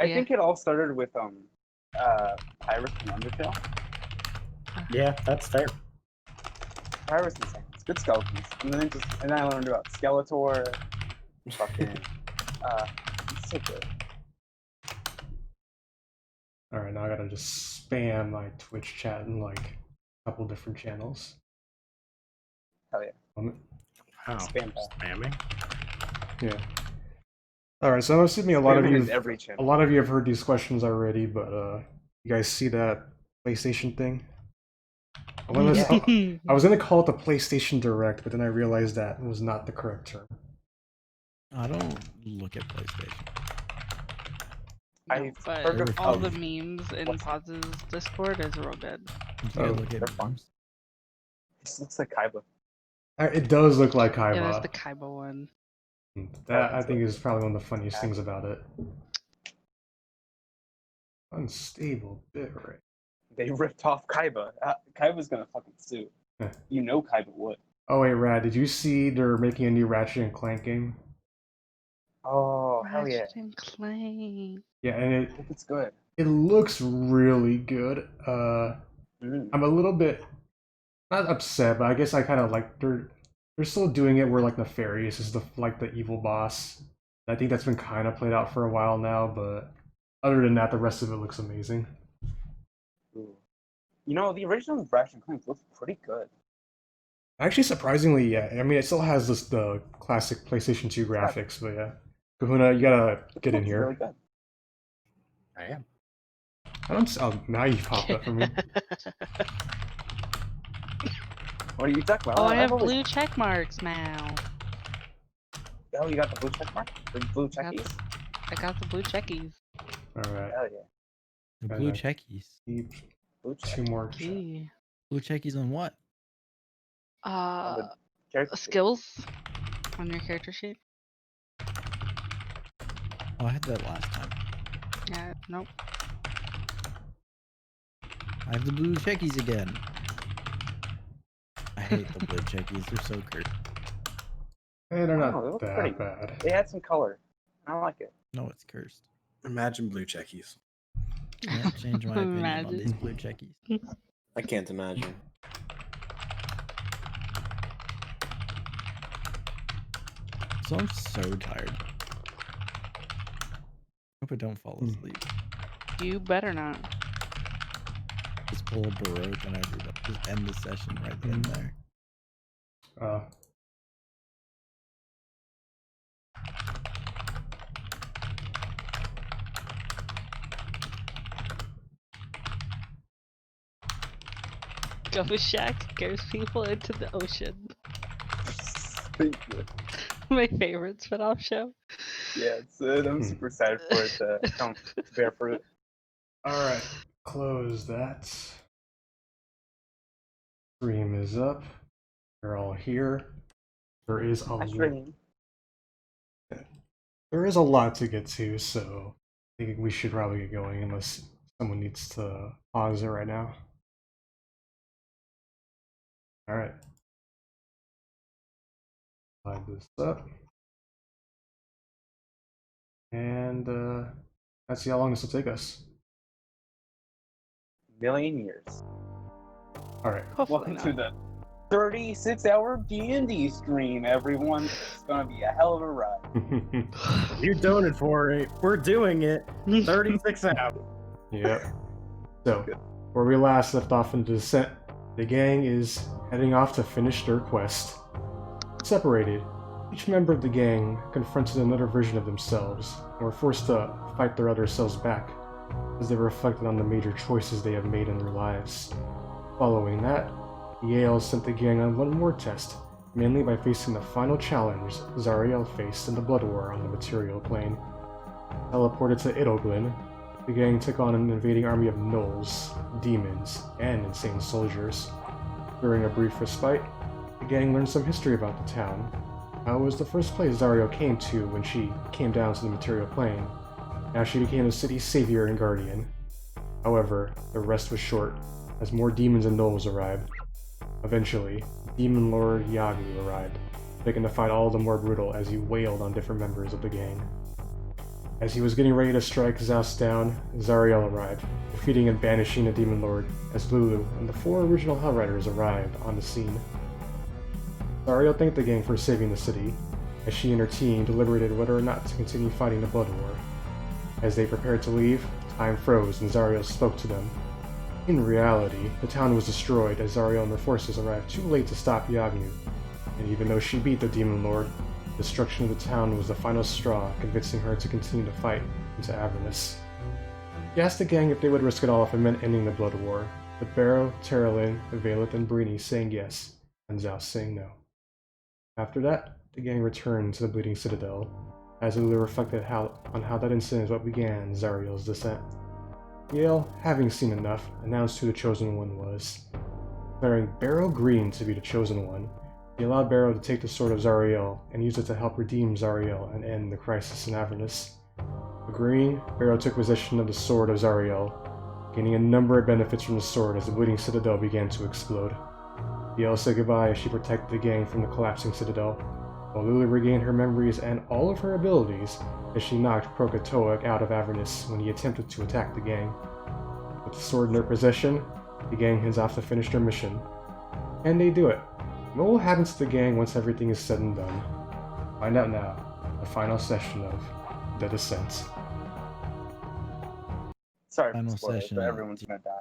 I think it all started with Iris and Undertale. Yeah, that's fair. Iris is insane. It's good skeletons. And then I learned about Skeletor. Fucking it's so good. Alright, now I gotta just spam my Twitch chat in like a couple different channels. Hell yeah. Wow, spamming? Yeah. Alright, so I'm assuming a lot of you every channel. A lot of you have heard these questions already, but you guys see that PlayStation thing? I was gonna call it the PlayStation Direct, but then I realized that was not the correct term. I don't look at PlayStation. No, but all the memes in Pause's Discord is real good. Look at memes. It looks like Kaiba. It does look like Kaiba. Yeah, there's the Kaiba one. That I think is probably one of the funniest things about it. Unstable bitrate. They ripped off Kaiba. Kaiba's gonna fucking sue. You know Kaiba would. Oh wait, Rad, did you see they're making a new Ratchet and Clank game? Oh, hell yeah. Ratchet and Clank. Yeah, and I hope it's good. It looks really good. I'm a little bit not upset, but I guess I kind of like they're still doing it where like Nefarious is the evil boss. I think that's been kind of played out for a while now, but other than that, the rest of it looks amazing. Ooh. You know, the original Ratchet and Clank looks pretty good. Actually, surprisingly, yeah. I mean, it still has the classic PlayStation 2 graphics, but yeah. Kahuna, you gotta get in here. Really good. I am. I don't. Oh, now you popped up for me. What are you talking about? Oh, I have blue check marks now. Oh, you got the blue check mark? The blue checkies? I got the blue checkies. Alright. Hell yeah. The blue checkies. Blue Two more. Okay. Blue checkies on what? Skills on your character sheet. Oh, I had that last time. Yeah, nope. I have the blue checkies again. I hate the blue checkies. They're so cursed. Hey, they're not they that pretty bad. They had some color. I like it. No, it's cursed. Imagine blue checkies. Can't change my opinion on these blue checkies. I can't imagine. So I'm so tired. Hope I don't fall asleep. You better not. Just pull a Baroque and just end the session right then and there. Ghost Shack scares people into the ocean. Thank you. My favorite spin-off show. Yeah, I'm super excited for it to come to bear fruit. Alright, close that. Stream is up. You're all here. There is a lot to get to, so I think we should probably get going unless someone needs to pause it right now. Alright. Slide this up. And let's see how long this will take us. Million years. Alright. Welcome to the 36-hour D&D stream, everyone. It's gonna be a hell of a ride. You donated for it. We're doing it. 36 hours. Yep. So, where we last left off in Descent, the gang is heading off to finish their quest. Separated, each member of the gang confronted another version of themselves, and were forced to fight their other selves back, as they reflected on the major choices they have made in their lives. Following that, Yael sent the gang on one more test, mainly by facing the final challenge Zariel faced in the Blood War on the material plane. Teleported to Idyllglen, the gang took on an invading army of gnolls, demons, and insane soldiers. During a brief respite, the gang learned some history about the town. How it was the first place Zariel came to when she came down to the material plane. Now she became the city's savior and guardian. However, the rest was short, as more demons and gnolls arrived. Eventually, Demon Lord Yeenoghu arrived, making the fight all the more brutal as he wailed on different members of the gang. As he was getting ready to strike Zaos down, Zariel arrived, defeating and banishing the Demon Lord as Lulu and the 4 original Hellriders arrived on the scene. Zariel thanked the gang for saving the city, as she and her team deliberated whether or not to continue fighting the Blood War. As they prepared to leave, time froze and Zariel spoke to them. In reality, the town was destroyed as Zariel and her forces arrived too late to stop Yeenoghu, and even though she beat the Demon Lord, destruction of the town was the final straw, convincing her to continue to fight into Avernus. She asked the gang if they would risk it all if it meant ending the Blood War, with Barrow, Teralyn, Vaelith, and Breeni saying yes, and Zaos saying no. After that, the gang returned to the Bleeding Citadel, as Lulu reflected on how that incident is what began Zariel's descent. Yael, having seen enough, announced who the Chosen One was. Declaring Barrow Greene to be the Chosen One, he allowed Barrow to take the Sword of Zariel and use it to help redeem Zariel and end the crisis in Avernus. Agreeing, Barrow took possession of the Sword of Zariel, gaining a number of benefits from the sword as the Bleeding Citadel began to explode. Yael said goodbye as she protected the gang from the collapsing citadel, while Lulu regained her memories and all of her abilities as she knocked Crokek'Toeck out of Avernus when he attempted to attack the gang. With the sword in their possession, the gang heads off to finish their mission. And they do it. What will happen to the gang once everything is said and done? Find out now, the final session of The Descent. Sorry for Final the spoilers, session. but everyone's gonna die.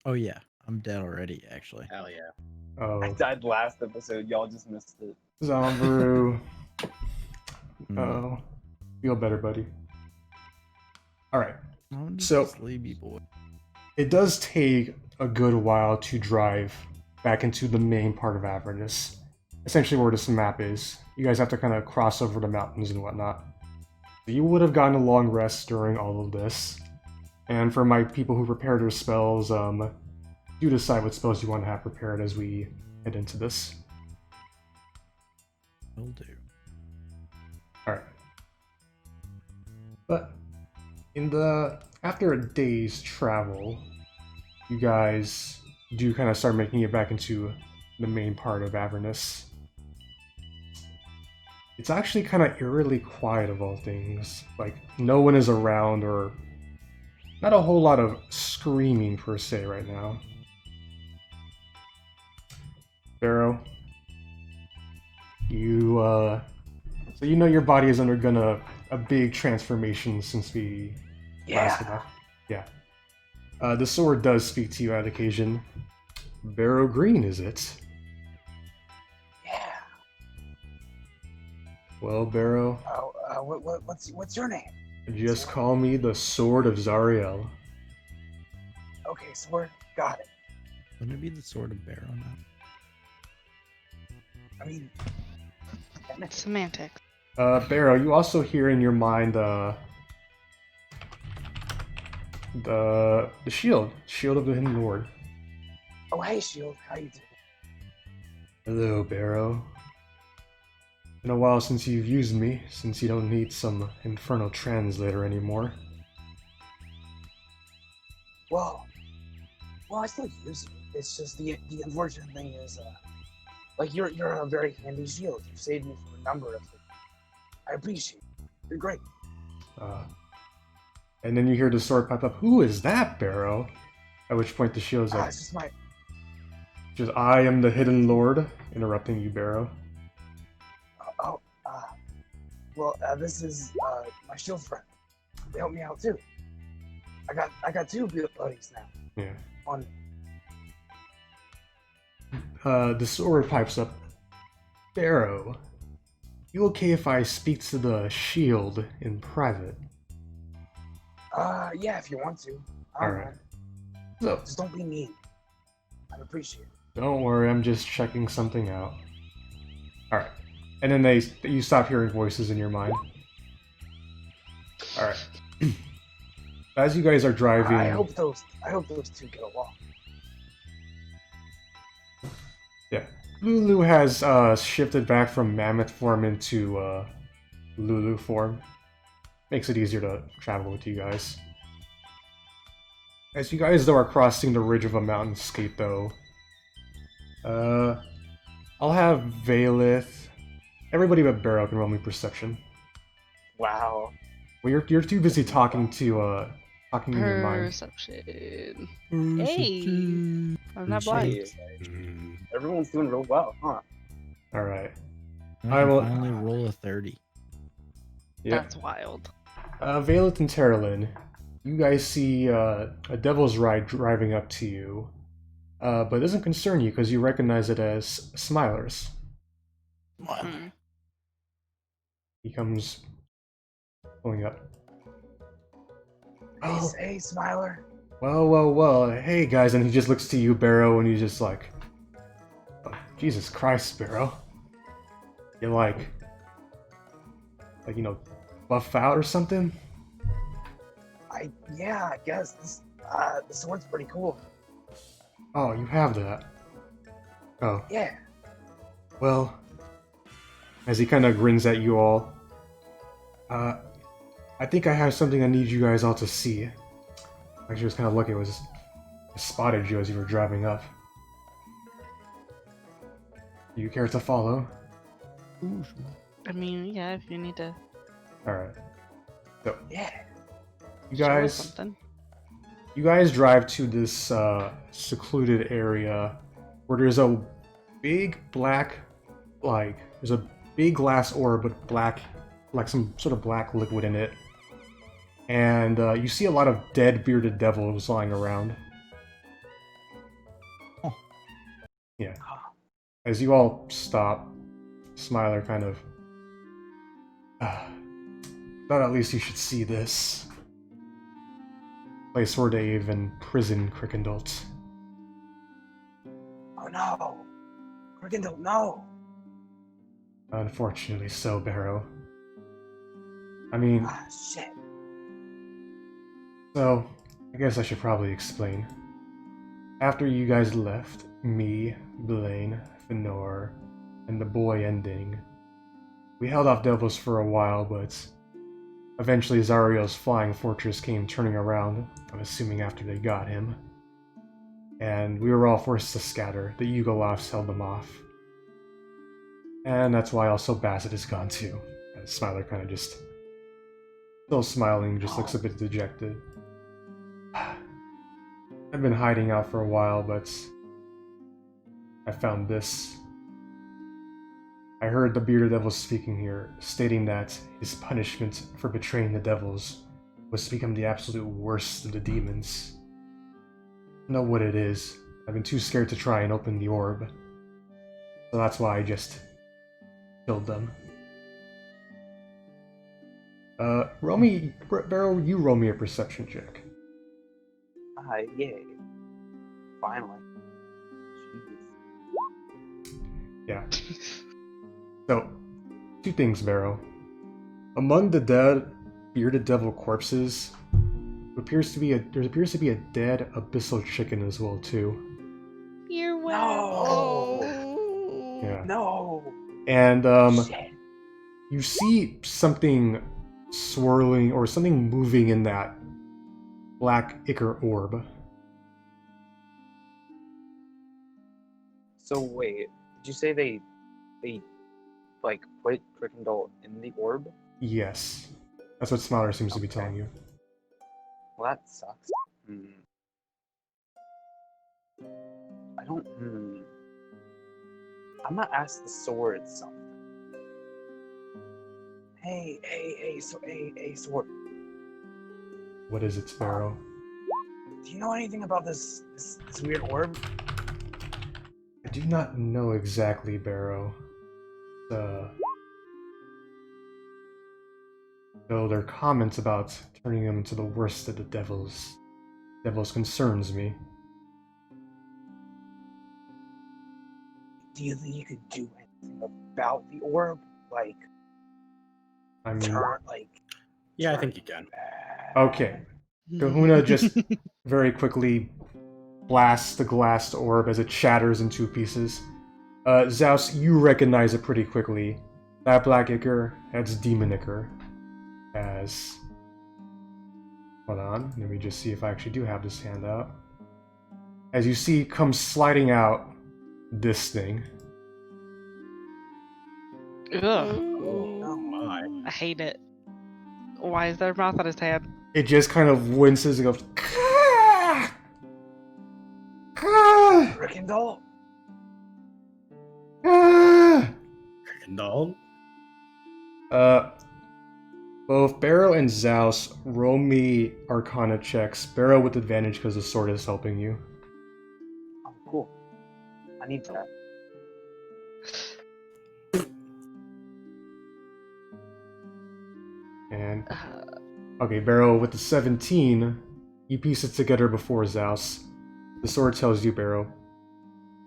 Oh yeah, I'm dead already, actually. Hell yeah. I Oh, died last episode, y'all just missed it. Zombaru. Mm. Oh, feel better, buddy. Alright, I'm just So- a sleepy boy. it does take a good while to drive back into the main part of Avernus. Essentially where this map is. You guys have to kind of cross over the mountains and whatnot. You would have gotten a long rest during all of this. And for my people who prepare their spells, do decide what spells you want to have prepared as we head into this. Will do. Alright. But after a day's travel, you guys do kind of start making it back into the main part of Avernus. It's actually kind of eerily quiet of all things. Like, no one is around, or not a whole lot of screaming per se right now. Barrow, so you know your body has undergone a big transformation since we last left. Yeah. The sword does speak to you on occasion. Barrow Greene, is it? Yeah. Well, Barrow, What's your name? just call me the Sword of Zariel. Okay, Sword. Got it. Wouldn't it be the Sword of Barrow now? I mean, Semantics. Barrow, you also hear in your mind the shield of the Hidden Lord. oh hey, Shield. How you doing? Hello, Barrow. Been a while since you've used me, since you don't need some infernal translator anymore. Well, I still use you. It's just the unfortunate thing is, like you're a very handy shield. You saved me from a number of things. I appreciate it. You're great. And then you hear the sword pop up. Who is that, Barrow? At which point the shield's like, It's just my. just I am the Hidden Lord, interrupting you, Barrow. This is my shield friend. They help me out too. I got 2 buddies now. Yeah. On The sword pipes up. Barrow, you okay if I speak to the shield in private? yeah, if you want to. Alright. So, Just don't be mean. I'd appreciate it. don't worry, I'm just checking something out. Alright. And then you stop hearing voices in your mind. Alright. As you guys are driving... I hope those 2 get along. Yeah. Lulu has shifted back from mammoth form into Lulu form. Makes it easier to travel with you guys. As you guys, though, are crossing the ridge of a mountainscape, though, I'll have Vaelith. Everybody but Barrow can roll me perception. Wow. Well, you're too busy talking in your mind. Perception. Hey, I'm not blind. Everyone's doing real well, huh? All right. I will- can finally roll a 30. Yeah. That's wild. Vaelith and Teralyn, you guys see a devil's ride driving up to you, but it doesn't concern you because you recognize it as Smilers. Hmm. He comes pulling up. Oh, Hey, Smiler. well. Hey, guys, and he just looks to you, Barrow, and he's just like, oh, Jesus Christ, Barrow. You're like, buff out or something? Yeah, I guess this sword's pretty cool. Oh, you have that. Oh, Yeah. well, as he kind of grins at you all, I think I have something I need you guys all to see. Actually, I was kind of lucky I spotted you as you were driving up. Do you care to follow? I mean, yeah, if you need to Alright. So, Yeah. you show us guys... something. You guys drive to this secluded area where there's a big black, there's a big glass orb with black, some sort of black liquid in it. And you see a lot of dead bearded devils lying around. Oh. Yeah. As you all stop, Smiler kind of... thought at least you should see this. Place where they even prison Crokek'Toeck. Oh no. Crokek'Toeck, no. Unfortunately so, Barrow. I mean, Ah, shit. so, I guess I should probably explain. After you guys left, me, Blaine, Fenor, and the boy Ending, we held off devils for a while, but eventually Zariel's flying fortress came turning around, I'm assuming after they got him. And we were all forced to scatter. The Yugolofs held them off. And that's why also Bassett is gone too. And Smiler kind of just... still smiling, just looks a bit dejected. I've been hiding out for a while, but... I found this. I heard the bearded devil speaking here, stating that his punishment for betraying the devils was to become the absolute worst of the demons. I know what it is. I've been too scared to try and open the orb. So that's why I just killed them. Barrow, you roll me a perception check. Yeah. Finally. Jeez. Yeah. So, two things, Barrow. Among the dead bearded devil corpses, there appears to be a dead abyssal chicken as well too. You're No. Yeah. No. And Shit. you see something swirling or something moving in that black ichor orb. So wait, did you say they like put Crokek'Toeck in the orb? Yes. That's what Smiler seems to be Okay. telling you. Well, that sucks. I don't. I'm gonna ask the sword something. Hey, sword. What is it, Sparrow? Do you know anything about this weird orb? I do not know exactly, Barrow. Though their comments about turning them into the worst of the devils concerns me. Do you think you could do anything about the orb? Like, I mean, turn, like. Yeah, I turn think you can. bad? okay. Kahuna just very quickly blasts the glass orb as it shatters in two pieces. Zaos, you recognize it pretty quickly. That black ichor, that's demon ichor. As... Hold on, let me just see if I actually do have this handout. As you see, comes sliding out this thing. Ugh. Oh my. I hate it. Why is there a mouth on his hand? It just kind of winces and goes. "Caw! Caw! Crokek'Toeck? Ah!" No. Both Barrow and Zaos roll me Arcana checks. Barrow with advantage because the sword is helping you. Oh, cool. I need that. And okay, Barrow with the 17, you piece it together before Zaos. The sword tells you, Barrow,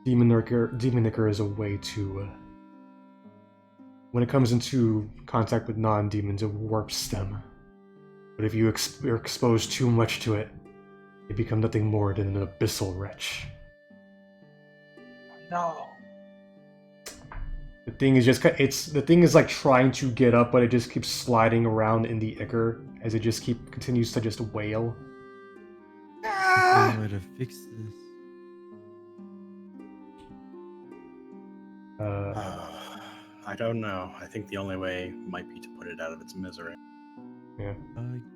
Demonicker is a way to. When it comes into contact with non-demons, it warps them. But if you're exposed too much to it, they become nothing more than an abyssal wretch. No. The thing is the thing is like trying to get up, but it just keeps sliding around in the ichor as it just continues to just wail. I don't know how to fix this. I don't know. I think the only way might be to put it out of its misery. Yeah.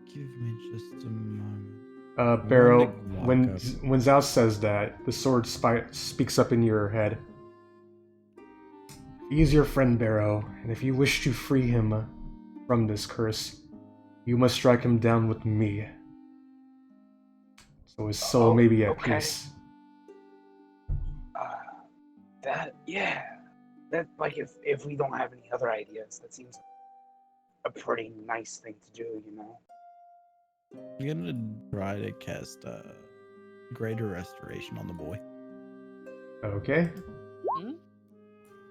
Give me just a moment. Barrow, walk when up. Zaos says that, the sword speaks up in your head. He is your friend, Barrow, and if you wish to free him from this curse, you must strike him down with me. So his soul may be at okay. peace. That, like, if we don't have any other ideas, that seems a pretty nice thing to do, you know? I'm gonna try to cast Greater Restoration on the boy. Okay.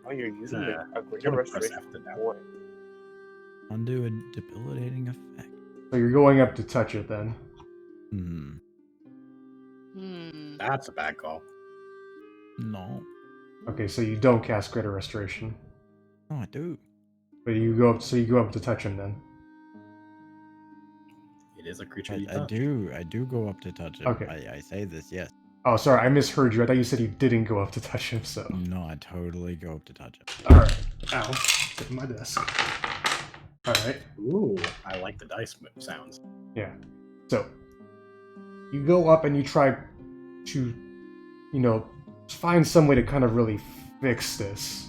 Oh, you're using Nah, a greater press restoration. F to that. Boy. Undo a debilitating effect. So you're going up to touch it then. That's a bad call. No. Okay, so you don't cast Greater Restoration. Oh, I do. But you go up to touch him then. It is a creature you I touch. do go up to touch him. Okay. I say this, yes. Oh, sorry, I misheard you. I thought you said you didn't go up to touch him, so. No, I totally go up to touch him. Alright. Ow. Hit my desk. Alright. Ooh, I like the dice sounds. Yeah. So, you go up and you try to, find some way to kind of really fix this.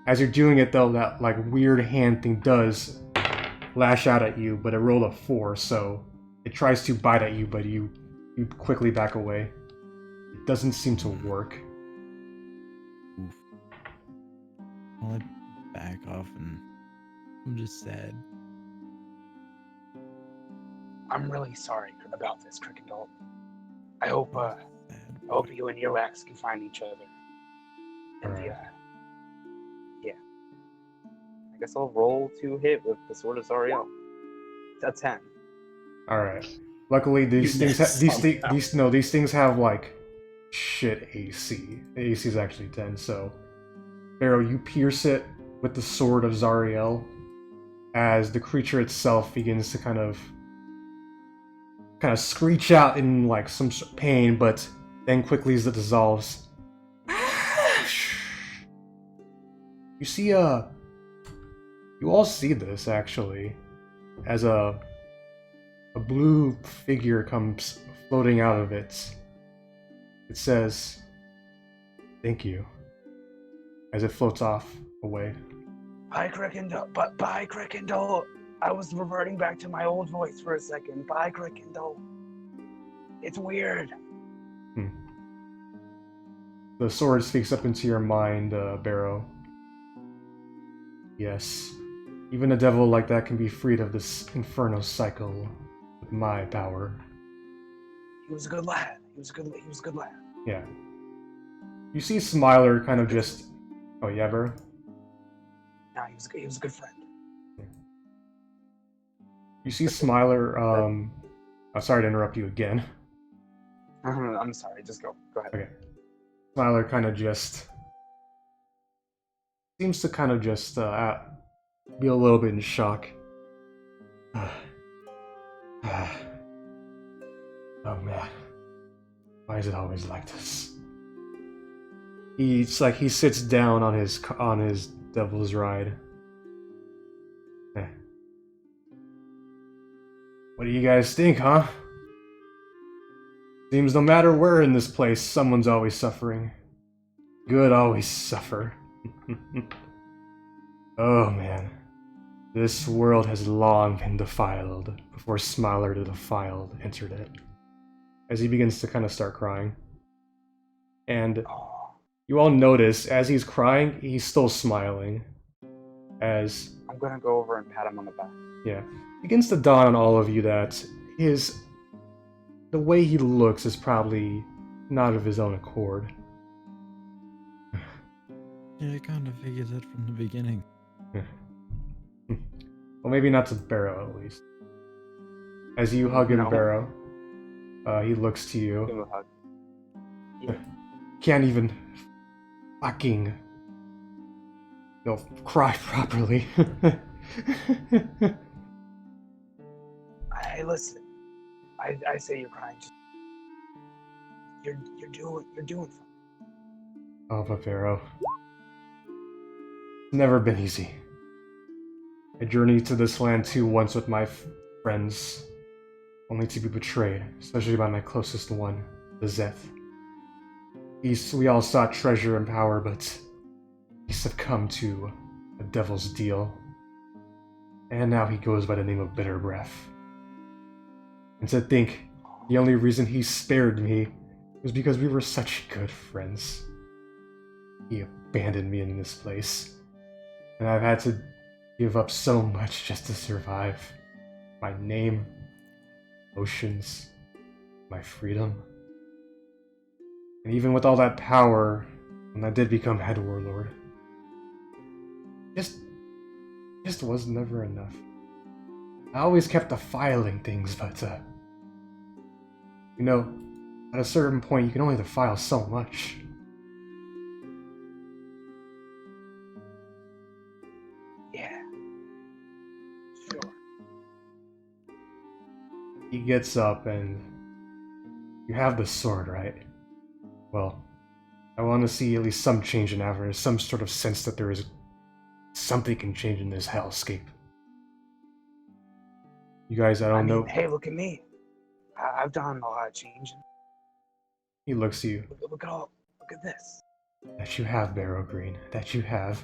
As you're doing it, though, that, like, weird hand thing does lash out at you, but it rolled a 4, so it tries to bite at you, but you quickly back away. It doesn't seem to work. Oof. I'll back off and I'm just sad. I'm really sorry about this, Crokek'Toeck. I hope you and Earwax can find each other. And Alright. yeah. I guess I'll roll to hit with the Sword of Zariel. It's a 10. Alright. Luckily, these things these things have like shit AC. The AC is actually 10. So, Barrow, you pierce it with the Sword of Zariel as the creature itself begins to kind of screech out in like some pain, but then quickly as it dissolves. You see you all see this actually as a blue figure comes floating out of it. It says, "Thank you," as it floats off away. Bye, Crokek'Toeck. I was reverting back to my old voice for a second. Bye, Crokek'Toeck. It's weird. The sword speaks up into your mind, Barrow. Yes, even a devil like that can be freed of this inferno cycle with my power. He was a good lad. He was a good lad. Yeah. You see Smiler kind of just... Oh, yeah, Barrow? No, he was a good friend. You see Smiler, I'm sorry to interrupt you again. I'm sorry, just go ahead. Okay. Smiler kind of just... seems to kind of just be a little bit in shock. Oh man. Why is it always like this? He sits down on his devil's ride. What do you guys think, huh? Seems no matter where in this place, someone's always suffering. Good always suffer. Oh man. This world has long been defiled before Smiler the Defiled entered it. As he begins to kind of start crying. And you all notice, as he's crying, he's still smiling. As... I'm gonna go over and pat him on the back. Yeah. It begins to dawn on all of you that the way he looks is probably not of his own accord. Yeah, I kind of figured that from the beginning. Well, maybe not to Barrow, at least. As you hug him, Barrow, he looks to you. Give him a hug. Can't even fucking cry properly. Hey, listen. I say you're crying. You're doing fine. Oh, but Barrow. It's never been easy. I journeyed to this land too once with my friends, only to be betrayed, especially by my closest one, the Zeth. We all sought treasure and power, but he succumbed to a devil's deal. And now he goes by the name of Bitter Breath. And to think, the only reason he spared me was because we were such good friends. He abandoned me in this place, and I've had to give up so much just to survive. My name, oceans, my freedom. And even with all that power, when I did become head warlord, just was never enough. I always kept defiling things, but at a certain point you can only defile so much. Yeah. Sure. He gets up and you have the sword, right? Well, I want to see at least some change in Avernus, some sort of sense that there is something can change in this hellscape. You guys, I don't know. Hey, look at me. I've done a lot of changing. He looks at you. Look at this. That you have, Barrow Greene. That you have.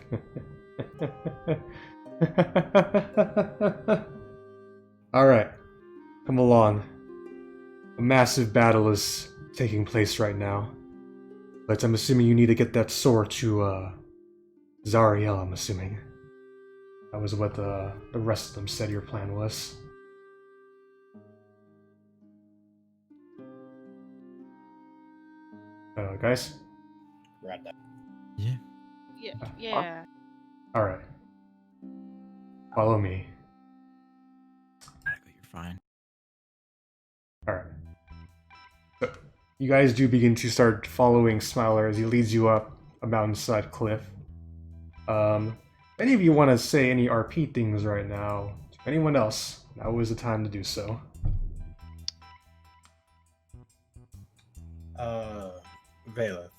Alright. Come along. A massive battle is taking place right now. But I'm assuming you need to get that sword to, Zariel, I'm assuming. That was what the rest of them said your plan was. Guys? Right there. Yeah. Yeah. Alright. Follow me. You're fine. Alright. So, you guys do begin to start following Smiler as he leads you up a mountainside cliff. Any of you want to say any RP things right now? Anyone else? Now is the time to do so. Vaelith.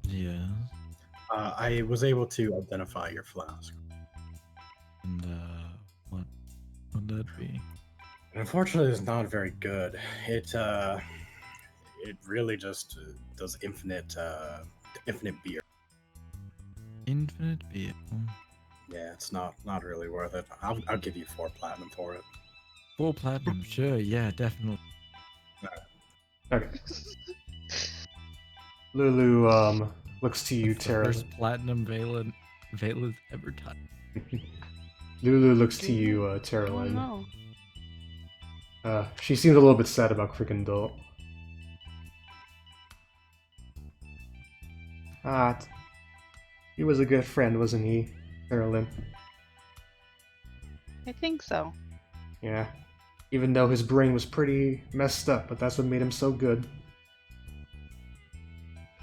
Yeah. I was able to identify your flask. And what would that be? Unfortunately, it's not very good. It really just does infinite beer. Infinite beer. Yeah, it's not really worth it. I'll give you 4 platinum for it. 4 platinum, sure, yeah, definitely. Okay. Lulu looks to you, Teralyn. First platinum Vaelith ever touched. Lulu looks to you, Oh Teralyn. no. She seems a little bit sad about Crokek'Toeck. He was a good friend, wasn't he, Teralyn? I think so. Yeah. Even though his brain was pretty messed up, but that's what made him so good.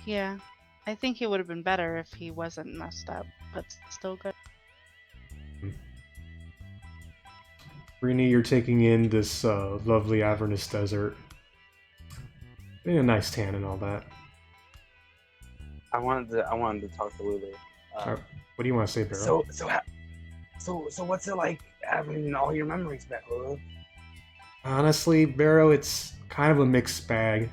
Yeah. I think it would have been better if he wasn't messed up, but still good. Breeni, you're taking in this lovely Avernus desert. Getting a nice tan and all that. I wanted to talk to Lulu. What do you want to say, Barrow? So what's it like having all your memories back, Lulu? Honestly, Barrow, it's kind of a mixed bag.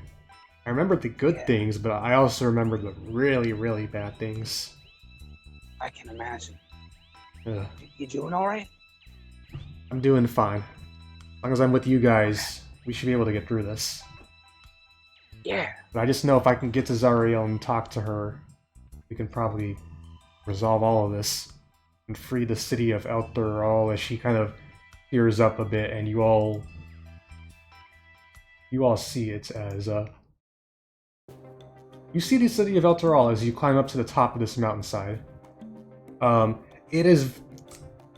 I remember the good Yeah. things, but I also remember the really, really bad things. I can imagine. Ugh. You doing all right? I'm doing fine. As long as I'm with you guys, we should be able to get through this. Yeah. But I just know if I can get to Zariel and talk to her, we can probably resolve all of this and free the city of Elturall as she kind of tears up a bit, and you all see it as you see the city of Elturall as you climb up to the top of this mountainside. It is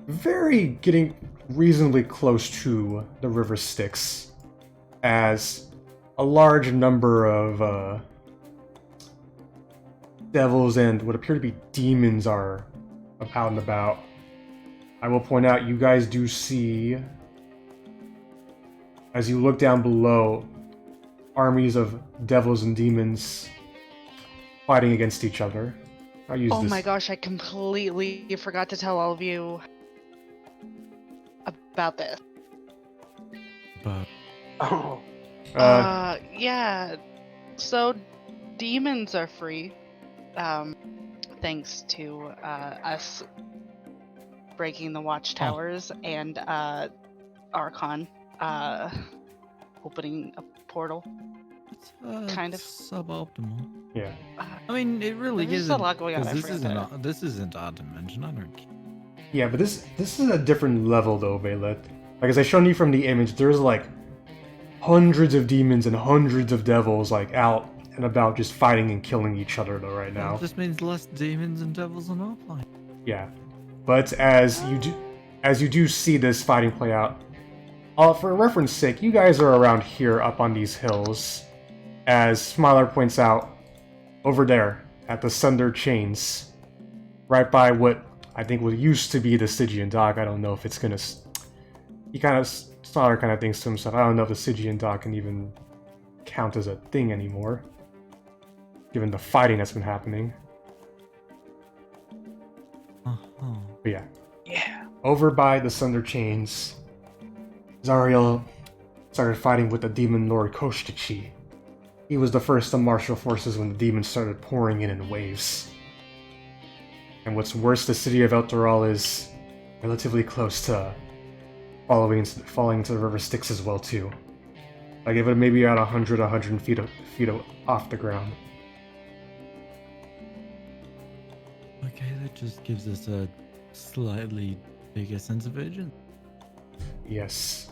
very getting reasonably close to the river Styx, as a large number of devils and what appear to be demons are out and about. I will point out, you guys do see, as you look down below, armies of devils and demons fighting against each other. I'll use Oh this. my gosh, I completely forgot to tell all of you about this. But Oh. Yeah. So demons are free. Thanks to us breaking the watchtowers and Archon opening a portal. it's Kind of. suboptimal. Yeah. I mean, it really There's isn't. a lot going on, Because I this isn't our dimension. I don't care. Yeah, but this is a different level though, Vaelith. Like, as I shown you from the image, there's like hundreds of demons and hundreds of devils like out and about just fighting and killing each other though right now. That just means less demons and devils on our planet. Yeah. But as you do see this fighting play out, for reference sake, you guys are around here up on these hills. As Smiler points out, over there at the Sunder Chains, right by what I think what used to be the Stygian Dock. I don't know if it's gonna. Smiler kind of thinks to himself, I don't know if the Stygian Dock can even count as a thing anymore, given the fighting that's been happening. Uh-huh. But yeah. Yeah. Over by the Sunder Chains, Zariel started fighting with the demon Lord Crokek'Toeck. He was the first to marshal forces when the demons started pouring in waves. And what's worse, the city of Elturall is relatively close to falling into the river Styx as well too. I give it maybe about 100 feet off the ground. Okay, that just gives us a slightly bigger sense of urgency. Yes.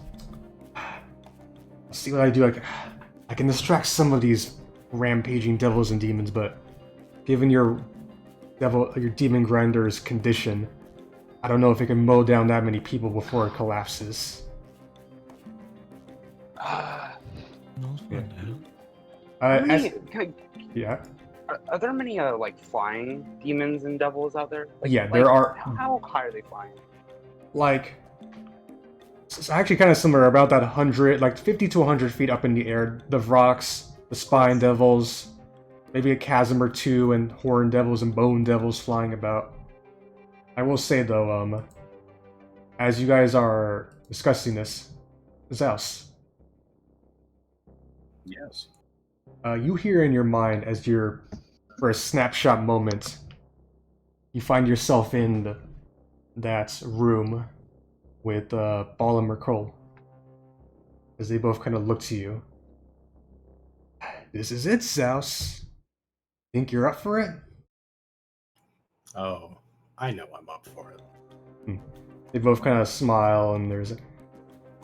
See what I do? I can distract some of these rampaging devils and demons, but given your demon grinder's condition, I don't know if it can mow down that many people before it collapses. Not Yeah. Yeah. Are there many like flying demons and devils out there? Like, Yeah, there are. How high are they flying? Like, it's actually kind of similar, about that 100, like 50 to 100 feet up in the air. The Vrox, the Spine Devils, maybe a chasm or two, and Horn Devils and Bone Devils flying about. I will say though, as you guys are discussing this, Zaos, Yes. you hear in your mind as you're, for a snapshot moment, you find yourself in that room with Ball and Mercole, as they both kind of look to you. This is it, Zaos. Think you're up for it? Oh, I know I'm up for it. They both kind of smile, and there's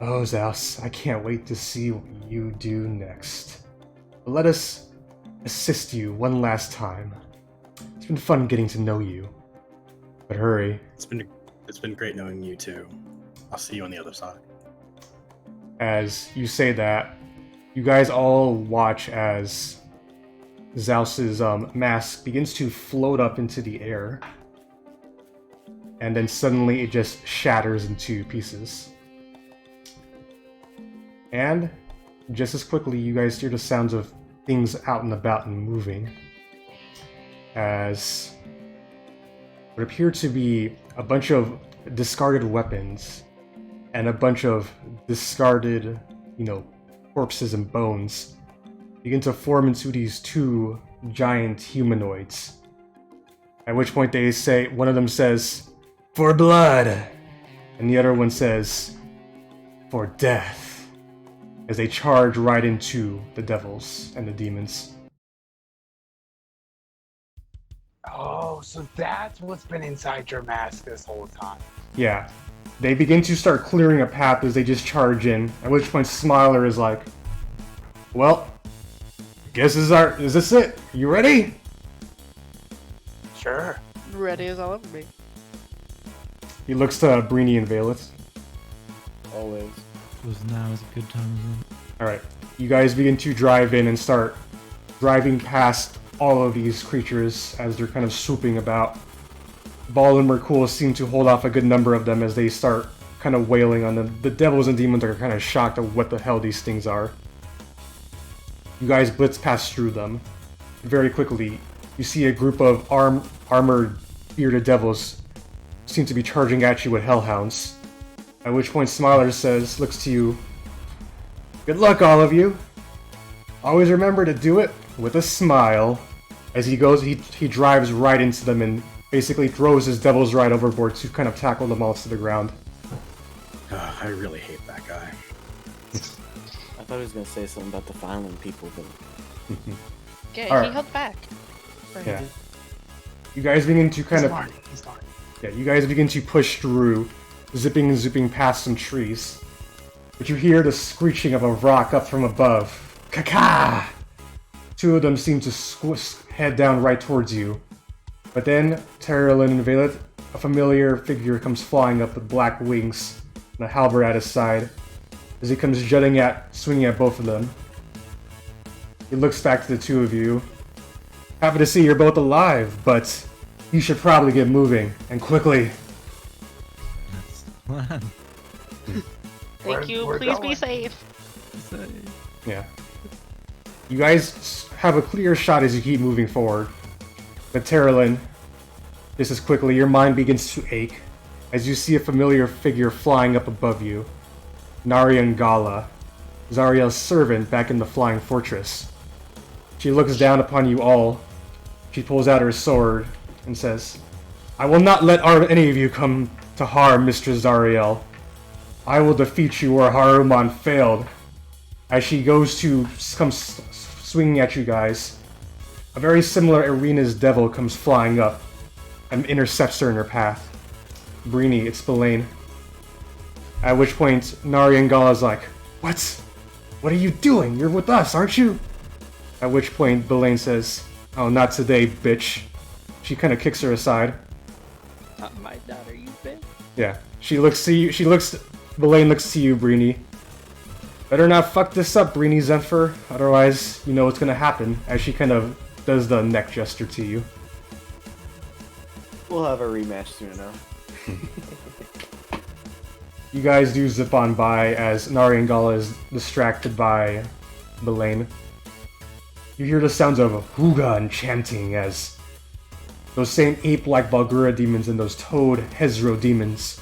oh, Zaos, I can't wait to see what you do next. But let us assist you one last time. It's been fun getting to know you. But hurry. It's been great knowing you too. I'll see you on the other side. As you say that, you guys all watch as Zaos's mask begins to float up into the air. And then suddenly it just shatters into pieces. And just as quickly, you guys hear the sounds of things out and about and moving. As what appear to be a bunch of discarded weapons and a bunch of discarded corpses and bones, begin to form into these two giant humanoids. At which point one of them says, "For blood!" and the other one says, "For death," as they charge right into the devils and the demons. Oh, so that's what's been inside your mask this whole time. Yeah. They begin to start clearing a path as they just charge in, at which point Smiler is like, "Well, is this it? You ready?" Sure. Ready as I'll ever be. He looks to Breeni and Vaelith. Always. Was now is a good time as well. Alright, you guys begin to drive in and start driving past all of these creatures as they're kind of swooping about. Ball and Merkul seem to hold off a good number of them as they start kind of wailing on them. The devils and demons are kind of shocked at what the hell these things are. You guys blitz past through them. Very quickly, you see a group of armored, bearded devils seem to be charging at you with hellhounds. At which point Smiler looks to you, "Good luck, all of you. Always remember to do it with a smile." As he drives right into them and basically throws his devil's right overboard to kind of tackle them all to the ground. I really hate that guy. I thought he was gonna say something about the violent people, but Yeah, Alright. he held back. Yeah. You guys begin to kind of... He's smart. Yeah, you guys begin to push through, zipping and zooping past some trees. But you hear the screeching of a rock up from above. Ka-ka! Two of them seem to head down right towards you. But then, Teralyn and Vaelith, a familiar figure comes flying up with black wings and a halberd at his side, as he comes swinging at both of them. He looks back to the two of you. "Happy to see you're both alive, but you should probably get moving, and quickly." That's the plan. Thank you. We're Please be going. safe. Yeah. You guys have a clear shot as you keep moving forward. But Teralyn, just as quickly, your mind begins to ache as you see a familiar figure flying up above you. Narian Gala, Zariel's servant back in the Flying Fortress. She looks down upon you all. She pulls out her sword and says, "I will not let any of you come to harm Mr. Zariel. I will defeat you where Haruman failed." As she goes to come swinging at you guys, a very similar Arena's devil comes flying up and intercepts her in her path. Breeni, it's Belain. At which point, Nari Angala's like, "What? What are you doing? You're with us, aren't you?" At which point, Belain says, "Oh, not today, bitch." She kind of kicks her aside. Not my daughter, you bitch. Yeah, Belain looks to you, Breeni. "Better not fuck this up, Breeni Zephyr, otherwise you know what's gonna happen," as she kind of does the neck gesture to you. we'll have a rematch soon enough. You guys do zip on by as Nari Angala is distracted by Belain. You hear the sounds of Hugan chanting as those same ape-like Balgura demons and those toad Hezro demons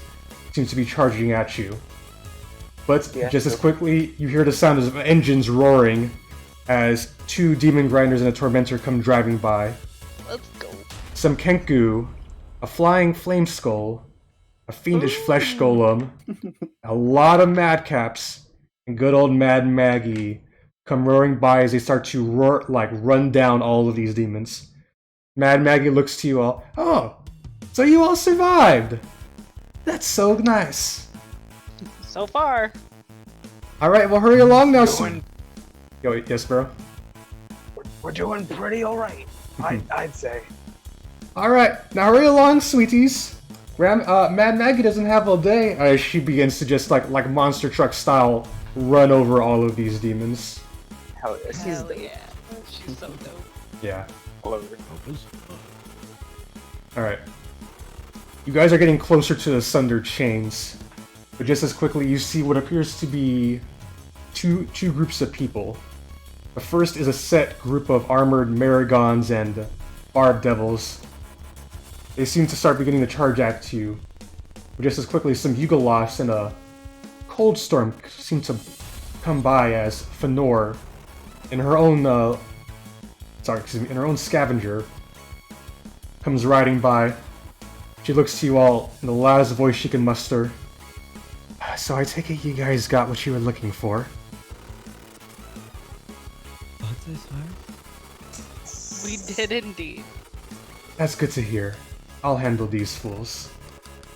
seem to be charging at you. But just as quickly, you hear the sound of engines roaring as two demon grinders and a tormentor come driving by. Let's go. Some Kenku, a flying flame skull, a fiendish flesh golem, a lot of madcaps, and good old Mad Maggie come roaring by as they start to run down all of these demons. Mad Maggie looks to you all. "Oh, so you all survived. That's so nice. So far. Alright, well hurry along now, Doing- Yo, yes, bro? We're doing pretty alright, I'd say. Alright, now hurry along, sweeties. Mad Maggie doesn't have all day. She begins to just like monster truck style run over all of these demons. Hell yeah, she's Hell yeah. She's so dope. Yeah. all over. Alright. You guys are getting closer to the Sundered Chains. But just as quickly, you see what appears to be two groups of people. The first is a set group of armored Marigons and Barb Devils. They seem to start beginning to charge at you. But just as quickly, some Yugoloths and a Cold Storm seem to come by as Fëanor, in her own, in her own scavenger, comes riding by. She looks to you all in the loudest voice she can muster. So I take it you guys got what you were looking for. What's this, sir? We did indeed. That's good to hear. I'll handle these fools.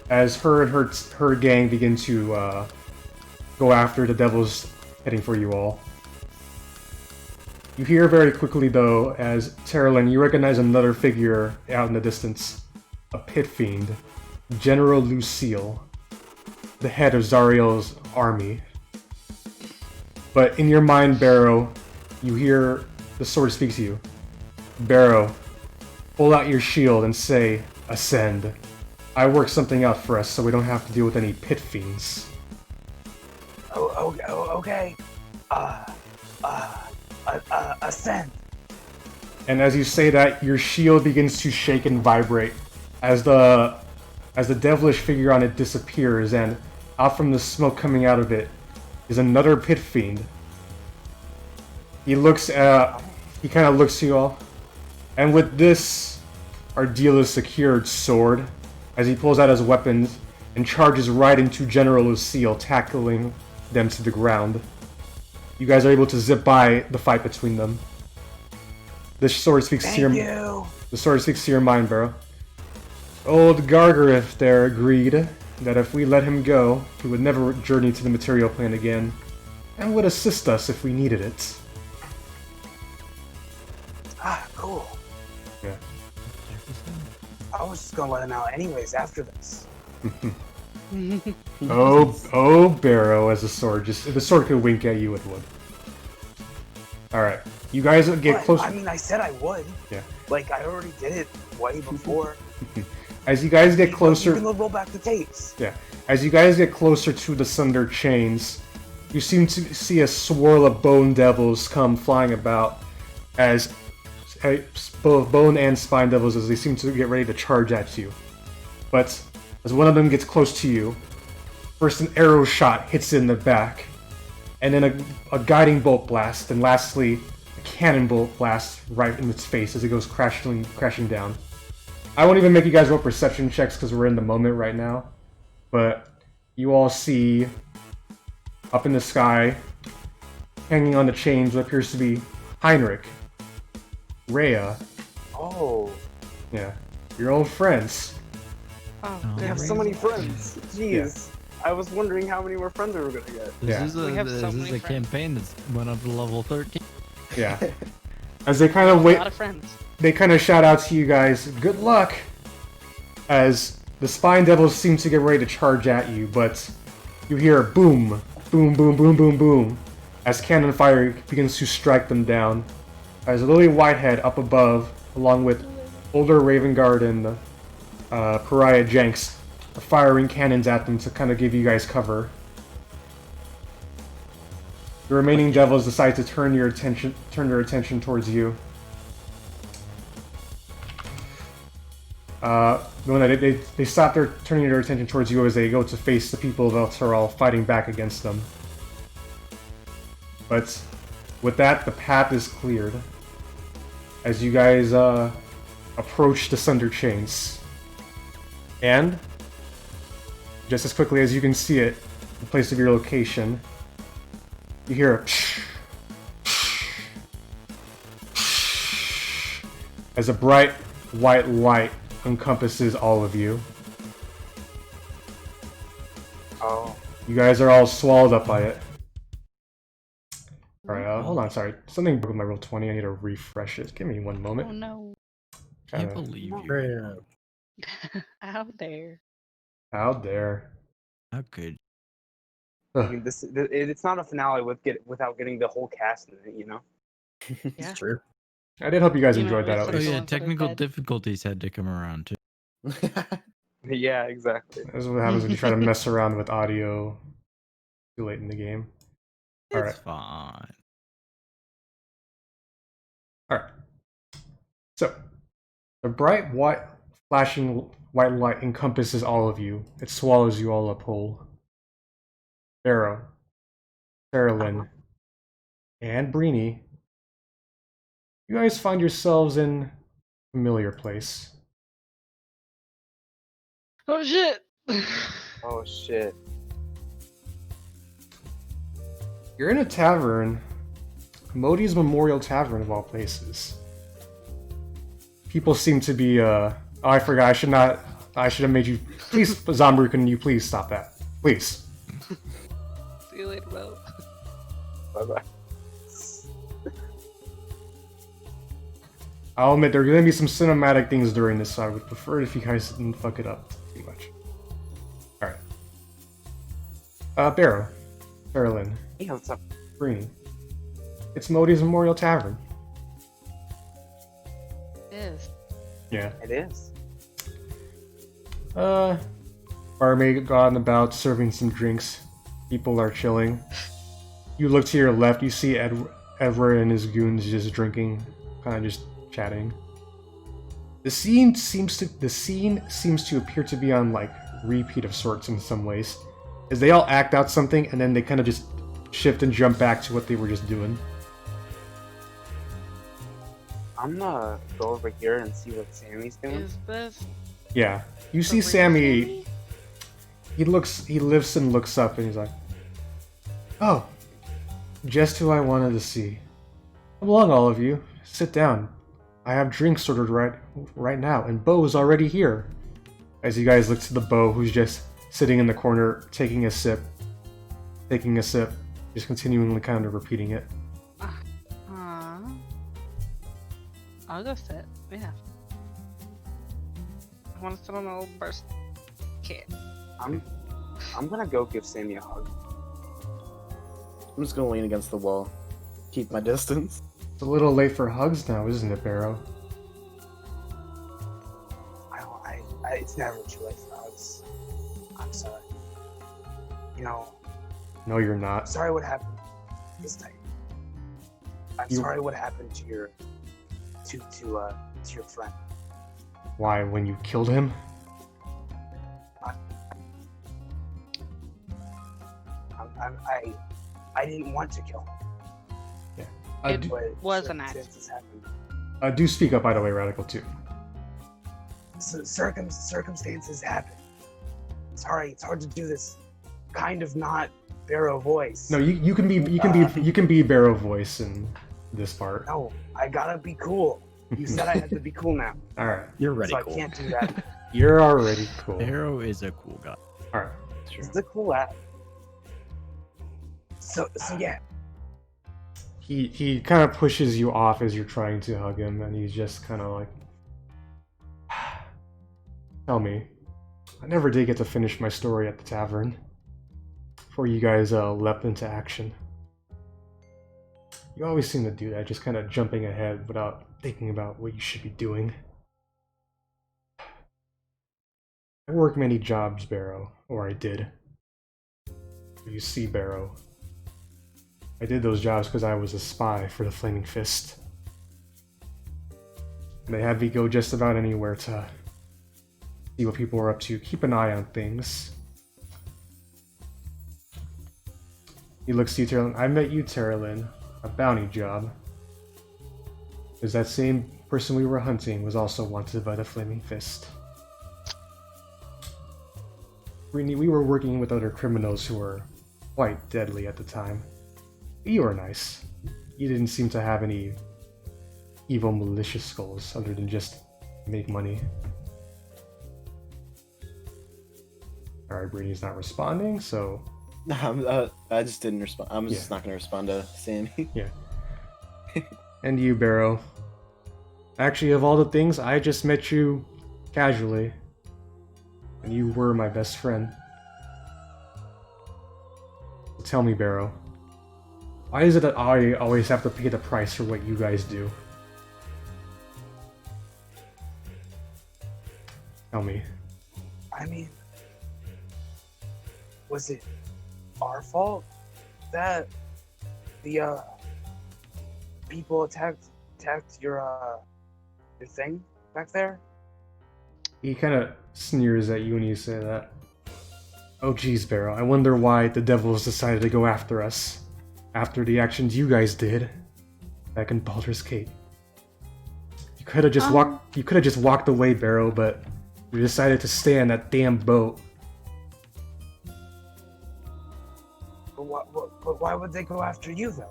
As her and her gang begin to go after the devils heading for you all. You hear very quickly though, as Teralyn, you recognize another figure out in the distance. A pit fiend. General Lucille. The head of Zariel's army. But in your mind, Barrow, you hear the sword speak to you. Barrow, pull out your shield and say, Ascend. I worked something out for us so we don't have to deal with any pit fiends. Okay. Ascend. And as you say that, your shield begins to shake and vibrate as the devilish figure on it disappears, and out from the smoke coming out of it is another pit fiend. He kind of looks to you all, and with this Ardela's secured sword, as he pulls out his weapons and charges right into General Lucille, tackling them to the ground. You guys are able to zip by the fight between them. This sword speaks to the sword speaks to your mind, Barrow. Old Gargareth there agreed that if we let him go, he would never journey to the material plane again, and would assist us if we needed it. Cool. Yeah. I was just gonna let him out anyways after this. Oh, Barrow, as the sword if the sword could wink at you, it would. Alright, you guys get closer. I mean, I said I would. Yeah. Like, I already did it way before. As you guys get closer... You can roll back the tapes. Yeah. As you guys get closer to the Sunder Chains, you seem to see a swirl of bone devils come flying about as both bone and spine devils as they seem to get ready to charge at you. But as one of them gets close to you, first an arrow shot hits it in the back, and then a guiding bolt blast, and lastly a cannon bolt blast right in its face as it goes crashing down. I won't even make you guys roll perception checks because we're in the moment right now, but you all see up in the sky, hanging on the chains, what appears to be Heinrich, Rhea. Oh. Yeah, your old friends. Oh, We have so many friends. Jeez. I was wondering how many more friends we were gonna get. This We have so is many a friends. campaign that's went up to level 13. Yeah. As they kind of wait, A lot of friends. they kind of shout out to you guys, good luck, as the spine devils seem to get ready to charge at you, but you hear boom, boom, boom, boom, boom, boom, as cannon fire begins to strike them down. As Lily Whitehead up above, along with older Ravenguard and Pariah Jenks, are firing cannons at them to kind of give you guys cover. The remaining devils decide to turn their attention towards you. They stop turning their attention towards you as they go to face the people of Elturel fighting back against them. But with that, the path is cleared as you guys approach the Sunder Chains. And just as quickly as you can see it, the place of your location, you hear a as a bright white light encompasses all of you. Oh. You guys are all swallowed up by it. Alright, hold on, sorry. Something broke with my roll 20, I need to refresh it. Give me one moment. Oh no. Can't Kinda- believe you. Rhea. Out there. Out there. How could I Ugh. mean, it's not a finale without getting the whole cast in it, you know? Yeah. It's true. I did hope you guys You know, enjoyed that with at Oh some least. yeah, ones that are technical dead. difficulties had to come around too. Yeah, exactly. This is what happens when you try to mess around with audio too late in the game. It's Alright. fine. Alright. So, the bright white, flashing white light encompasses all of you. It swallows you all up whole. Barrow, Teralyn, and Breeni, you guys find yourselves in a familiar place. Oh shit! Oh shit. You're in a tavern, Modi's Memorial Tavern of all places. People seem to be, oh, I forgot, I should have made you, please, Zombru, can you please stop that? Please. See you later, bro. Bye-bye. I'll admit, there are going to be some cinematic things during this, so I would prefer if you guys didn't fuck it up too much. Alright. Barrow. Teralyn. Yeah, what's up? Breeni. It's Modi's Memorial Tavern. It is. Yeah. It is. Barmaid gone about serving some drinks. People are chilling. You look to your left, you see Edward and his goons just drinking, kind of just chatting. The scene seems to appear to be on like repeat of sorts in some ways, as they all act out something and then they kind of just shift and jump back to what they were just doing. I'm gonna go over here and see what Sammy's doing. Is this Yeah, you see the Sammy. real He lifts and looks up and he's like, "Oh, just who I wanted to see. Come along, all of you. Sit down. I have drinks ordered right now, and Bo's already here." As you guys look to the Bo, who's just sitting in the corner, taking a sip, just continually kind of repeating it. I'll go sit. Yeah. I want to sit on a little burst kit. I'm gonna go give Sammy a hug. I'm just gonna lean against the wall, keep my distance. It's a little late for hugs now, isn't it, Barrow? It's never too late for hugs. I'm sorry. You know, No, you're not. sorry what happened this night. I'm sorry what happened to your friend. Why, when you killed him? I didn't want to kill him. It But was an circumstances happened. Do speak up, by the way, Radical, too. So circumstances happen. Sorry, it's hard to do this kind of not Barrow voice. No, you can be Barrow voice in this part. No, I gotta be cool. You said I had to be cool now. Alright. You're ready, So I cool. can't do that. You're already cool. Barrow is a cool guy. Alright. It's the cool app. So yeah. He kind of pushes you off as you're trying to hug him, and he's just kind of like, "Tell me, I never did get to finish my story at the tavern before you guys leapt into action. You always seem to do that, just kind of jumping ahead without thinking about what you should be doing. I work many jobs, Barrow, or I did. You see, Barrow, I did those jobs because I was a spy for the Flaming Fist. And they had me go just about anywhere to see what people were up to, keep an eye on things." He looks to you, Teralyn. "I met you, Teralyn. A bounty job. Because that same person we were hunting was also wanted by the Flaming Fist. Breeni, we were working with other criminals who were quite deadly at the time. You were nice. You didn't seem to have any evil, malicious goals other than just make money." Alright, Breeni's not responding, so... No, I just didn't respond. I'm just not gonna respond to Sammy. Yeah. And you, Barrow. Actually, of all the things, I just met you casually. And you were my best friend. So tell me, Barrow. Why is it that I always have to pay the price for what you guys do? Tell me. I mean, was it our fault that the people attacked your thing back there? He kind of sneers at you when you say that. "Oh geez, Barrow, I wonder why the devils decided to go after us. after the actions you guys did back in Baldur's Gate. You could have just walked. You could have just walked away, Barrow, but you decided to stay on that damn boat. But why would they go after you though?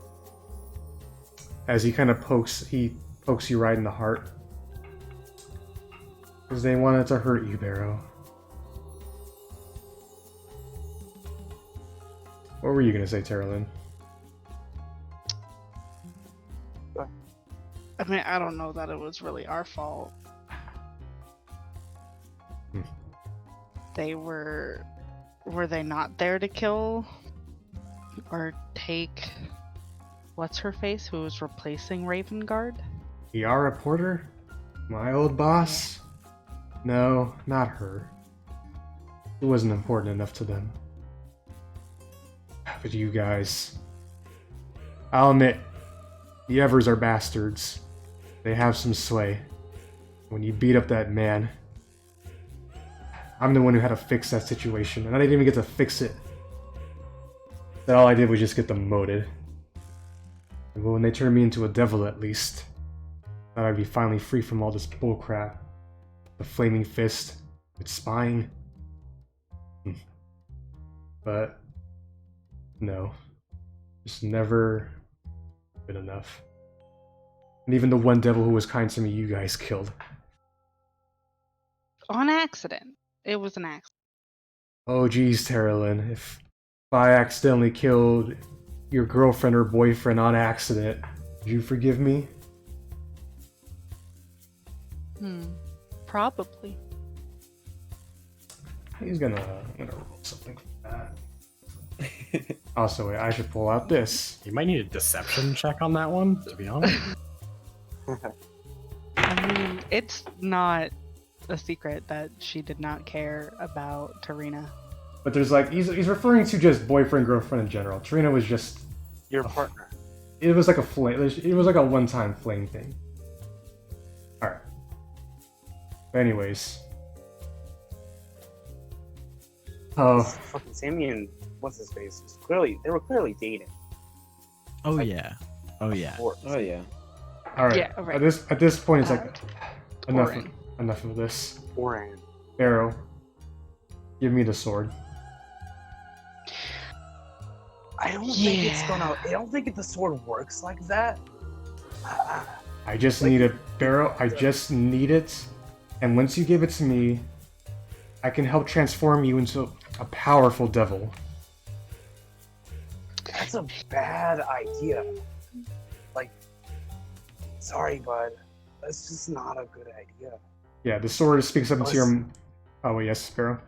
As he kind of pokes you right in the heart. Because they wanted to hurt you, Barrow. What were you gonna say, Teralyn? I mean, I don't know that it was really our fault. They were they not there to kill or take what's her face who was replacing Ravengard? Yara Porter? My old boss? No, not her. It wasn't important enough to them. But you guys... I'll admit, the Evers are bastards. They have some sway. When you beat up that man... I'm the one who had to fix that situation, and I didn't even get to fix it. That all I did was just get them moted. And when they turned me into a devil, at least, thought I'd be finally free from all this bullcrap. The flaming fist, its spying. But no, just never good enough. And even the one devil who was kind to me, you guys killed. On accident. It was an accident. Oh geez, Teralyn, if I accidentally killed your girlfriend or boyfriend on accident, would you forgive me? Probably. I'm gonna roll something for that. Also, wait, I should pull out this. You might need a deception check on that one, to be honest. I mean, it's not a secret that she did not care about Tarina. But there's like, he's referring to just boyfriend, girlfriend in general. Trina was just... Your partner. It was like a flame. It was like a one-time flame thing. Alright. But anyways. Oh. Fucking Sammy and what's his face? They were clearly dating. Oh yeah. Oh yeah. Oh yeah. Alright. Yeah, right. At this point, it's like Boring. enough of this. Oran. Barrow, give me the sword. I don't think it's gonna. I don't think the sword works like that. I just need it, Barrow. I just need it, and once you give it to me, I can help transform you into a powerful devil. That's a bad idea. Like, sorry, bud. That's just not a good idea. Yeah, the sword speaks up into your... Oh, yes, Barrow.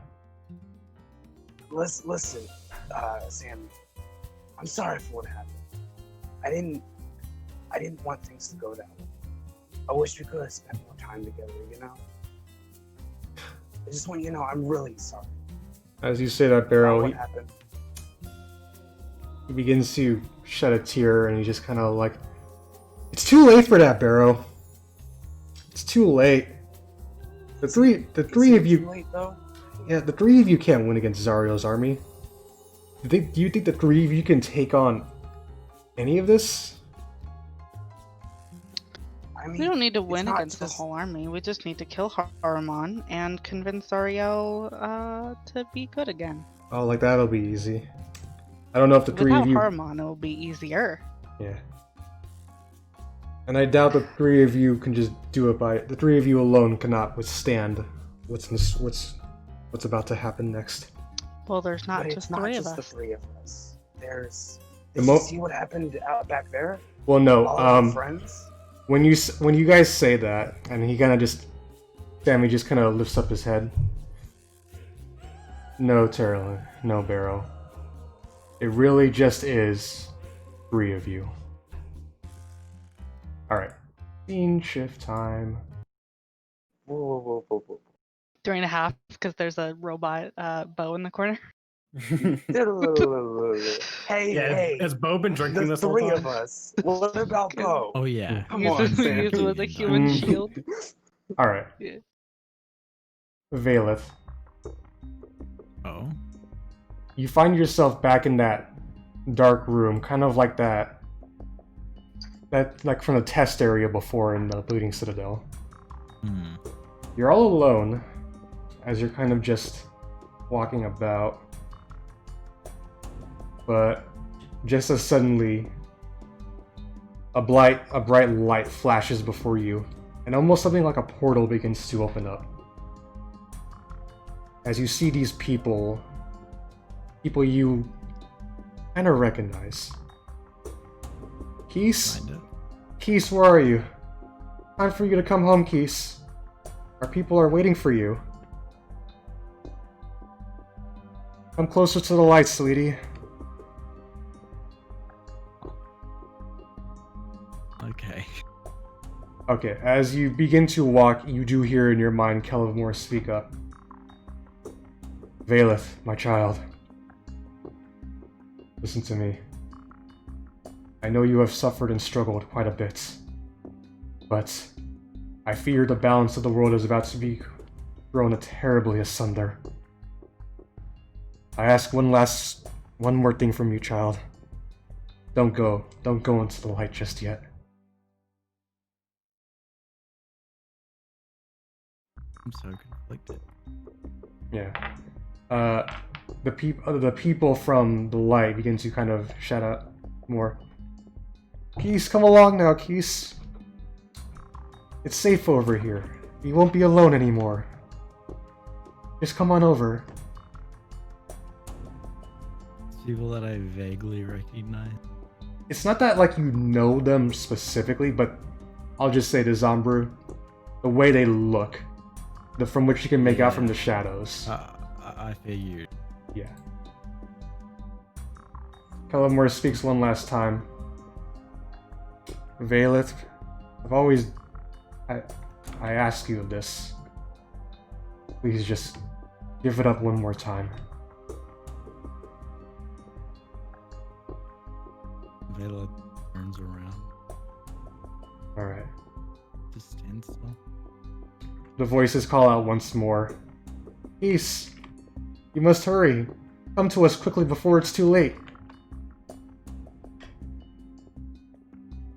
Listen, Sam. I'm sorry for what happened. I didn't want things to go that way. I wish we could have spent more time together, you know? I just want you to know I'm really sorry. As you say that, Barrow, What happened? he begins to shed a tear, and he just kind of like... It's too late for that, Barrow. It's too late. The three of you... Too late, though? Yeah, the three of you can't win against Zariel's army. Do you think the three of you can take on any of this? I mean, We don't need to win it's not against the just- whole army. We just need to kill Haruman and convince Zariel to be good again. Oh, like that'll be easy. I don't know if the three Without of you... Haruman, it'll be easier. Yeah. And I doubt the three of you can just do it by... The three of you alone cannot withstand what's about to happen next. Well, there's not But just it's not three of just the us. three of us. There's... The Did mo- you see what happened out back there? Well, no, All our friends? when you guys say that, and he kind of just... Sammy just kind of lifts up his head. No, Teralyn. No, Barrow. It really just is three of you. Alright. Scene shift time. Whoa. 3.5 because there's a robot bow in the corner. Hey, Has Bo been drinking the this whole three time? of us. What about Bo? Oh yeah. Come on, Sam. Use it with a human Mm. shield. Alright. Yeah. Vaelith. Oh. You find yourself back in that dark room, kind of like that like from the test area before in the Bleeding Citadel. You're all alone as you're kind of just walking about, but just as suddenly a bright light flashes before you, and almost something like a portal begins to open up. As you see these people you kind of recognize. Keese? Keese, where are you? Time for you to come home, Keese. Our people are waiting for you. Come closer to the light, sweetie. Okay, as you begin to walk, you do hear in your mind Kellamore speak up. Vaelith, my child. Listen to me. I know you have suffered and struggled quite a bit, but I fear the balance of the world is about to be thrown terribly asunder. I ask one more thing from you, child. Don't go into the light just yet. I'm so conflicted. Yeah. The people from the light begin to kind of shout out more. Keese, come along now, Keese. It's safe over here. You won't be alone anymore. Just come on over. People that I vaguely recognize. It's not that like you know them specifically, but I'll just say to Zombrew, the way they look, from which you can make out from the shadows. I figured. Yeah. Kellamore speaks one last time. Vaelith, I ask you this. Please just give it up one more time. Vaelith turns around. Alright. Just stand still. The voices call out once more. Keese, you must hurry. Come to us quickly before it's too late.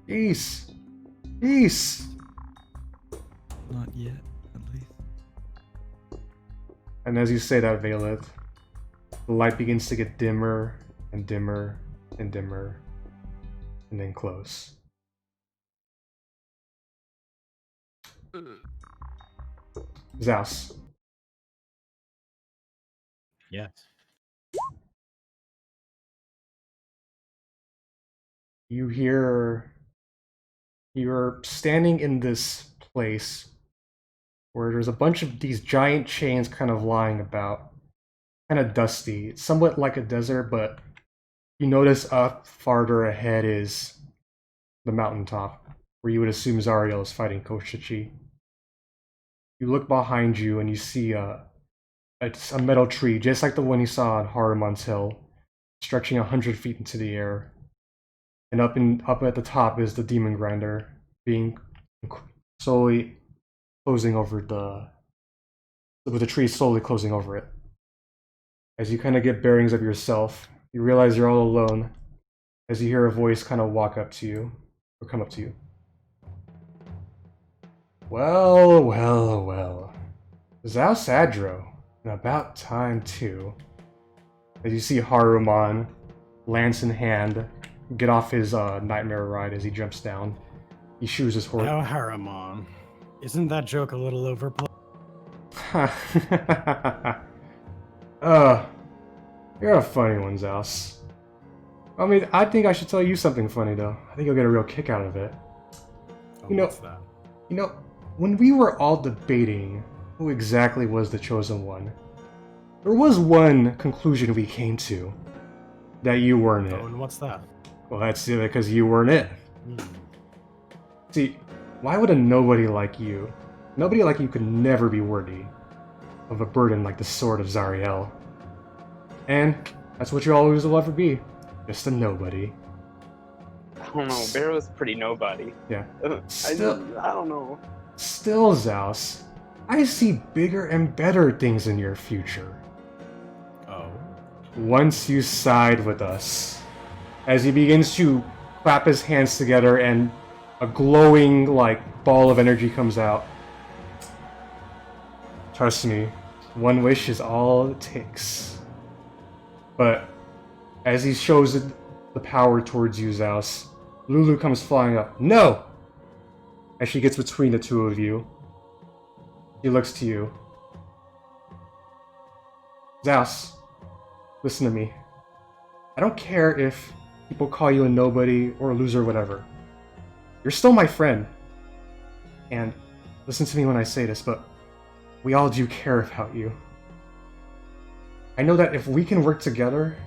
Keese! Keese! Not yet, at least. And as you say that, Vaelith, the light begins to get dimmer and dimmer and dimmer, and then close. Zaos. Yes. You're standing in this place where there's a bunch of these giant chains kind of lying about, kind of dusty. It's somewhat like a desert, but you notice up farther ahead is the mountaintop, where you would assume Zariel is fighting Koshchichi. You look behind you and you see a metal tree, just like the one you saw on Haruman's Hill, stretching 100 feet into the air. And up at the top is the demon grinder, being slowly closing over with the tree slowly closing over it. As you kind of get bearings of yourself, you realize you're all alone, as you hear a voice kind of walk up to you, or come up to you. Well, well, well. Zaos Adro, and about time too. As you see Haruman, lance in hand, get off his nightmare ride as he jumps down. He shoes his horse. Oh, Haruman. Isn't that joke a little overplayed? You're a funny one, Zaos. I mean, I think I should tell you something funny, though. I think you'll get a real kick out of it. What's that? When we were all debating who exactly was the chosen one, there was one conclusion we came to. That you weren't it. Oh, and what's that? Well, that's because you weren't it. See, why would a nobody like you could never be worthy of a burden like the Sword of Zariel? And that's what you always will ever be. Just a nobody. I don't know, Barrow's pretty nobody. Yeah. I don't know. Still, Zaos, I see bigger and better things in your future. Oh. Once you side with us. as he begins to clap his hands together and a glowing, like, ball of energy comes out. Trust me, one wish is all it takes. But as he shows the power towards you, Zaos, Lulu comes flying up. No! As she gets between the two of you, she looks to you. Zaos, listen to me. I don't care if people call you a nobody or a loser or whatever. You're still my friend. And listen to me when I say this, but we all do care about you. I know that if we can work together,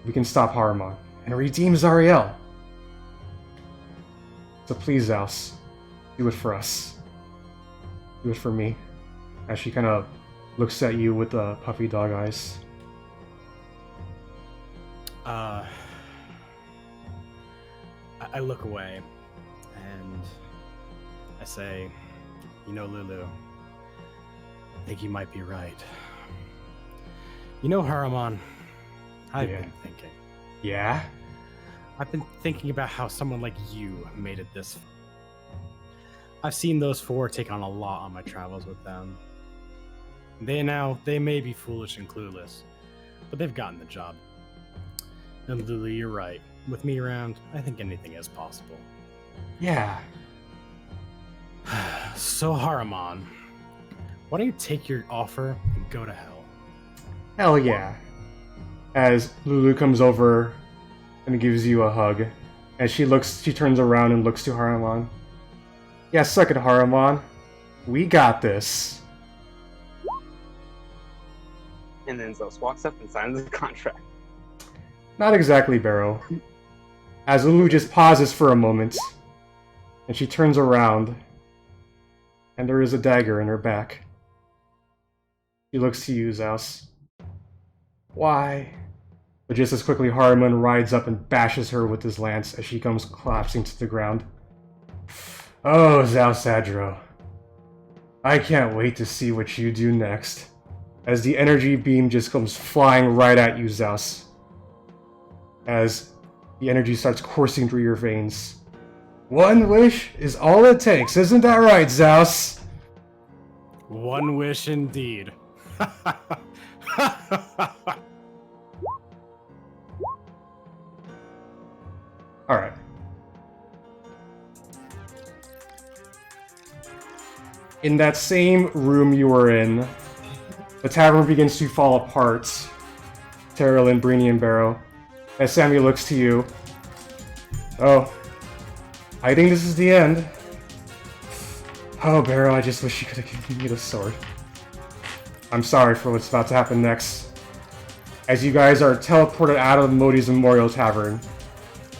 we can stop Haramon and redeem Zariel. So please, Zaos, do it for us. Do it for me. As she kind of looks at you with the puffy dog eyes. I look away, and I say, you know, Lulu, I think you might be right. You know, Haramon, I've been thinking. Yeah? I've been thinking about how someone like you made it this far. I've seen those four take on a lot on my travels with them. They may be foolish and clueless, but they've gotten the job. And Lulu, you're right. With me around, I think anything is possible. Yeah. So, Haramon, why don't you take your offer and go to hell? Hell yeah. As Lulu comes over and gives you a hug, and she turns around and looks to Haramon. Yeah, suck it, Haramon. We got this. And then Zaos walks up and signs the contract. Not exactly, Barrow. As Lulu just pauses for a moment, and she turns around, and there is a dagger in her back. She looks to you, Zaos. Why? But just as quickly, Haramon rides up and bashes her with his lance as she comes collapsing to the ground. Oh, Zaos Adro. I can't wait to see what you do next. As the energy beam just comes flying right at you, Zaos. As the energy starts coursing through your veins. One wish is all it takes, isn't that right, Zaos? One wish indeed. Alright. In that same room you were in, the tavern begins to fall apart. Teralyn, Breeni, and Barrow. As Sammy looks to you. Oh. I think this is the end. Oh, Barrow, I just wish you could have given me the sword. I'm sorry for what's about to happen next. As you guys are teleported out of Modi's Memorial Tavern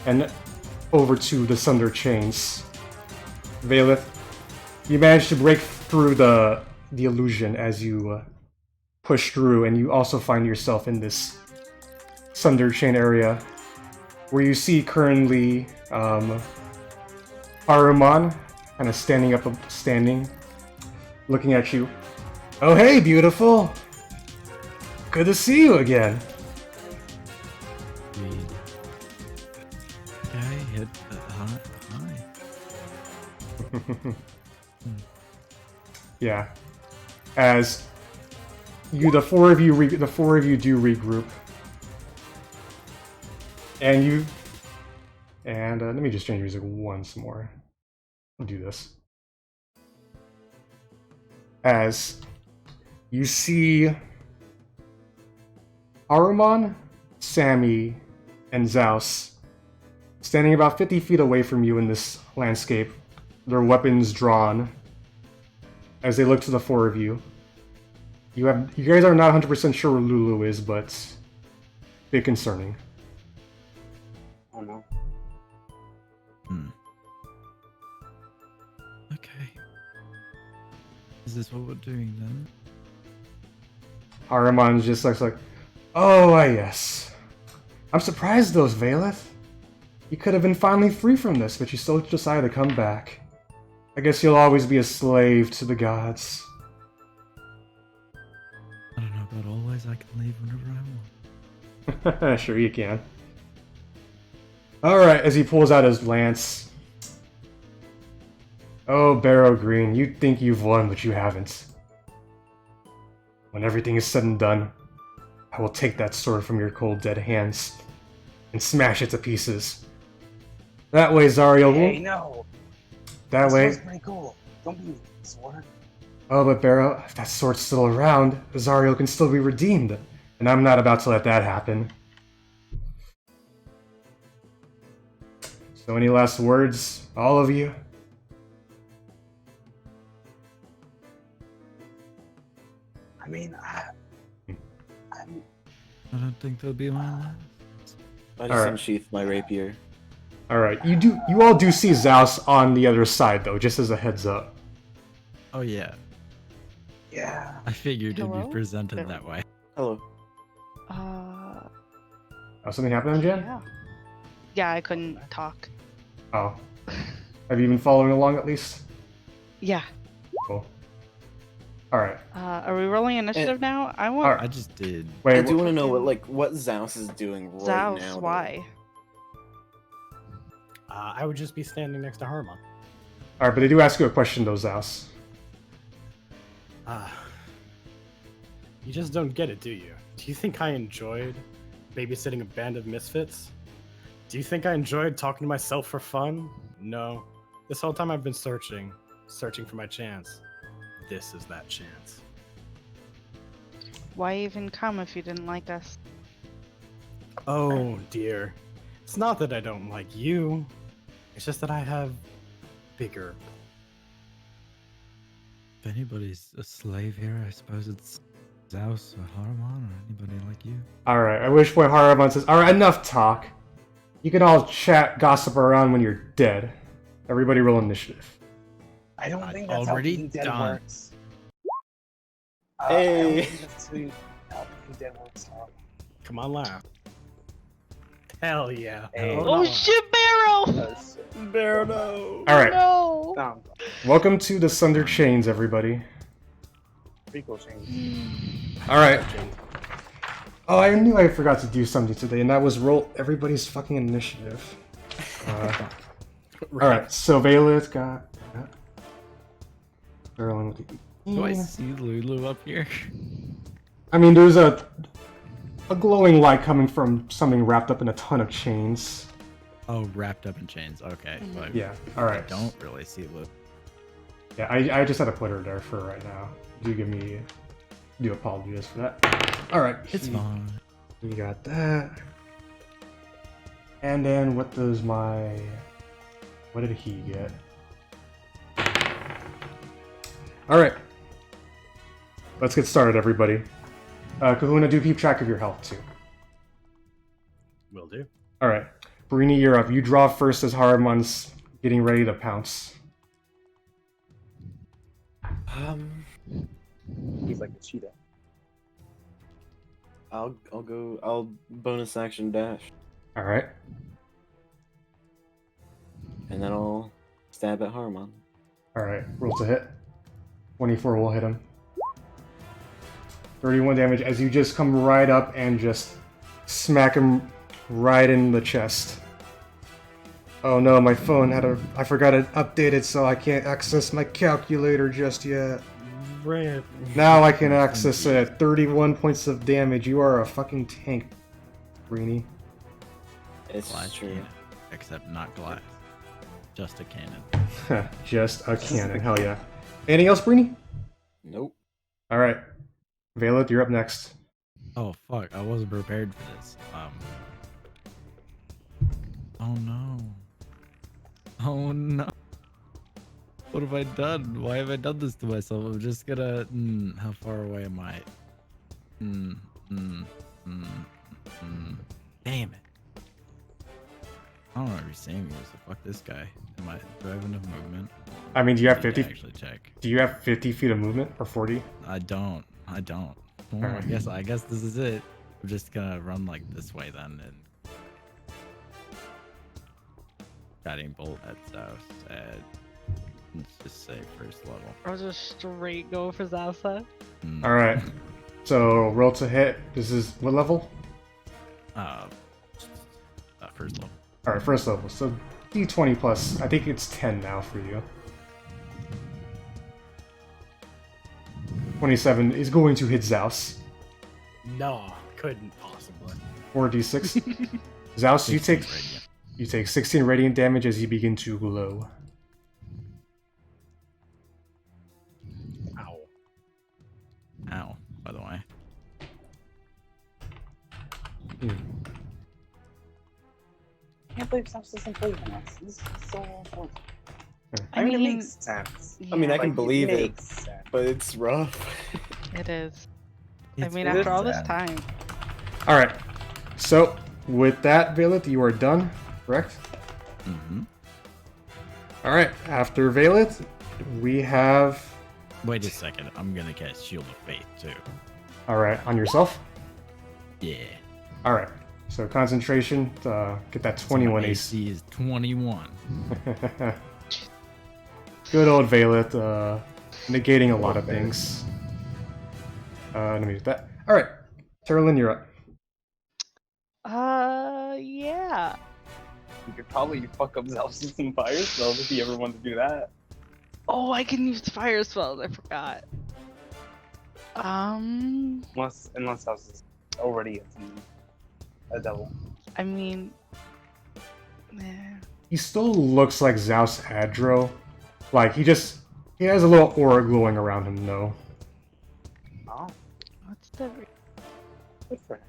and over to the Sunder Chains. Vaelith, you manage to break through the illusion as you push through, and you also find yourself in this Sunder Chain area, where you see currently Haramon kind of standing, looking at you. Oh hey, beautiful! Good to see you again. Okay, hit hi. Yeah. As the four of you do regroup. And let me just change music once more. I'll do this. As you see Haramon, Sammy, and Zaos standing about 50 feet away from you in this landscape, their weapons drawn, as they look to the four of you. You guys are not 100% sure where Lulu is, but a bit concerning. Oh no. Okay. Is this what we're doing then? Haramon just looks like, oh, yes. I'm surprised those Vaelith. You could have been finally free from this, but you still decided to come back. I guess you'll always be a slave to the gods. I don't know about always. I can leave whenever I want. Sure you can. Alright, as he pulls out his lance. Oh, Barrow Greene, you think you've won, but you haven't. When everything is said and done, I will take that sword from your cold, dead hands and smash it to pieces. That way, Zariel Hey, won't... no. That way... That's pretty cool. Don't be sword. Oh, but Barrow, if that sword's still around, Zariel can still be redeemed. And I'm not about to let that happen. So any last words, all of you? I mean, I'm I don't think there'll be one left. I just Alright. unsheathed my rapier. Alright, you all do see Zaos on the other side though, just as a heads up. Oh yeah, yeah. I figured it'd Hello? be presented that way. Hello. Oh, something happened, Jen? Yeah. Yeah, I couldn't talk. Oh. Have you been following along at least? Yeah. Cool. Alright. Are we rolling initiative now? I want Alright. I just did. Wait, I do want to know what Zaos is doing right Zaos. now. though. Why? I would just be standing next to Harmon. Alright, but they do ask you a question though, Zaos. You just don't get it, do you? Do you think I enjoyed babysitting a band of misfits? Do you think I enjoyed talking to myself for fun? No. This whole time I've been searching for my chance. This is that chance. Why even come if you didn't like us? Oh dear. It's not that I don't like you. It's just that I have bigger. If anybody's a slave here, I suppose it's Zaos or Haruman or anybody like you. Alright, I wish boy Haraman says, alright, enough talk. You can all chat, gossip around when you're dead. Everybody roll initiative. I don't I'm think that's already how Being Dead done. works. Hey. I don't think that's how Being Dead works. Come on, laugh. Hell yeah. Hey. Oh shit, Barrow! Barrow, no. Alright, No. No, welcome to the Sunder Chains, everybody. pretty cool change. Alright. Oh, I knew I forgot to do something today, and that was roll everybody's fucking initiative. Alright, so Vaelith got... Teralyn with the... Do I see Lulu up here? I mean, there's a glowing light coming from something wrapped up in a ton of chains. Oh, wrapped up in chains. Okay. So Yeah, I alright. don't really see Lulu. Yeah, I just had to put her there for right now. Do apologize for that. Alright. It's fine. You got that. And then what did he get? Alright. Let's get started, everybody. Kahuna, do keep track of your health, too. Will do. Alright. Breeni, you're up. You draw first as Haramon's getting ready to pounce. He's like a cheetah. I'll bonus action dash. Alright. And then I'll stab at Harmon. Alright, roll to hit. 24 will hit him. 31 damage as you just come right up and just smack him right in the chest. Oh no, my phone I forgot it updated, so I can't access my calculator just yet. Rip. Now I can access it. 31 points of damage. You are a fucking tank, Breeni. It's Glass true. cannon. Except not glass. Just a cannon. Just a cannon, hell yeah. Anything else, Breeni? Nope. Alright. Vaelith, you're up next. Oh fuck, I wasn't prepared for this. Oh no. Oh no. What have I done? Why have I done this to myself? I'm just gonna... how far away am I? Damn it. I don't know if you're seeing me, so fuck this guy. Do I have enough movement? I mean, do you have I need to 50? actually check. Do you have 50 feet of movement or 40? I don't. Well, Alright. I guess this is it. I'm just gonna run like this way then and guiding bolt at Zaos at let's just say first level. I'll just straight go for Zaos. Alright. So roll to hit. This is what level? First level. Alright, first level. So D20 plus, I think it's 10 now for you. 27 is going to hit Zaos. No, couldn't possibly. 4d6. Zaos, you take 16 radiant damage as you begin to glow. Ow. Ow, by the way. I can't believe Zaos doesn't play with us. This is so awful. I mean, it mean, makes sense. I mean, I yeah, can Like, believe it, makes sense. but it's rough. it is. It's I mean, really after all this sad. time. Alright, so with that, Vaelith, you are done, correct? Mm-hmm. Alright, after Vaelith, we have... Wait a second. I'm gonna cast Shield of Faith too. Alright, on yourself? Yeah. Alright, so concentration, get that So 21 my AC. AC is 21. Good old Vaelith, negating a lot of things. Let me do that. Alright, Teralyn, you're up. Yeah. You could probably fuck up Zaos with some fire spells if you ever wanted to do that. Oh, I can use fire spells. I forgot. Unless Zaos is already a devil. I mean, eh. He still looks like Zaos Adro. Like, he has a little aura glowing around him, though. Oh, What's the good for him.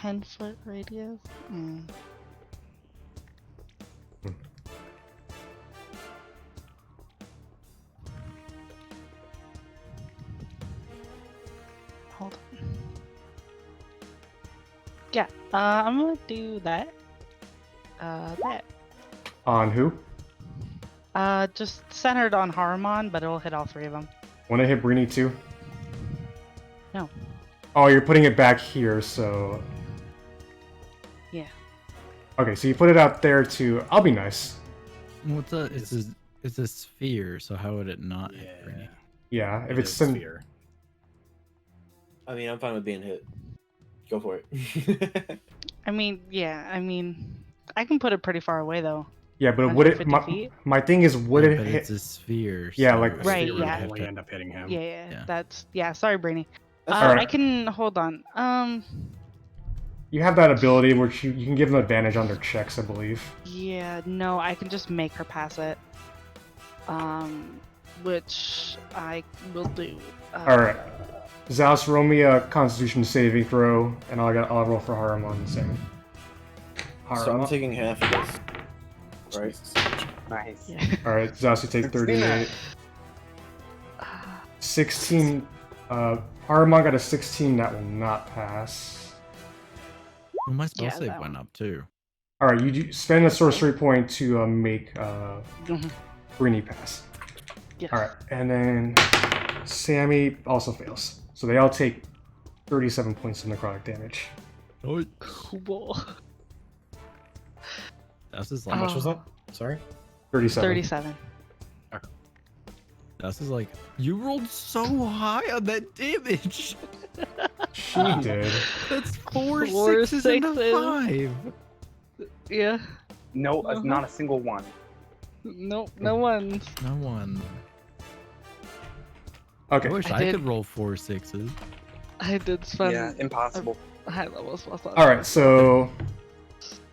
10-foot radius? Hold on. Yeah, I'm gonna do that. That. On who? Just centered on Haramon, but it'll hit all three of them. Wanna hit Breeni too? No. Oh, you're putting it back here, so... Yeah. Okay, so you put it out there to... I'll be nice. What's a? It's a sphere. So how would it not hit Yeah. Breeni? Yeah, if It it's... is sphere. I mean, I'm fine with being hit. Go for it. I mean, yeah, I can put it pretty far away though. Yeah, but would it... 150 feet? My thing is, would Yeah, it but hit... it's a sphere. Yeah, so like- it Right, would yeah. have Only to- end up hitting him. Yeah. Sorry, Breeni. That's Alright. I can hold on. You have that ability where you can give them advantage on their checks, I believe. Yeah, no, I can just make her pass it. Which I will do. Alright. Zaos, roll me a Constitution saving throw, and I'll roll for Haramon the same. So I'm Haramon. taking half of this. Right? Nice. Yeah. Alright, Zaos, you take 38. 16. Haramon got a 16, that will not pass. Well, my spell Yeah, save that went one. up too. Alright, you spend a sorcery point to make Mhm. Breeni pass. Yes. Alright, and then Sammy also fails. So they all take 37 points of necrotic damage. Oh, Cool. that's just How like much was that? Sorry? 37. 37. that's just like you rolled so high on that damage. She did. That's four Four sixes and a sixes. 5. Yeah. No, Uh-huh. not a single one. Nope, no ones. No one. Okay. I wish I I, did- could roll 4 6s. I did spend Yeah, impossible. high level spell slots. Alright, so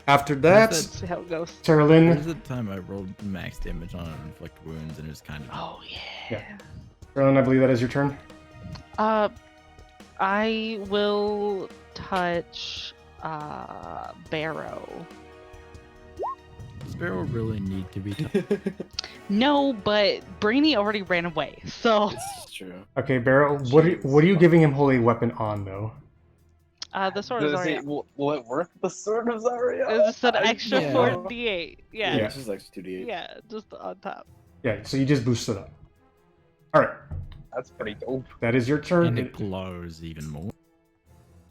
after that, Let's see how it goes. There's Teralyn, a time I rolled max damage on inflict wounds and it was kind of Oh yeah. Teralyn, I believe that is your turn. I will touch Barrow. Sparrow really need to be done. No, but Breeni already ran away, so It's true. Okay, Barrow, what are you giving him holy weapon on though? the Sword of Does it, Zariel. will it work? The Sword of Zariel? It's just an extra Yeah. 4d8. Yeah. Yeah. This is like 2d8. Yeah, just on top. Yeah, so you just boost it up. Alright, That's pretty dope. that is your turn. And It it glows even more.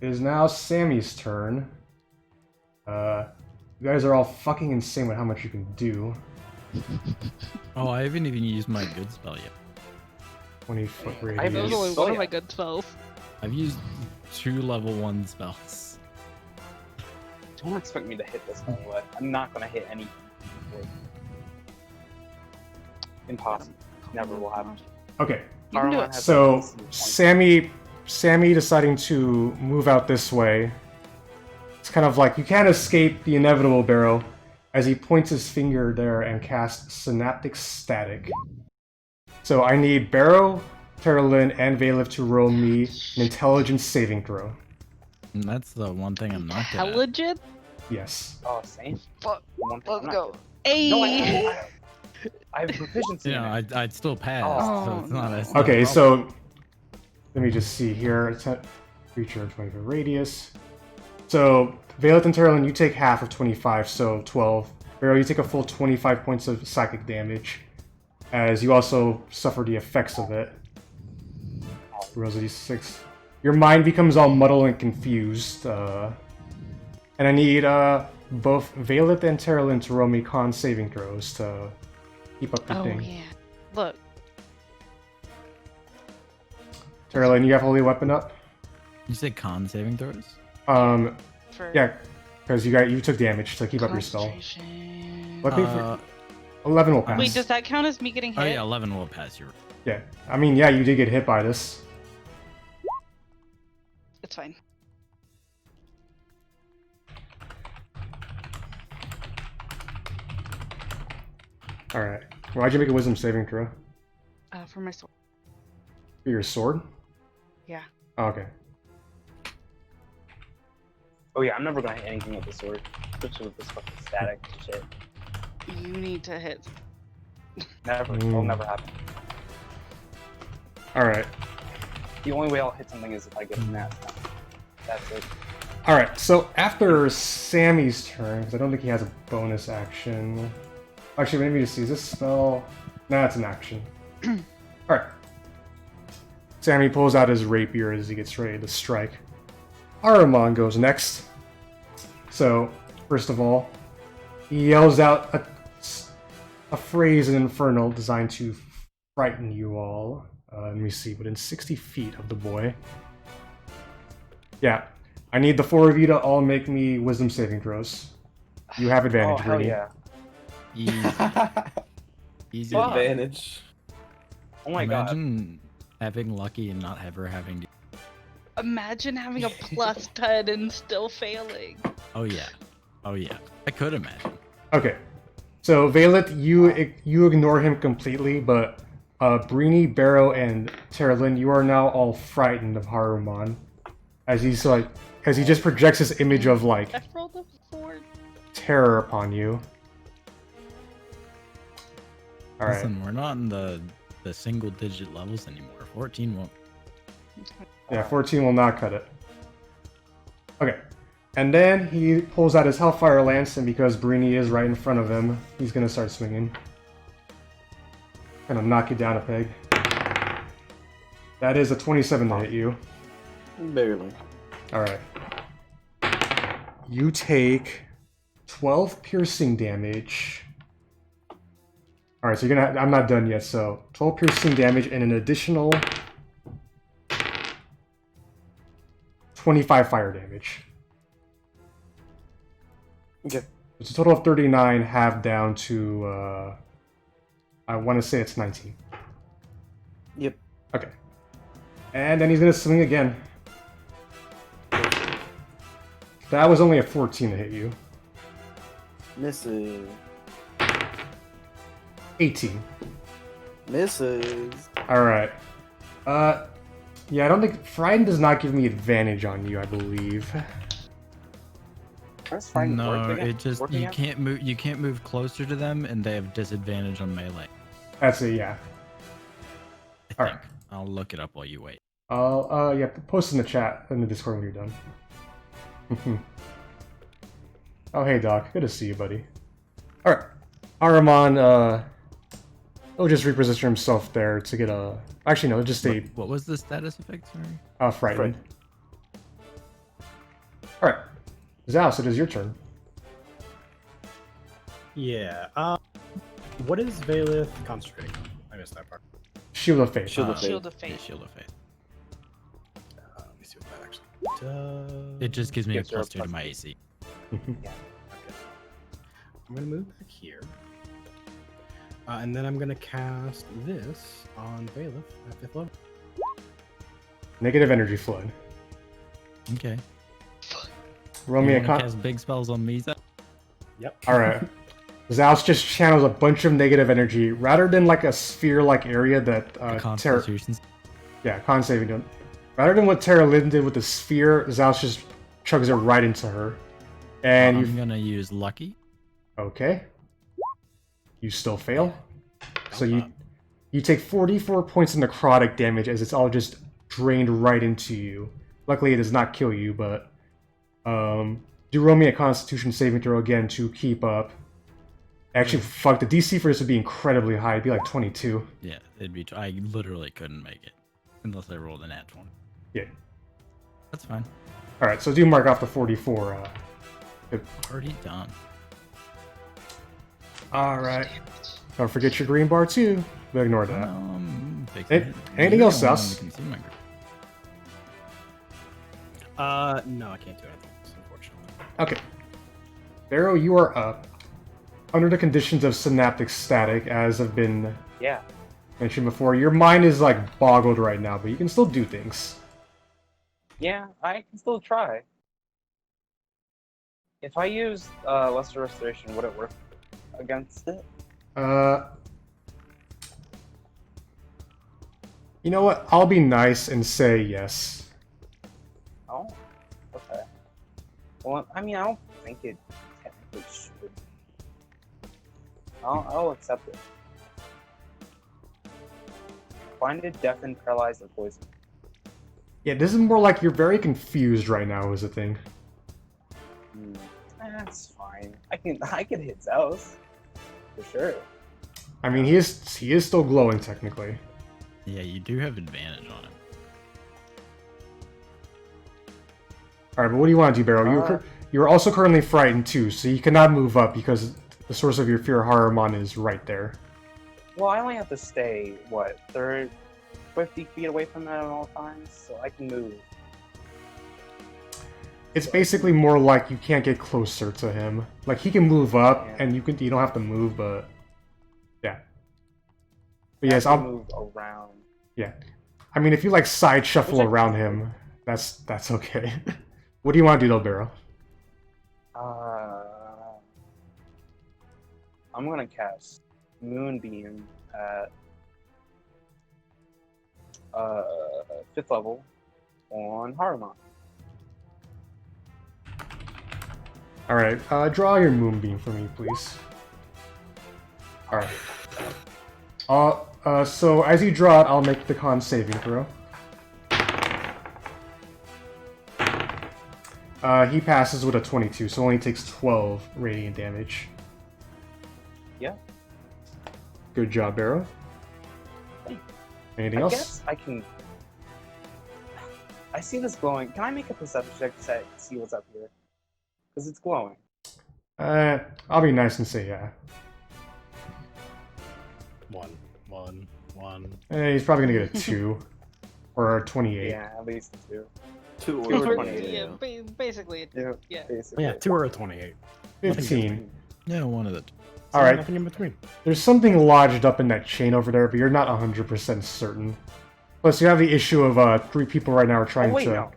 is now Sammy's turn. You guys are all fucking insane with how much you can do. Oh, I haven't even used my good spell yet. 20-foot I That radius. was only Oh, one of yeah. my good spells. I've used 2 level 1 spells. Don't expect me to hit this anyway. I'm not gonna hit anything. Impossible. Never will happen. Okay, You can do Saruman it. has so like 60 points. Sammy deciding to move out this way. It's kind of like you can't escape the inevitable, Barrow, as he points his finger there and casts Synaptic Static. So I need Barrow, Teralyn, and Vaelith to roll me an intelligence saving throw. And that's the one thing I'm not good at. Intelligent? Yes. Oh, same. Fuck. One thing Let's I'm not go. good. Hey! No, I have proficiency. You know, in it. I'd still pass, Oh, so it's not no. as not a Okay, problem. so let me just see here. It's a creature of 25 radius. So Vaelith and Teralyn, you take half of 25, so 12. Barrow, you take a full 25 points of psychic damage, as you also suffer the effects of it. Rolls a d6. Your mind becomes all muddled and confused. And I need both Vaelith and Teralyn to roll me con saving throws to keep up the Oh, thing. yeah. Look. Teralyn, you have Holy Weapon up? You said con saving throws? For Yeah, because you took damage to keep up your spell. concentration. Luckily for 11 will pass. Wait, does that count as me getting hit? Oh yeah, 11 will pass. You're Yeah, I mean, yeah, you did get hit by this. It's fine. All right. Why'd you make a Wisdom saving throw? For my sword. For your sword? Yeah. Oh, okay. Oh yeah, I'm never gonna hit anything with the sword, especially with this fucking static shit. You need to hit. Never. It'll never happen. All right. The only way I'll hit something is if I get a nat. That's it. All right. So after Sammy's turn, because I don't think he has a bonus action. Actually, maybe just see. Is this spell? Nah, it's an action. All right. Sammy pulls out his rapier as he gets ready to strike. Ahriman goes next. So, first of all, he yells out a phrase in Infernal designed to frighten you all. Let me see, within 60 feet of the boy. Yeah, I need the four of you to all make me wisdom saving throws. You have Oh advantage, hell Breeni. yeah! easy. Fuck. Advantage. Oh my god. Imagine having lucky and not ever having to. Imagine having a plus 10 and still failing. Oh yeah. Oh yeah. I could imagine. Okay, so Vaelith, you ignore him completely, but Breeni, Barrow, and Teralyn, you are now all frightened of Haruman, as he just projects this image of like I rolled a 4. terror upon you. All right. Listen, we're not in the single digit levels anymore. 14 won't. Yeah, 14 will not cut it. Okay. And then he pulls out his Hellfire Lance, and because Breeni is right in front of him, he's going to start swinging. Gonna knock you down a peg. That is a 27 to hit you. Barely. Alright. You take 12 piercing damage. Alright, so you're gonna I'm not done yet, so 12 piercing damage and an additional 25 fire damage. Okay. It's a total of 39, halved down to I want to say it's 19. Yep. Okay. And then he's gonna swing again. That was only a 14 to hit you. Misses. 18. Misses. Alright. Yeah, I don't think... Frighten does not give me advantage on you, I believe. That's fine. No, it just you can't move. You can't move closer to them, and they have disadvantage on melee. That's it, yeah. I Alright. think. I'll look it up while you wait. Yeah, post in the chat, in the Discord when you're done. Oh, hey, Doc. Good to see you, buddy. Alright. Ahriman, he'll just reposition himself there to get a... Actually, no, just a... What was the status effect? Sorry. Frightened. Alright. Zaos, it is your turn. Yeah. What is Vaelith concentrating on? I missed that part. Shield of Faith. Shield of Faith. Shield of Yeah, Faith. Shield of Faith. Let me see what that actually does. It just gives me a Gives her a +2 to plus my two. AC. Okay. I'm gonna move back here. And then I'm gonna cast this on Vaelith at 5th level. Negative energy flood. Okay. Roll me You a wanna cast big spells on me, Zach? Yep. Alright. Zaos just channels a bunch of negative energy. Rather than like a sphere-like area that Constitution. Yeah, con saving done. Rather than what Teralyn did with the sphere, Zaos just chugs it right into her. And I'm gonna use lucky. Okay. You still fail. So Come up. you take 44 points of necrotic damage as it's all just drained right into you. Luckily, it does not kill you, but do roll me a Constitution saving throw again to keep up. Actually, fuck, the DC for this would be incredibly high. It'd be like 22. Yeah, it'd be. I literally couldn't make it unless I rolled an @20. Yeah. That's fine. All right, so do mark off the 44. Already done. All right. Don't forget your green bar too. But ignore that. Fixing it. Anything You else, don't want Zaos? to consume my group. No, I can't do anything, unfortunately. Okay. Barrow, you are up. Under the conditions of synaptic static, as have been Yeah. mentioned before, your mind is like boggled right now, but you can still do things. Yeah, I can still try. If I use Lesser Restoration, would it work against it? You know what? I'll be nice and say yes. Oh, okay. Well, I mean, I don't think it technically should. I'll accept it. Blinded, deafened, paralyzed, or poisoned. Yeah, this is more like you're very confused right now, is the thing. That's fine. I can hit Zaos for sure. I mean, he is still glowing technically. Yeah, you do have advantage on him. All right, but what do you want to do, Barrow? You're also currently frightened too, so you cannot move up because the source of your fear, Haramon, is right there. Well, I only have to stay, what, 50 feet away from that at all times, so I can move. It's basically more like you can't get closer to him. Like he can move up, Yeah. and you don't have to move, but yeah. But I yes, can I'll move around. yeah. I mean, if you like side shuffle Which I- around him, that's okay. What do you want to do, though, Barrow? I'm gonna cast Moonbeam at 5th level on Haramon. All right, draw your moonbeam for me, please. All right. So as you draw it, I'll make the con saving throw. He passes with a 22, so only takes 12 radiant damage. Yeah. Good job, Barrow. Anything I else? guess I can. I see this glowing. Can I make a perception check to see what's up here? Because it's glowing. I'll be nice and say yeah. One. He's probably gonna get a 2 or a 28. Yeah, at least 2. 2 Two or or 28. Yeah, basically. Yeah, Yeah. basically. Yeah, 2 or a 28. 15. Yeah, one of the. All right. Nothing in between. There's something lodged up in that chain over there, but you're not 100% certain. Plus, you have the issue of 3 people right now are trying Oh, wait, to. no.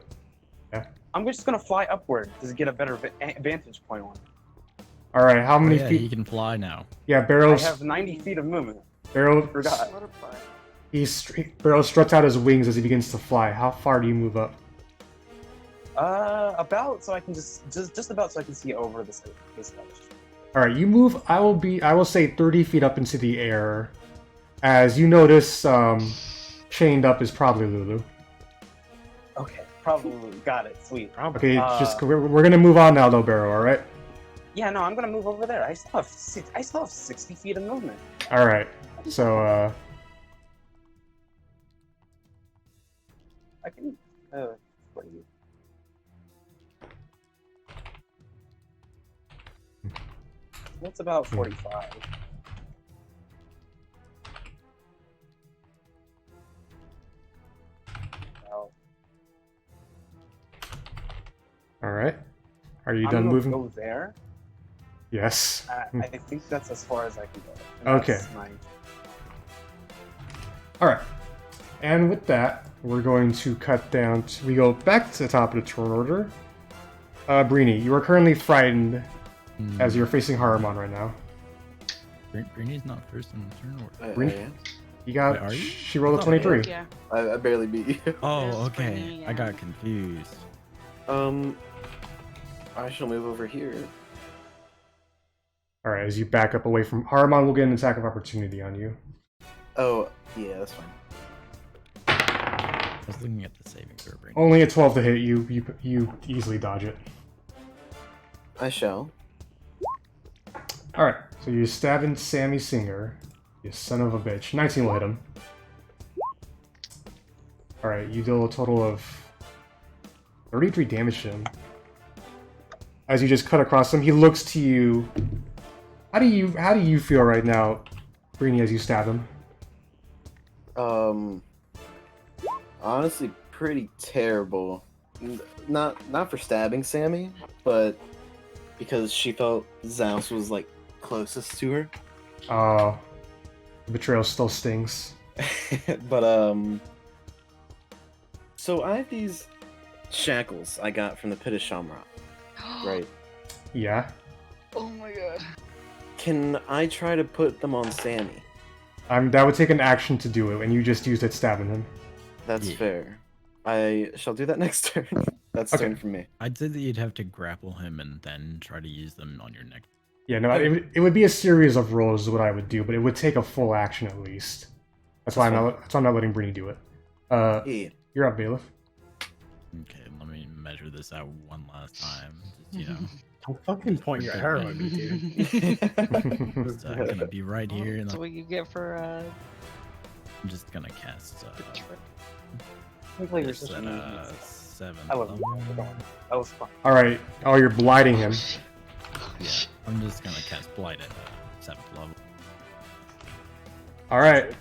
Yeah. I'm just gonna fly upward to get a better vantage point on it. All right, how many Yeah, feet? he can fly now. Yeah, I Barrow's. have 90 feet of movement. Barrow. Forgot. Barrow struts out his wings as he begins to fly. How far do you move up? About so I can just about so I can see over this edge. All right, you move. I will say 30 feet up into the air. As you notice, chained up is probably Lulu. Okay, probably got it. Sweet. Okay, we're gonna move on now, though, Barrow. All right. Yeah, no, I'm gonna move over there. I still have 60 feet of movement. All right. So I can. What are you? What's about 45? all right. Are you I'm done gonna moving? go there. Yes. I think that's as far as I can go. And Okay. that's my- Alright. And with that, we're going to cut down. We go back to the top of the turn order. Breeni, you are currently frightened as you're facing Haramon right now. Breenie's not first in the turn order. Breeni? You got. Wait, are you? She rolled a Oh, 23. Yeah. I barely beat you. Oh, There's okay. Breenie, I yeah. got confused. I shall move over here. Alright, as you back up away from. Haramon will get an attack of opportunity on you. Oh, yeah, that's fine. I was looking at the saving throw. Breenie. Only a 12 to hit you. You easily dodge it. I shall. Alright, so you're stabbing Sammy Singer. You son of a bitch. 19 will hit him. Alright, you deal a total of 33 damage to him. As you just cut across him, he looks to you. How do you feel right now, Breeni, as you stab him? Honestly, pretty terrible. Not for stabbing Sammy, but because she felt Zaos was like closest to her. Betrayal still stings. But so I have these shackles I got from the Pit of Shamrock, right? Yeah. Oh my god. Can I try to put them on Sammy? That would take an action to do it, and you just used it stabbing him. That's Yeah. fair. I shall do that next turn. That's Okay. turn for me. I'd say that you'd have to grapple him and then try to use them on your neck. Yeah, no, it would be a series of rolls is what I would do, but it would take a full action at least. That's why I'm not letting Breeni do it. Yeah. You're up, Vaelith. Okay, let me measure this out one last time. Just, you know, Don't fucking point your arrow at me, dude. it's gonna be right here. And That's what you get for I'm just gonna cast Hopefully you're this such at an 7th I love level. you. That was fun. Alright. Oh, you're blighting him. Yeah, I'm just gonna cast Blight at 7th level. Alright.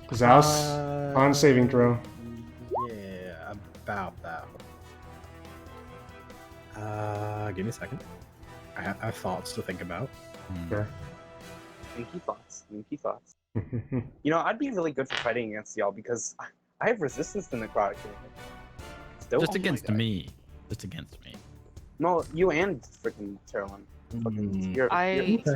Zaos, on saving throw. Yeah, about that. Give me a second. I have thoughts to think about. Sure. Sneaky thoughts. Sneaky thoughts. You know, I'd be really good for fighting against y'all because I have resistance to necrotic. Still? Just Oh my against God. me. Just against me. No, you and freaking Teralyn. Fucking- you're-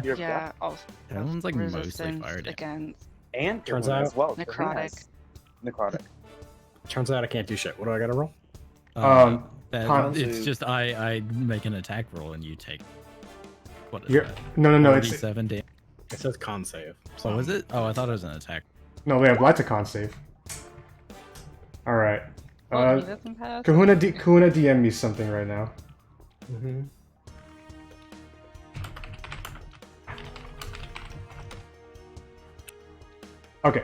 you're- yeah. Oh, Teralyn's like mostly resistance fire damage. against And Turns Teralyn out- as well. necrotic. Necrotic. Turns out I can't do shit. What do I gotta roll? It's just I make an attack roll and you take. What is You're, that? no, it's 47 damage. It says con save. Oh, is it? Oh, I thought it was an attack. no. They have lots of con save. All right. Well, he doesn't pass. Kahuna DM me something right now. Mm-hmm. Okay.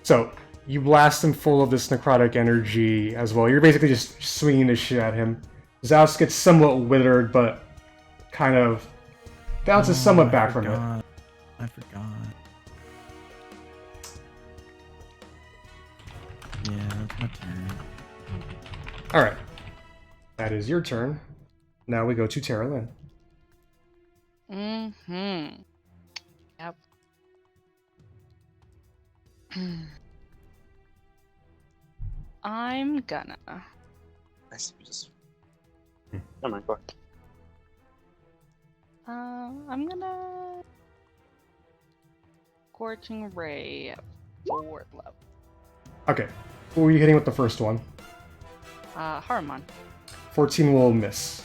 So you blast him full of this necrotic energy as well. You're basically just swinging this shit at him. Zaos gets somewhat withered, but kind of bounces somewhat back from it. I forgot. Yeah, that's my turn. All right. That is your turn. Now we go to Teralyn. Mm-hmm. Yep. I'm gonna. I see. Just. Never mind. Go ahead. I'm gonna. Scorching Ray at 4th level. Okay. Who are you hitting with the first one? Haramon. 14 will miss.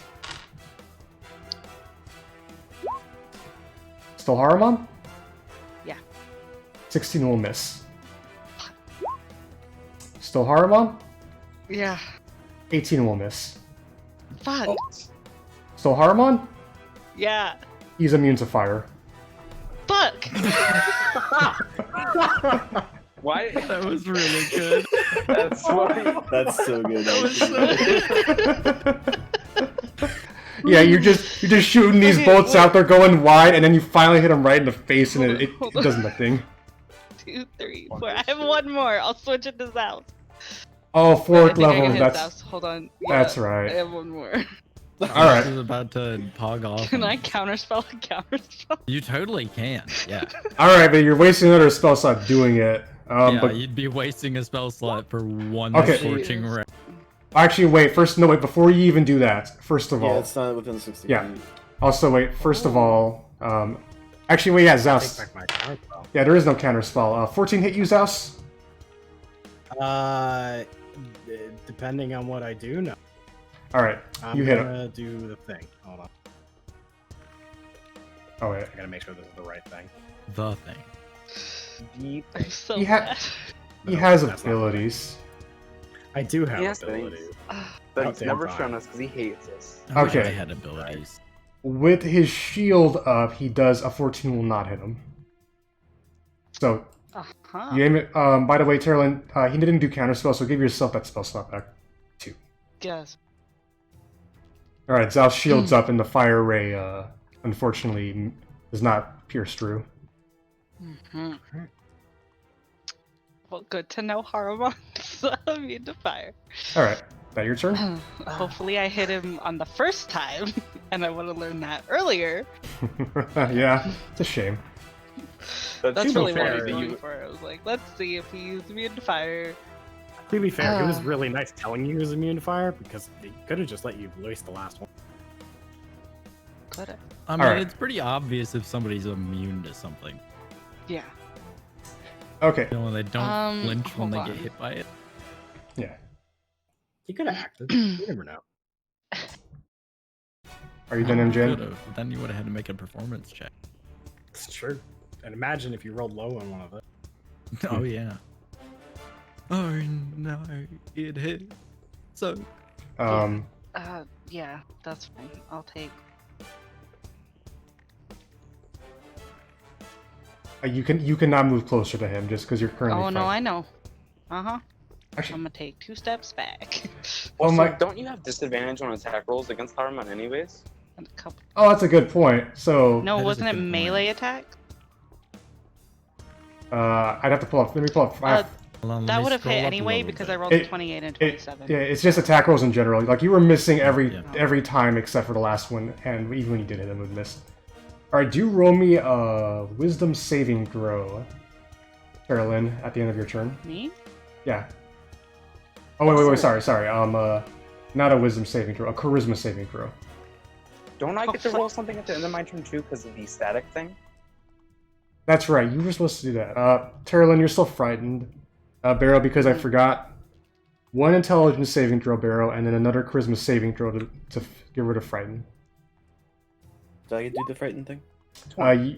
Still Haramon? Yeah. 16 will miss. Still Haramon? Yeah. 18 will miss. Fuck. Still Haramon? Yeah. He's immune to fire. Fuck. Why? That was really good. That's funny. That's so good. Yeah, you're just shooting these bolts out there going wide, and then you finally hit him right in the face, and it does nothing. 2, 3, 4. I have one more. I'll switch it to Zaos. Oh, I fourth think I can level. hit That's Zaos. Hold on. that's I right. have one more. Alright. This is about to pog off. Can and- I counterspell a counterspell? You totally can. Yeah. Alright, but you're wasting another spell slot doing it. Yeah, But you'd be wasting a spell slot for one Okay. scorching ray. actually, wait. Before you even do that, first of Yeah, all, it's not within 60 Yeah. feet. also wait. First of all, actually, wait. Yeah, Take Zaos. back my counterspell. Yeah, there is no counter spell. 14 hit you, Zaos. Depending on what I do, no. All right, I'm you hit him. gonna do the thing. Hold on. Oh wait. I gotta make sure this is the right thing. The thing. Deep. I'm so He ha- bad. He No, has that's not abilities. I do have Yes, abilities. But Oh, he's damn never fine. shown us because he hates us. I wish Okay. I had abilities. With his shield up, he does a 14 will not hit him. So Uh-huh. you aim it. By the way, Teralyn, he didn't do counter spell, so give yourself that spell slot back. Yes. All right, Zao's shield's up, and the fire ray, unfortunately, is not pierced through. Hmm. Well, good to know Haramon's immune to fire. All right, that your turn. Hopefully I hit him on the first time, and I would have learned that earlier. Yeah, it's a shame. But That's to be really what I fair, was going you- for. I was like, let's see if he's immune to fire. To be fair, it was Uh. really nice telling you he was immune to fire because he could have just let you waste the last one. Could have. I mean, Alright. it's pretty obvious if somebody's immune to something. Yeah. Okay, You know, when they don't flinch when hold they on. get hit by it. yeah. He could have acted. You never know. Are you done, MJ? Could've, but then you would have had to make a performance check. It's true. And imagine if you rolled low on one of it. Oh yeah. Oh no, it hit. So Yeah, that's fine. I'll take. you cannot move closer to him just because you're currently. Oh no, fighting. I know. Uh huh. I'm Actually, gonna take 2 steps back. oh Also, my. don't you have disadvantage on attack rolls against Haruman anyways? And a couple. Oh, that's a good point. So, No, That is a wasn't it good point. melee attack? I'd have to pull up. Let me pull up. Uh, hold on, let That me would have scroll hit up a anyway little because bit. I rolled It- a 28 and It, 27. yeah, it's just attack rolls in general. Like you were missing Yeah. every time except for the last one, and even when you did hit him, it missed. All right, do you roll me a Wisdom saving throw, Teralyn, at the end of your turn? Me? Yeah. Oh wait, sorry. Not a Wisdom saving throw, a Charisma saving throw. Don't I Oh, get to fuck. roll something at the end of my turn too because of the static thing? That's right. You were supposed to do that. Teralyn, you're still frightened. Barrow, because I forgot. One Intelligence saving throw, Barrow, and then another Charisma saving throw to get rid of frighten. Did I do the frighten thing?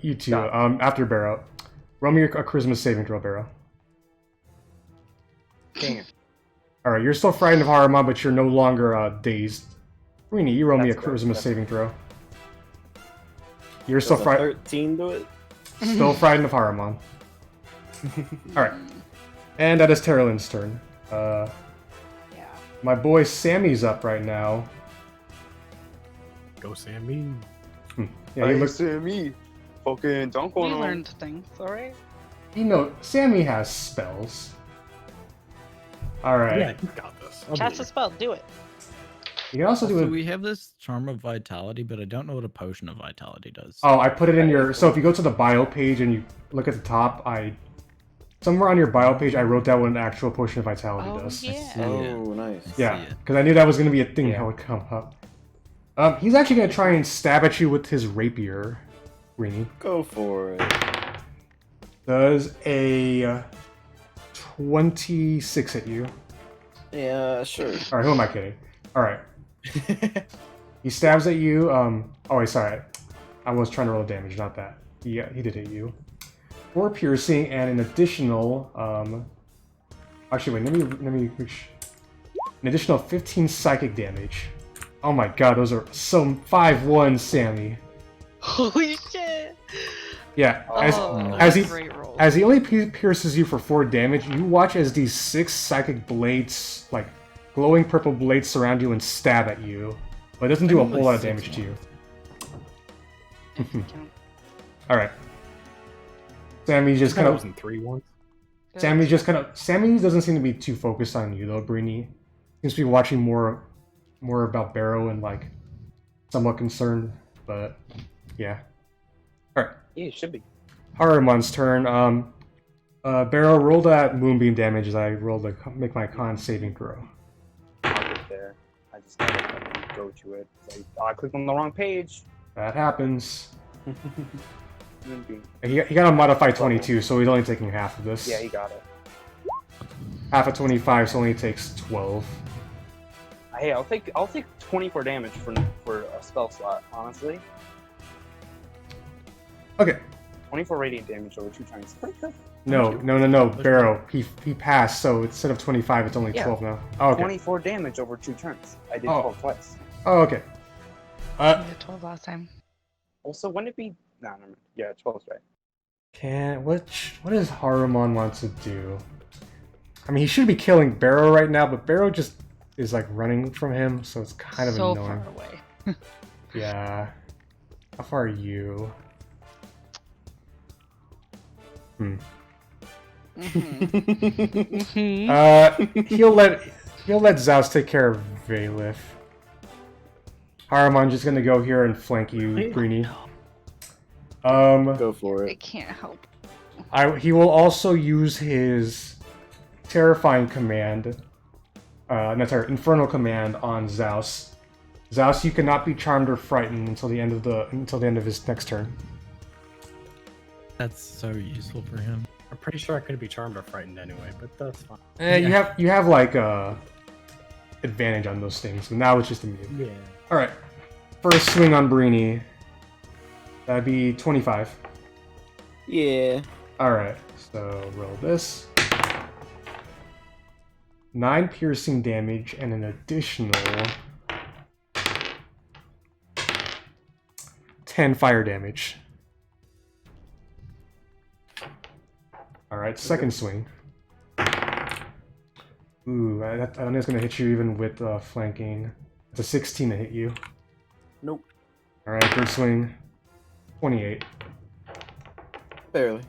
You two. Stop. After Barrow, roll me a Charisma saving throw, Barrow. Damn. All right, you're still frightened of Haruman, but you're no longer dazed. Breeni, you roll me a That's good, Charisma that's saving throw. You're still Does a frightened. 13 do it? Still frightened of Haruman. Alright. And that is Teralyn's turn. Yeah. My boy Sammy's up right now. Go Sammy. Yeah, he looks. me. Fucking dunk We on him. learned things, alright? Sammy has spells. Alright. Yeah, you got this. I'll Cast a believe spell, do it. You can also do So it. we have this charm of vitality, but I don't know what a potion of vitality does. Oh, I put it in your. So if you go to the bio page and you look at the top, somewhere on your bio page, I wrote down what an actual potion of vitality Oh, does. I yeah. see it. Oh, nice. I see Yeah, it. because I knew that was going to be a thing Yeah. that would come up. He's actually going to try and stab at you with his rapier, Breeni. Go for it. Does a 26 hit you? Yeah, sure. Alright, who am I kidding? Alright. He stabs at you. Oh, wait, sorry. I was trying to roll damage, not that. Yeah, he did hit you. 4 piercing and an additional. Actually, wait. Let me. An additional 15 psychic damage. Oh my god, those are so 5-1, Sammy. Holy shit! Yeah, Oh, as he- great roll. as he only pierces you for 4 damage, you watch as these 6 psychic blades, like glowing purple blades, surround you and stab at you. But it doesn't do a whole lot of damage to you. Alright. Sammy just kind of. 3 once. Sammy doesn't seem to be too focused on you though, Breeni. Seems to be watching more about Barrow and like somewhat concerned, but yeah. Alright. Yeah, it should be. Harumon's turn. Barrow, roll that moonbeam damage as I roll to make my con saving throw. I'll get there. I just gotta go to it. I clicked on the wrong page. That happens. Moonbeam. He got a modified 22, so he's only taking half of this. Yeah, he got it. Half of 25, so only takes 12. Hey, I'll take 24 damage for a spell slot, honestly. Okay. 24 radiant damage over 2 turns. Pretty good. No. Barrow, he passed, so instead of 25, it's only 12 now. Oh, okay. 24 damage over 2 turns. I did Oh. 12 twice. Oh, okay. You did 12 last time. Also, wouldn't it be... No, never mind. Yeah, 12's right. What does Harumon want to do? I mean, he should be killing Barrow right now, but Barrow just is like running from him, so it's kind of so annoying. far away. Yeah. How far are you? He'll let Zaos take care of Vaelith. Harumon's just gonna go here and flank you, Breeni. Go for I it. can't help. He will also use his terrifying command, infernal command on Zaos. Zaos, you cannot be charmed or frightened until the end of his next turn. That's so useful for him. I'm pretty sure I couldn't be charmed or frightened anyway, but that's fine. You have like advantage on those things, but now it's just immediate. Yeah. All right, first swing on Breeni. That'd be 25. Yeah. All right, so roll this. 9 piercing damage and an additional 10 fire damage. Alright, second swing. Ooh, I don't think it's going to hit you even with flanking. It's a 16 to hit you. Nope. Alright, third swing. 28. Barely.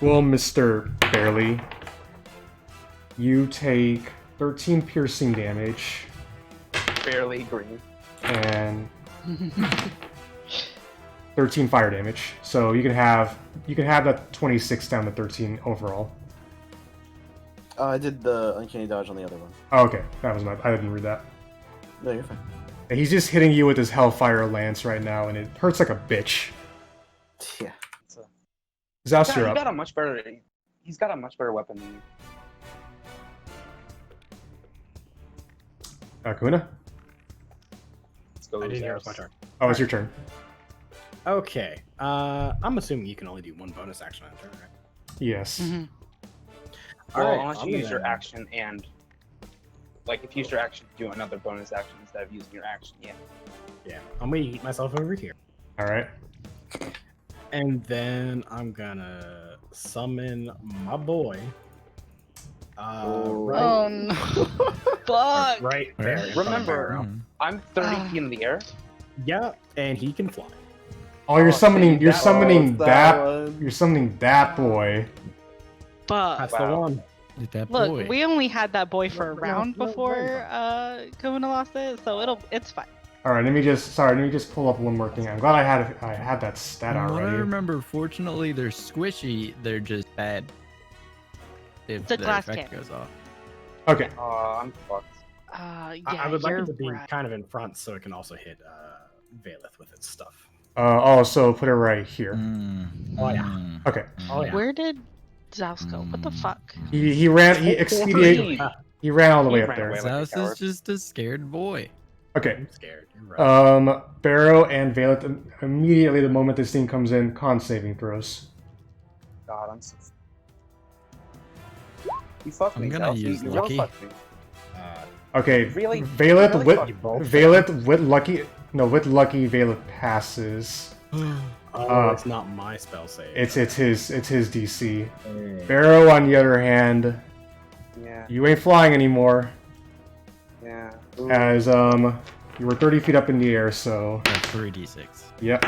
Well, Mr. Barely, you take 13 piercing damage Barely green. and 13 fire damage. So you can have that 26 down to 13 overall. I did the uncanny dodge on the other one. Oh, okay, that was I didn't read that. No, you're fine. He's just hitting you with his Hellfire Lance right now, and it hurts like a bitch. Yeah. Zaos, you're up. He's got a much better weapon than you. Kuna? Let's go. I didn't hear it Zaos. was my turn. Oh, it's your turn. Okay. I'm assuming you can only do one bonus action on a turn, right? Yes. Mm-hmm. Well, Alright, unless I'm you use your gonna- action and... Like, if you use your action to do another bonus action instead of using your action, yeah. Yeah. I'm gonna eat myself over here. All right. And then I'm gonna summon my boy. Right, Oh no. Fuck. right there. in front of Remember- Barrow. I'm 30 feet in the air. Yeah, and he can fly. Oh, you're summoning. You're that- summoning Oh, that. one. You're summoning that boy. Fuck. That's Wow. the one. Did that Look, boy. we only had that boy for a No, round no, before Kahuna lost it, so it's fine. All right. Let me just pull up one more thing. I'm glad I had that stat From what I already. remember, fortunately, they're squishy. They're just bad. If It's a their glass effect cannon. goes off. Okay. I'm fucked. Yeah, I would like you're it to be right. kind of in front so it can also hit Vaelith with its stuff. So put it right here. Oh, yeah. Okay. Oh yeah. Where did Zaos go? What the fuck? He ran. He expedited. He ran all the way He up ran there. away. Like a Zaos is coward. just a scared boy. Okay. I'm scared. You're right. Barrow and Vaelith immediately the moment this thing comes in, con saving throws. God, I'm so... You fucked I'm me, gonna Zaos. use You lucky. fucked me. Okay. Really? Vaelith Really with fucked me. Vaelith with lucky. No, with lucky Vaelith passes. Oh, it's not my spell save. It's his DC. Mm. Barrow on the other hand, Yeah, you ain't flying anymore, yeah. Ooh. as you were 30 feet up in the air, so That's 3d6. yep.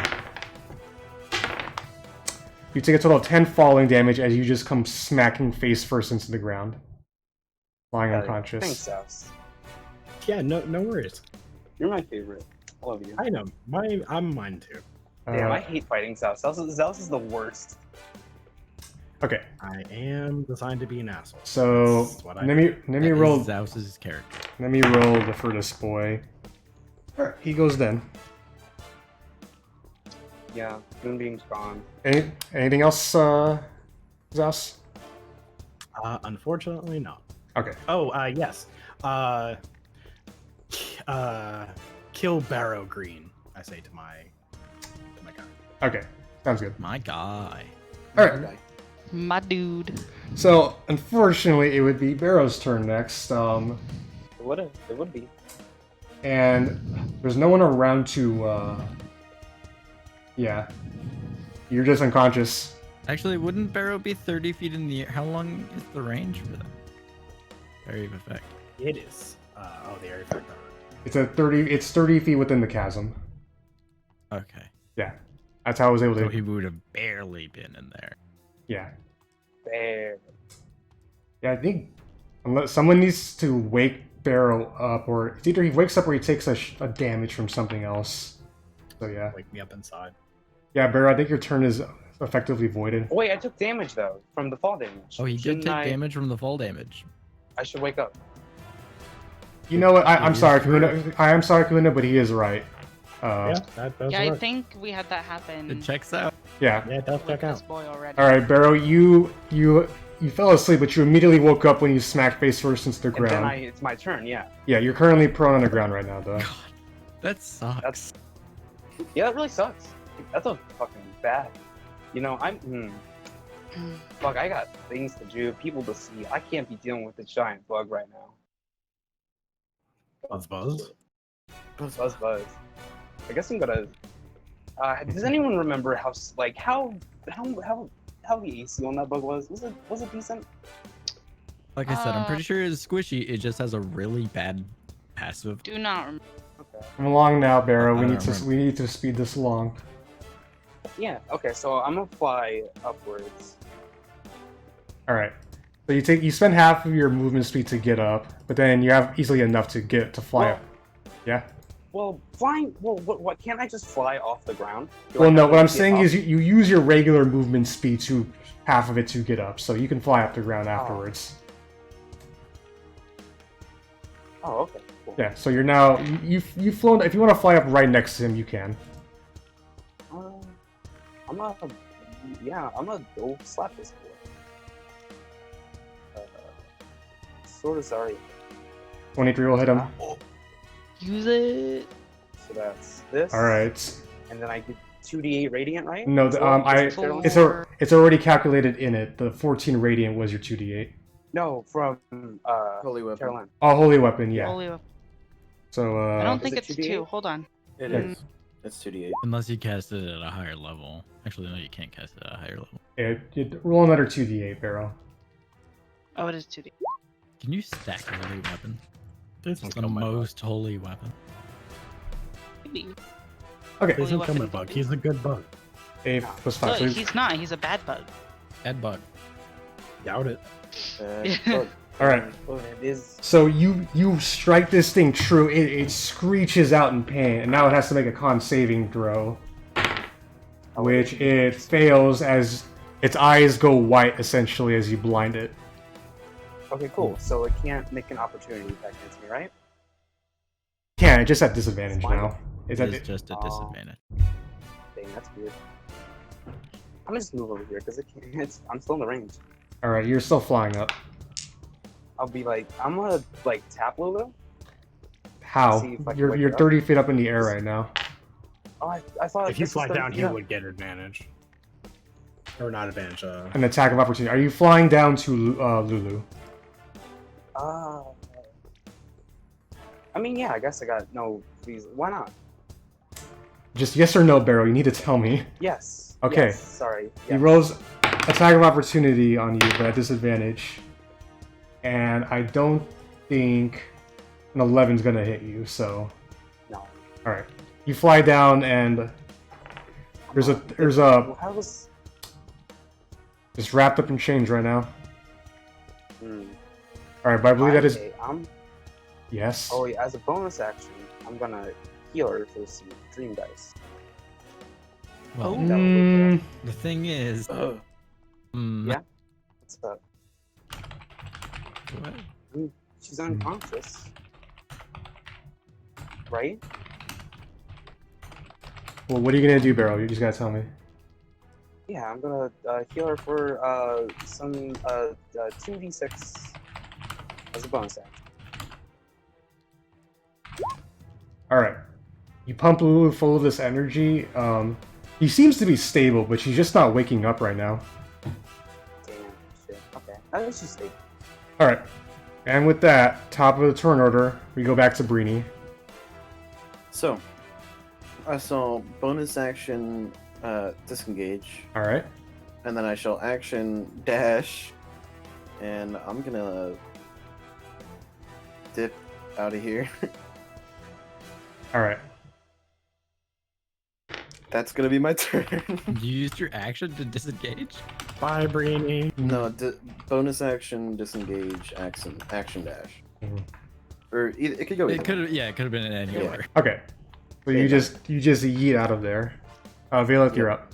You take a total of 10 falling damage as you just come smacking face first into the ground, lying Yeah, unconscious. Thanks, Zaos. Yeah, no worries. You're my favorite. I love you. I know. I'm mine too. Damn, I hate fighting Zaos. Zaos is the worst. Okay, I am designed to be an asshole. so That's what let me roll. Zaos' character. Let me roll the Furtus boy. Alright, he goes then. Yeah, Moonbeam's gone. Anything else, Zaos? Unfortunately, not. Okay. Oh, yes. Kill Barrow Greene, I say to my guy. Okay, sounds good. My guy. Alright, My dude. so unfortunately it would be Barrow's turn next. It would be. And there's no one around to, yeah. You're just unconscious. Actually, wouldn't Barrow be 30 feet in the air? How long is the range for that? Area of effect. It is. The area effect. It's 30 feet within the chasm. Okay. Yeah. That's how I was able to. So he would have barely been in there. Yeah. Fair. Yeah, I think unless someone needs to wake Barrow up, or it's either he wakes up or he takes a damage from something else. So yeah. Wake me up inside. Yeah, Barrow, I think your turn is effectively voided. Oh, wait, I took damage though from the fall damage. Oh, he did Shouldn't take damage from the fall damage. I should wake up. You know what? I'm sorry, Kahuna. I am sorry, Kahuna, but he is right. Yeah, that does Yeah, I work. think we had that happen It checks out. Yeah. Yeah, it does with check this out. boy already. All right, Barrow, you fell asleep, but you immediately woke up when you smacked face first into the And then ground. it's my turn, yeah. Yeah, you're currently prone on the ground right now, though. God, that sucks. Yeah, that really sucks. That's a fucking bad. You know, Fuck, I got things to do, people to see. I can't be dealing with the giant bug right now. Buzz buzz. Buzz. I guess I'm gonna. Does anyone remember how the AC on that bug was? Was it decent? Like I said, I'm pretty sure it's squishy. It just has a really bad passive. Do not remember. Okay. Come along now, Barrow. I We don't need to remember. we need to speed this along. Yeah. Okay. So I'm gonna fly upwards. All right. So you spend half of your movement speed to get up, but then you have easily enough to fly Well- up. Yeah. Well, flying. Well, what? Can't I just fly off the ground? Do I Well, have no. to What I'm get saying up? is you use your regular movement speed to half of it to get up, so you can fly up the ground afterwards. Oh, okay. Cool. Yeah. So you're now you've flown. If you want to fly up right next to him, you can. I'm gonna go slap this boy. Sword of Zariel. 23 will hit him. Use it. So that's this. All right. And then I get 2d8 radiant, right? No, Teralyn? it's already calculated in it. The 14 radiant was your 2d8. No, from Holy weapon. Teralyn. Oh, holy weapon, yeah. Holy- So I don't Is think it it's 2d8? 2. Hold on. It Yeah. is. It's 2d8. Unless you cast it at a higher level. Actually, no, you can't cast it at a higher level. roll another 2d8, Barrow. Oh, it is 2D. Can you stack a holy weapon? Please don't It's the kill my bug. most holy weapon. Maybe. Okay, Please Holy don't kill my weapon. bug. He's a good bug. 8 plus 5. Look, So he's not. He's a bad bug. Bad bug. Doubt it. all right. Well, it is. So you strike this thing true. It screeches out in pain, and now it has to make a con saving throw, which it fails as its eyes go white essentially as you blind it. Okay, cool. So it can't make an opportunity attack against me, right? Can't. It's just at disadvantage It's fine. now. It's It at is just a Oh. disadvantage. Dang, that's weird. I'm gonna just move over here because I'm still in the range. all right. You're still flying up. I'll be like, I'm gonna like tap Lulu. How? See if I can You're wake you're her up. 30 feet up in the air right now. Oh, I thought If you this was fly 30 down, feet he up. would get advantage. Or not advantage. An attack of opportunity. Are you flying down to Lulu? I mean, yeah. I guess I got no reason. Why not? Just yes or no, Barrow. You need to tell me. Yes. Okay. Yes, sorry. He Yes. rolls attack of opportunity on you, but at disadvantage. And I don't think an 11's gonna hit you, so. No. Alright. You fly down and there's a Well, how was? just wrapped up in chains right now. Hmm. Alright, but I believe that is Okay, yes. Oh, yeah. As a bonus action, I'm gonna healer for some dream dice. Well, Mm, the thing is, Yeah. What's up? what? She's unconscious. Right? well, what are you gonna do, Barrow? You just gotta tell me. Yeah, I'm gonna heal her for some 2d6 as a bonus action. Alright. You pump Lulu full of this energy. He seems to be stable, but she's just not waking up right now. Damn, shit. Okay, I think she's stable. Alright. And with that, top of the turn order, we go back to Breeni. So, I saw bonus action disengage, Alright. and then I shall action dash, and I'm gonna dip out of here. Alright. That's gonna be my turn. You used your action to disengage? Bye, Breeni. No, bonus action disengage, action dash. Mhm. Or it could go. It either could way. have, yeah, it could have been in any Yeah. order. Okay. So you Yeah. just yeet out of there. Vaelith, you're up.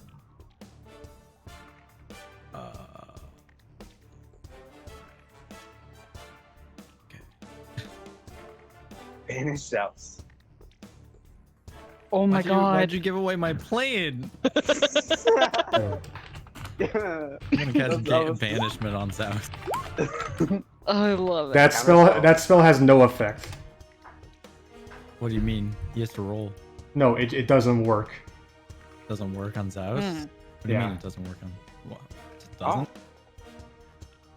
Banish Zaos. Oh my Why'd you god. give away my plane? Yeah. I'm gonna cast That was- banishment on South. I love it. That spell has no effect. What do you mean? He has to roll. No, it doesn't work. Doesn't work on Zaos? Hmm. What do you Yeah. mean it doesn't work on? What? It doesn't?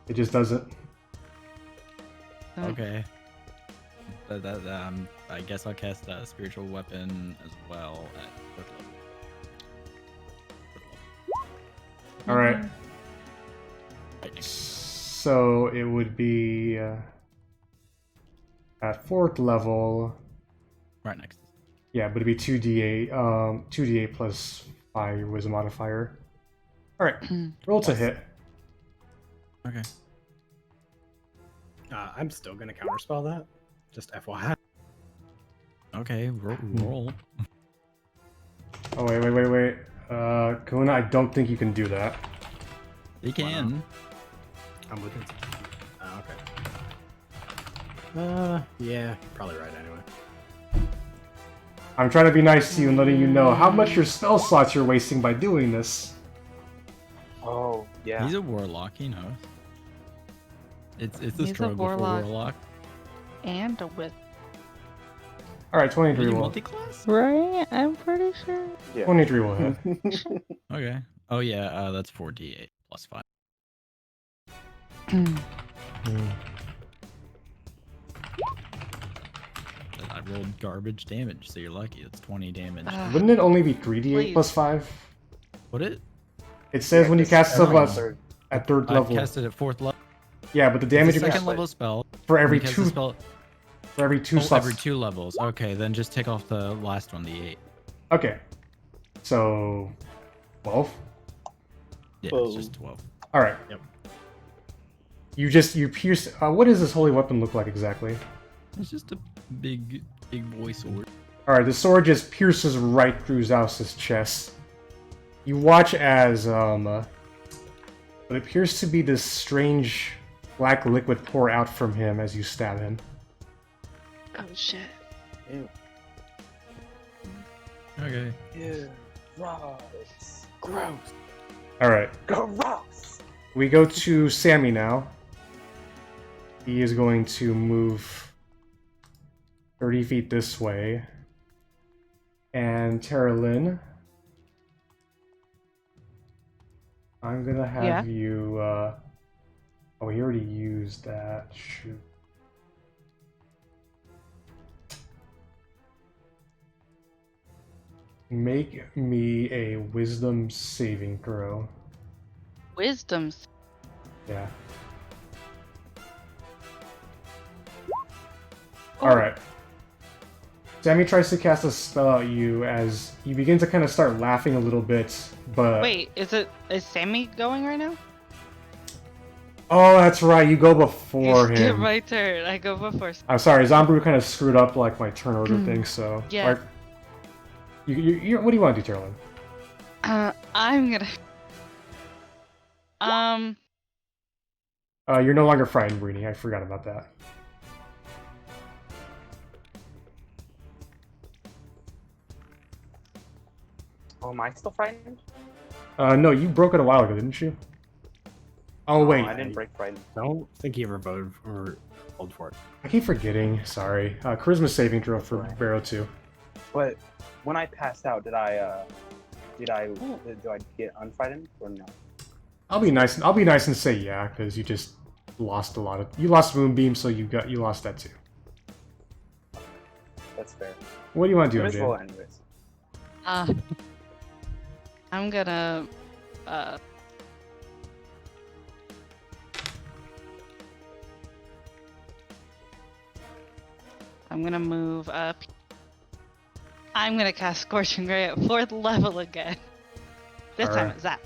It just doesn't. Okay. I guess I'll cast a spiritual weapon as well at fourth level. Alright. Lightning. So it would be at 4th level. Right next. Yeah, but it'd be 2d8. 2d8 plus 5 your wisdom modifier. Alright. Roll to hit. Okay. I'm still gonna counterspell that. Just FYI. Okay, roll. Oh wait. Kuna, I don't think you can do that. You can. I'm looking. Okay. Yeah, probably right anyway. I'm trying to be nice to you and letting you know how much your spell slots you're wasting by doing this. Oh, yeah. He's a warlock, he knows. It's a He's a struggle warlock. for warlock. And a whip. Alright, Are 23 you will. multi-class? Right? I'm pretty sure. Yeah. 23 will hit. Okay. Oh yeah, that's 4d8 plus 5. I rolled garbage damage, so you're lucky. It's 20 damage. Wouldn't it only be 3d8 Please. plus 5? Would it? It says when you cast Every stuff third. at 3rd I level. cast it at 4th level. Yeah, but the damage It's a you second cast level spell. for When every you cast the two spell, for every two oh, slots. every 2 levels. Okay, then just take off the last one, the 8. Okay. So 12? Yeah, Whoa. it's just 12. Alright. Yep. You pierce what does this holy weapon look like exactly? It's just a big boy sword. Alright, the sword just pierces right through Zaos' chest. You watch as what appears to be this strange black liquid pour out from him as you stab him. Oh shit. Ew. Okay. Yeah. Gross. Gross. Alright. Gross. We go to Sammy now. He is going to move 30 feet this way. And Teralyn, I'm gonna have Yeah? you oh, he already used that. Shoot. Make me a wisdom saving throw. Wisdoms. Yeah. Oh. Alright. Sammy tries to cast a spell at you as you begin to kind of start laughing a little bit, but... Wait, is Sammy going right now? Oh, that's right, you go before You skip him. my turn. I go before. I'm sorry, Zombrew kind of screwed up like my turn order thing, so... Yeah. What do you want to do, Teralyn? I'm gonna. You're no longer frightened, Breeni. I forgot about that. Oh, am I still frightened? No, you broke it a while ago, didn't you? Oh, wait. I didn't break frightened. Don't think he ever voted or rolled for it. I keep forgetting. Sorry. Charisma saving throw for Barrow too. But when I passed out, did I get unfrightened or no? I'll be nice and say yeah, because you just lost a lot of. You lost Moonbeam, so you lost that too. That's fair. What do you want to do, Might as well MJ? anyways. I'm gonna. I'm gonna move up. I'm gonna cast Scorching Ray at 4th level again. This time Alright. it's that.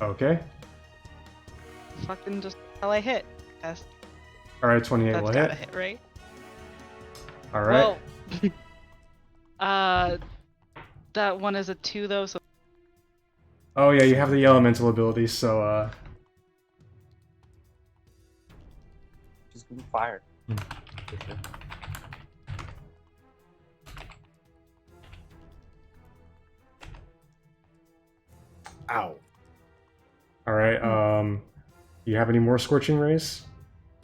Okay. Fucking just how I hit. That's, All right, 28 that's will gotta hit. hit, right? All right. Whoa. That one is a 2 though, so Oh yeah, you have the elemental ability, so Just be fired. Ow. all right. Do you have any more scorching rays?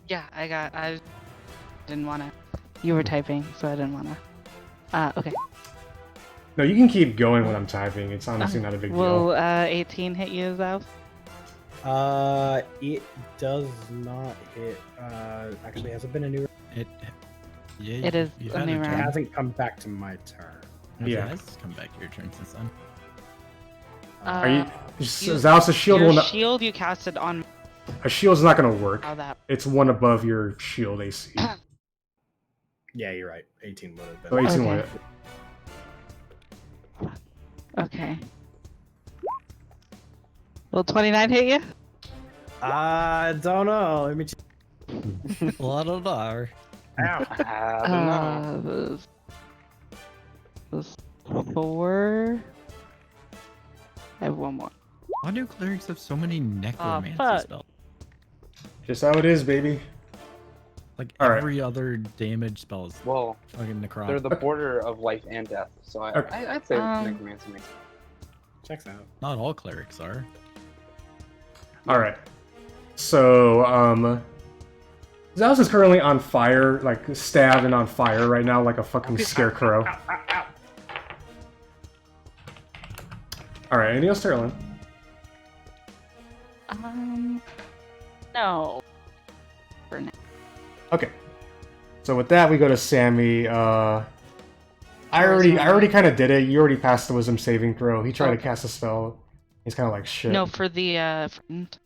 yeah, I didn't wanna. You were typing, so I didn't wanna. Okay. No, you can keep going when I'm typing. It's honestly not a big Will deal. 18 hit you, Zaos? It does not hit. Actually, has it been a new? It is you've a had new It round. hasn't come back to my turn. Yeah. It has come back to your turn since then. Are you? you- Zaos, a shield Your will not. shield you casted on A shield's not gonna work. how that. It's one above your shield AC. Yeah, you're right. 18 would have been. So 18 will Okay. hit. Okay. Will 29 hit you? I don't know. Let me. Well, I don't know. I don't know. This 4. I have one more. Why do clerics have so many necromancy fuck. spells? Just how it is, baby. Like All right. every other damage spell is Well, fucking necrotic. they're the border of life and death, so Okay. I'd say Um, necromancy makes sense. Checks out. Not all clerics are. All right. So, Zaos is currently on fire, like stabbed and on fire right now, like a fucking scarecrow. All right. Anything else, Teralyn? No. For now. Okay. So with that, we go to Sammy. I already kind of did it. You already passed the wisdom saving throw. He tried to Okay. cast a spell. He's kind of like shit. No, for the frightened.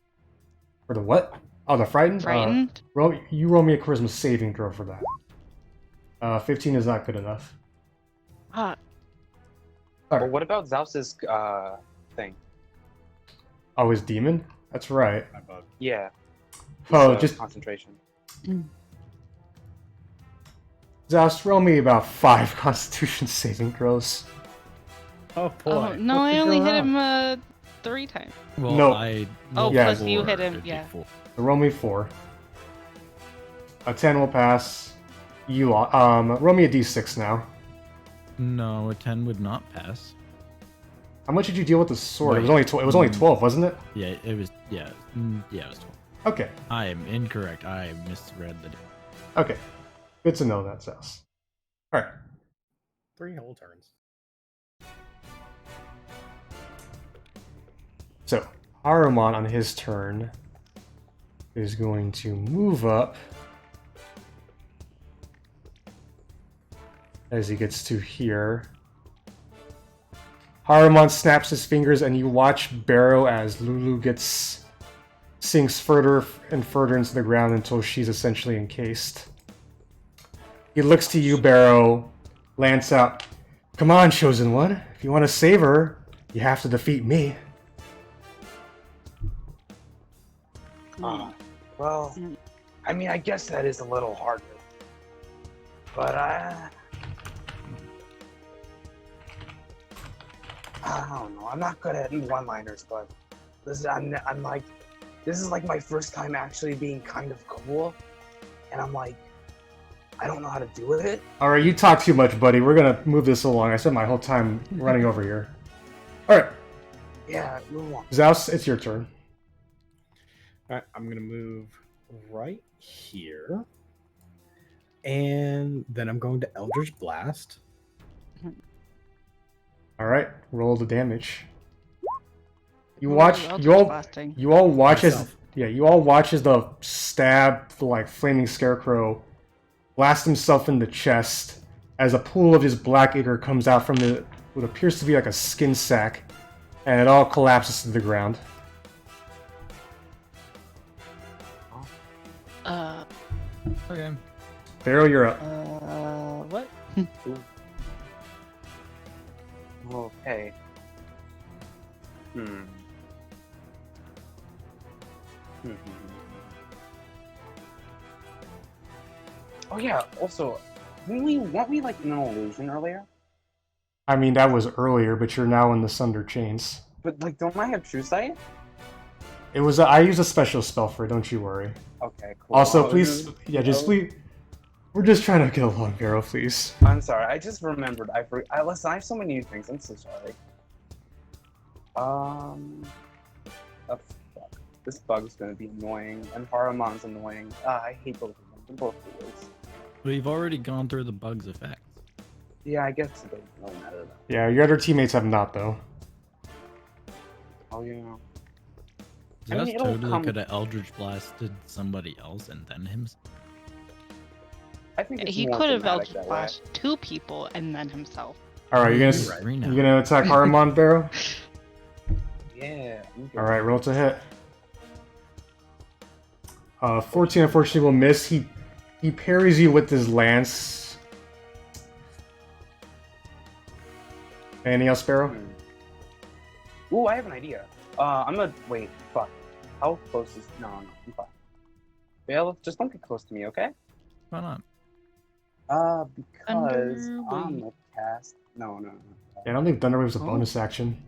For the what? Oh, the frightened. Frightened? You roll me a charisma saving throw for that. 15 is not good enough. Ah, But what about Zaus's thing? Oh, his demon. That's right. My bug. Yeah. Oh, his, just concentration. Zaos, roll me about 5 Constitution saving throws. Oh boy. oh no, What I could only go hit wrong? him 3 times. Well, No. I Oh, rolled plus you hit 4, him, it'd be yeah. 4. So roll me 4. A 10 will pass. You roll me a d6 now. No, a 10 would not pass. How much did you deal with the sword? It was Wait. only it was only 12, wasn't it? Yeah, it was. Yeah, it was 12. Okay. I am incorrect. I misread the. Okay. Good to know that, Zaos. All right. 3 whole turns. So, Haruman on his turn is going to move up as he gets to here. Haruman snaps his fingers and you watch Barrow as Lulu sinks further and further into the ground until she's essentially encased. He looks to you, Barrow, lance out. Come on, Chosen One. If you want to save her, you have to defeat me. Well, I mean, I guess that is a little harder. But I don't know. I'm not good at one-liners, but I'm like, this is like my first time actually being kind of cool, and I'm like, I don't know how to do it. Alright, you talk too much, buddy. We're gonna move this along. I spent my whole time running over here. Alright. Yeah, move along. Zaos, it's your turn. Alright, I'm gonna move right here. And then I'm going to Eldritch Blast. Alright, roll the damage. You Ooh, watch Eldritch you all Blasting. you all watch as Myself. you all watch as the like flaming scarecrow blasts himself in the chest as a pool of his black ichor comes out from what appears to be like a skin sack, and it all collapses to the ground. Okay. Barrow, you're up. What? Okay. Oh yeah. Also, weren't we like in an illusion earlier? I mean, that was earlier, but you're now in the Sunder Chains. But like, don't I have true sight? It was I used a special spell for it. Don't you worry. Okay, cool. Also, I was please, please. We're just trying to get along, Barrow, please. I'm sorry. I just remembered. Listen, I have so many new things. I'm so sorry. Oh, fuck. This bug's gonna be annoying, and Haramon's annoying. I hate both of them. They're both the worst. We've already gone through the bug's effects. Yeah, I guess it doesn't really matter though. Yeah, your other teammates have not, though. Oh, yeah. I Zaos mean, it'll totally come- could have Eldritch blasted somebody else and then himself. I think it's He more could have dramatic Eldritch that way. Blast 2 people and then himself. All right, you're gonna attack Haramon, Barrow. Yeah. I'm good. All right, roll to hit. 14 unfortunately will miss. He parries you with his lance. Anything else, Barrow? Ooh, I have an idea. I'm gonna wait. Fuck. How close is? No, I'm fine. Vaelith, just don't get close to me, okay? Why not? Because I'm Thunderwave. gonna cast. No. Yeah, I don't think Thunderwave's a bonus action.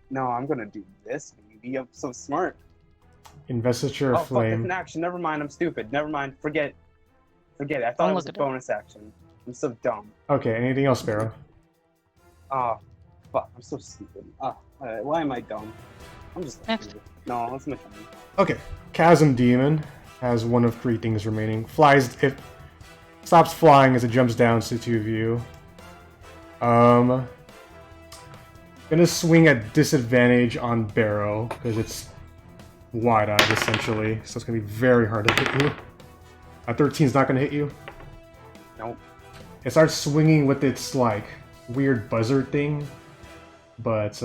No, I'm gonna do this, baby. I'm so smart. Investiture Oh, of fuck, it's Flame. an action. Never mind, I'm stupid. Never mind, forget it. I thought Don't it was look a at it. bonus action. I'm so dumb. Okay, anything else, Barrow? Oh, fuck, I'm so stupid. Why am I dumb? I'm just Next. stupid. No, that's my turn. Okay, Chasm Demon has one of 3 things remaining. Stops flying as it jumps down to 2 of you. Gonna swing at disadvantage on Barrow because it's wide-eyed essentially, so it's gonna be very hard to hit you. A 13's not gonna hit you. Nope. It starts swinging with its like weird buzzard thing, but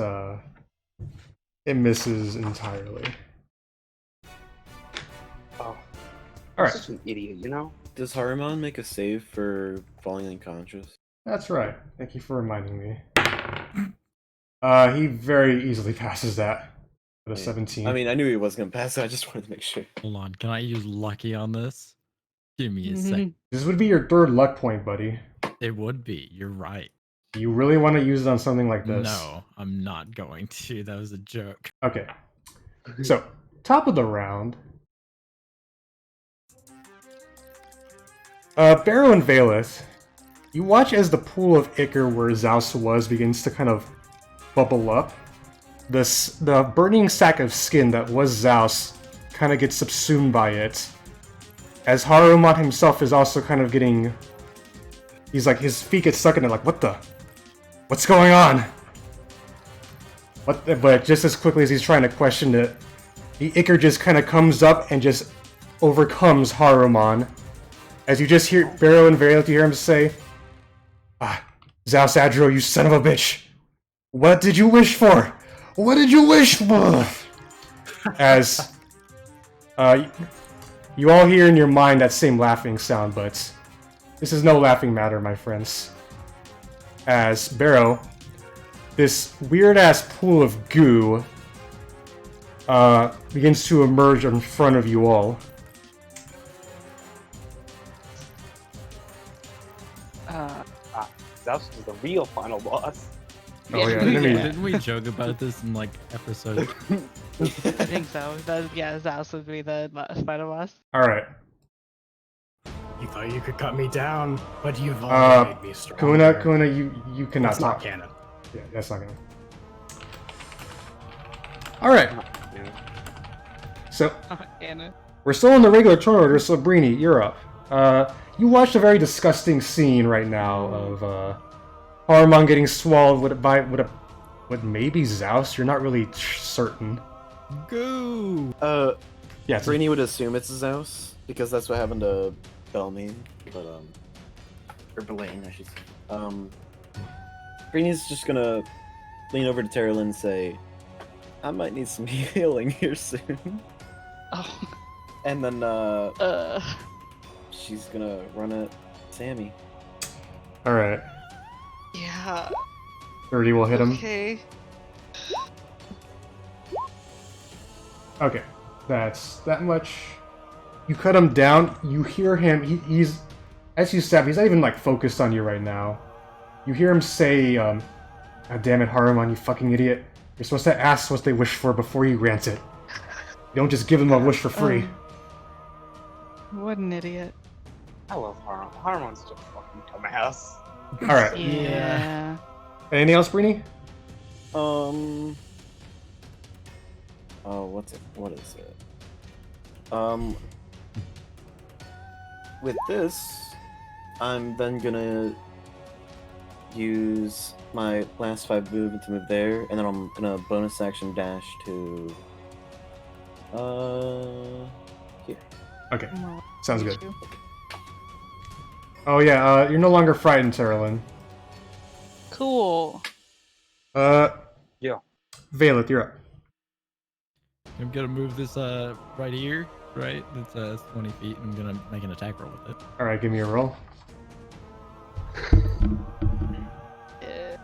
it misses entirely. Oh, All I'm right, such an idiot, you know? Does Haramon make a save for falling unconscious? that's right. Thank you for reminding me. He very easily passes that with a 17. I mean, I knew he was gonna pass it. I just wanted to make sure. Hold on, can I use lucky on this? Give me a sec. This would be your 3rd luck point, buddy. It would be. You're right. Do you really want to use it on something like this? No, I'm not going to. That was a joke. Okay. So, top of the round. Barrow and Vaelith, you watch as the pool of ichor where Zaos was begins to kind of bubble up. The burning sack of skin that was Zaos kind of gets subsumed by it. As Haruman himself is also kind of getting... He's like, his feet get stuck in it like, what's going on? But just as quickly as he's trying to question it, the ichor just kind of comes up and just overcomes Haruman. As you just hear Barrow and Vaelith, you hear him say, Zaos Adro, you son of a bitch! What did you wish for? What did you wish for? As you all hear in your mind that same laughing sound, but this is no laughing matter, my friends. As Barrow, this weird-ass pool of goo begins to emerge in front of you all. Zaos is the real final boss. Oh yeah, Didn't enemy. didn't we joke about this in like episode? I think so. Yeah, Zaos would be the spider boss. All right. You thought you could cut me down, but you've only made me stronger. Kuna, you cannot It's not talk. canon. Yeah, that's not gonna. All right. So Anna. we're still in the regular turn order. So Breeni, you're up. You watched a very disgusting scene right now of Haruman getting swallowed with maybe Zaos. You're not really certain. Go. Yeah, it's a- Breeni would assume it's Zaos because that's what happened to Belmine, but or Blaine, I should say. Breeni's just gonna lean over to Teralyn and say, "I might need some healing here soon," Oh. and then she's gonna run at Sammy. all right. Yeah. 30 will hit him. Okay. Okay, that's that much. You cut him down. You hear him. He's as you stab. He's not even like focused on you right now. You hear him say, "God damn it, Haruman, you fucking idiot! You're supposed to ask what they wish for before you grant it. You don't just give them a wish for free." What an idiot. I love Harmon. Harmon's just fucking dumbass. All right. Yeah. Anything else, Breeni? Oh, what is it? With this, I'm then gonna use my last 5 movement to move there, and then I'm gonna bonus action dash to here. Okay, Well, sounds me good. too. Oh yeah, you're no longer frightened, Teralyn. Cool. Yeah. Vaelith, you're up. I'm gonna move this right here, right? It's 20 feet. I'm gonna make an attack roll with it. All right, give me a roll. Yeah.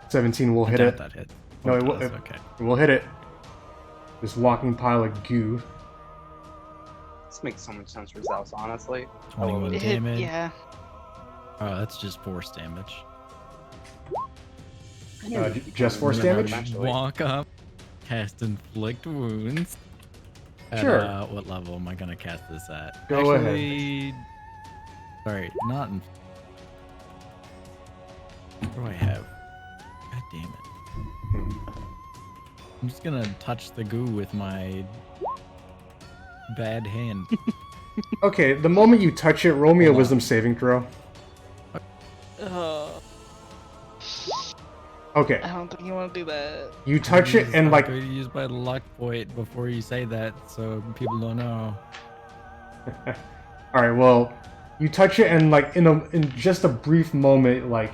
17 will I hit doubt it. that hit. No, it does, will. Okay. We'll hit it. This walking pile of goo. This makes so much sense for Zaos, honestly. 21 It hit, damage. yeah. Oh, that's just force damage. Just force And then I damage? Eventually. Walk up, cast inflict wounds. At, Sure. What level am I gonna cast this at? Go ahead. Actually, sorry, not in. What do I have? God damn it! I'm just gonna touch the goo with my bad hand. Okay, the moment you touch it, roll me a Hold on. wisdom saving throw. Okay, I don't think you want to do that. you touch it and like I'm going to use my luck point before you say that, so people don't know. all right, well, you touch it and like in just a brief moment, like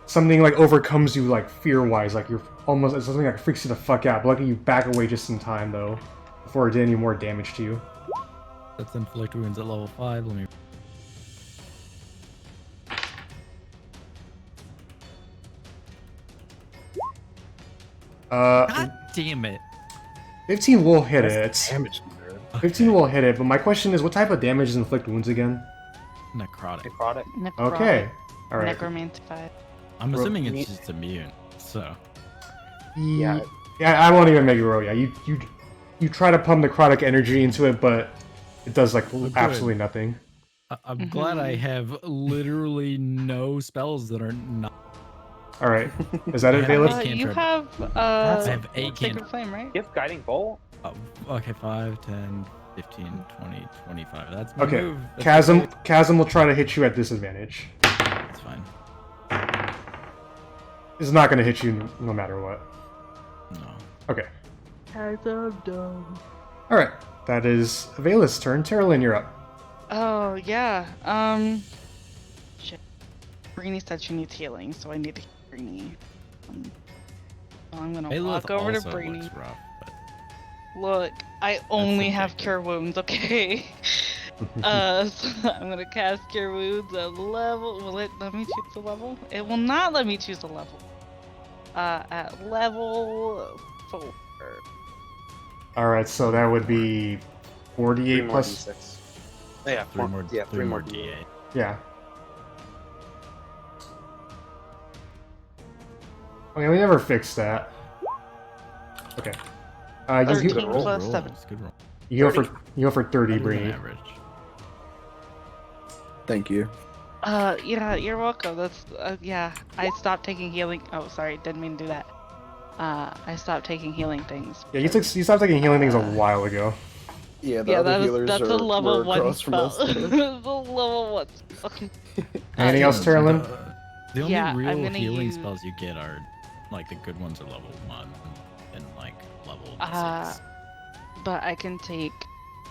something like overcomes you like fear-wise, like you're almost it's something that freaks you the fuck out. But luckily you back away just in time though, before it did any more damage to you. Let's inflict wounds at level 5. Let me. God damn it! 15 will hit it. That's damage, nerd. 15 will hit it, but my question is, what type of damage does inflict wounds again? Necrotic. Necrotic. Okay, all right. Necromancy 5. I'm Ro- assuming me- it's just immune. So Yeah. Yeah, I won't even make it roll. Yeah, you try to pump necrotic energy into it, but it does like good. absolutely nothing. I'm glad I have literally no spells that are not. All right, is that it, Yeah. Vaelith? Cantrip. You have I have 8 Sacred cantrips. Flame, right? You have Guiding Bolt? Oh, okay, 5, 10, 15, 20, 25. That's my Okay, move. That's Chasm will try to hit you at disadvantage. That's fine. It's not going to hit you no matter what. No. Okay. All right, that is Vaelith's turn. Teralyn, you're up. Oh, yeah. Shit. Breeni said she needs healing, so I need to heal Breeni. So I'm gonna Vaelith walk over to also Breeni. looks rough, but Look, I only have subjective. Cure Wounds, okay? So I'm gonna cast Cure Wounds at level. Will it let me choose a level? It will not let me choose a level. At level 4. All right, so that would be 48 3 more plus. D6. Yeah, 3 more D8. D8. Yeah. mean, we never fixed that. Okay. That's You, good roll. Plus roll. 7. It's a good roll. you go for 30, Better than Breeni. average. Thank you. Yeah, you're welcome. That's, yeah. I stopped taking healing. Oh, sorry, didn't mean to do that. I stopped taking healing things. Yeah, you stopped taking healing things a while ago. Yeah, the Yeah, other healers that's are a level were 1 across from spell. us. It's a level 1 spell. Anything else, Teralyn? The only Yeah, I'm real gonna healing use- spells you get are like the good ones are level 1 and like level 6. But I can take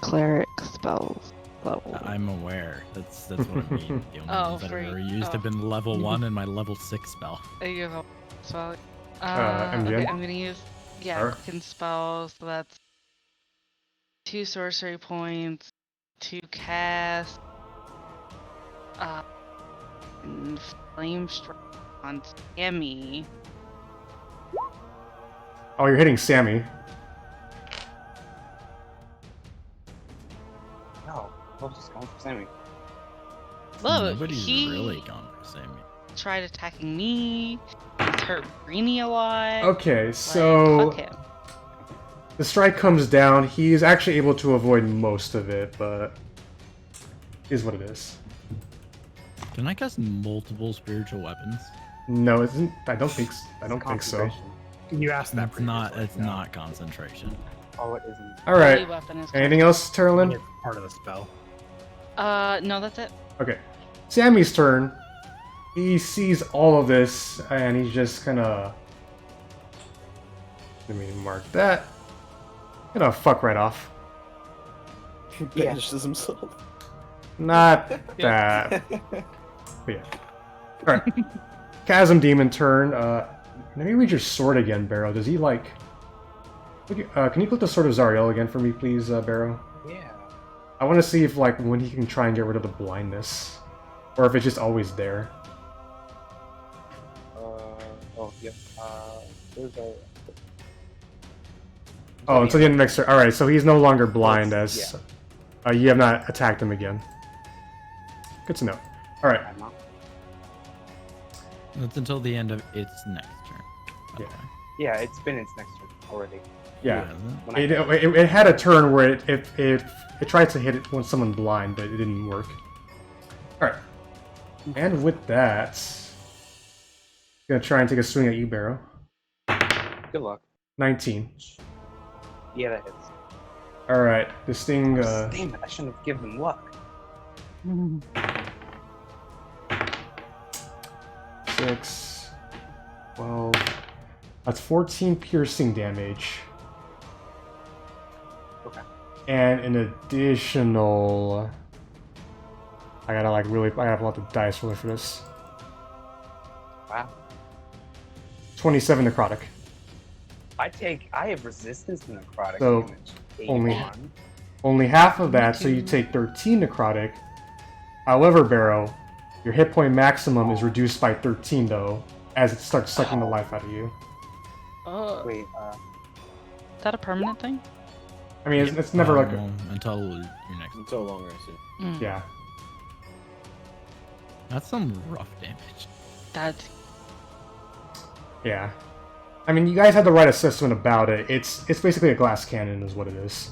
cleric spells level. I'm aware. That's what I mean. The only Oh, ones that I've free. ever used have been level 1 and my level 6 spell. You have spell. MJ? Okay, I'm gonna use Sure. can spell. So that's 2 sorcery points, 2 cast, and flame strike on Sammy. Oh, you're hitting Sammy. No, I was just going for Sammy. Look, Nobody's he really gone for Sammy. tried attacking me. He's hurt Breeni a lot. Okay, Like, so fuck him. the strike comes down. He's actually able to avoid most of it, but is what it is. Can I cast multiple spiritual weapons? No, it isn't. I don't think. I don't think so. Concentration. You asked that. It's not. previously. It's not concentration. Oh, it isn't. All Holy right. weapon is Anything else, Teralyn? It's part of the spell. No, that's it. Okay. Sammy's turn. He sees all of this, and he's just gonna. Let me mark that. Gonna fuck right off. Banishes himself. Not that. But yeah. Alright. Chasm Demon turn. Let me read your sword again, Barrow. Does he like. Can you click the Sword of Zariel again for me, please, Barrow? Yeah. I want to see if, like, when he can try and get rid of the blindness. Or if it's just always there. Oh, yeah. There's a. Oh, until the end of next turn. Alright, so he's no longer blind Yes, as you have not attacked him again. Good to know. Alright. I'm not. That's until the end of its next turn. by the Yeah. way. Yeah, it's been its next turn already. Yeah. Who hasn't? When I It had a turn where it tried to hit it when someone blind, but it didn't work. Alright. And with that, gonna try and take a swing at you, Barrow. Good luck. 19. Yeah, that hits. Alright, this thing, Damn it, I shouldn't have given him luck. 6, 12. That's 14 piercing damage. Okay. And an additional. I gotta I have a lot of dice really for this. Wow. 27 necrotic. I have resistance to necrotic So, damage. only- Only half of that, so you take 13 necrotic. However, Barrow, your hit point maximum is reduced by 13 though, as it starts sucking the life out of you. Wait, Is that a permanent thing? I mean, it's never like a, Well, until your next. Until longer, I see. Mm, yeah. That's some rough damage. That's Yeah. I mean, you guys had the right assessment about it. It's basically a glass cannon is what it is.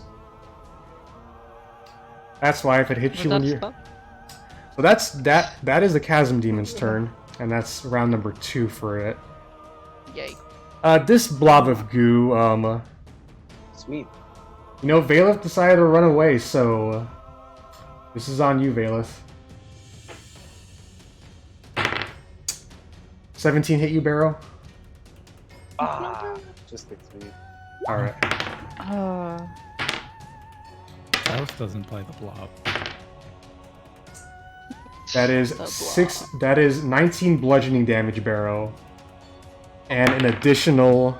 That's why if it hits was you that when a you spell? So that is the Chasm Demon's turn, and that's round number 2 for it. Yay. This blob of goo, sweet. you know, Vaelith decided to run away, so this is on you, Vaelith. 17 hit you, Barrow? Ah, just gets me. Alright. Zaos doesn't play the blob. That is The blob. 6. That is 19 bludgeoning damage, Barrow, and an additional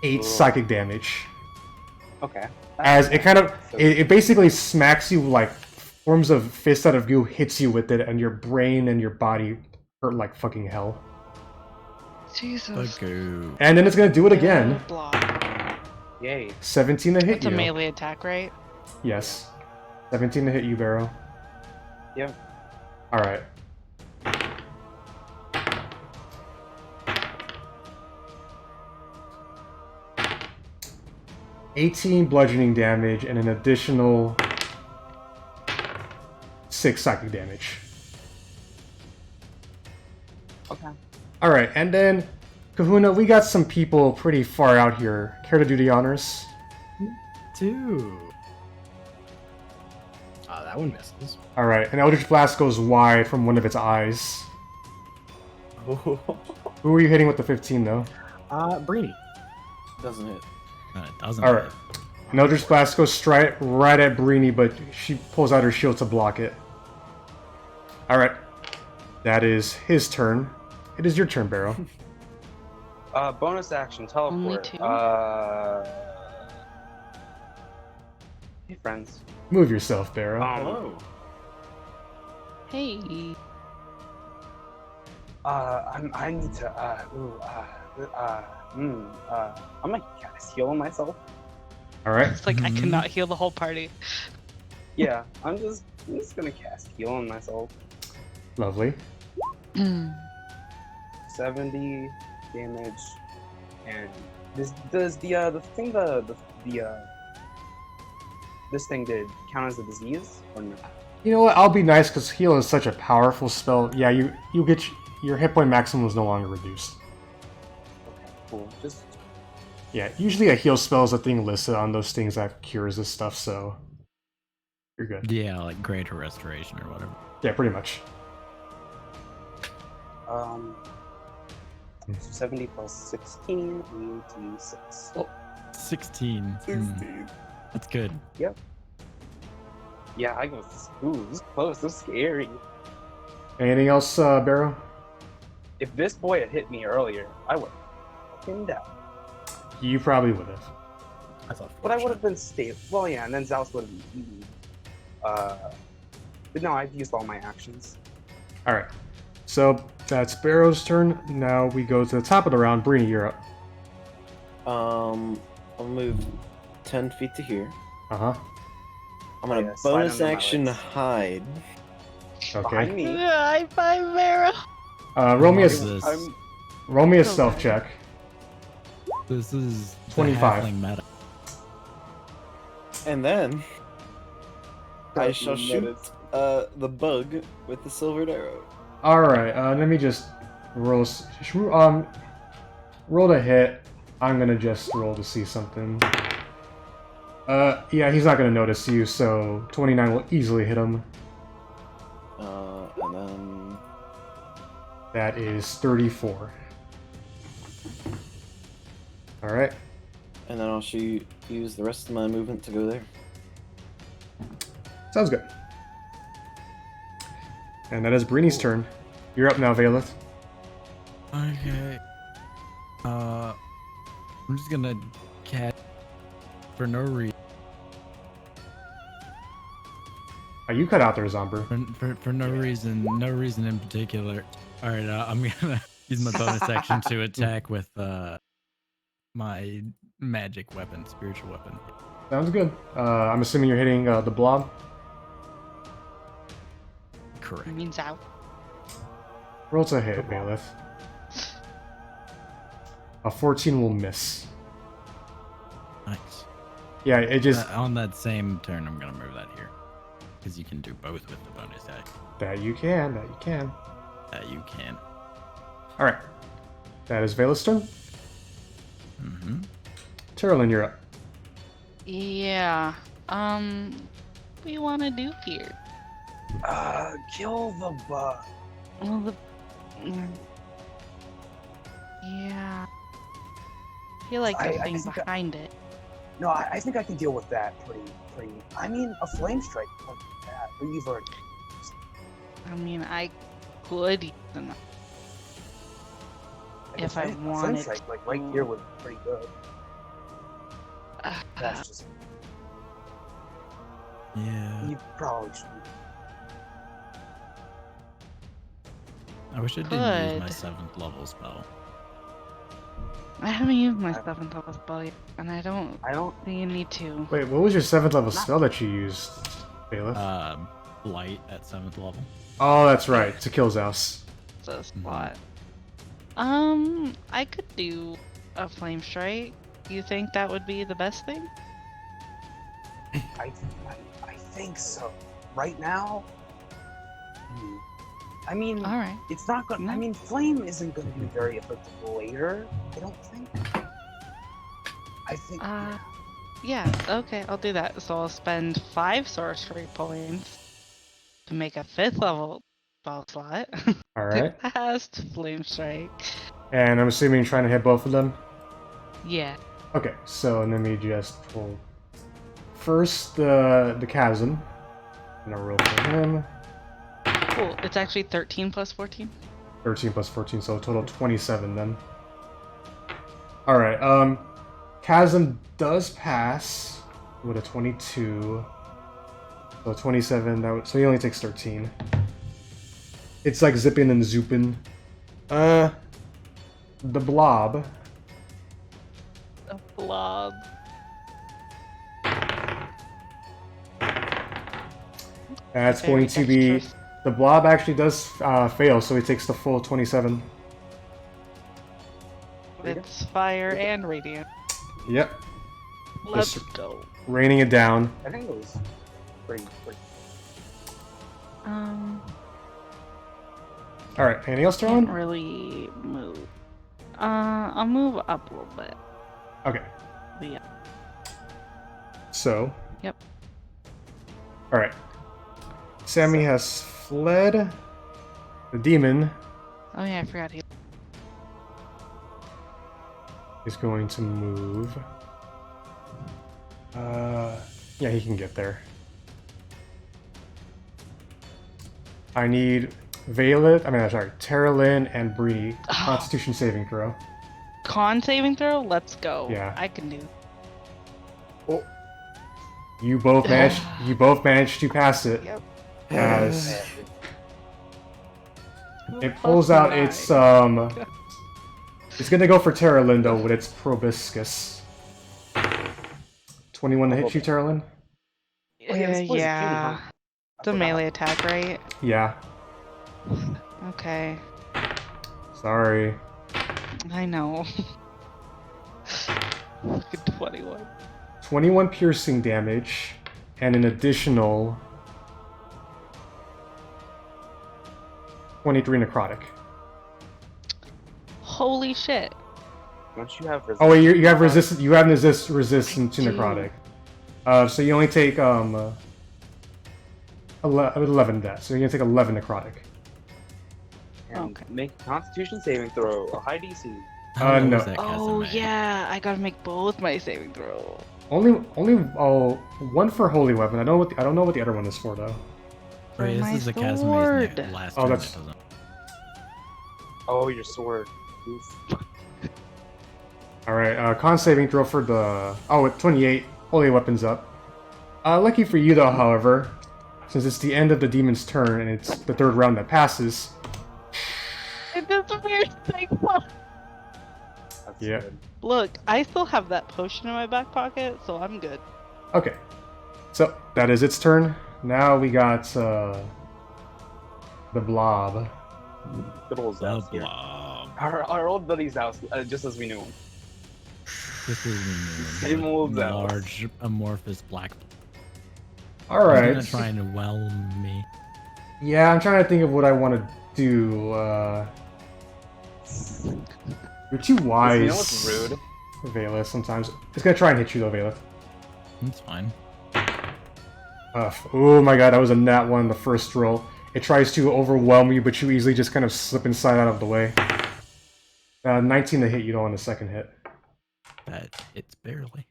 8 psychic damage. Okay. As it kind of, So- it basically smacks you like forms of fist out of goo, hits you with it, and your brain and your body hurt like fucking hell. Jesus. Goo. And then it's gonna do it again. The blob. Yay. 17 to hit It's a you. melee attack, right? Yes. 17 to hit you, Barrow. Yep. Alright. 18 bludgeoning damage and an additional 6 psychic damage. Okay. Alright, and then, Kahuna, we got some people pretty far out here. Care to do the honors? Two. That one misses. Alright, an Eldritch Blast goes wide from one of its eyes. Who are you hitting with the 15, though? Breeni. Doesn't hit. It doesn't. Alright. An Eldritch Blast goes straight right at Breeni, but she pulls out her shield to block it. Alright. That is his turn. It is your turn, Barrow. Bonus action, teleport. Only 2? Hey, friends. Move yourself, Barrow. Hello. Hey. I need to, I'm gonna cast heal on myself. Alright. It's like I cannot heal the whole party. Yeah, I'm just gonna cast heal on myself. Lovely. 70 damage, and does the thing this thing did count as a disease or no? You know what? I'll be nice because heal is such a powerful spell. Yeah, you get your hit point maximum is no longer reduced. Okay, cool. Just Yeah, usually a heal spell is a thing listed on those things that cures this stuff, so you're good. Yeah, like greater restoration or whatever. Yeah, pretty much. 70 plus 16, 86. 16. That's good. Yep. Yeah, I go. Ooh, this is close. This is scary. Anything else, Barrow? If this boy had hit me earlier, I would have fucking died. You probably would have. That's But I would have been stable. Well, yeah, and then Zaos would have eaten. But no, I've used all my actions. Alright. So that's Barrow's turn. Now we go to the top of the round. Breeni, you're up. I'll move 10 feet to here. Uh-huh. I'm gonna Yeah, slide bonus under my action legs. hide. Behind Okay. me. High five, Barrow. Roll me a What's this? roll me a So stealth good. check. This is the 25. halfling meta. And then I shall You shoot noticed. the bug with the silvered arrow. Alright, let me just roll roll to hit. I'm gonna just roll to see something. Yeah, he's not gonna notice you, so 29 will easily hit him. And then That is 34. Alright. and then I'll use the rest of my movement to go there. Sounds good. And that is Breeni's turn. You're up now, Vaelith. Okay. I'm just gonna catch for no reason. You cut out there, Zomber. For no reason in particular. All right, I'm gonna use my bonus action to attack with my magic weapon, spiritual weapon. Sounds good. I'm assuming you're hitting the blob. Correct. I mean, Zao. Roll to hit, Vaelith. A 14 will miss. Nice. Yeah, it just... On that same turn, I'm gonna move that here, because you can do both with the bonus action. That you can, that you can. That you can. Alright. That is Vaelith's turn. Mm-hmm. Teralyn, you're up. Yeah. What do you want to do here? Kill the bug. Well, yeah. I feel like I there's things think that- behind it. No, I think I can deal with that pretty. I mean, a flame strike like that, but you've already. I mean, I could use them. If I a flame wanted strike, like right to. here would be pretty good. That's just Yeah. you probably should. I wish I didn't use my Could. 7th level spell. I haven't used my 7th level spell yet, and I don't I don't. think you need to. Wait, what was your 7th level spell that you used, Vaelith? Light at 7th level. Oh, that's right. To kill Zaos. It's a slot. I could do a flame strike. You think that would be the best thing? I think so. Right now, I mean, All right. it's not gonna. I mean, flame isn't gonna be very effective later. I don't think. I think. Yeah, okay, I'll do that. So I'll spend 5 sorcery points to make a 5th level spell slot. Alright. To cast Flame Strike. And I'm assuming you're trying to hit both of them? Yeah. Okay, so let me just pull first the chasm. And I'll roll for him. Cool. It's actually 13 plus 14. 13 plus 14, so a total of 27 then. Alright, chasm does pass with a 22. So 27, so he only takes 13. It's like zipping and zooping. The blob. A blob. That's Very going to be... dexterous. The blob actually does fail, so he takes the full 27. It's fire and radiant. Yep. Let's Just go. raining it down. I think it was pretty. Alright, anything else, Can't Teralyn? really move. I'll move up a little bit. Okay, But yeah. so... Yep. Alright. Sammy has fled. The demon Oh yeah, I forgot he. is going to move. Yeah, he can get there. I need Teralyn and Breeni. Constitution saving throw. Con saving throw? Let's go. Yeah. I can do. Oh. You both managed to pass it. Yep. As it Plus pulls out 9. its it's gonna go for Teralyn though with its proboscis. 21 to hit you, Teralyn? Yeah. It's a melee attack, right? Yeah. Okay. Sorry. I know. Look at 21. 21 piercing damage and an additional 23 necrotic. Holy shit. Don't you have Oh wait, you have resistance. You have resistance to I do. necrotic. So you only take 11 deaths. So you're gonna take 11 necrotic. And Okay. make a Constitution saving throw, a high DC. How low no. is that chasm Oh at? yeah, I gotta make both my saving throw. Only one for holy weapon. I don't know what the other one is for though. For Wait, my this is the chasm sword. last Oh, turn that's- that doesn't. Oh, your sword. Oof. All right, con saving throw for the at 28. Holy weapon's up. Lucky for you though, however, since it's the end of the demon's turn and it's the third round that passes. It does a weird thing. That's Yeah. good. Look, I still have that potion in my back pocket, so I'm good. Okay, so that is its turn. Now we got the blob. Good old The Zaos here. blob. Our old buddy Zaos, just as we knew him. This is Same old Zaos. large amorphous black. All He's right. gonna try and whelm me. Yeah, I'm trying to think of what I want to do. You're too wise. You know what's rude? Vaelith, sometimes. It's gonna try and hit you though, Vaelith. It's fine. Oh my god, that was a nat 1 the first roll. It tries to overwhelm you, but you easily just kind of slip inside out of the way. 19 to hit you though on the second hit. That it's barely.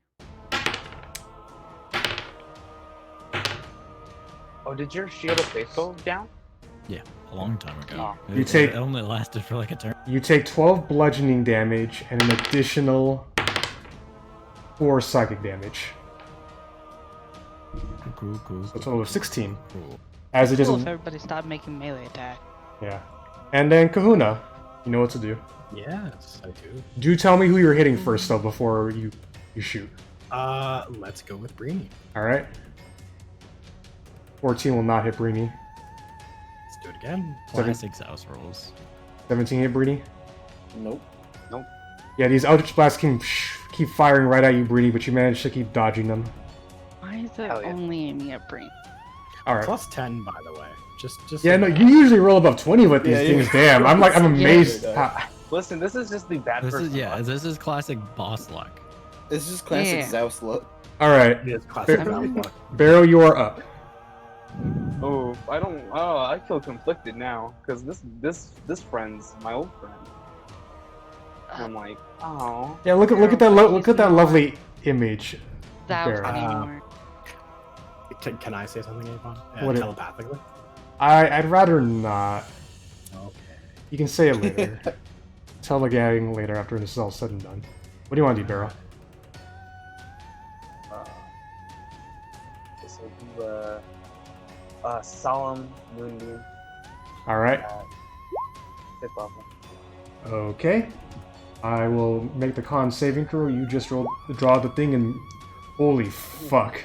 Oh, did your Shield of Faith go down? Yeah, a long time ago. Oh. You take- It only lasted for like a turn. You take 12 bludgeoning damage and an additional 4 psychic damage. Cool. So a total of 16. Cool. As it Cool if doesn't. everybody stopped making melee attack. Yeah. And then Kahuna. You know what to do. Yes, I do. Do tell me who you're hitting first though before you shoot. Let's go with Breeni. Alright. 14 will not hit Breeni. Let's do it again. Classic Zaos rolls. 17 hit Breeni. Nope. Yeah, these Eldritch Blasts keep firing right at you, Breeni, but you manage to keep dodging them. Why is it Hell yeah. only aiming at Breeni? All right. Plus 10, by the way. Just Yeah, no, you usually roll above 20 with these Yeah, things. you- Damn, I'm amazed. Yeah. How- Listen, this is just the bad This person. is yeah. luck. This is classic boss luck. It's just classic Yeah. Zaos luck. All right, It is classic Bar- Valve luck. Barrow, you are up. Oh, I don't. Oh, I feel conflicted now because this friend's my old friend. And I'm like, oh. Yeah, look at that look at that lovely image. That was Barrow. anymore. Can I say something, Avon? What it- Telepathically? I'd rather not. Okay. You can say it later. Tell the gang later after this is all said and done. What do you want to do, Barrow? So do solemn moonbeam All right. at 5th level. Okay. I will make the con saving throw. You just draw the thing, and holy fuck,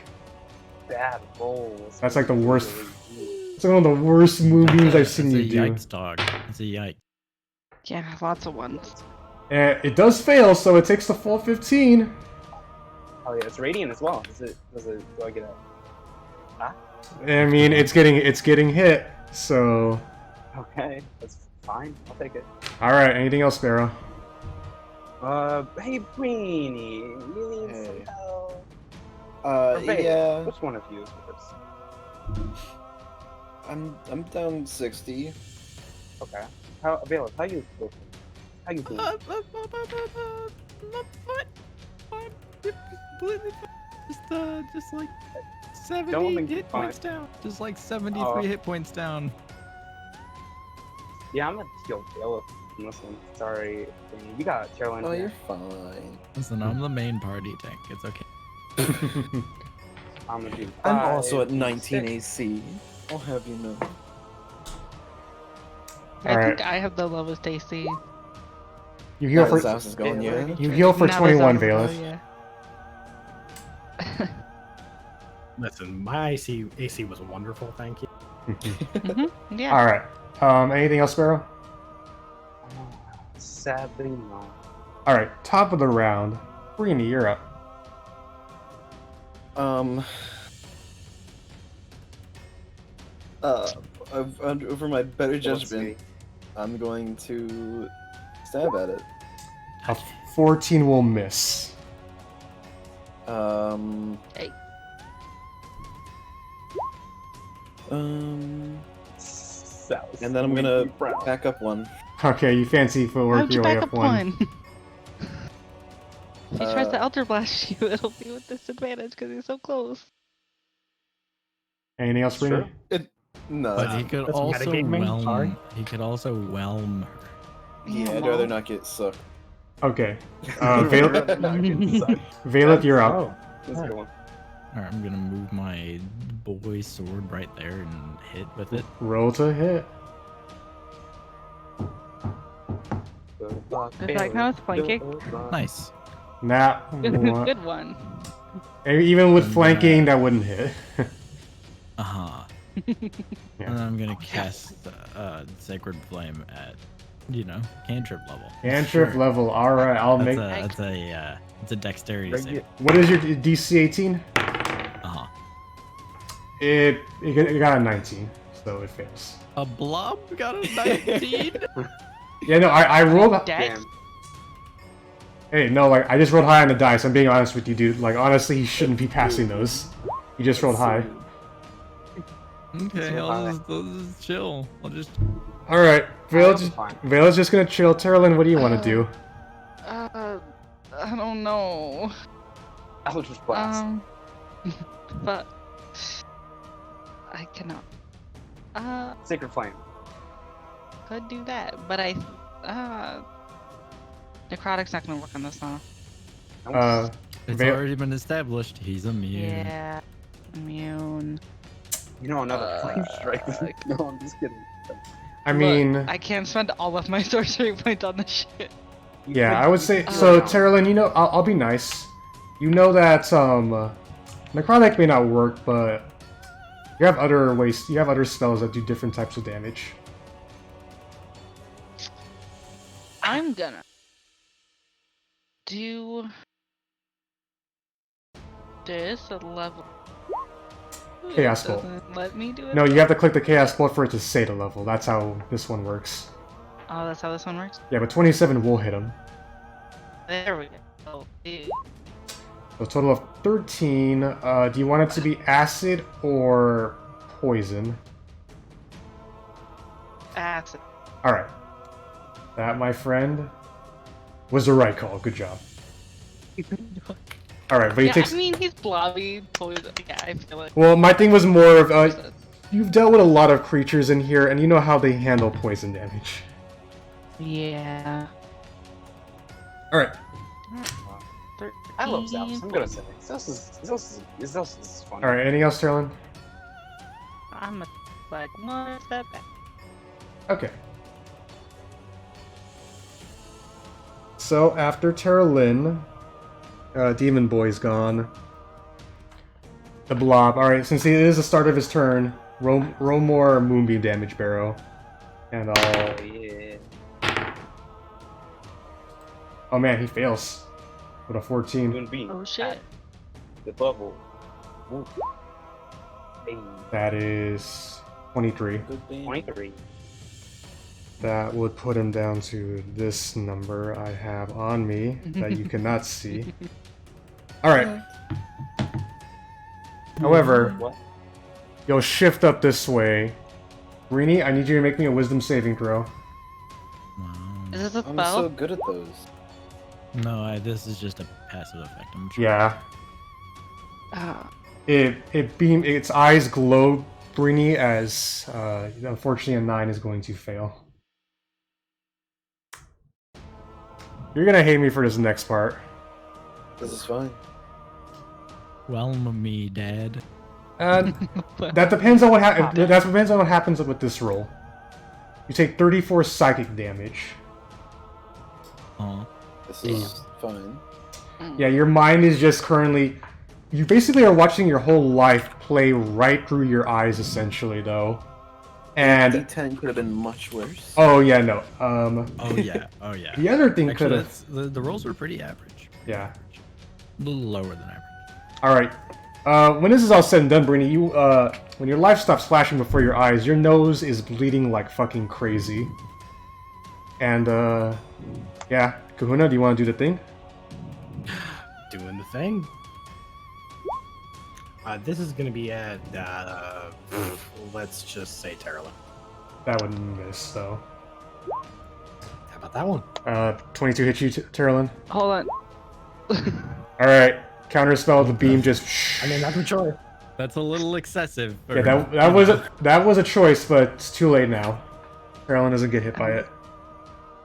Bad rolls. That's like the worst- Really good. it's one of the worst moonbeams I've seen It's a you do. yikes, dog. It's a yikes. Yeah, lots of ones. And it does fail, so it takes the full 15. Oh yeah, it's radiant as well. Do I get a? I mean, it's getting hit. So, Okay, that's fine. I'll take it. all right. Anything else, Barrow? Hey Breeni, you need Hey. some help. Or Vaelith, Yeah. Which one of you is first? I'm down 60. Okay. Vaelith, how you looking? How you doing? Just like Don't 70 think hit fine. points down. Just like 73 Oh. hit points down. Yeah, I'm gonna kill Vaelith on this one. Sorry, Breeni. You got Teralyn Oh, here. you're fine. Listen, I'm the main party tank. It's okay. I'm gonna do. I'm 5, also at 19 6. AC. I'll have you know. I Alright. think I have the lowest AC. You heal Now for that Zaos is gone, yeah. you heal for Now 21, that's out of Vaelith. the- Listen, my AC was wonderful, thank you. Mhm, yeah. All right. Anything else, Barrow? Sadly, no. All right. Top of the round. Breeni, you're up. Over my better Let's judgment, see. I'm going to stab at it. A 14 will miss. Hey. Zaos, And then I'm we gonna be proud. back up one. Okay, you fancy footwork How'd you your way back up up one. one? If he tries to Uh, Elder Blast you, it'll be with disadvantage because he's so close. Anything else, Breeni? Sure. No. But he could that's also metagaming, sorry. whelm. He could also whelm her. Yeah, I'd rather not get sucked. Okay. I'd Vaelith, rather not get sucked. Vaelith, you're up. Oh, That's a good one. Alright, I'm gonna move my boy sword right there and hit with it. Roll to hit. Does that count as flanking? Nice. Nat one. Good one. Even with And, flanking, that wouldn't hit. Uh-huh. Yeah. And I'm gonna cast Sacred Flame at, cantrip level. Cantrip Sure. level. All right, I'll That's make. it's a dexterity save. What is your DC 18? Uh-huh. It got a 19, so it fails. A blob got a 19? Yeah, no, I rolled. Dex? Damn. Hey, no, like I just rolled high on the dice. I'm being honest with you, dude. Like honestly, he shouldn't be passing those. He just rolled high. Okay, I'll just chill. I'll just... All right, That's fine. Vael's just gonna chill. Teralyn, what do you want to do? I don't know. Eldritch Blast. But I cannot. Sacred Flame. Could do that, but Necrotic's not gonna work on this, huh? It's Vael- already been established. He's immune. Yeah, immune. You know another Flame Strike. No, I'm just kidding. I mean, Look, I can't spend all of my sorcery points on this shit. yeah, I would say so. Teralyn, I'll be nice. You know that Necrotic may not work, but you have other ways. You have other spells that do different types of damage. I'm gonna do this a level. Chaos It Bolt. doesn't let me do it. No, you have to click the Chaos Bolt for it to say the level. That's how this one works. Oh, that's how this one works. Yeah, but 27 will hit him. There we go. Oh, dude. So a total of 13. Do you want it to be acid or poison? Acid. Alright. That, my friend, was the right call. Good job. Alright, but he Yeah, takes... I mean, he's blobby, poison. Yeah, I feel like. Well, my thing was more of... you've dealt with a lot of creatures in here, and you know how they handle poison damage. Yeah. Alright. I love Zaos. I'm gonna say Zaos is fun. Alright, anything else, Teralyn? I'm like one step back. Okay. So, after Teralyn, Demon Boy's gone. The Blob. Alright, since it is the start of his turn, roll more Moonbeam damage, Barrow. And I'll... Oh, yeah. Oh man, he fails. With a 14. Moonbeam. Oh shit. The bubble. Ooh. Hey, That is 23. Good beam. 23. That would put him down to this number I have on me that you cannot see. Alright. However, What? you'll shift up this way. Breeni, I need you to make me a wisdom saving throw. Wow. Is this a I'm spell? so good at those. No, this is just a passive effect. I'm sure. Yeah. Ah. Its eyes glow, Breeni, as unfortunately a 9 is going to fail. You're gonna hate me for this next part. This is fine. Whelm me, Dad. That depends on what that depends on what happens with this roll. You take 34 psychic damage. Oh. This is fine. Yeah, your mind is just currently... You basically are watching your whole life play right through your eyes, essentially, though. And... D10 could have been much worse. Oh, yeah, no. Oh yeah. Oh yeah. The other thing could Actually, have... the rolls were pretty average. Yeah. A little lower than average. Alright. When this is all said and done, Breeni, you, when your life stops flashing before your eyes, your nose is bleeding like fucking crazy. And, yeah. Kahuna, do you want to do the thing? Doing the thing. This is gonna be at, let's just say Teralyn. That would miss, though. How about that one? 22 hits you, Teralyn. Hold on. Alright. Counterspell, the beam just... I mean, not for sure. That's a little excessive. Yeah, that was a choice, but it's too late now. Teralyn doesn't get hit by it.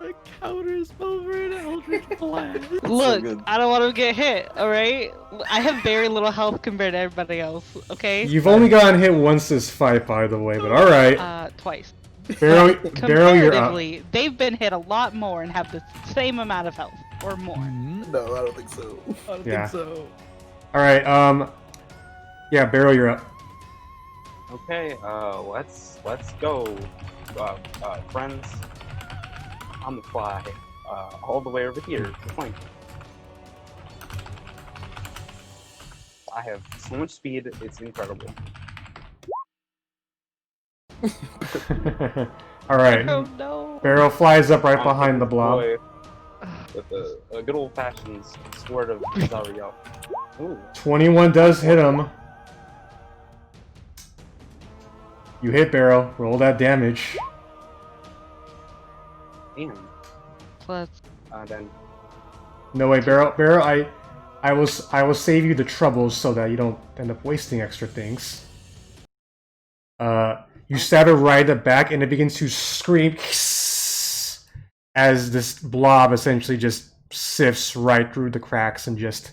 A counter spell for an Eldritch Blast. Look, good. I don't want to get hit, alright? I have very little health compared to everybody else, okay? You've only gotten hit once this fight, by the way, but alright. Twice. Barrow, you're up. Comparatively, they've been hit a lot more and have the same amount of health, or more. No, I don't think so. I don't Yeah. think so. Alright, yeah, Barrow, you're up. Okay, let's go, friends. On the fly, all the way over here to flank. I have so much speed, it's incredible. Alright. Oh no. Barrow flies up right I'm behind the a blob. boy with a good old-fashioned Sword of Zariel. Ooh, 21 does hit him. You hit Barrow. Roll that damage. damn. Plus, Then No way, Barrow, I will save you the troubles so that you don't end up wasting extra things. You stab it right at the back and it begins to scream as this blob essentially just sifts right through the cracks and just...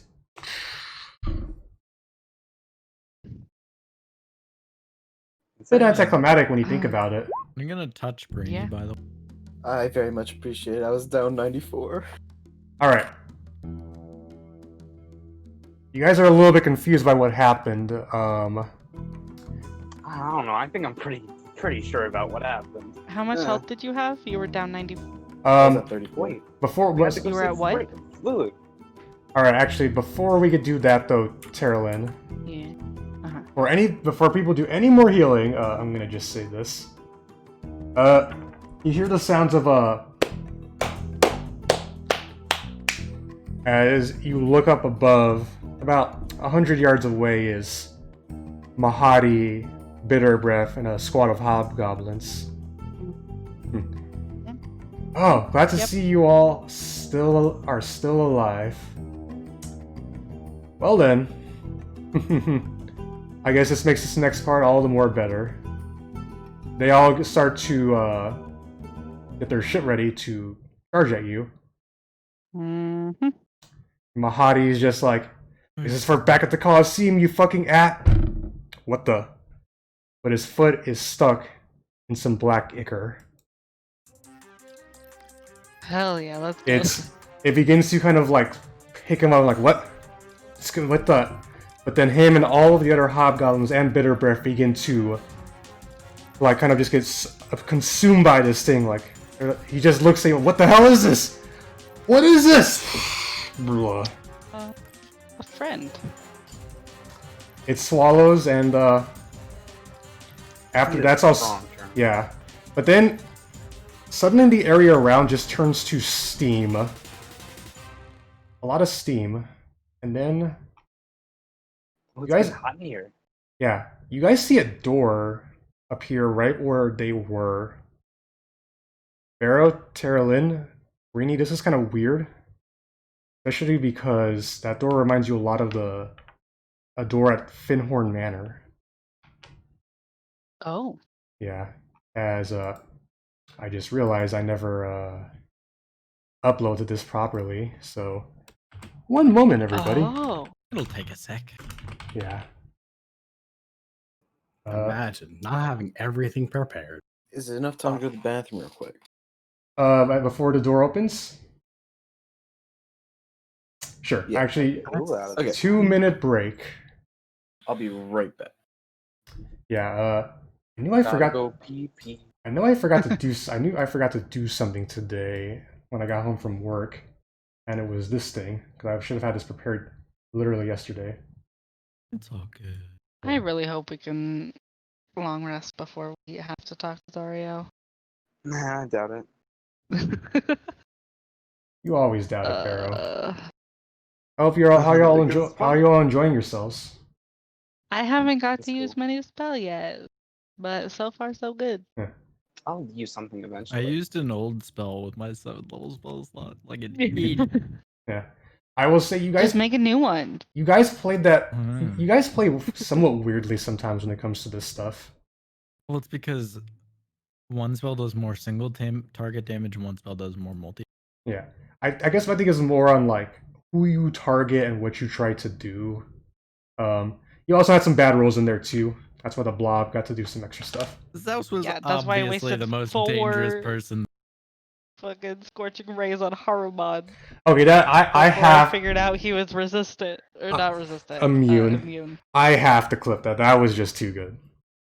It's a bit anticlimactic when you think about it. I'm gonna touch Breeni, Yeah. by the way. I very much appreciate it. I was down 94. Alright. You guys are a little bit confused by what happened. I don't know. I think I'm pretty sure about what happened. how much Yeah. health did you have? You were down 90. I was at 34. Wait, Before we had to go You were save at what? Lulu. Alright, actually, before we could do that though, Teralyn, Yeah. before people do any more healing, I'm gonna just say this. You hear the sounds of as you look up above, about 100 yards away is Mahadi, Bitter Breath, and a squad of hobgoblins. Oh, glad to see you all are still alive. Well then, I guess this makes this next part all the more better. They all start to get their shit ready to charge at you. Mm-hmm. Mahadi's just like, "This is for back at the Coliseum, you fucking at." What the? But his foot is stuck in some black ichor. Hell yeah, let's go. It begins to kind of like pick him up, like what? What the? But then him and all of the other hobgoblins and Bitter Breath begin to like kind of just get consumed by this thing. Like he just looks at you, what the hell is this? What is this? Blah. A friend. It swallows and after that's all. Strong term. Yeah, but then suddenly the area around just turns to steam. A lot of steam. And then It's guys- getting hot in here. yeah, you guys see a door appear right where they were. Barrow, Teralyn, Breeni, this is kind of weird. Especially because that door reminds you a lot of a door at Finhorn Manor. Oh. Yeah, as I just realized I never uploaded this properly, so one moment, everybody. Oh. It'll take a sec. Yeah. Imagine not having everything prepared. Is it enough time to go to the bathroom real quick? Right before the door opens? Sure. Yeah. Actually, Okay. 2-minute break. I'll be right back. Yeah, I knew I forgot. Go pee pee. I know I forgot to do. I knew I forgot to do something today when I got home from work, and it was this thing because I should have had this prepared literally yesterday. It's all good. I really hope we can long rest before we have to talk to Zariel. Nah, I doubt it. You always doubt it, Barrow. Uh, I hope you're all. How y'all Because it's How fun. you all enjoying yourselves? I haven't got That's to use cool. my new spell yet, but so far so good. I'll use something I eventually. used an old spell with my 7th level spell slot, like an idiot. Yeah, I will say you guys. Just make a new one. You guys played that. Mm. You guys play somewhat weirdly sometimes when it comes to this stuff. Well, it's because one spell does more single target damage and one spell does more multi. Yeah, I guess my thing is more on like who you target and what you try to do. You also had some bad rolls in there too. That's why the blob got to do some extra stuff. Zaos was Yeah, that's why I obviously wasted the most 4 dangerous person. fucking scorching rays on Harumon. Okay, that I before I have figured out he was resistant or not resistant. immune. Immune. I have to clip that. That was just too good.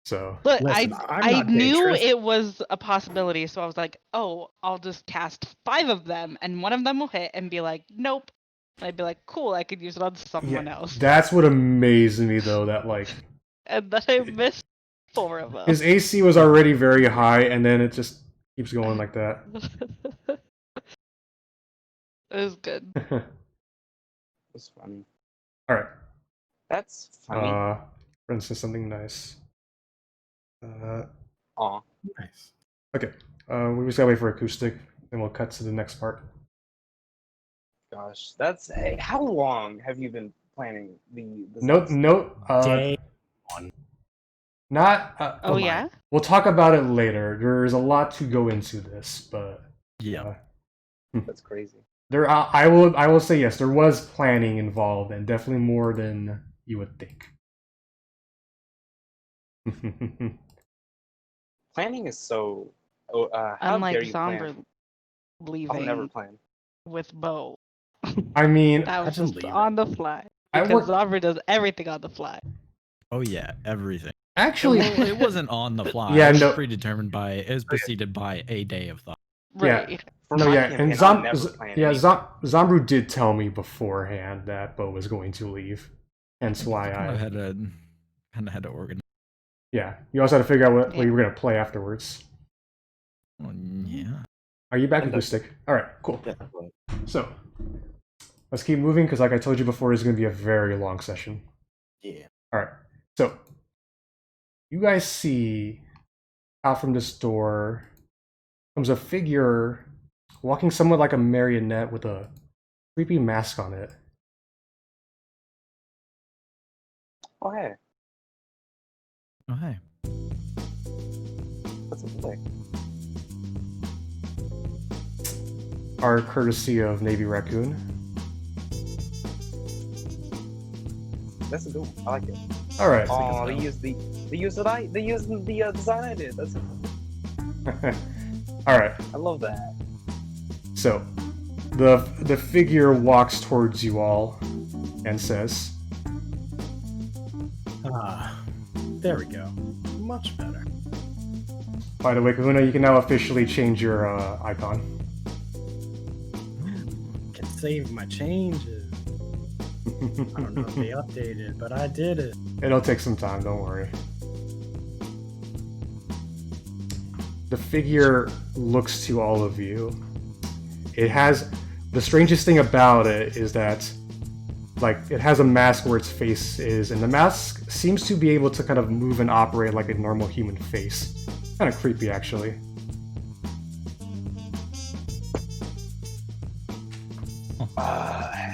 So Look, Listen, I'm I not knew dangerous. it was a possibility, so I was like, oh, I'll just cast 5 of them, and one of them will hit, and be like, nope. And I'd be like, cool, I could use it on someone else. that's what amazed me though. That like And then I missed 4 of them. his AC was already very high, and then it just keeps going like that. It was good. That's funny. All right. That's funny. For instance, something nice. Aw. Nice. Okay. We just gotta wait for acoustic, then we'll cut to the next part. Gosh, that's hey, how long have you been planning the Note. Day Not. Oh, come on. yeah? We'll talk about it later. There's a lot to go into this, but Yeah. That's crazy. there. I will say yes. There was planning involved, and definitely more than you would think. Planning is so. Oh, how Unlike dare you Zomber plan? leaving I'll never plan. with Bo. I mean, That was Imagine just leaving. on the fly. I Because work- Zomber does everything on the fly. Oh yeah, everything. actually, Well, it wasn't on the fly. Yeah, it was no. predetermined by. It was preceded by a day of thought. Yeah. Right. For No, my yeah, campaign, and I'm never playing anything. Zambru did tell me beforehand that Bo was going to leave. Hence why kind I... of had to organize. Yeah, you also had to figure out what Yeah. you were going to play afterwards. Well, yeah. Are you back, I'm back. Acoustic? Alright, cool. Yeah. So, let's keep moving, because like I told you before, it's going to be a very long session. Yeah. Alright, so, you guys see out from this door comes a figure walking somewhat like a marionette with a creepy mask on it. Oh hey, Oh, hey. what's it play? Our courtesy of Navy Raccoon. That's a good one. I like it. Alright. Oh, they used the design I did. That's Alright, I love that. so the figure walks towards you all and says, Ah, there we go. Much better. by the way, Kahuna, you can now officially change your icon. Can save my changes. I don't know if they updated, but I did it. It'll take some time, don't worry. The figure looks to all of you. It has... The strangest thing about it is that, like, it has a mask where its face is, and the mask seems to be able to kind of move and operate like a normal human face. Kind of creepy, actually.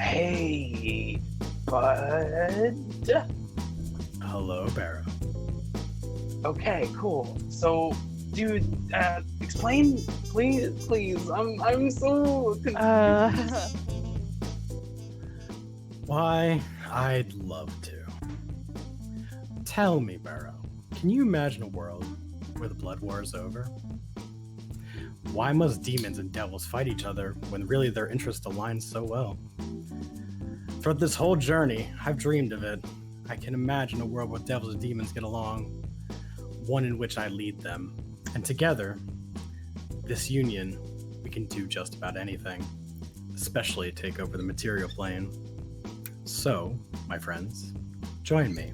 Hey, bud. Hello, Barrow. Okay, cool. So, dude, explain, please. I'm so confused. Why, I'd love to. Tell me, Barrow, can you imagine a world where the Blood War is over? Why must demons and devils fight each other when really their interests align so well? Throughout this whole journey, I've dreamed of it. I can imagine a world where devils and demons get along, one in which I lead them. And together, this union, we can do just about anything, especially take over the material plane. So, my friends, join me,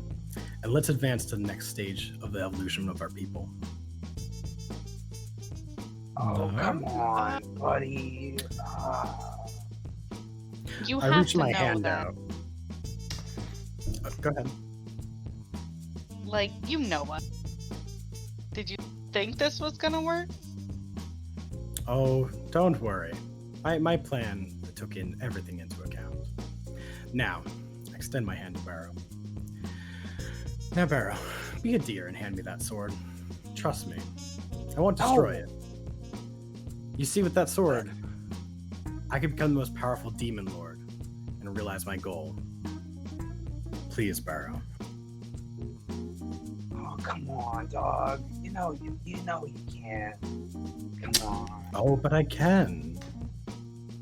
and let's advance to the next stage of the evolution of our people. Oh, come on, buddy. You I have reached to my know hand that. out. Go ahead. Like, you know what? Did you think this was gonna work? Oh, don't worry. My plan took in everything into account. Now, I extend my hand to Barrow. Now, Barrow, be a dear and hand me that sword. Trust me. I won't destroy it. You see, with that sword, I could become the most powerful demon lord and realize my goal. Please, Barrow. Oh, come on, dog. You know you can't. Come on. Oh, but I can.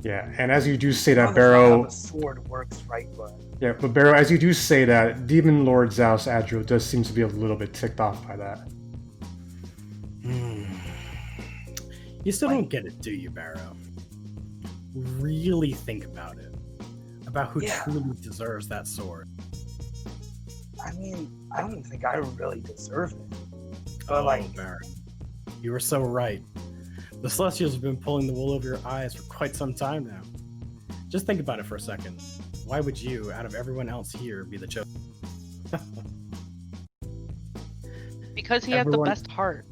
Yeah, and as you do say that, How Barrow... the sword works, right, bud? Yeah, but Barrow, as you do say that, Demon Lord Zaos Adro does seem to be a little bit ticked off by that. You still don't get it, do you, Barrow? Really think about it. About who truly deserves that sword. I mean, I don't think I really deserve it. But Barrow, you were so right. The Celestials have been pulling the wool over your eyes for quite some time now. Just think about it for a second. Why would you, out of everyone else here, be the chosen? Because he had the best heart.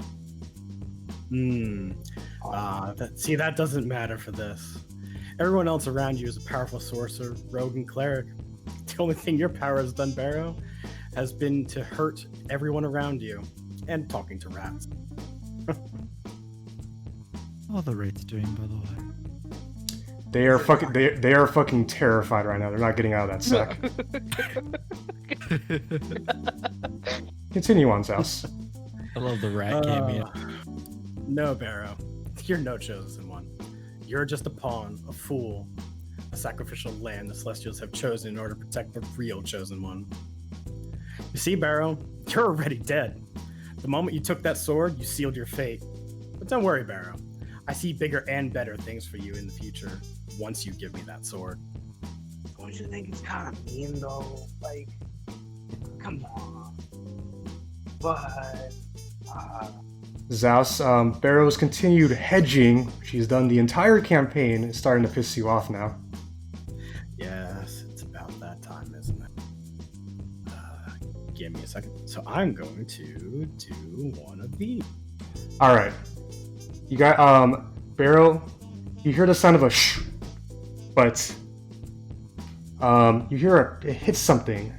That doesn't matter for this. Everyone else around you is a powerful sorcerer, rogue, and cleric. The only thing your power has done, Barrow, has been to hurt everyone around you, and talking to rats. How are the rats doing, by the way? They are fucking. They are fucking terrified right now. They're not getting out of that sack. Continue on, Zaos. I love the rat cameo. No, Barrow. You're no chosen one. You're just a pawn, a fool, a sacrificial lamb the Celestials have chosen in order to protect the real chosen one. You see, Barrow, you're already dead. The moment you took that sword, you sealed your fate. But don't worry, Barrow. I see bigger and better things for you in the future once you give me that sword. Don't you think it's kind of mean though? Like, come on. But, Zaos, Barrow's continued hedging. She's done the entire campaign. It's starting to piss you off now. Yes, it's about that time, isn't it? Give me a second. So I'm going to do one of these. All right. You got, Barrow, you hear the sound of a shh, but, you hear it hit something,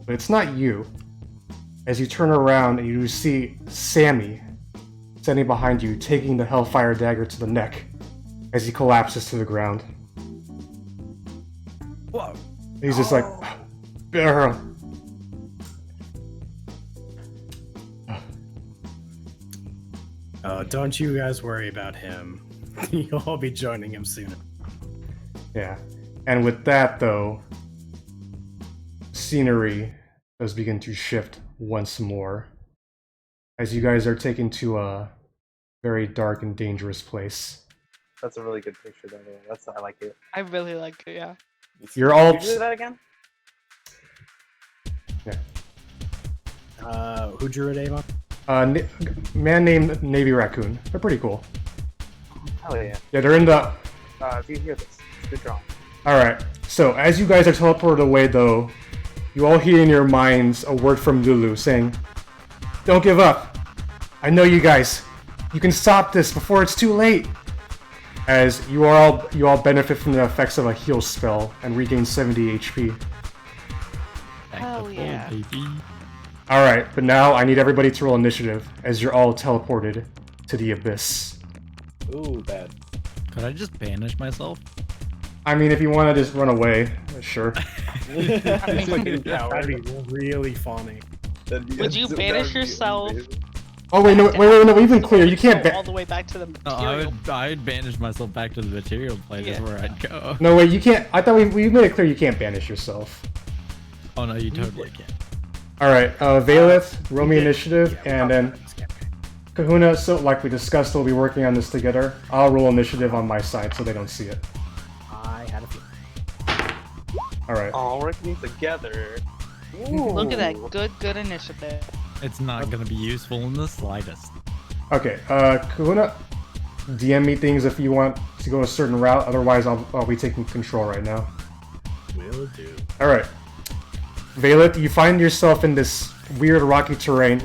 but it's not you. As you turn around and you see Sammy standing behind you, taking the Hellfire Dagger to the neck as he collapses to the ground. Whoa. He's just like, Barrow. Oh, don't you guys worry about him. You'll all be joining him soon. Yeah. And with that, though, scenery does begin to shift once more as you guys are taken to a very dark and dangerous place. That's a really good picture, though. I like it. I really like it. Yeah. You're all... Can you do that again? Who drew it, Avon? Man named Navy Raccoon. They're pretty cool. Hell yeah. Yeah, they're in the... If you hear this, it's good drawing. Alright, so as you guys are teleported away, though, you all hear in your minds a word from Lulu saying, "Don't give up. I know you guys. You can stop this before it's too late." As you all benefit from the effects of a heal spell and regain 70 HP. Hell yeah. Alright, but now I need everybody to roll initiative as you're all teleported to the abyss. Ooh, bad. Could I just banish myself? I mean, if you want to just run away, sure. That'd be really funny. Would you banish yourself? Oh wait, no, wait, even clear. You can't Go all the way back to the material. I'd banish myself back to the material plane is where I'd go. No, wait, you can't. I thought we made it clear you can't banish yourself. Oh no, you totally can. Alright, Vaelith, roll me initiative, and then Kahuna, so like we discussed, we'll be working on this together. I'll roll initiative on my side so they don't see it. I had a feeling. Alright. All working together. Look at that good initiative. It's not gonna be useful in the slightest. Okay, Kahuna, DM me things if you want to go a certain route, otherwise I'll be taking control right now. Will do. Alright. Vaelith, you find yourself in this weird rocky terrain.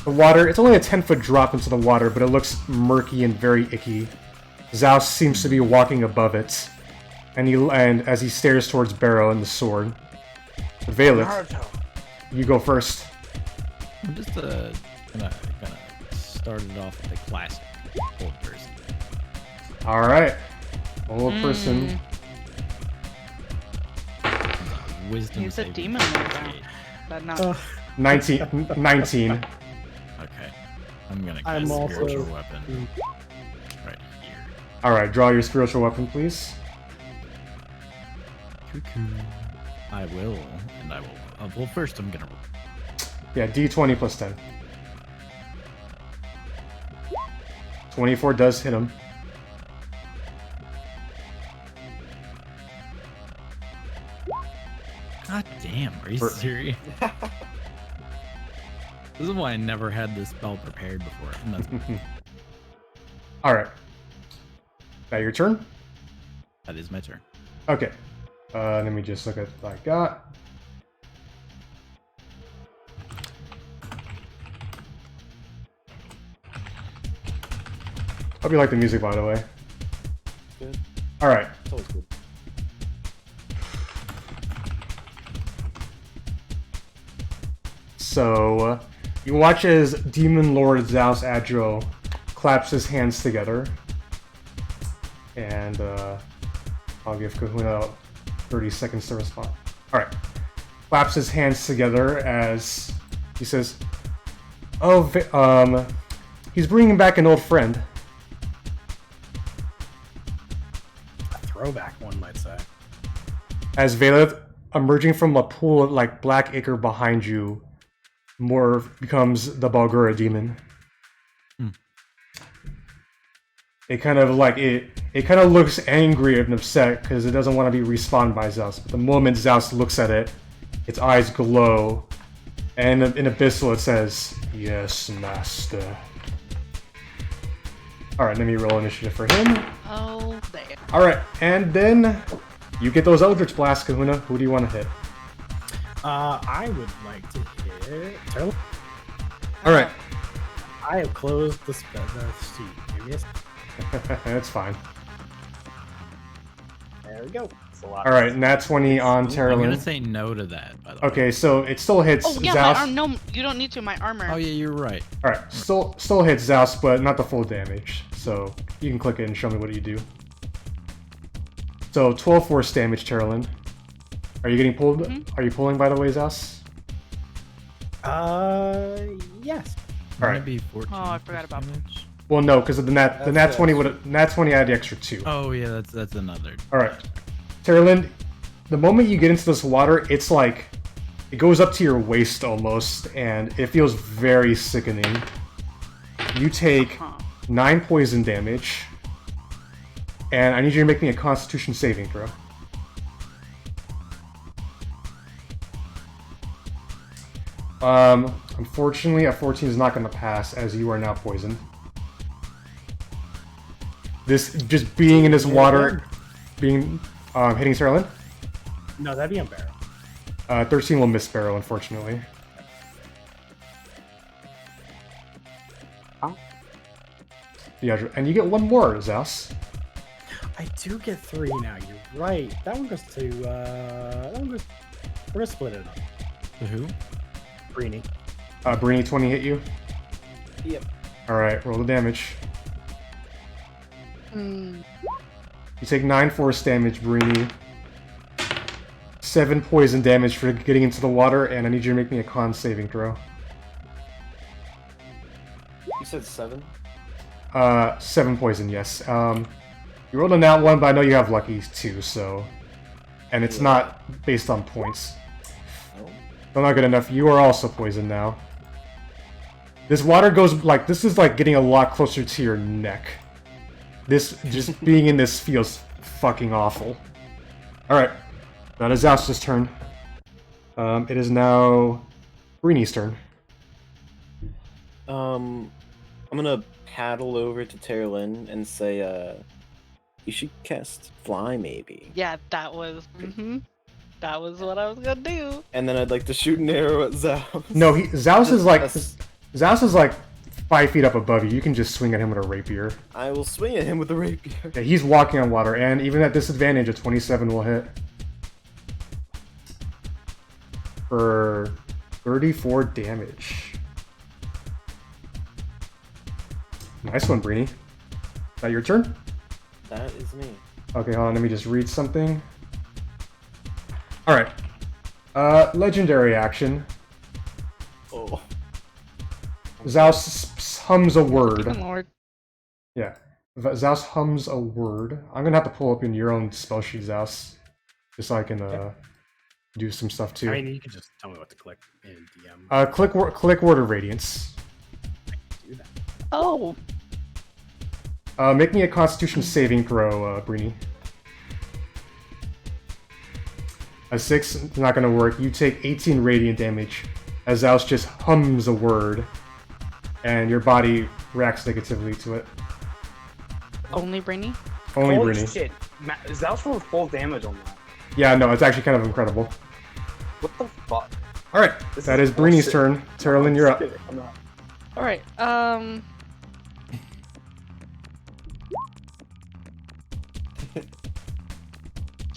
The water, it's only a 10-foot drop into the water, but it looks murky and very icky. Zaos seems to be walking above it, and as he stares towards Barrow and the sword. Vaelith, you go first. I'm just gonna start it off with a classic old person. Alright. Old person. Wisdom He's a saving demon throw. lord now. But not. 19. Okay. I'm gonna I'm cast also- spiritual weapon right here. Alright, draw your spiritual weapon, please. I will, and I will. Well, first I'm gonna. Yeah, D20 plus 10. 24 does hit him. God damn, are you serious? This is why I never had this spell prepared before. And that's, Alright. Now your turn? that is my turn. Okay. Let me just look at what I got. Hope you like the music, by the way. Good. Alright. It's always good. So, you watch as Demon Lord Zaos Adro claps his hands together. And, I'll give Kahuna 30 seconds to respond. Alright. Claps his hands together as he says, "Oh, he's bringing back an old friend." A throwback, one might say. As Vaelith, emerging from a pool of like black ichor behind you, more becomes the Balgura demon. it kind of like it kind of looks angry and upset because it doesn't want to be respawned by Zaos. But the moment Zaos looks at it, its eyes glow, and in Abyssal it says, "Yes, master." All right, let me roll initiative for him. Oh, there. All right, and then you get those Eldritch Blasts, Kahuna. Who do you want to hit? I would like to hit Teralyn. All right. I have closed the spell. Sheet. Give me a That's fine. There we go. It's a lot. All right, nat 20 on I'm gonna Teralyn. say no to that. By the way. Okay, so it still hits Oh yeah, Zaos. my arm. No, you don't need to. My armor. Oh yeah, you're right. All right, still hits Zaos, but not the full damage. So you can click it and show me what you do. So 12 force damage, Teralyn. Are you getting pulled? Are you pulling, by the way, Zaos? Yes. All right. Maybe 14. Oh, I forgot about damage. Well, no, because of the nat That's 20 nat 20 added the extra 2. Oh yeah, that's another. All right, Teralyn, the moment you get into this water, it's like it goes up to your waist almost, and it feels very sickening. You take 9 poison damage, and I need you to make me a Constitution saving throw. Unfortunately, a 14 is not going to pass, as you are now poisoned. This just being in this water, hitting Teralyn. No, that'd be on Barrow. 13 will miss Barrow, unfortunately. Huh? Yeah, and you get one more, Zaos. I do get 3 now. You're right. That one goes to. That one goes. We're gonna split it up. To who? Breeni. Breeni, 20 hit you? Yep. Alright, roll the damage. Mm. You take 9 force damage, Breeni. 7 poison damage for getting into the water, and I need you to make me a con saving throw. You said 7? 7 poison, yes. You rolled a nat 1, but I know you have lucky too, so... And it's not based on points. Still not good enough. You are also poisoned now. This water goes like... This is like getting a lot closer to your neck. This... Just being in this feels fucking awful. Alright. That is Zaos' turn. It is now... Breeni's turn. I'm gonna paddle over to Teralyn and say, you should cast Fly, maybe. Yeah, that was. That was what I was gonna do. And then I'd like to shoot an arrow at Zaos. No, Zaos is like... That's- Zaos is like 5 feet up above you. You can just swing at him with a rapier. I will swing at him with a rapier. Yeah, he's walking on water, and even at disadvantage, a 27 will hit. For 34 damage. Nice one, Breeni. Is that your turn? That is me. Okay, hold on, let me just read something. Alright. Legendary action. Oh. Zaos hums a word. Good lord. Yeah. Zaos hums a word. I'm gonna have to pull up in your own spell sheet, Zaos. Just so I can, do some stuff too. I mean, you can just tell me what to click in DM. Click Word of Radiance. Do that. Oh. Make me a Constitution saving throw, Breeni. A 6 is not gonna work. You take 18 radiant damage as Zaos just hums a word, and your body reacts negatively to it. Only Breeni? Only Holy Breeni. shit. Zaos rolled full damage on that. Yeah, no, it's actually kind of incredible. What the fuck? Alright, This that is is Breeni's bullshit. turn. Teralyn, you're up. I'm not. Alright,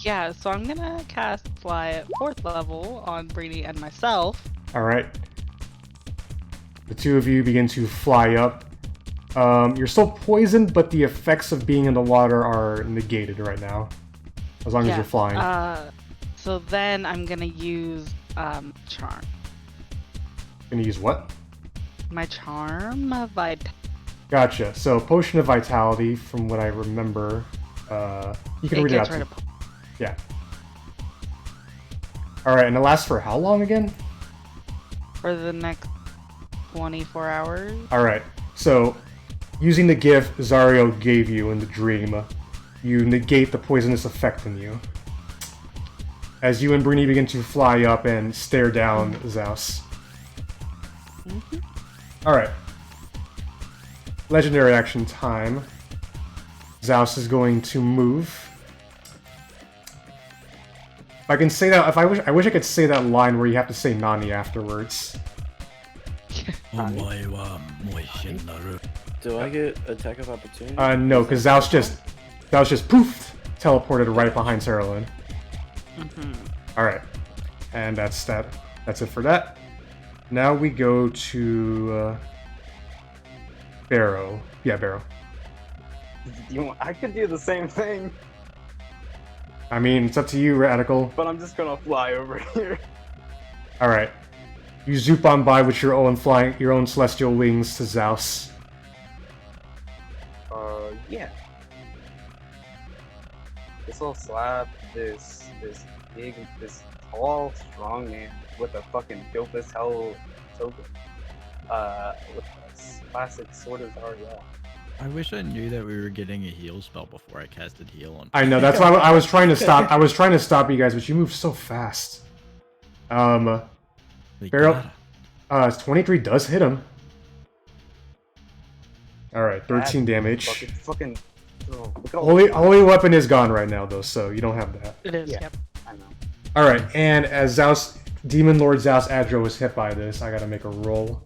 yeah, so I'm gonna cast Fly at 4th level on Breeni and myself. Alright. The two of you begin to fly up. You're still poisoned, but the effects of being in the water are negated right now. As long as you're flying. So then I'm gonna use Charm. Gonna use what? My Charm? Gotcha. So, Potion of Vitality, from what I remember. You can read it out. Right Yeah. Alright, and it lasts for how long again? for the next 24 hours. Alright, so Using the gift Zariel gave you in the dream, you negate the poisonous effect in you. As you and Breeni begin to fly up and stare down Zaos. Alright. Legendary action time. Zaos is going to move. If I can say that, I wish I could say that line where you have to say Nani afterwards. Do I get attack of opportunity? No, because Zaos just poof, teleported right behind Teralyn. Alright. And that's it for that. Now we go to Barrow. Yeah, Barrow. I could do the same thing, I mean, it's up to you, Radical. but I'm just gonna fly over here. Alright. You zoop on by with your own celestial wings to Zaos. Yeah. This will slap this tall, strong man with a fucking dope as hell token. With a classic Sword of Zariel. I wish I knew that we were getting a heal spell before I casted heal on. I know, that's why I was trying to stop. I was trying to stop you guys, but you move so fast. Barrow, 23 does hit him. Alright, 13 damage. Fucking. Oh, look at all Holy weapon is gone right now, though, so you don't have that. It is. Yeah. Yep. I know. Alright, and as Demon Lord Zaos Adro was hit by this, I gotta make a roll.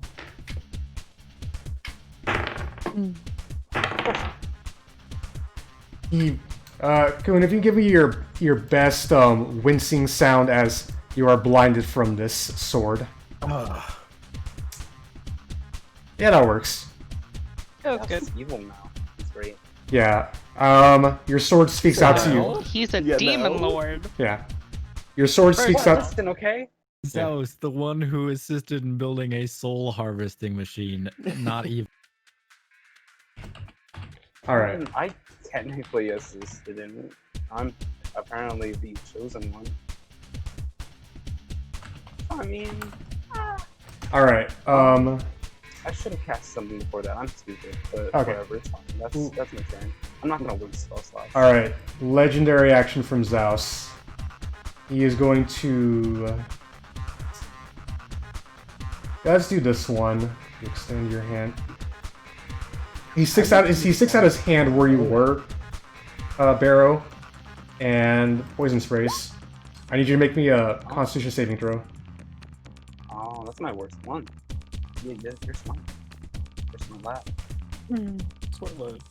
Kuhn, if you give me your best wincing sound as you are blinded from this sword. Yeah, that works. That was good. That's evil now. It's great. Yeah. Your sword speaks out to you. He's a Yeah, demon no. lord. Yeah. Your sword speaks out. Listen, okay? Zaos, the one who assisted in building a soul harvesting machine, not even. Alright. I technically assisted in it. I'm apparently the chosen one. I mean, Alright. I should have cast something before that. I'm stupid, but Okay. whatever. It's fine. That's my turn. I'm not gonna waste spell slots. Alright. Legendary action from Zaos. He is going to. Let's do this one. Extend your hand. He sticks out his hand where you were, Barrow, and poison sprays. I need you to make me a Constitution saving throw. Oh, that's my worst one. You're smart. You're smart lad. Smart lad.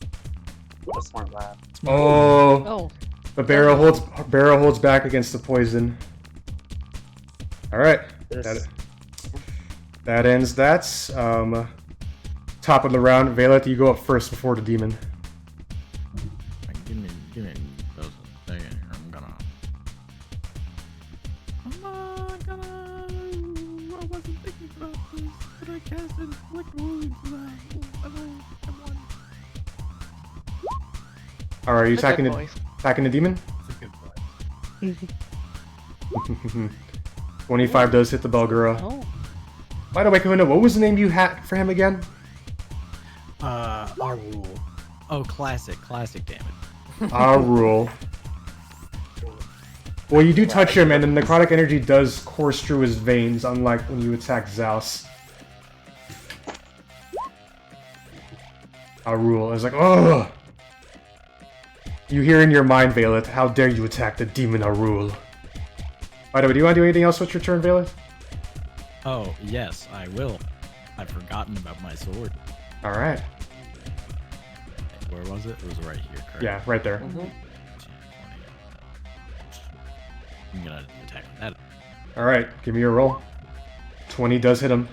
What a smart lad. Oh, Oh. but Barrow holds back against the poison. All right, that ends that. Top of the round, Vaelith, you go up first before the demon. Give me just a second here. I wasn't thinking about this, but I casted Inflict Wounds All right, are you That's a attacking good the voice. attacking the demon? That's a good boy. 25 does hit the Belgura. Oh. By the way, Kahuna, what was the name you had for him again? Our rule. Oh, classic damage. Our rule. Well, you do touch him, and the necrotic energy does course through his veins, unlike when you attack Zaos. Our rule is like, ugh! You hear in your mind, Vaelith, how dare you attack the demon Arul. By the way, do you want to do anything else with your turn, Vaelith? Oh, yes, I will. I've forgotten about my sword. Alright. Where was it? It was right here, correct? Yeah, right there. 10, 20. I'm gonna attack with that. Alright, give me your roll. 20 does hit him.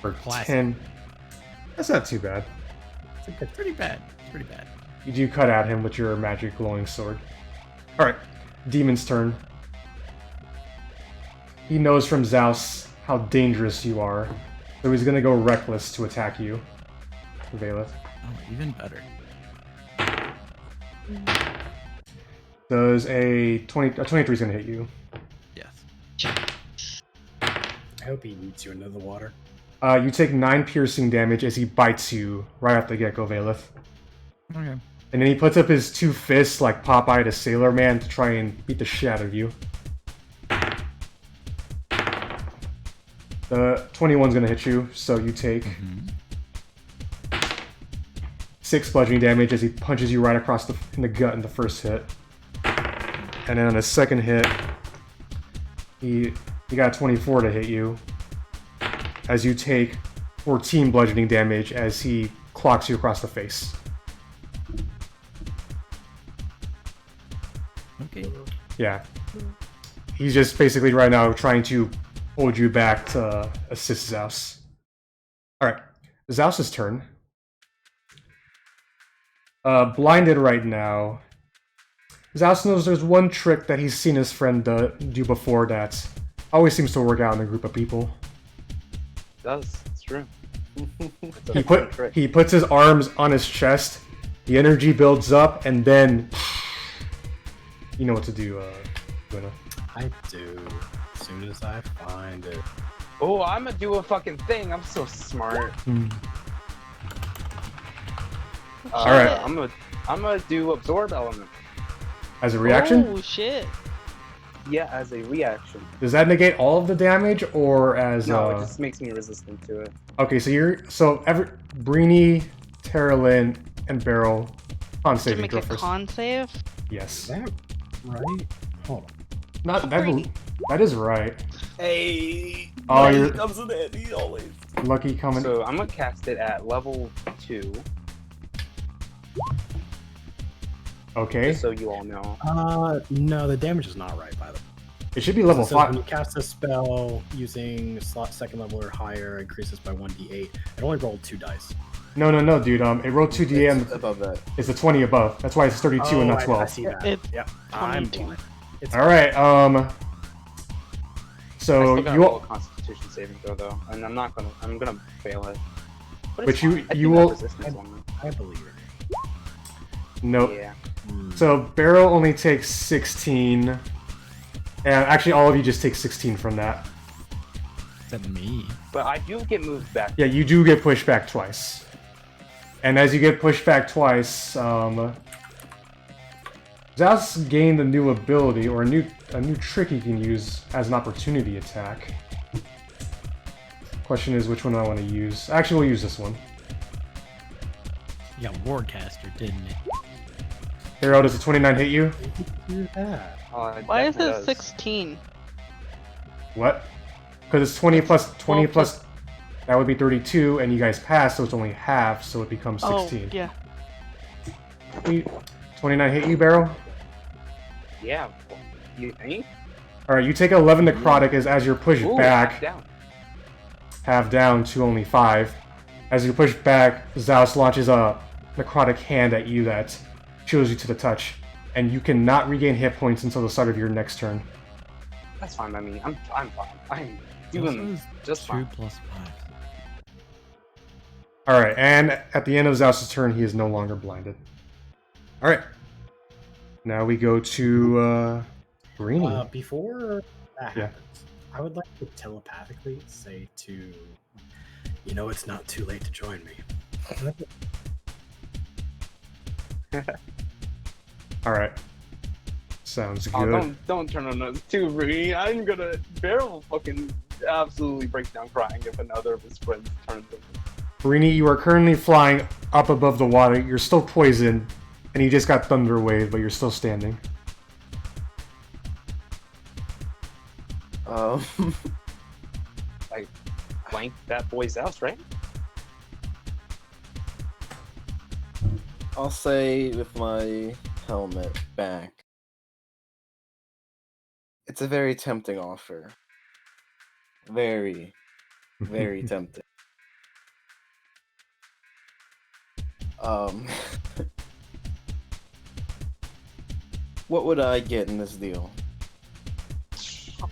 For Classic. 10. That's not too bad. It's pretty bad. You do cut at him with your magic glowing sword. Alright, Demon's turn. He knows from Zaos how dangerous you are, so he's gonna go reckless to attack you, Vaelith. Oh, even better. Does a 23 is gonna hit you. Yes. I hope he eats you into the water. You take 9 piercing damage as he bites you right at the get-go, Vaelith. Okay. And then he puts up his 2 fists like Popeye to Sailor Man to try and beat the shit out of you. The 21's gonna hit you, so you take 6 bludgeoning damage as he punches you right across in the gut in the first hit. And then on the second hit, he got 24 to hit you, as you take 14 bludgeoning damage as he clocks you across the face. Okay. Yeah. He's just basically right now trying to hold you back to assist Zaos. Alright, Zaos' turn. Blinded right now. Zaos knows there's one trick that he's seen his friend do before that always seems to work out in a group of people. It does. It's true. He puts his arms on his chest, the energy builds up, and then you know what to do, Luna. I do. As soon as I find it. Oh, I'm gonna do a fucking thing. I'm so smart. Alright. I'm gonna do absorb element. As a reaction? Oh shit. Yeah, as a reaction. Does that negate all of the damage, or as No, it just makes me resistant to it. Okay, so Breeni, Teralyn, and Barrow con To saving make throw a first. con save. Yes. Is that right? Hold on. Not Breeni. that is right. Hey! Oh, Lucky you're comes in handy always. lucky coming. So I'm gonna cast it at level 2, Okay. just so you all know. No, the damage is not right, by the way. It should be level It says when 5. you cast a spell using slot second level or higher, increases by 1d8. It only rolled 2 dice. No, dude. It rolled 2d8 and Above that. it's a 20 above. That's why it's 32 and not 12. I see that. It's Yeah, I'm 22. blind. It's All right. I So still got you a will, Constitution saving throw though, and I'm gonna fail it. But it's you- fine. I you do have will- resistance on them. I believe it. no. Yeah. So Barrow only takes 16, and actually all of you just take 16 from that. Except me. But I do get moved back. Yeah, you do get pushed back twice. And as you get pushed back twice, Zaos gained a new ability, or a new trick he can use as an opportunity attack. Question is which one I want to use. Actually, we'll use this one. You got Wardcaster, didn't it? Hero, does a 29 hit you? Do that. Why is it definitely does. 16? What? Because it's 20 plus 20 plus. That would be 32, and you guys pass, so it's only half, so it becomes 16. Oh, yeah. 29 hit you, Barrow? Yeah. You think? Alright, you take 11 necrotic as you're pushed Ooh, back, down. half down to only 5. As you push back, Zaos launches a necrotic hand at you that chills you to the touch, and you cannot regain hit points until the start of your next turn. That's fine by me. I'm fine. I'm This doing is just 2 fine. plus 5. Alright, and at the end of Zaos' turn, he is no longer blinded. Alright. Now we go to Breeni. Before that Yeah. happens, I would like to telepathically say to, it's not too late to join me. Alright. Sounds Oh, good. don't turn on those two, Breeni. I'm gonna Barrel fucking absolutely break down crying if another of his friends turns on him. Breeni, you are currently flying up above the water. You're still poisoned, and you just got thunder wave, but you're still standing. Like blank that boy's house, right? I'll say with my helmet back. It's a very tempting offer. Very, very tempting. What would I get in this deal?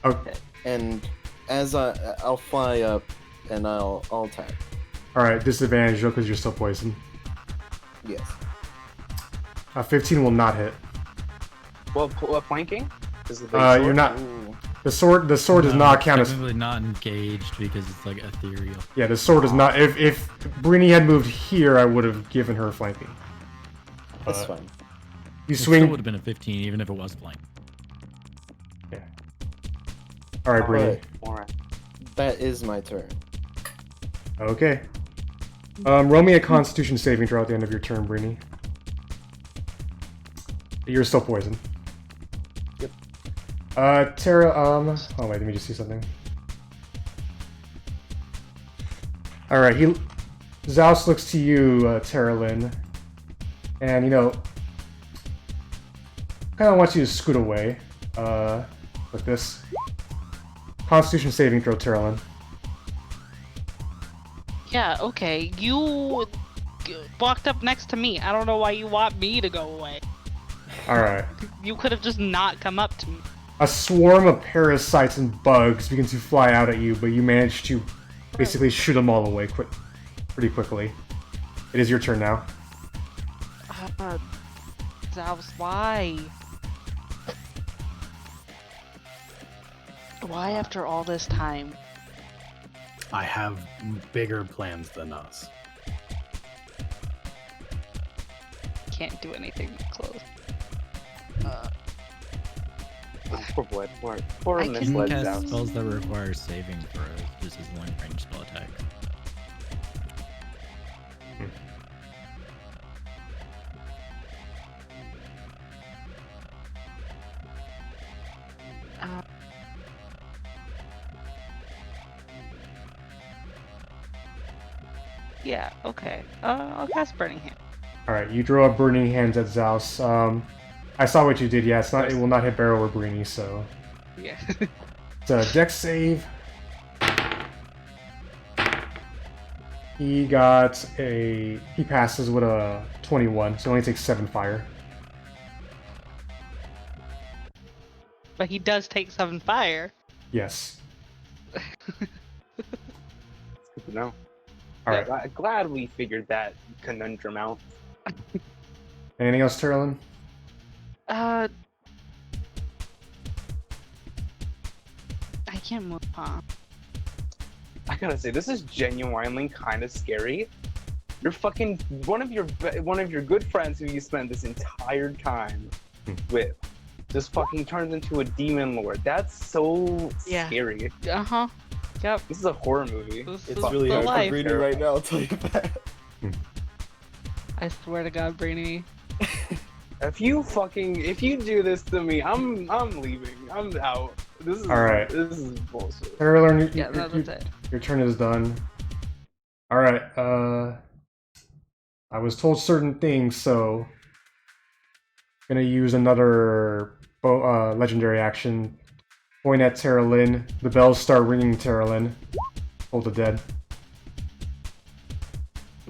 Okay. And as I'll fly up and I'll attack. Alright, disadvantage though, because you're still poisoned. Yes. 15 will not hit. Well, flanking? Is the big sword? You're not. Ooh. The sword does not count as. Technically not engaged because it's like ethereal. Yeah, the sword is not. If Breeni had moved here, I would have given her flanking. That's fine. You It swing. still would have been a 15 even if it was blank. Yeah. All right, Breeni. Alright. That is my turn. Okay. Roll me a Constitution saving throw at the end of your turn, Breeni. You're still poisoned. Yep. Tara, oh wait, let me just see something. Alright, Zaos looks to you, Teralyn, and, you know, kind of wants you to scoot away, with this. Constitution saving throw, Teralyn. Yeah, okay. You walked up next to me. I don't know why you want me to go away. Alright. You could have just not come up to me. A swarm of parasites and bugs begin to fly out at you, but you manage to basically shoot them all away pretty quickly. It is your turn now. Zaos, why? Why after all this time? I have bigger plans than us. Can't do anything close. Oh, poor boy, poor I You can misled can cast Zaos. spells that require saving throws just as long range spell attack. Yeah, okay. I'll cast Burning Hand. Alright, you draw up Burning Hands at Zaos. I saw what you did, yeah, it will not hit Barrow or Breeni, so... Yeah. It's a dex save. He passes with a 21, so he only takes 7 fire. But he does take 7 fire. Yes. Good to know. Alright. Yeah, glad we figured that conundrum out. Anything else, Teralyn? I can't move, huh? I gotta say, this is genuinely kind of scary. You're fucking one of your good friends who you spent this entire time with just fucking turns into a demon lord. That's so scary. Uh-huh. Yep. This is a horror movie. This It's is really the hard life. for Breeni right now, I'll tell you that. I swear to God, Breeni. If you do this to me, I'm leaving. I'm out. This is Alright. This is bullshit. Teralyn, Yeah, that's it. your turn is done. Alright, I was told certain things, so... Gonna use another legendary action. Point at Teralyn. The bells start ringing Teralyn. Hold the dead.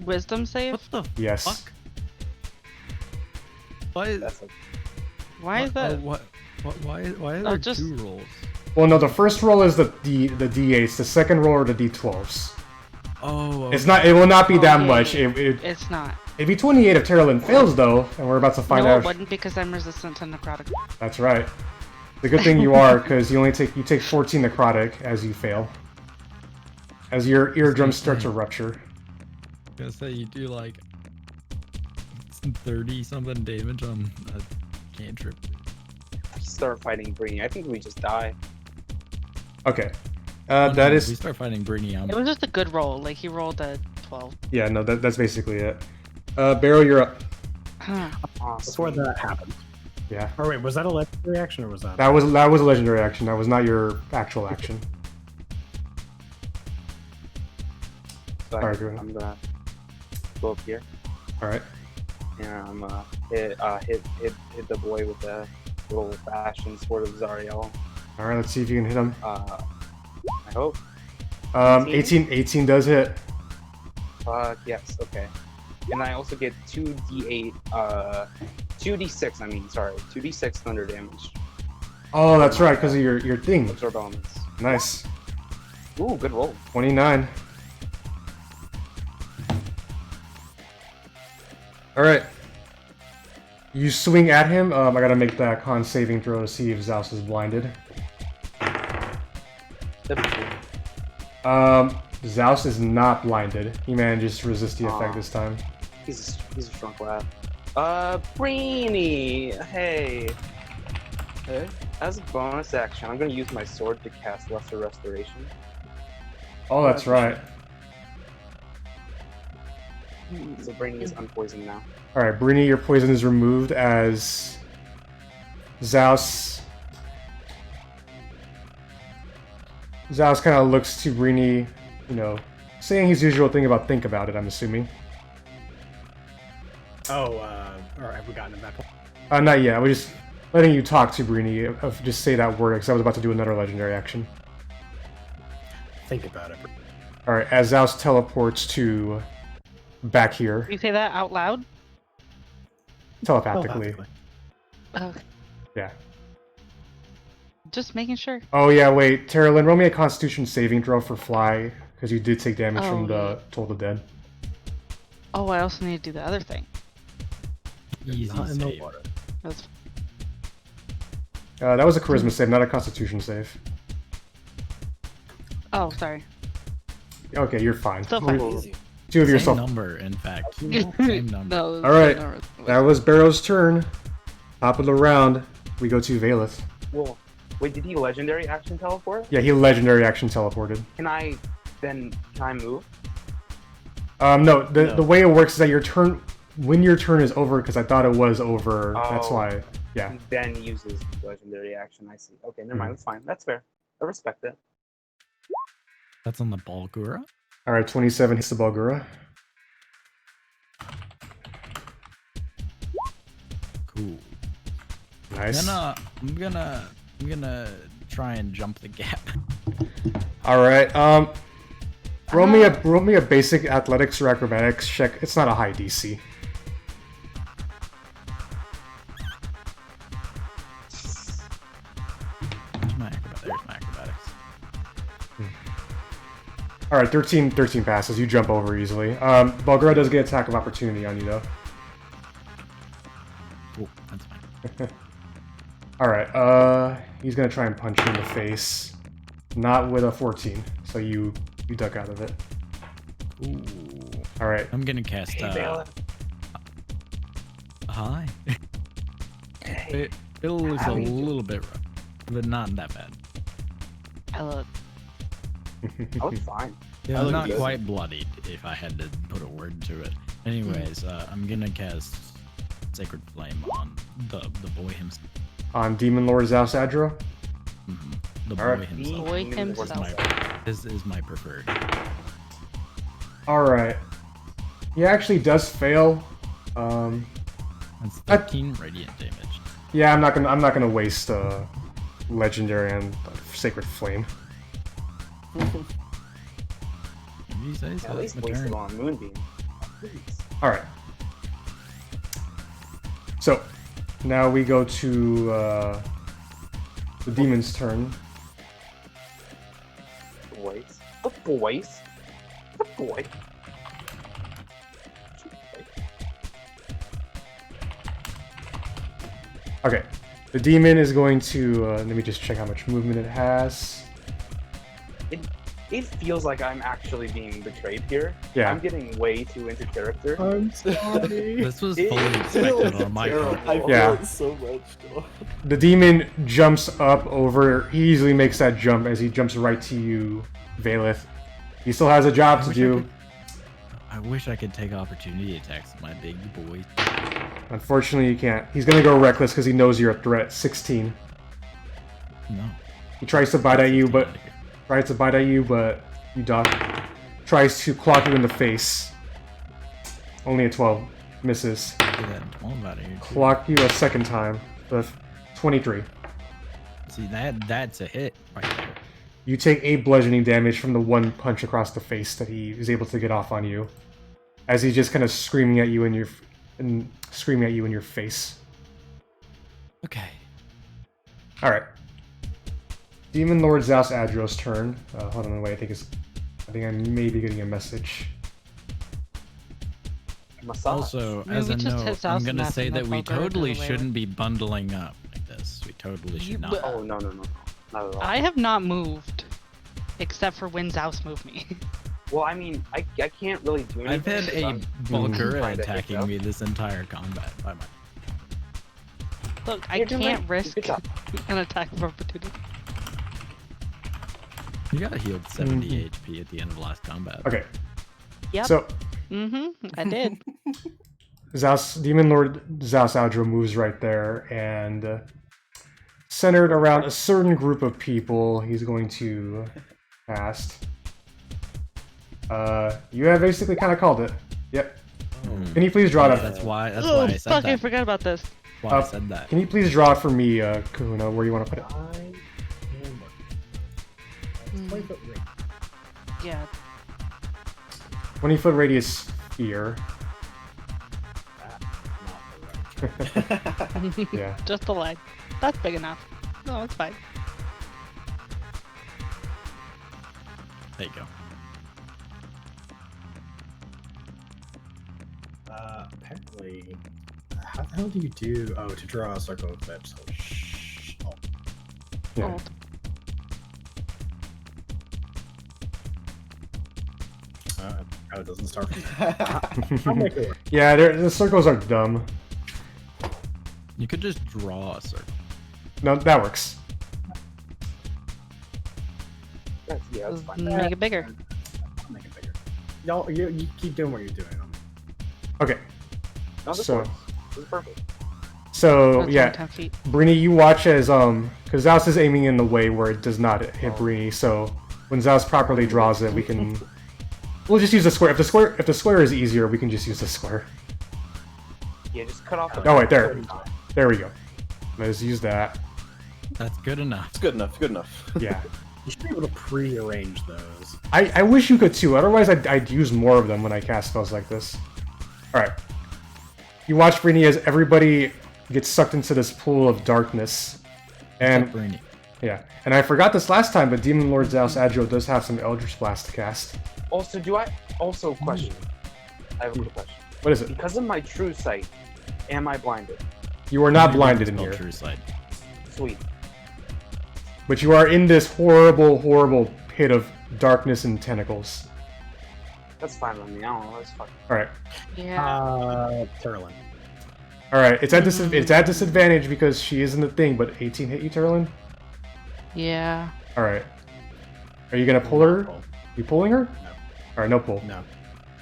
Wisdom save? What the Yes. fuck? Why? That's like, Why is that? Why are there just- 2 rolls? Well, no, the first roll is the D8s. The second roll are the D12s. Oh, okay. It's not. It will not be that Okay. much. It's not. It'd be 28 if Teralyn fails, though, and we're about to find No, out. it wouldn't because I'm resistant to necrotic. That's right. The good thing you are, because you take 14 necrotic as you fail. As your eardrums start to rupture. I was gonna say you do like 30 something damage on a cantrip. start fighting Breeni. I think we just die. Okay. Once That we is. start fighting Breeni. It was just a good roll. Like he rolled a 12. Yeah, no, that's basically it. Barrow, you're up. Before that happened. Yeah. Or wait, was that a legendary action or was that? That was a legendary action. That was not your actual action. So Alright, go ahead. I'm gonna go up here All right. and I'm gonna hit the boy with the little fashioned Sword of Zariel. All right. Let's see if you can hit him. I hope. 18 does hit. Yes. Okay. And I also get 2d8, 2d6. I mean, sorry, 2d6 thunder damage. Oh, that's right, because of your thing. Absorb elements. Nice. Ooh, good roll. 29. All right. You swing at him. I gotta make that con saving throw to see if Zaos is blinded. Typically. Zaos is not blinded. He manages to resist the effect this time. He's a strong lad. Breeni! Hey! Hey? As a bonus action, I'm gonna use my sword to cast Lesser Restoration. Oh, that's right. So Breeni is unpoisoned now. Alright, Breeni, your poison is removed as Zaos kind of looks to Breeni, you know, saying his usual thing about think about it, I'm assuming. Oh, or have we gotten to that point? Not yet. I was just letting you talk to Breeni, of just say that word, because I was about to do another legendary action. Think about it. Alright, as Zaos teleports to back here, You say that out loud? telepathically. Okay. Yeah. Just making sure. Oh yeah, wait, Teralyn, roll me a Constitution saving throw for fly, because you did take damage Oh, from the yeah. Toll the Dead. Oh, I also need to do the other thing. Easy Not in the save. water. That's That was a Charisma save, not a Constitution save. oh, sorry. Okay, you're fine. Still fine. Easy. Two of Same yourself. number, in fact. Same number. No, All right. no, That was Barrow's turn. Top of the round, we go to Vaelith. Well, wait, did he legendary action teleport? Yeah, he legendary action teleported. Can I move? No, the No. way it works is that your turn, when your turn is over, because I thought it was over, that's Oh. why, yeah. He then uses legendary action, I see. Okay, never mind, that's fine. That's fair. I respect it. That's on the Balgura. Alright, 27 hits the Balgura. Cool. Nice. I'm gonna try and jump the gap. Alright, roll me a basic athletics or acrobatics check. It's not a high DC. There's my acrobatics. Alright, 13 passes. You jump over easily. Balgura does get attack of opportunity on you, though. Cool, that's fine. Alright, he's gonna try and punch you in the face. Not with a 14, so you duck out of it. Ooh. Alright. I'm gonna cast. Hey, Vaelith. Hi. Hey. It looks How a you doing? little bit rough, but not that bad. I look. I look fine. I look Not good. quite bloodied, if I had to put a word to it. Anyways, I'm gonna cast Sacred Flame on the boy himself. On Demon Lord Zaos Adro. The boy Alright. himself. Boy Demon himself. Lord This is my preferred. Alright. He actually does fail. That's 13 radiant damage. Yeah, I'm not gonna waste legendary and Sacred Flame. If you say so, At least it's my waste it turn. on Moonbeam. Please. Alright. So, now we go to the demon's turn. Boys. The boys. The boy. Okay. The demon is going to, let me just check how much movement it has. It feels like I'm actually being betrayed here. Yeah. I'm getting way too into character. I'm sorry. This was It fully feels expected on my part. I feel Yeah. it so much. The demon jumps up over, he easily makes that jump as he jumps right to you, Vaelith. He still has a job to do. I wish I could take opportunity attacks with my big boy. Unfortunately, you can't. He's gonna go reckless because he knows you're a threat. 16. No. He tries to bite at you, but you duck. Tries to clock you in the face. Only a 12. Misses. Get that 12 out of here. too. Clock you a second time. With 23. See, that's a hit right there. You take 8 bludgeoning damage from the one punch across the face that he is able to get off on you. As he's just kind of screaming at you in your face. Okay. Alright. Demon Lord Zaos Adro's turn. Hold on, wait, I think I may be getting a message. Massage. Also, Maybe as a we just note, hit I'm Zaos gonna and say have that him we up over totally the way. shouldn't be bundling up like this. We totally should not. Oh, no. Not at all. I have not moved. except for when Zaos moved me. Well, I mean, I can't really do anything. I've had because a I'm Bulgura trying to attacking hiccup. me this entire combat. By my... Look, I You're doing can't great. risk Good job. an attack of opportunity. You got healed 70 HP at the end of the last combat. Okay. Yep. So I did. Zaos, Demon Lord Zaos Aldro moves right there, and centered around a certain group of people, he's going to cast. You have basically kind of called it. Yep. Can you please draw Yeah, that? that's why I Oh, said fuck, that. I forgot about this. Why I said that. Can you please draw it for me, Kahuna, where you want to put it? 20-foot range. Yeah. 20-foot radius sphere. Yeah. Just the leg. That's big enough. No, it's fine. There you go. Apparently, how the hell do you do? Oh, to draw a circle of eclipse. Oh, shh. Oh, Yeah. Old. it doesn't start from I'll make it work. Yeah, the circles are dumb. You could just draw a circle. No, that works. That's fine. Make it bigger. I'll make it bigger. Y'all, you keep doing what you're doing. Okay. No, this So, works. This is perfect. so That's yeah, only 10 feet. Breeni, you watch as because Zaos is aiming in the way where it does not hit Breeni. So when Zaos properly draws it, we can. We'll just use the square. If the square is easier, we can just use the square. Yeah, just cut off the. Oh wait, there we go. Let's use that. That's good enough. It's good enough. Good enough. Yeah. You should be able to pre-arrange those. I wish you could too. Otherwise, I'd use more of them when I cast spells like this. All right. You watch Breeni as everybody gets sucked into this pool of darkness, and Breeni. yeah. And I forgot this last time, but Demon Lord Zaos Aldro does have some Eldritch Blast to cast. Also, question? I have a quick question. What is it? Because of my true sight, am I blinded? You are not blinded in Spell here, True Sight. Sweet. but you are in this horrible, horrible pit of darkness and tentacles. That's fine with me. I don't know. That's fine. All right. Yeah. Teralyn. All right. It's at disadvantage because she is in the thing. But 18 hit you, Teralyn. Yeah. All right. Are you gonna pull her? You pulling her? No. All right. No pull. No.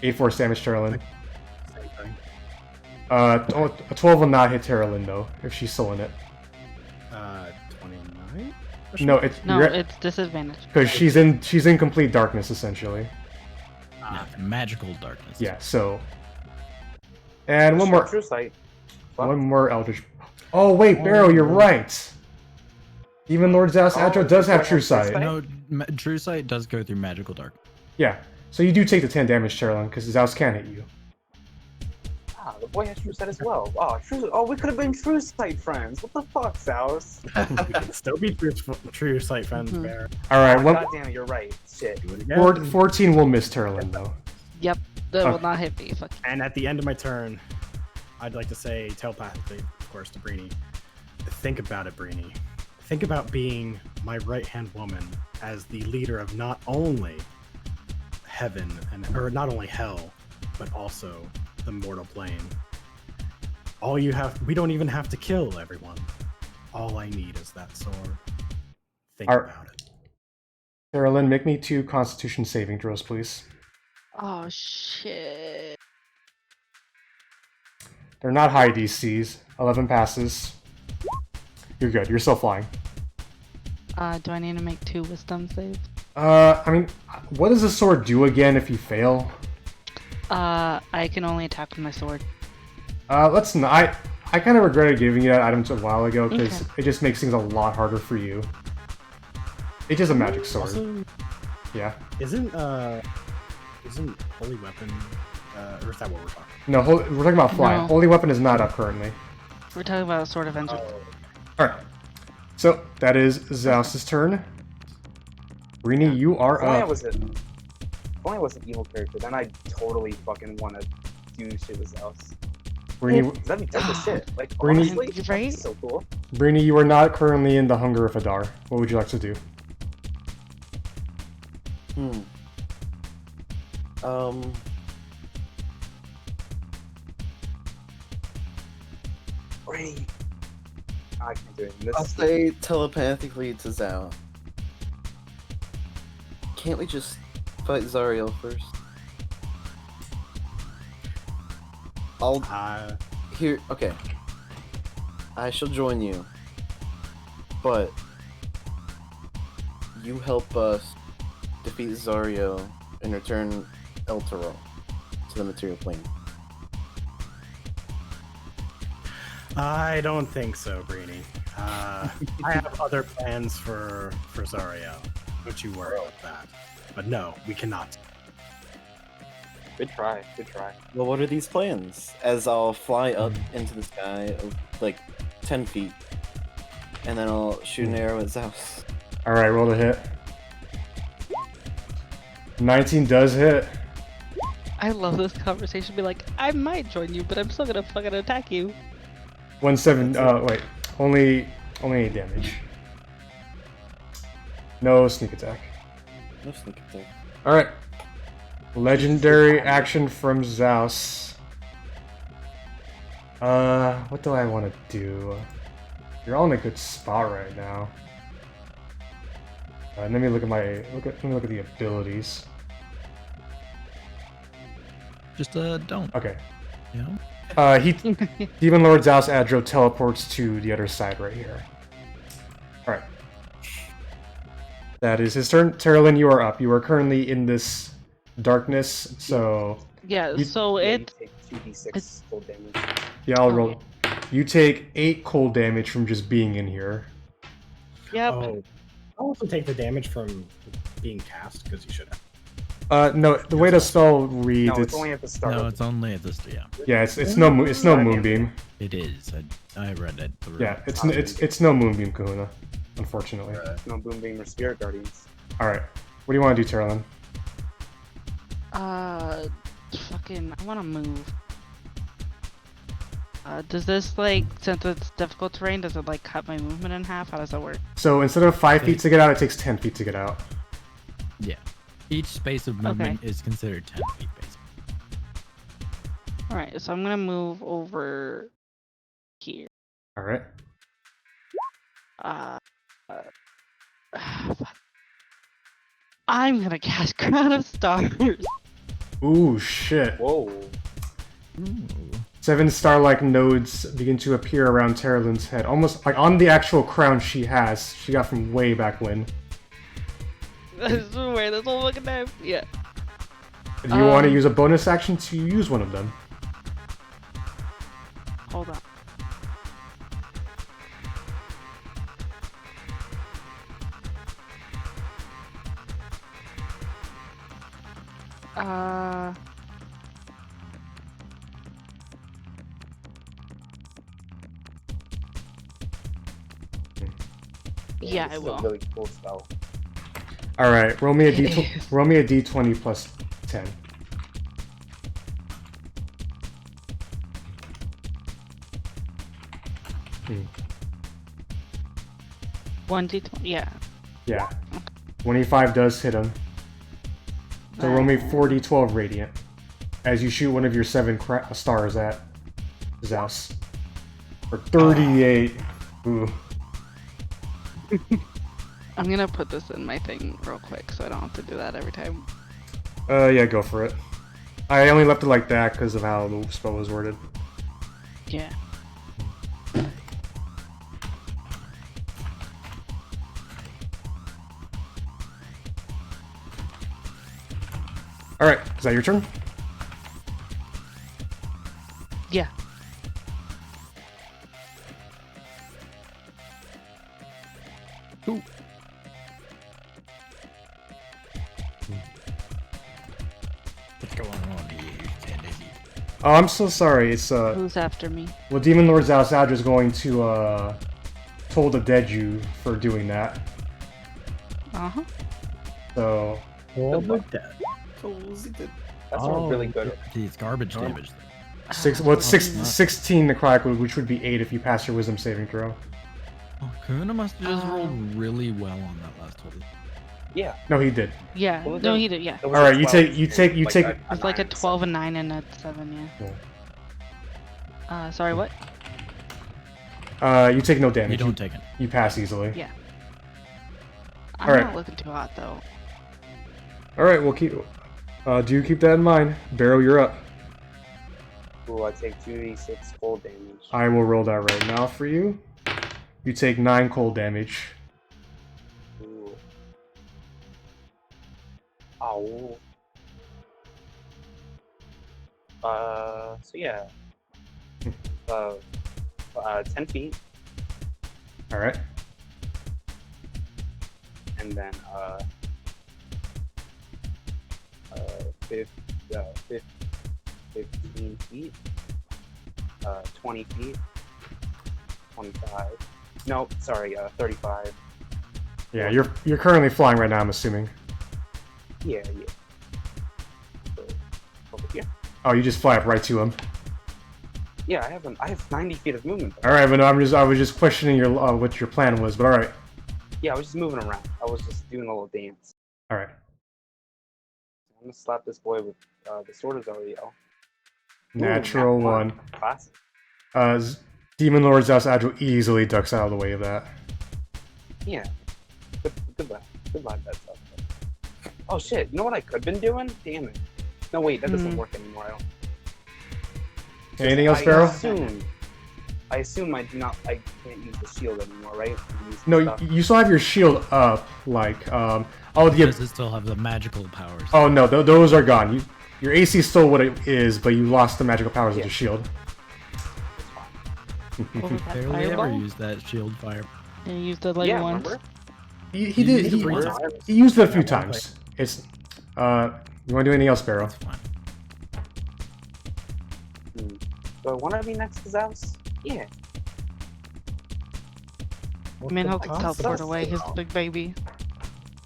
8 force damage, Teralyn. Same thing. A 12 will not hit Teralyn though if she's still in it. 29? No, it's No, it's disadvantage. because she's in complete darkness essentially. Yeah, magical darkness. Yeah. So. And one more. True sight. What? One more Eldritch. Oh wait, Barrow, you're right. Even Lord Zaos Aldro does have True Sight. No, True Sight does go through magical dark. Yeah. So you do take the 10 damage, Teralyn, because Zaos can hit you. Ah, the boy has true sight as well. Oh, we could have been true sight friends. What the fuck, Zaos? We can still be true sight friends, Bear. All right. God damn it, you're right. Shit. Do it again. 14 will miss Teralyn though. Yep. That will Okay. not hit me. Fuck. And at the end of my turn, I'd like to say telepathically, of course, to Breeni. Think about it, Breeni. Think about being my right-hand woman as the leader of not only heaven or not only hell, but also the mortal plane. We don't even have to kill everyone. All I need is that sword. Think Alright. about it. Teralyn, make me 2 Constitution saving throws, please. Oh shit. They're not high DCs. 11 passes. You're good. You're still flying. Do I need to make 2 wisdom saves? I mean, what does the sword do again if you fail? I can only attack with my sword. Let's not. I kind of regretted giving you that item a while ago because Okay. it just makes things a lot harder for you. It's just a magic sword. Also, Yeah. isn't holy weapon, or is that what we're talking? No, we're talking about flying. No. Holy weapon is not up currently. We're talking about a sword of vengeance. Alright. So, that is Zaos' turn. Breeni, you are If only I up. was an evil character, then I'd totally fucking want to do shit with Zaos. Breeni, That'd be dope as shit. Like, Breeni- honestly, Right? that'd be so cool. Breeni, you are not currently in the Hunger of Adar. What would you like to do? Breeni. I can't do it. This I'll say telepathically to Zaos. Can't we just fight Zariel first? I'll here. Okay. I shall join you, but you help us defeat Zariel and return Elturel to the material plane. I don't think so, Breeni. I have other plans for Zariel. Don't you worry about that. But no, we cannot. Good try. Good try. Well, what are these plans? As I'll fly up into the sky, like 10 feet, and then I'll shoot an arrow at Zaos. Alright, roll to hit. 19 does hit. I love this conversation. Be like, I might join you, but I'm still gonna fucking attack you. 1-7. Wait. Only 8 damage. No sneak attack. No sneak attack. Alright. Legendary action from Zaos. What do I want to do? You're all in a good spot right now. Let me look at let me look at the abilities. Just don't. Okay. You know? Demon Lord Zaos Adro teleports to the other side right here. Alright. That is his turn. Teralyn, you are up. You are currently in this darkness, so... Yeah, You- so Yeah, it... you take 2d6 full damage. Yeah, I'll roll. You take 8 cold damage from just being in here. Yep. Oh, I'll also take the damage from being cast, because you should have. No, the way the spell reads, No, it's only at the start. No, of it's only at this. Yeah, yeah, it's no moonbeam. it is. I read it through. Yeah, it's no moonbeam, Kahuna. Unfortunately. No Boombeam or Spirit Guardians. All right, what do you want to do, Teralyn? Fucking, I want to move. Does this, like, since it's difficult terrain, does it, like, cut my movement in half? How does that work? So instead of 5 feet to get out, it takes 10 feet to get out. Yeah. Each space of movement is considered 10 feet, basically. Alright, so I'm gonna move over here. All right. Fuck. I'm gonna cast Crown of Stars. Ooh, shit. Whoa. Ooh. 7 star-like nodes begin to appear around Teralyn's head, almost like on the actual crown she has. She got from way back when. I swear, this whole fucking time. Yeah. Do you want to use a bonus action to use one of them? Hold on. Yeah, this I is will. a really cool spell. All right, roll me a It d is. roll me a d20 plus 10. Hmm. 1d20, yeah. Yeah. 25 does hit him. So roll me 4d12 radiant as you shoot one of your 7 stars at Zaos. For 38. Ooh. I'm gonna put this in my thing real quick so I don't have to do that every time. Yeah, go for it. I only left it like that because of how the spell was worded. Yeah. Alright, is that your turn? Yeah. Ooh. What's going on here, Kennedy? Oh, I'm so sorry. It's Who's after me? well, Demon Lord Zaos Adra is going to toll the dead you for doing that. Uh-huh. So Well, look at That's not really good. It's garbage damage. it's 16 necrotic, which would be 8 if you pass your wisdom saving throw. Oh, Kuna must have just rolled really well on that last one. Yeah. No, he did. Yeah. What was No, it? he did. Yeah. It was All a right, you 12, take- you take- you like take- a It's like a 9 and 12, a seven. 9, and a 7. Yeah. Sorry, what? You take no damage. You don't take it. You pass easily. Yeah. I'm Alright. not looking too hot though. All right, we'll keep. Do keep that in mind. Barrow, you're up. Ooh, I take 2d6 cold damage. I will roll that right now for you. You take 9 cold damage. Ooh. Ow. So yeah. 10 feet, All right. and then 15 feet, 20 feet, 25. No, sorry, 35. Yeah, you're currently flying right now. I'm assuming. Yeah. So, over here. Oh, you just fly up right to him. Yeah, I have 90 feet of movement. All right, but I was just questioning your what your plan was. But all right. Yeah, I was just moving around. I was just doing a little dance. All right. I'm gonna slap this boy with the Sword of Zariel. Ooh, Natural nat 1. Classic. Demon Lord Zaos Agile easily ducks out of the way of that. Yeah. Goodbye, that stuff. Oh shit! You know what I could have been doing? Damn it. No wait, that doesn't work anymore. I don't. Anything else, Barrow? I assume I can't use the shield anymore, right? No, you still have your shield up. Like, oh, Does it still have the magical powers? Oh no, those are gone. Your AC is still what it is, but you lost the magical powers of the shield. What was that, Barely ever fireball? used that shield fire. You used it like Yeah, once. remember? He did. He used it a few times. It's you want to do anything else, Barrow? That's fine. Do I want to be next to Zaos? Yeah. I mean, he'll teleport away. He's a big baby.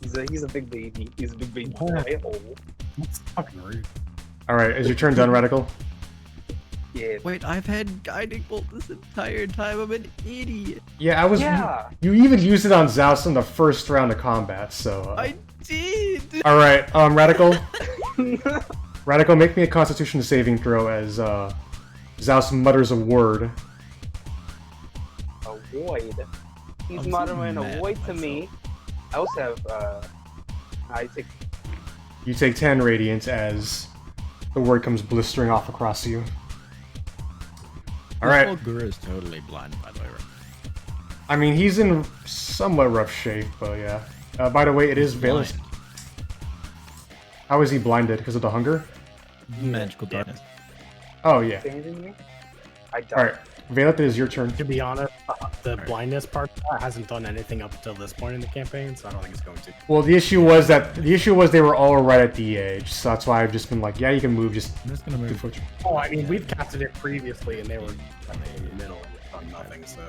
He's a big baby. He's a big baby. Yeah. Right? Oh. That's fucking rude. All right, is your turn done, Radical? Yeah. Wait, I've had guiding bolt this entire time. I'm an idiot. Yeah, I was. Yeah. You even used it on Zaos in the first round of combat. So. I did. All right, Radical. Radical, make me a Constitution saving throw as Zaos mutters a word. A void. He's I'm so muttering mad a void at to me. I also have I take. You take 10 radiant as the word comes blistering off across you. All right. This Guru is totally blind, by the way. Right? I mean, he's in somewhat rough shape, but yeah. By the way, it is Vaelith. Blind. How is he blinded? Because of the hunger? Magical darkness. Oh, yeah. Say anything to me? I don't. Alright, Vaelith, it is your turn. To be honest, the blindness part hasn't done anything up until this point in the campaign, so I don't think it's going to. Well, the issue was they were all right at the edge, so that's why I've just been like, yeah, you can move, just I'm just gonna do move. foot. Oh, I mean, we've casted it previously, and they were in the middle and done nothing, so.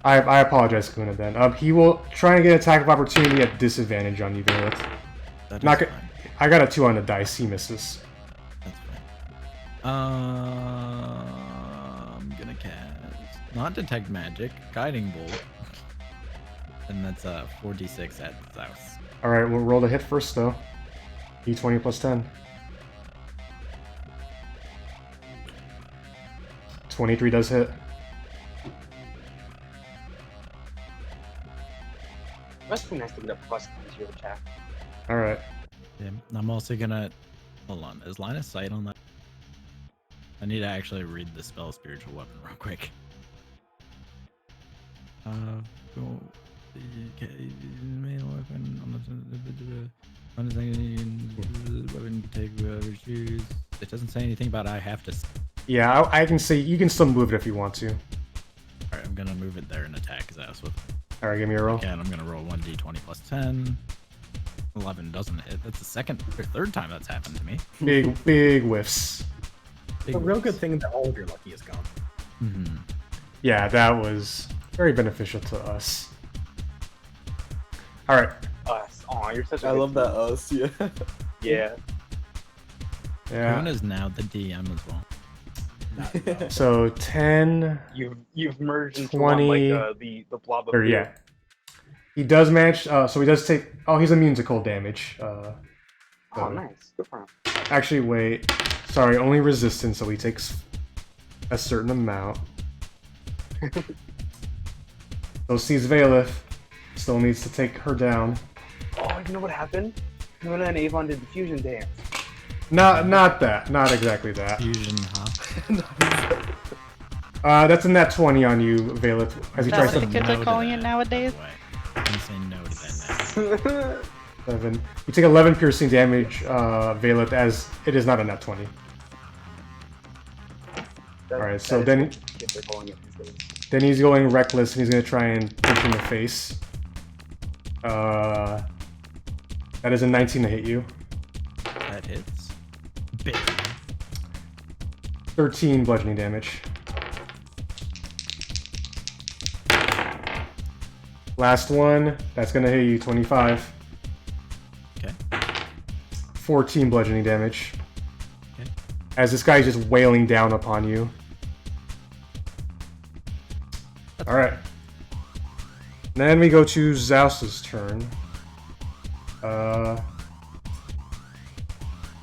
I apologize, Kuna, then. He will try and get an attack of opportunity at disadvantage on you, Vaelith. That is Not fine. I got a 2 on the dice, he misses. That's fine. I'm gonna cast not detect magic, guiding bolt, and that's 4d6 at Zaos. Alright, we'll roll the hit first, though. D20 plus 10. 23 does hit. Must be nice to get a plus 10 to your attack. Alright. Yeah, I'm also gonna hold on. Is line of sight on that? I need to actually read the spell spiritual weapon real quick. Go. Melee weapon on the weapon take choose. It doesn't say anything about I have to. Yeah, I can say you can still move it if you want to. Alright, I'm gonna move it there and attack his ass with it. Alright, give me a roll. Again, I'm gonna roll 1d20 plus 10. 11 doesn't hit. That's the second or third time that's happened to me. Big whiffs. It's a real good thing that all of your lucky is gone. Mm-hmm. Yeah, that was very beneficial to us. Alright. Us. Aw, you're such a I good love that team. us, yeah. Yeah. Yeah. Kuhn is now the DM as well. So 10, You've merged into 20, one, like the blob of or fear. yeah. He does manage. So he does take. Oh, he's immune to cold damage. Oh, So- nice. Good for him. Actually, wait. Sorry, only resistance, so he takes a certain amount. So sees Vaelith. Still needs to take her down. Oh, you know what happened? Luna and Avon did the fusion dance. Not that. Not exactly that. Fusion, huh? That's a nat 20 on you, Vaelith, as he Is that tries what to the kids are calling it nowadays? I'm gonna say no to that now. 7. You take 11 piercing damage, Vaelith, as it is not a nat 20. Alright, so then Kids are calling it these days. then he's going reckless and he's gonna try and punch you in the face. That is a 19 to hit you. That hits. Big. 13 bludgeoning damage. Last one, that's gonna hit you 25. Okay. 14 bludgeoning damage. Okay. As this guy's just wailing down upon you. Alright. Then we go to Zaos' turn.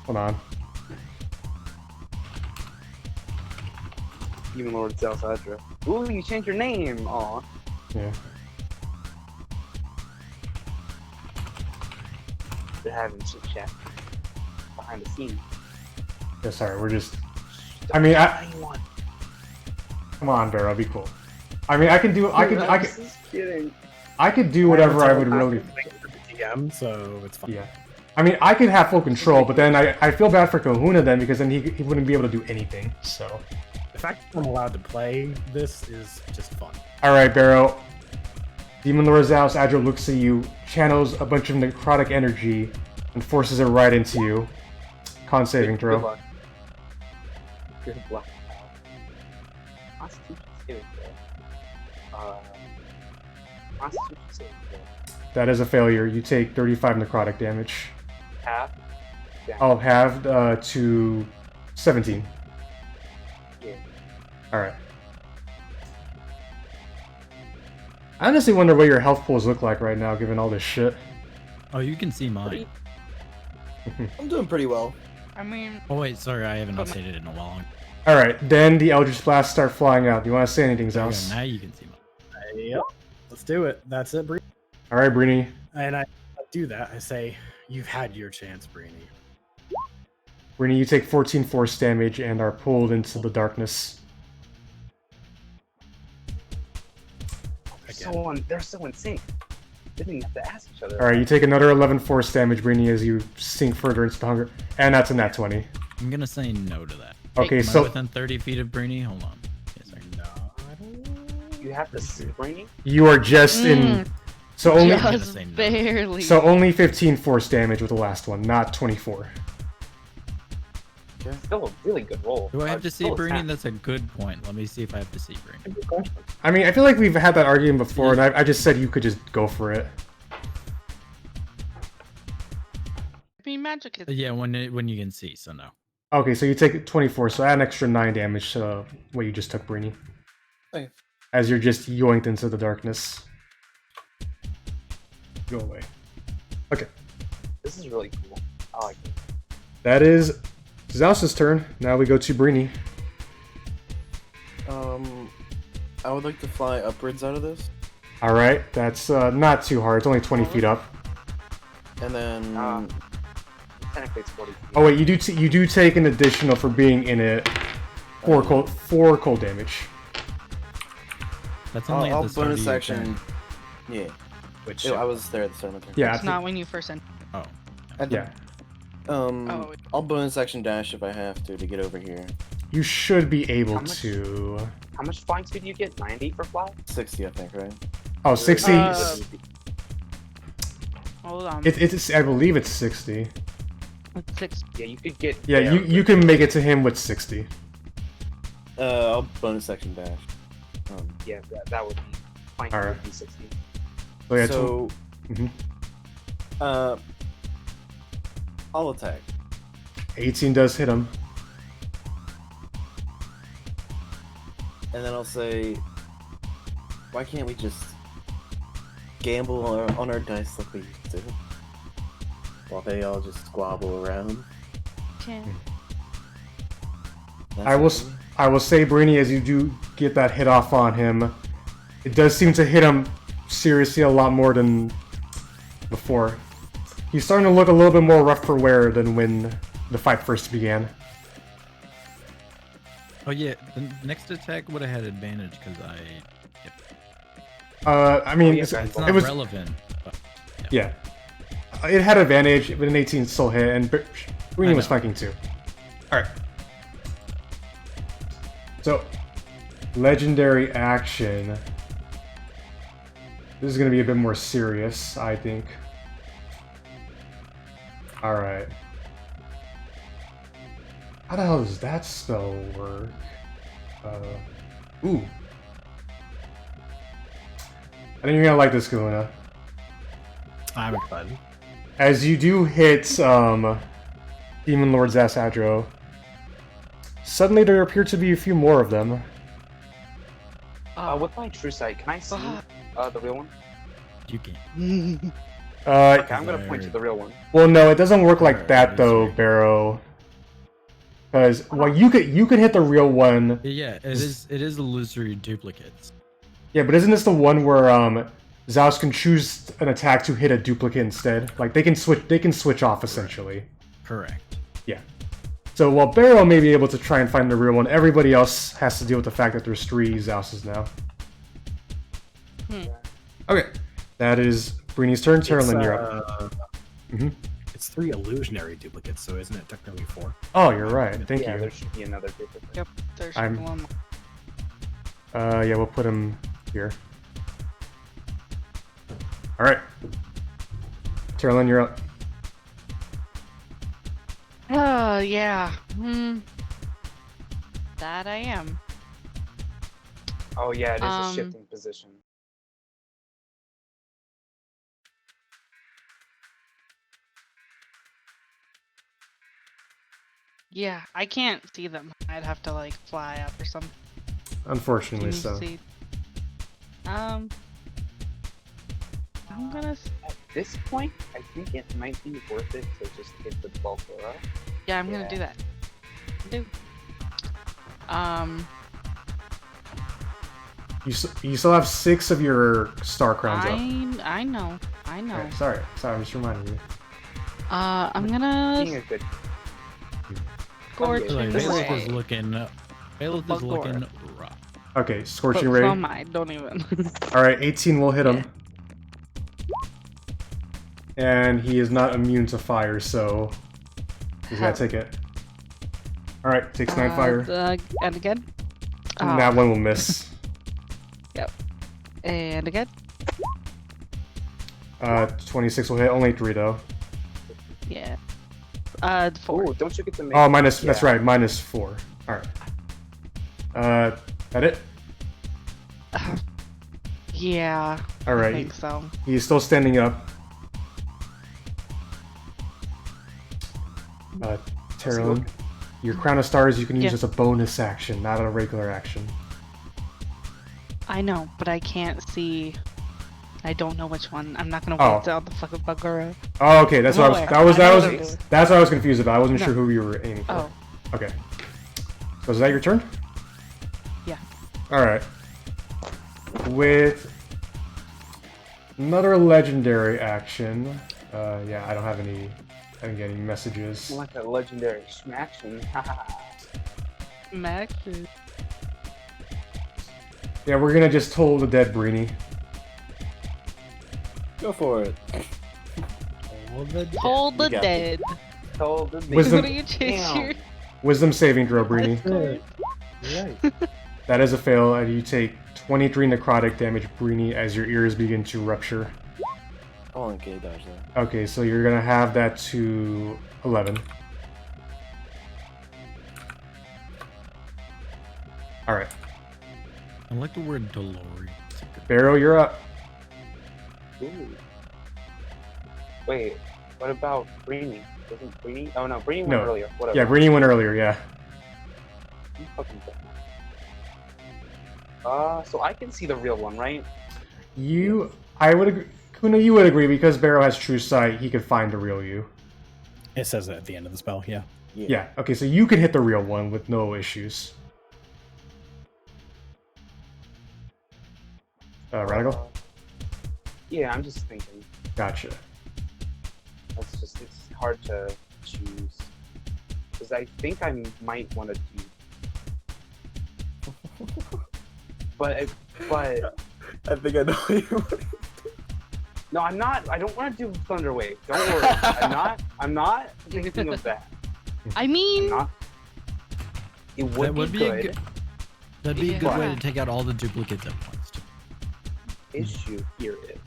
Hold on. Even Lord Zaos. Ooh, you changed your name. Aw. Yeah. They're having chit chat behind the scenes. Yeah, sorry, we're just... I mean, Anyone. come on, Barrow, be cool. I mean, I can do... I I'm could just kidding. I could do whatever I would really... DM, so it's fine. Yeah. I mean, I could have full control, but then I feel bad for Kahuna then, because then he wouldn't be able to do anything, so... The fact that I'm allowed to play this is just fun. Alright, Barrow. Demon Lord Zaos Adro looks at you, channels a bunch of necrotic energy, and forces it right into you. Con saving Good throw. luck. Good luck. Constitution saving throw. Constitution saving throw. That is a failure. You take 35 necrotic damage. Half. Down. I'll have to 17. Yeah. Alright. I honestly wonder what your health pools look like right now, given all this shit. Oh, you can see mine. I'm doing pretty well. I mean, Oh wait, sorry, I haven't updated in a while. Alright, then the Eldritch Blasts start flying out. Do you want to say anything, There you go, Zaos? now you can see mine. Yep. Let's do it. That's it, Breeni. Alright, Breeni. And I do that. I say, you've had your chance, Breeni. Breeni, you take 14 force damage and are pulled into the darkness. They're so in sync. They didn't have to ask each other. Alright, you take another 11 force damage, Breeni, as you sink further into the hunger. And that's a nat 20. I'm gonna say no to that. Okay, Am I so... within 30 feet of Breeni? Hold on. Yes, sir. No, I don't... You have to Breeni? You are just in... So only... gonna just say no. barely. So only 15 force damage with the last one, not 24. Still a really good roll. Do I have to see Still a Breeni? 10. That's a good point. Let me see if I have to see Breeni. Good question. I mean, I feel like we've had that argument before, and I just said you could just go for it. I mean, magic is. Yeah, when you can see, so no. Okay, so you take 24, so add an extra 9 damage to what you just took, Breeni. Okay. As you're just yoinked into the darkness. Go away. Okay. This is really cool. I like it. That is Zaos' turn. Now we go to Breeni. I would like to fly upwards out of this, Alright, that's not too hard. It's only 20 feet up. and then Technically, it's 40 feet. Oh wait, you do take an additional for being in it. 4 cold damage. That's only at I'll the start of bonus your action. turn. Yeah, Which... I was there at the start of my turn. Yeah, I It's think- not when you first enter. Oh. At the- yeah. Oh. I'll bonus action dash if I have to get over here. You should be able How much? to. How much flying speed do you get? 90 for fly? 60, I think, right? Oh, 60. Hold on. It's I believe it's 60. It's 6. Yeah, you could get. Yeah, there, you can make it to him with 60. I'll bonus action dash. Yeah, that would be flying speed Alright. would be 60. So yeah, So, Mhm. I'll attack. 18 does hit him. And then I'll say, why can't we just gamble on our dice like we used to, while they all just squabble around. Okay. That's I will say, Breeni, as you do get that hit off on him, it does seem to hit him seriously a lot more than before. He's starting to look a little bit more rough for wear than when the fight first began. Oh yeah, the next attack would have had advantage because I mean, yeah, it's- guys, it's not it was relevant. But, yeah. It had advantage, but an 18 still hit, and Breeni was know. flanking too. All right. So, legendary action. This is going to be a bit more serious, I think. All right. How the hell does that spell work? Ooh. I think you're gonna like this, Kaluna. I'm excited. As you do hit Demon Lord Zasadro, suddenly there appear to be a few more of them. With my true sight, can I see the real one? you can. Okay, I'm gonna point to the real one. Well, no, it doesn't work like that Alright, though, sorry. Barrow. Because you could hit the real one. Yeah, it is illusory duplicates. Yeah, but isn't this the one where Zaos can choose an attack to hit a duplicate instead? Like they can switch off essentially. Correct. Yeah. So while Barrow may be able to try and find the real one, everybody else has to deal with the fact that there's 3 Zaoses now. Okay. That is Breeni's turn. Teralyn, you're up. It's 3 illusionary duplicates, so isn't it technically 4? Oh, you're right. Thank Yeah, you. there should be another duplicate. Yep, there's I'm- one. Yeah, we'll put him here. Alright. Teralyn, you're up. Yeah. That I am. Oh yeah, it is a Um, shifting position. Yeah, I can't see them. I'd have to like fly up or something. Unfortunately Can you so. see? I'm gonna. At this point, I think it might be worth it to just hit the Balfora. Yeah, I'm gonna Yeah. do that. Do. You still have 6 of your star crowns up. I know. Okay, sorry, I'm just reminding you. I'm gonna Being a good scorch Yeah, Like, and this is Vaelith ray. is looking. Vaelith is looking rough. Okay, Scorching So Ray. am I, don't even. Alright, 18 will hit him. Yeah. And he is not immune to fire, so he's gotta take it. Alright, takes 9 fire. And again. And that one will miss. And again. 26 will hit, only 3 though. Yeah. 4. Oh, don't you get to make? Oh, minus, that's Yeah. right, minus 4. Alright. That it? Yeah. I Alright, think so. he's still standing up. Teralyn, your Crown of Stars you can use Yeah. as a bonus action, not a regular action. I know, but I can't see. I don't know which one. I'm not gonna Oh. wait out the fucking bugger. Oh, okay, that's what I was. Nowhere. That was I know what I'm doing. that's what I was confused about. I wasn't No. sure who you were aiming for. Oh, Okay. So is that your turn? Yeah. All right. With another legendary action. Yeah, I don't have any. I didn't get any messages. Like a legendary smaction. Max. Yeah, we're gonna just toll the dead Breeni. Go for it. Hold the You got dead. Told the Wisdom- What do you chase Damn. your? Wisdom saving throw, Breeni. Right. That is a fail, and you take 23 necrotic damage, Breeni, as your ears begin to rupture. Oh, okay, dodge that. Okay, so you're gonna have that to 11. Alright. I like the word Dolores. Barrow, you're up. Ooh. Wait, what about Breeni? Wasn't Breeni? Oh no, Breeni went No. earlier. Whatever. Yeah, Breeni went earlier, yeah. I'm fucking dumb. So I can see the real one, right? You I would agree. Kuna, you would agree because Barrow has true sight. He could find the real you. It says it at the end of the spell. Yeah. Yeah. Okay, so you can hit the real one with no issues. Radical? Yeah, I'm just thinking. Gotcha. It's hard to choose. Because I think I might want to do. But I think I know what you. no, I'm not. I don't want to do Thunder Wave. Don't worry. I'm not thinking of that. I mean, It would be good. That'd be a good way Yeah. to take out all the duplicates at once. Too. Issue here is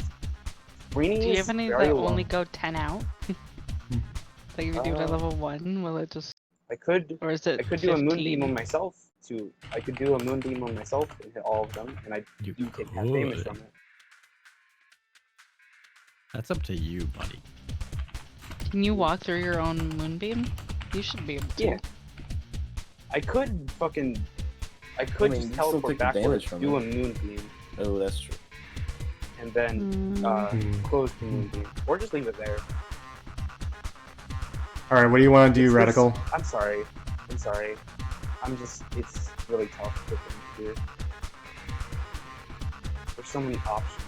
Breeni do you is have any very that low. only go 10 out? Like if you do it at level 1, will it just, I could or is it I could do a 15? moonbeam on myself too. I could do a moonbeam on myself and hit all of them, and I You do take half damage could. from it. That's up to you, buddy. Can you walk through your own moonbeam? You should be able to. Yeah. I could fucking. I could mean, just you still teleport take the damage backwards, from do it. a moonbeam, Oh, that's true. and then close the moonbeam, or just leave it there. All right, what do you want to do, It's- Radical? I'm sorry. It's really tough to think here. There's so many options.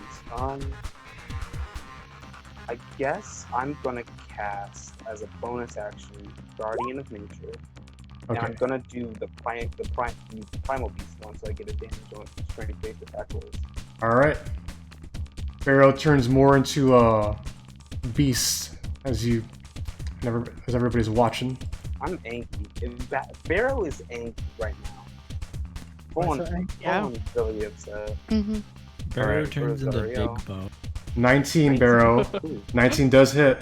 I guess I'm gonna cast as a bonus action Guardian of Nature, and I'm Okay. gonna do the primal beast one, so I get a damage on strength-based attack rolls. All right. Barrow turns more into a beast as everybody's watching. I'm angry. Barrow is angry right now. Full-on really upset. Mm-hmm. Barrow Alright, turns into Zariel. Big Bow. 19, Barrow. Ooh, 19 does hit.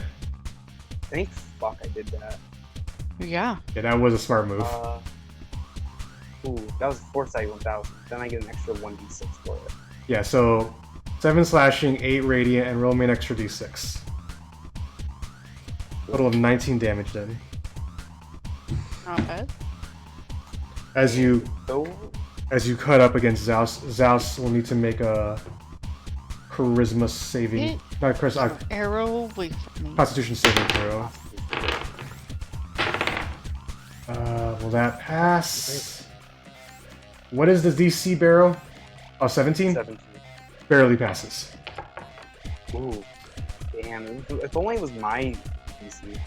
thank fuck I did that. Yeah. Yeah, that was a smart move. That was Foresight 1000. Then I get an extra 1d6 for it. Yeah, so 7 slashing, 8 radiant, and roll me an extra d6. Total of 19 damage then. Not bad. As you So, cut up against Zaos, Zaos will need to make a charisma saving, not charisma, Arrow away from me. constitution saving throw. Will that pass? What is the DC, Barrow? Oh, 17? 17. Barely passes. Ooh. Damn. If only it was my DC.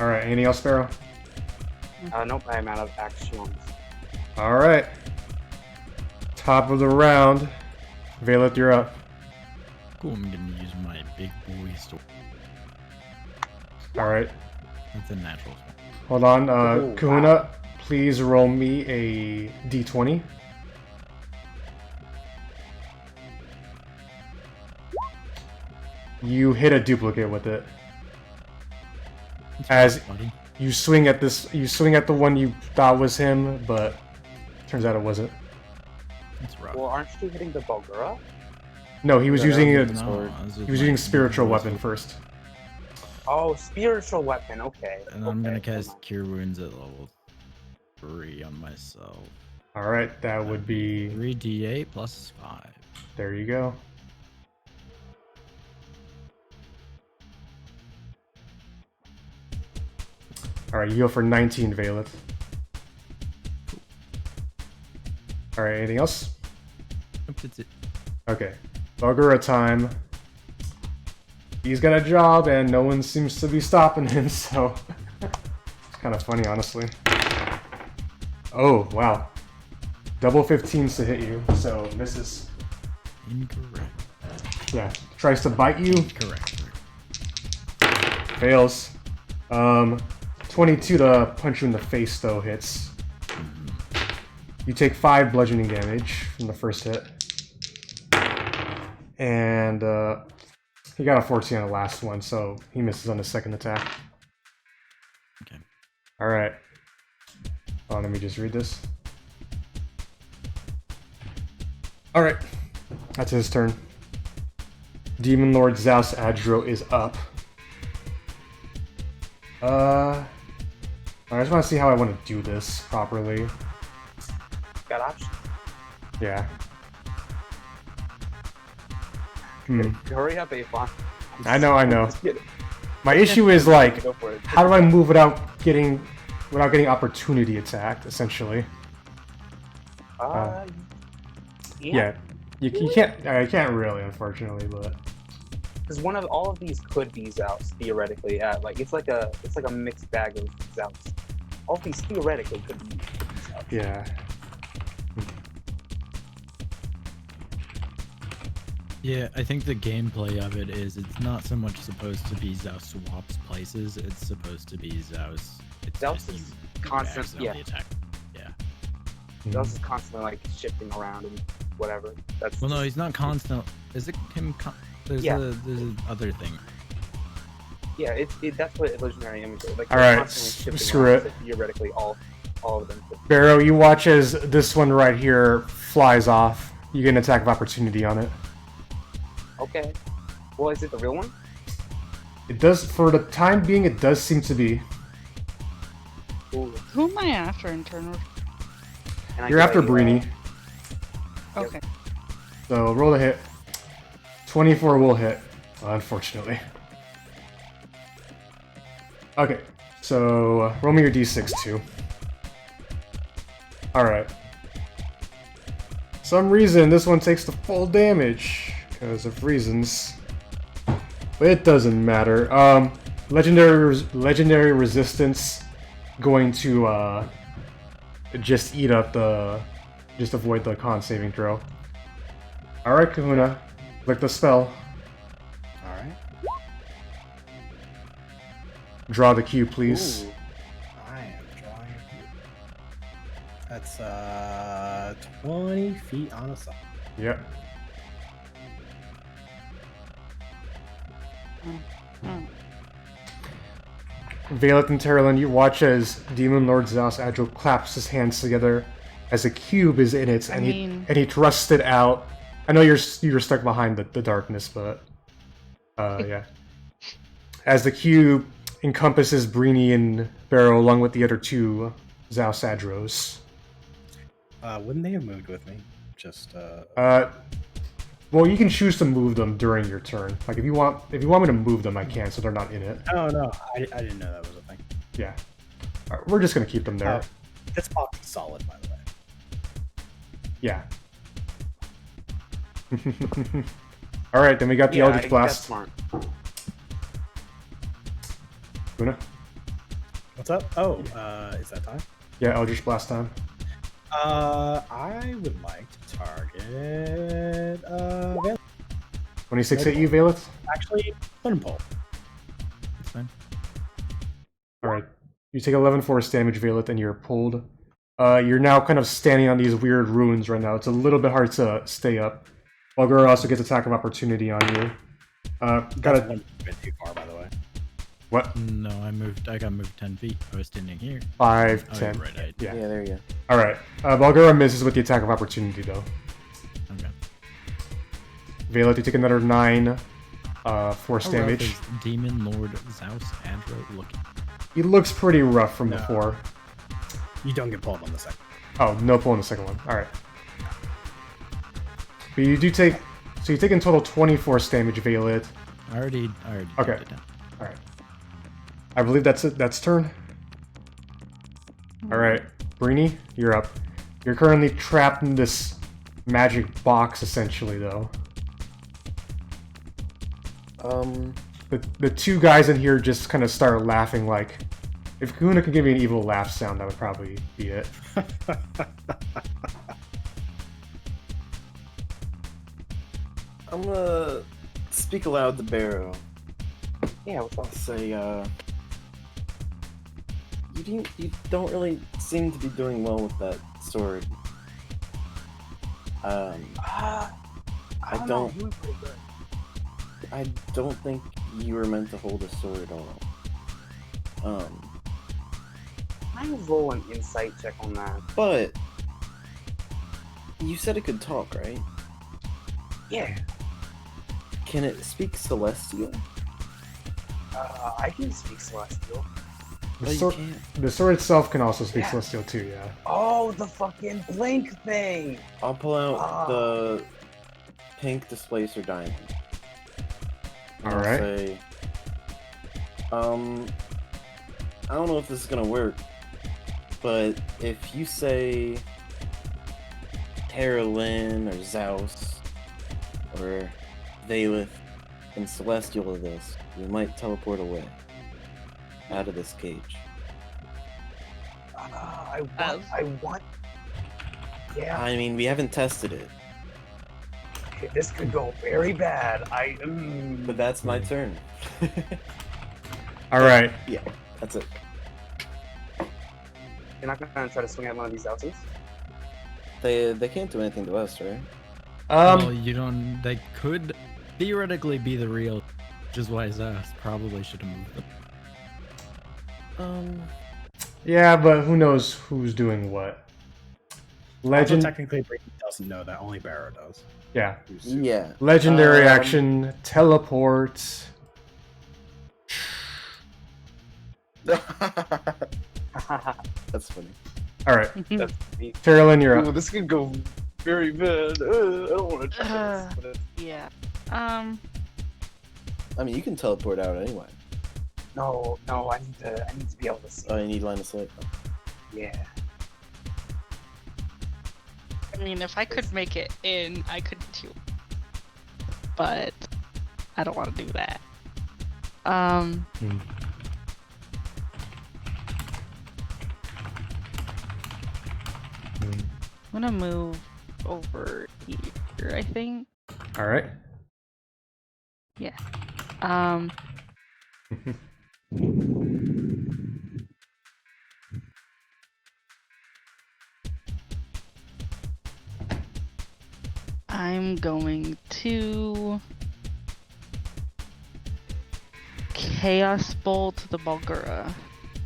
Alright, anything else, Barrow? Nope, I'm out of actions. Alright. Top of the round. Vaelith, you're up. Cool, I'm gonna use my big boy sword. Alright. That's a natural. Hold on, Oh, Kahuna, wow. please roll me a d20. You hit a duplicate with it. As Buddy. you swing at the one you thought was him, but turns out it wasn't. That's rough. Well, aren't you hitting the Balgura? No, he was using No, it. sword. He was using spiritual weapon first. Oh, spiritual weapon. Okay. And I'm gonna okay, cast Cure Wounds at level 3 on myself. All right, that would be. 3d8 plus 5. There you go. All right, you go for 19, Vaelith. All right, anything else? Nope, that's it. Okay, Bagura time. He's got a job, and no one seems to be stopping him. So it's kind of funny, honestly. Oh wow, double 15s to hit you, so misses. Incorrect. Yeah, tries to bite you. Correct. Fails. 22 to punch you in the face, though, hits. You take 5 bludgeoning damage from the first hit. And he got a 14 on the last one, so he misses on the second attack. Okay. Alright. Oh, let me just read this. Alright. That's his turn. Demon Lord Zaos Adro is up. I just want to see how I want to do this properly. Got options. Yeah. Hurry up, Avon. I know. Just get it. My issue is like, Go for it. how do I move without getting opportunity attacked? Essentially. Yeah. You can't. I can't really, unfortunately, but. Because all of these could be Zaos theoretically. It's like a mixed bag of Zaos. All of these theoretically could be Zaos. Yeah. Yeah, I think the gameplay of it is it's not so much supposed to be Zaos swaps places, it's supposed to be Zaos. It's Zaos just is you constant, accidentally attack. Yeah. Zaos is constantly like shifting around and whatever. That's Well, no, he's not constant. Is it him? There's a other thing. Yeah, that's what illusionary image is. Like, All they're right, constantly shifting screw around, it. so theoretically, all of them. Could. Barrow, you watch as this one right here flies off. You get an attack of opportunity on it. Okay. Well, is it the real one? It does, for the time being, it does seem to be. Ooh. Who am I after in turn order? And I You're get after a, Breeni, Okay. so roll a hit. 24 will hit, unfortunately. Okay, so roll me your d6 too. Alright. Some reason this one takes the full damage, because of reasons. But it doesn't matter. Legendary resistance going to just eat up just avoid the con saving throw. Alright, Kahuna. Click the spell. Alright. Draw the cube, please. Ooh. I am drawing a cube. That's 20 feet on a side. Yep. Vaelith and Teralyn, you watch as Demon Lord Zaos Agile claps his hands together as a cube is in it, and he thrusts it out. I know you're stuck behind the darkness, but yeah. As the cube encompasses Breeni and Barrow along with the other two Zaos Adros. Wouldn't they have moved with me? Just Well, you can choose to move them during your turn. Like if you want me to move them, I can, so they're not in it. Oh no, I didn't know that was a thing. Yeah. All right, we're just gonna keep them there. This box is solid, by the way. Yeah. All right, then we got the Eldritch That's Blast. smart. Luna? What's up? Oh, is that time? Yeah, Eldritch Blast time. I would like to target Vaelith. 26 hit you, Vaelith? Actually, Thunder Pole. That's fine. All right. You take 11 force damage, Vaelith, and you're pulled. You're now kind of standing on these weird ruins right now. It's a little bit hard to stay up. Bulgur also gets attack of opportunity on you. Got That's a one bit too far, by the way. what? No, I got moved 10 feet. I was standing here. 5, Oh, 10. you're right. Yeah. Yeah, there you go. All right. Bulgur misses with the attack of opportunity, though. Okay. Vaelith, you take another 9 force How rough damage. is Demon Lord Zaos Adro looking? He looks pretty rough from No. before. You don't get pulled on the second. Oh, no pull in the second one. All right. But you do take... So you take in total 20 force damage, Vaelith. I already Okay. did it down. All right. I believe that's it. That's turn. All right. Breeni, you're up. You're currently trapped in this magic box, essentially, though. The two guys in here just kind of start laughing like... If Kuna could give me an evil laugh sound, that would probably be it. I'm gonna speak aloud to Barrow. Yeah, what's up? I'll say, you don't really seem to be doing well with that sword. I I know, don't- you were pretty good. I don't think you were meant to hold a sword at all. I will roll an insight check on that. But you said it could talk, right? Yeah. Can it speak Celestial? I can speak Celestial. The you sword, can't. the sword itself can also speak Yeah. Celestial too, yeah. Oh, the fucking blink thing! I'll pull out Ah. the pink displacer diamond. All I'll right. say, I don't know if this is gonna work, but if you say Teralyn or Zaos or Vaelith and Celestial of this, we might teleport away out of this cage. I want. Yeah, I mean, we haven't tested it, this could go very bad. but that's my turn. All right. Yeah, that's it. You're not gonna try to swing at one of these houses? They can't do anything to us, right? Well, you don't. They could theoretically be the real, which is why Zaos probably should have moved them. Yeah, but who knows who's doing what? Also, Legend. technically, Breeni doesn't know that. Only Barrow does. Yeah. Yeah. Legendary action. Teleport. That's funny. All right. That's me. Teralyn, you're Ooh, up. this could go very bad. I don't want to try this. But Yeah. I mean, you can teleport out anyway. No, I need to be able to see. Oh, you need line of sight. Yeah. I mean, if I could make it in, I could too. But I don't want to do that. I'm gonna move over here, I think. All right. Yeah. I'm going to Chaos Bolt to the Bulgura.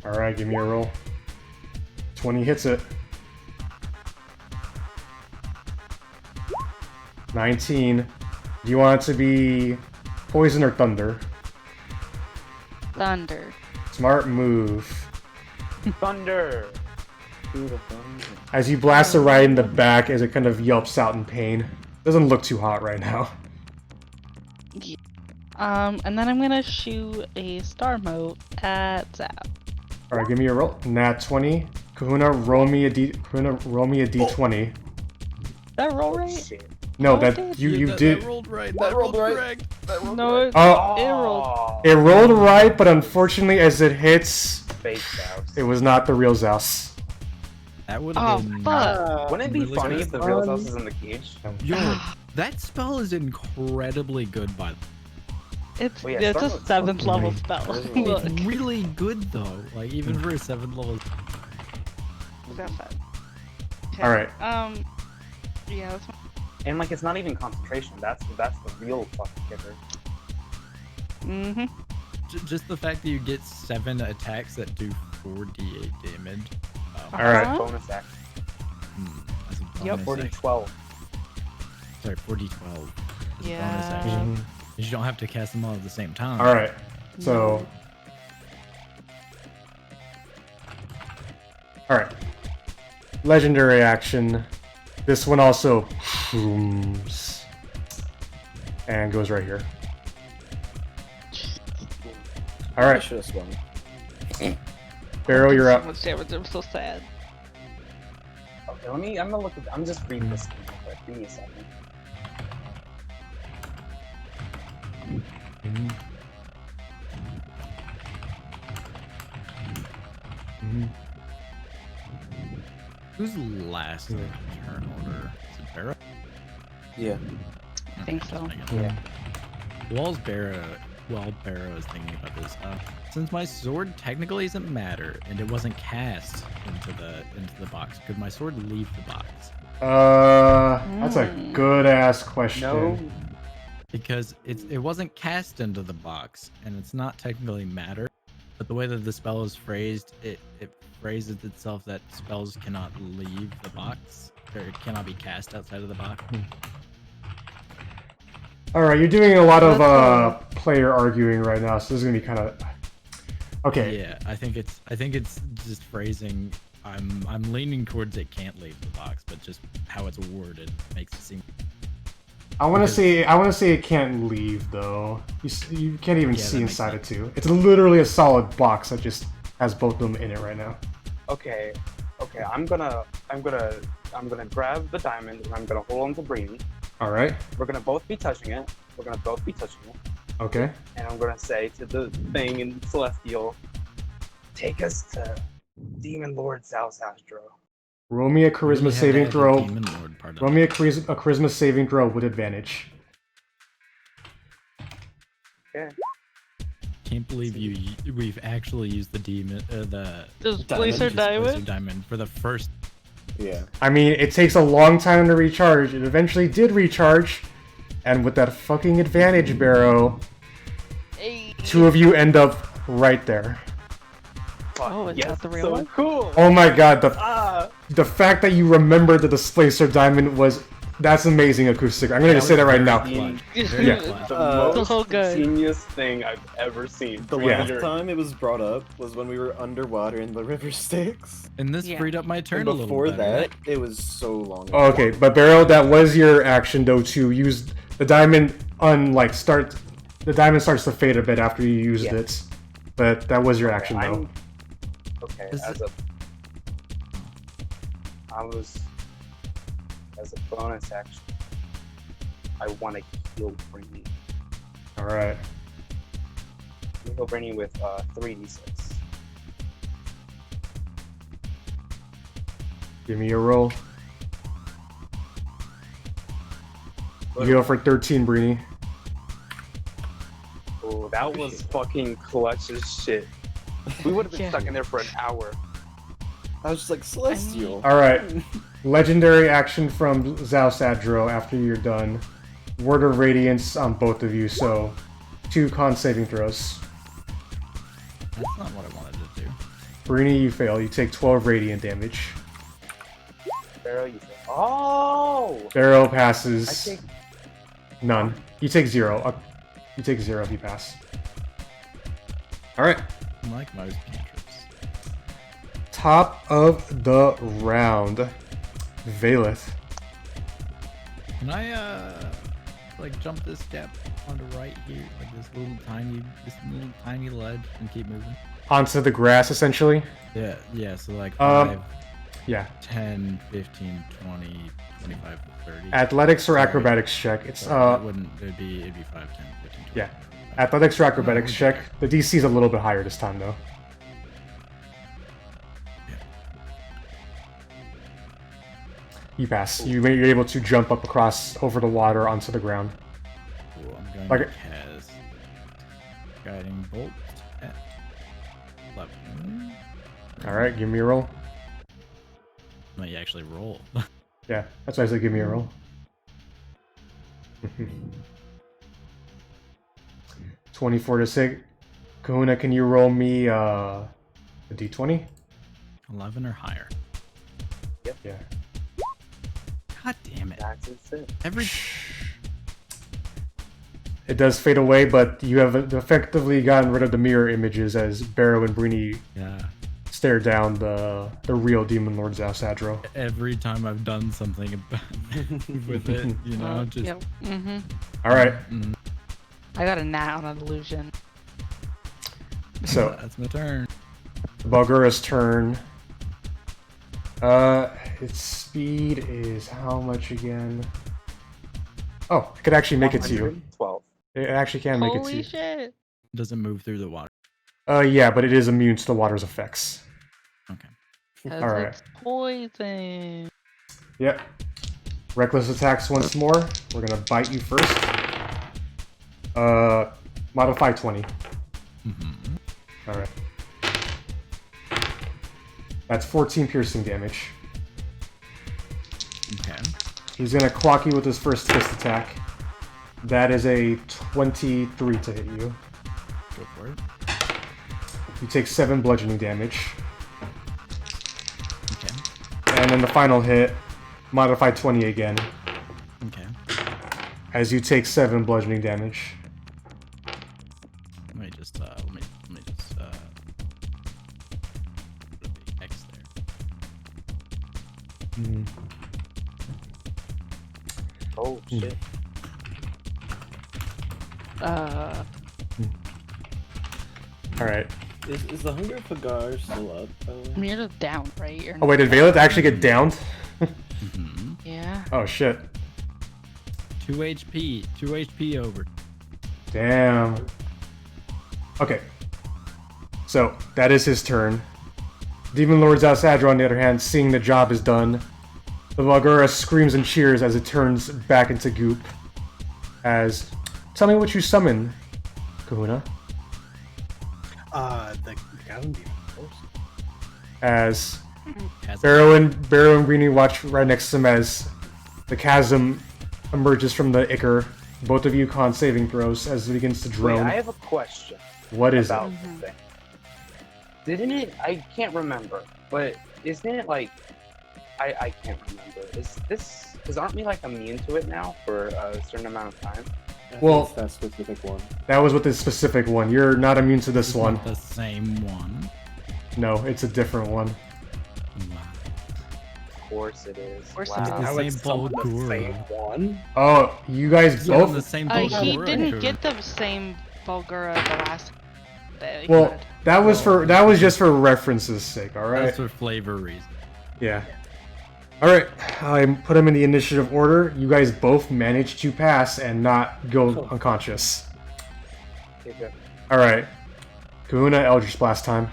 All right. Give me a roll. 20 hits it. 19. Do you want it to be poison or thunder? Thunder. Smart move. Thunder. As you blast it right in the back as it kind of yelps out in pain. Doesn't look too hot right now. Yeah. And then I'm gonna shoot a star mote at Zaos. Alright, give me a roll. Nat 20. Kahuna, roll me a d20. That roll right? Shit. No, Oh, that damn. you That did. rolled right. That rolled right. correct. No, it Oh, rolled. it rolled right, but unfortunately, as it hits, Fake Zaos. it was not the real Zaos. That would Oh, have been. fuck. Wouldn't it be Really funny good. if the real Zaos is in the cage? Yo, that spell is incredibly good, by the way. It's, Oh, yeah, it's a Star Mote's 7th level spell. Look. It's really good though. Like even for a 7th level. That's fine. Okay. Alright. Yeah, that's fine. And like, it's not even concentration. That's the real fucking kicker. Mm-hmm. Just the fact that you get 7 attacks that do 4d8 damage. Alright. Uh-huh. Bonus action. As a Yep. bonus 40-12. Sorry, 4d12. As a Yeah. bonus action. Mhm. You don't have to cast them all at the same time. Alright. So. Alright. Legendary action. This one also booms. And goes right here. I Alright. should have swung. Barrow, you're So up. much damage, I'm so sad. Okay, I'm gonna look at. I'm just reading this thing real quick. Give me a second. Who's last in turn order? Is it Barrow? Yeah. I think so. Yeah. While Barrow is thinking about this, since my sword technically doesn't matter and it wasn't cast into the box, could my sword leave the box? That's a good ass question. No. Because it wasn't cast into the box and it's not technically matter, but the way that the spell is phrased, it phrases itself that spells cannot leave the box or it cannot be cast outside of the box. Alright, you're doing a lot of player arguing right now, so this is gonna be kind of okay. Yeah, I think it's just phrasing. I'm leaning towards it can't leave the box, but just how it's worded makes it seem. I want to Because- say it can't leave though. You can't even Yeah, see that makes inside it sense. too. It's literally a solid box that just has both of them in it right now. Okay, I'm gonna grab the diamond and I'm gonna hold on to Breeni. All right. We're gonna both be touching it. Okay. And I'm gonna say to the thing in Celestial, take us to Demon Lord Zaos Astro. Roll me a We charisma had saving to add the throw. Demon Lord part of Roll it. me a charisma saving throw with advantage. Okay. Can't believe we've actually used the demon the Displacer Displacer diamond? diamond for the first. Yeah. I mean, it takes a long time to recharge. It eventually did recharge, and with that fucking advantage, Barrow, Hey. two of you end up right there. Fuck, Oh, is yes, that the real so one? cool. Oh my god, Ah, the fact that you remembered the Displacer Diamond that's amazing acoustic. I'm gonna just say that right now. Clutch. Yeah. Very clutch. the Uh, So most good. genius thing I've ever seen. The Yeah. last time it was brought up was when we were underwater in the river Styx. And this Yeah. freed up my turn And a little before bit. that, right? it was so long ago. Oh, okay, but Barrow, that was your action though to use the diamond the diamond starts to fade a bit after you used Yeah. it. But that was your action though. I'm- Okay, Is as a bonus action, I want to heal Breeni. Alright. Heal Breeni with 3d6. Give me a roll. You go for 13, Breeni. Oh, that was fucking clutch as shit. We would have been Yeah. stuck in there for an hour. I was just like, Celestial. Alright. Legendary action from Zaos Adro after you're done. Word of Radiance on both of you, so 2 con saving throws. That's not what I wanted to do. Breeni, you fail. You take 12 radiant damage. Barrow, you say, oh! Barrow I passes. take None. You take 0. You take 0 if you pass. Alright. I like most cantrips. Top of the round. Vaelith. Can I like jump this gap onto right here, like this little tiny ledge, and keep moving? Onto the grass, essentially. Yeah. So like Um, 5, Yeah. 10, 15, 20, 25, 30. Athletics or Sorry. acrobatics check. It's Sorry, it wouldn't. It'd be 5, 10, 15, 20. yeah. Athletics or acrobatics okay. check. The DC is a little bit higher this time though. You pass. You're able to jump up across over the water onto the ground. Cool. I'm going Like to cast guiding bolt at 11. Alright, give me a roll. No, you actually roll. Yeah, that's why I said give me a roll. 24 to 6. Kahuna, can you roll me a d20? 11 or higher. Yeah. God damn it! that's insane. Every It does fade away, but you have effectively gotten rid of the mirror images as Barrow and Breeni yeah. stare down the real Demon Lord Zaos Adro. Every time I've done something about with it, you know, just Yep. Mm-hmm. Alright, I got a nat on an illusion. so that's my turn. Bulgura's turn. Its speed is how much again? Oh, it could actually make it to you. 112. It actually can make it to Holy you. shit! Doesn't move through the water. Yeah, but it is immune to the water's effects. Okay. 'Cause Alright. it's poison. Yep. Reckless attacks once more. We're gonna bite you first. Modify 20. Mm-hmm. Alright. That's 14 piercing damage. Okay. He's gonna clock you with his first fist attack. That is a 23 to hit you. Go for it. You take 7 bludgeoning damage. Okay. And then the final hit, modify 20 again, Okay. as you take 7 bludgeoning damage. Let me just put a big X there. Oh shit. Alright. Is the Hunger of Hagar still up, by the way? You're down, right? You're Oh wait, did Vaelith actually get downed? Yeah. Oh shit. 2 HP. 2 HP over. Damn. Okay. So, that is his turn. Demon Lord Zaos, on the other hand, seeing the job is done, the Valgura screams and cheers as it turns back into goop. As, tell me what you summon, Kahuna. The chasm demon, of course. As Barrow and Breeni watch right next to him as the chasm emerges from the Ichor. Both of you con saving throws as it begins to Wait, drone. I have a question. What is about it? the thing. Didn't it? I can't remember, but isn't it like? I can't remember. Is this? Because aren't we like immune to it now for a certain amount of time? Well, It's that specific one. that was with this specific one. You're not immune to this It's one. not the same one. No, it's a different one. Wow. Of course it is. Of course it Wow. is. The same Bulgura. Same one. Oh, you guys Yeah, both? the same He Bulgura. didn't get the same Bulgura the last day. Well, that was just for reference's sake, alright? That's for flavor reasons. Yeah. Alright, I put them in the initiative order. You guys both managed to pass and not go unconscious. Okay, good. Alright. Kahuna, Eldritch Blast time.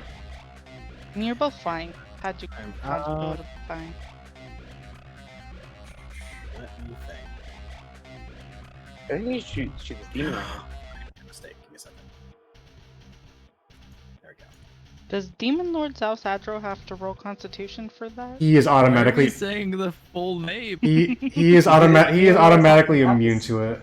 And you're both fine. How'd you go to fine? Let me think. I think you shoot this demon right now. Mistake. Give me a second. There we go. Does Demon Lord Zaos have to roll Constitution for that? He is Why are we automatically saying the full name? he is automatically immune to it.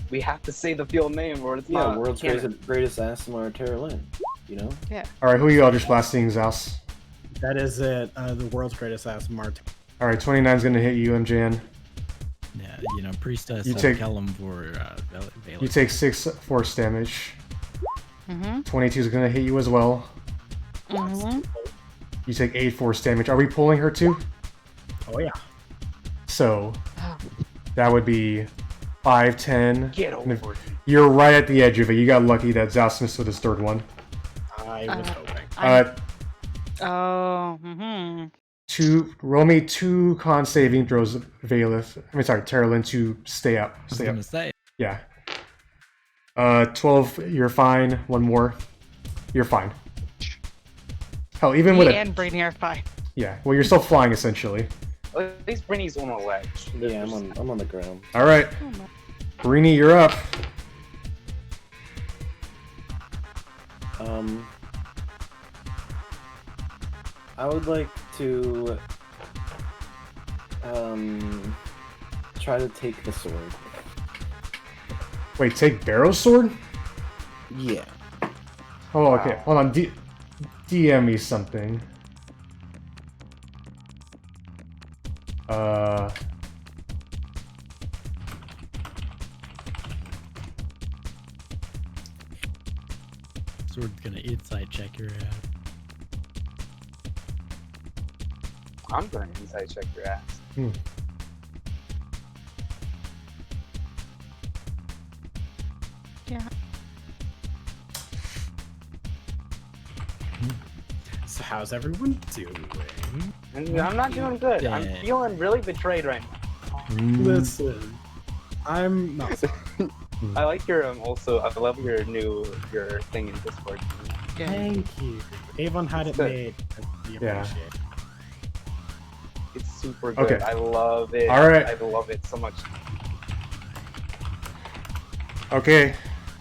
We have to say the full name, or it's Yeah, not world's canon. greatest ASMR Teralyn. You know? Yeah. Alright, who are you Eldritch Blasting, Zaos? That is it. The world's greatest ass Mart. Alright, 29 is gonna hit you, MJN. Yeah, you know, priestess You of take- Kellum for Vaelith. You take 6 force damage. Mm-hmm. 22 is gonna hit you as well. Mm-hmm. You take 8 force damage. Are we pulling her too? Oh yeah. So, that would be 5, 10. Get And if- over it. You're right at the edge of it. You got lucky that Zaos missed with his third one. I was hoping. Oh. Mm-hmm. Roll me 2 con saving throws, Vaelith. Teralyn, to stay up. I was Stay up. gonna say, Yeah. 12, you're fine. 1 more. You're fine. Hell, even with Me a... and Breeni are fine. Yeah, well, you're still flying, essentially. At least Brittany's on a ledge. Yeah, I'm on the ground. Alright. Oh, no. Breeni, you're up. I would like to try to take the sword. Wait, take Barrow's sword? Yeah. Oh, okay. Hold on. DM me something. sword's gonna inside check your ass. I'm going to inside check your ass. Yeah. So how's everyone doing? And I'm not doing good. I'm Yeah. feeling really betrayed right now. Listen, I'm not. I like your also. I love your thing in Discord. Thank you. Avon had it Good. made. I really Yeah. appreciate it. It's super good. Okay. I love it. All right. I love it so much. Okay.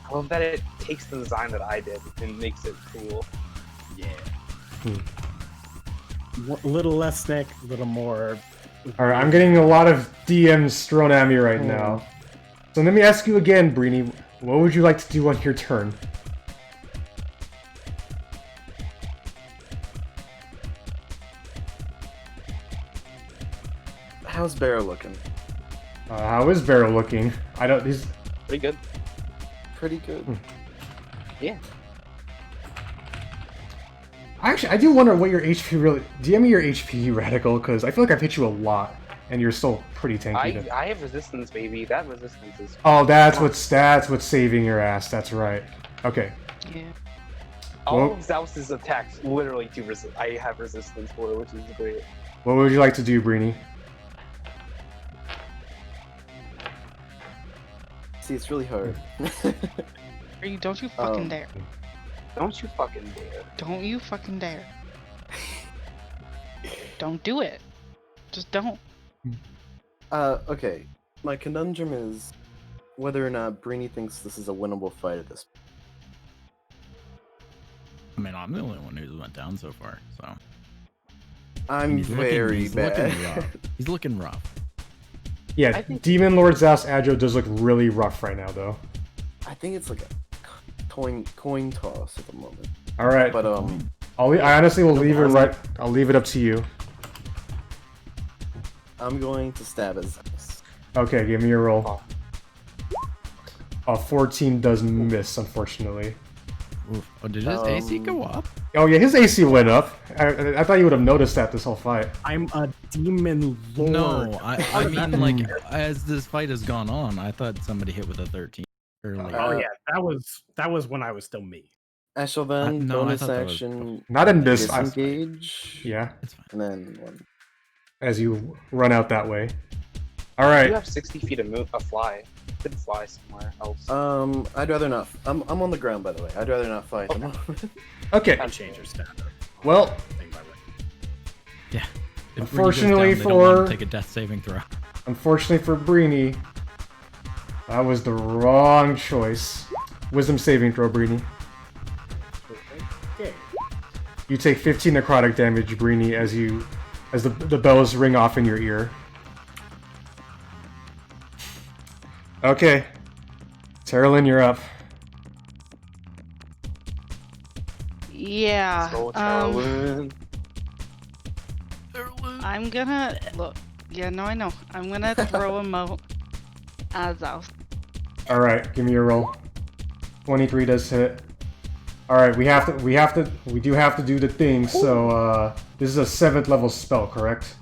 I love that it takes the design that I did and makes it cool. Yeah. A little less Nick, a little more. Alright, I'm getting a lot of DMs thrown at me right now. So let me ask you again, Breeni. What would you like to do on your turn? How's Barrow looking? How is Barrow looking? I don't. He's. Pretty good. Pretty good. Yeah. Actually, I do wonder what your HP really. DM me your HP, Radical, because I feel like I've hit you a lot. and you're still pretty tanky. I have resistance, baby. That resistance is. Oh, that's what's saving your ass. That's right. Okay. Yeah. All Well- of Zaos's attacks literally do resist. I have resistance for, which is great. What would you like to do, Breeni? See, it's really hard. Breeni, don't you fucking dare. Don't you fucking dare. Don't you fucking dare. Don't do it. Just don't. Okay. My conundrum is whether or not Breeni thinks this is a winnable fight at this point. I mean, I'm the only one who's went down so far, so. I'm very bad. Looking rough. He's looking rough. Yeah, I think- Demon Lord Zaos aggro does look really rough right now, though. I think it's like a coin toss at the moment. All right, But I honestly will leave it right. I'll leave it up to you. I'm going to stab at Zaos. Okay, give me your roll. 14 does miss, unfortunately. Oof. Oh, did his AC go up? Oh yeah, his AC went up. I thought you would have noticed that this whole fight. I'm a demon lord. No, I mean, like, as this fight has gone on, I thought somebody hit with a 13 earlier. Oh yeah, that was when I was still me. I shall then no, I bonus thought that was action. Not in this. Disengage. Yeah, It's fine. And then one. as you run out that way. All You right. have 60 feet of fly. You could fly somewhere else. I'd rather not. I'm on the ground, by the way. I'd rather not fight at the moment. Okay. I'll change your stat. Well, Thing by way. Yeah. If Breeni goes Unfortunately down, they don't want for- to take a death saving throw. unfortunately for Breeni, that was the wrong choice. Wisdom saving throw, Breeni. Okay. You take 15 necrotic damage, Breeni, as the bells ring off in your ear. Okay. Teralyn, you're up. Yeah. So Teralyn. I'm gonna look. Yeah, no, I know. I'm gonna throw a moat at Zaos. Alright, give me your roll. 23 does hit. Alright, we do have to do the thing, so this is a 7th level spell, correct?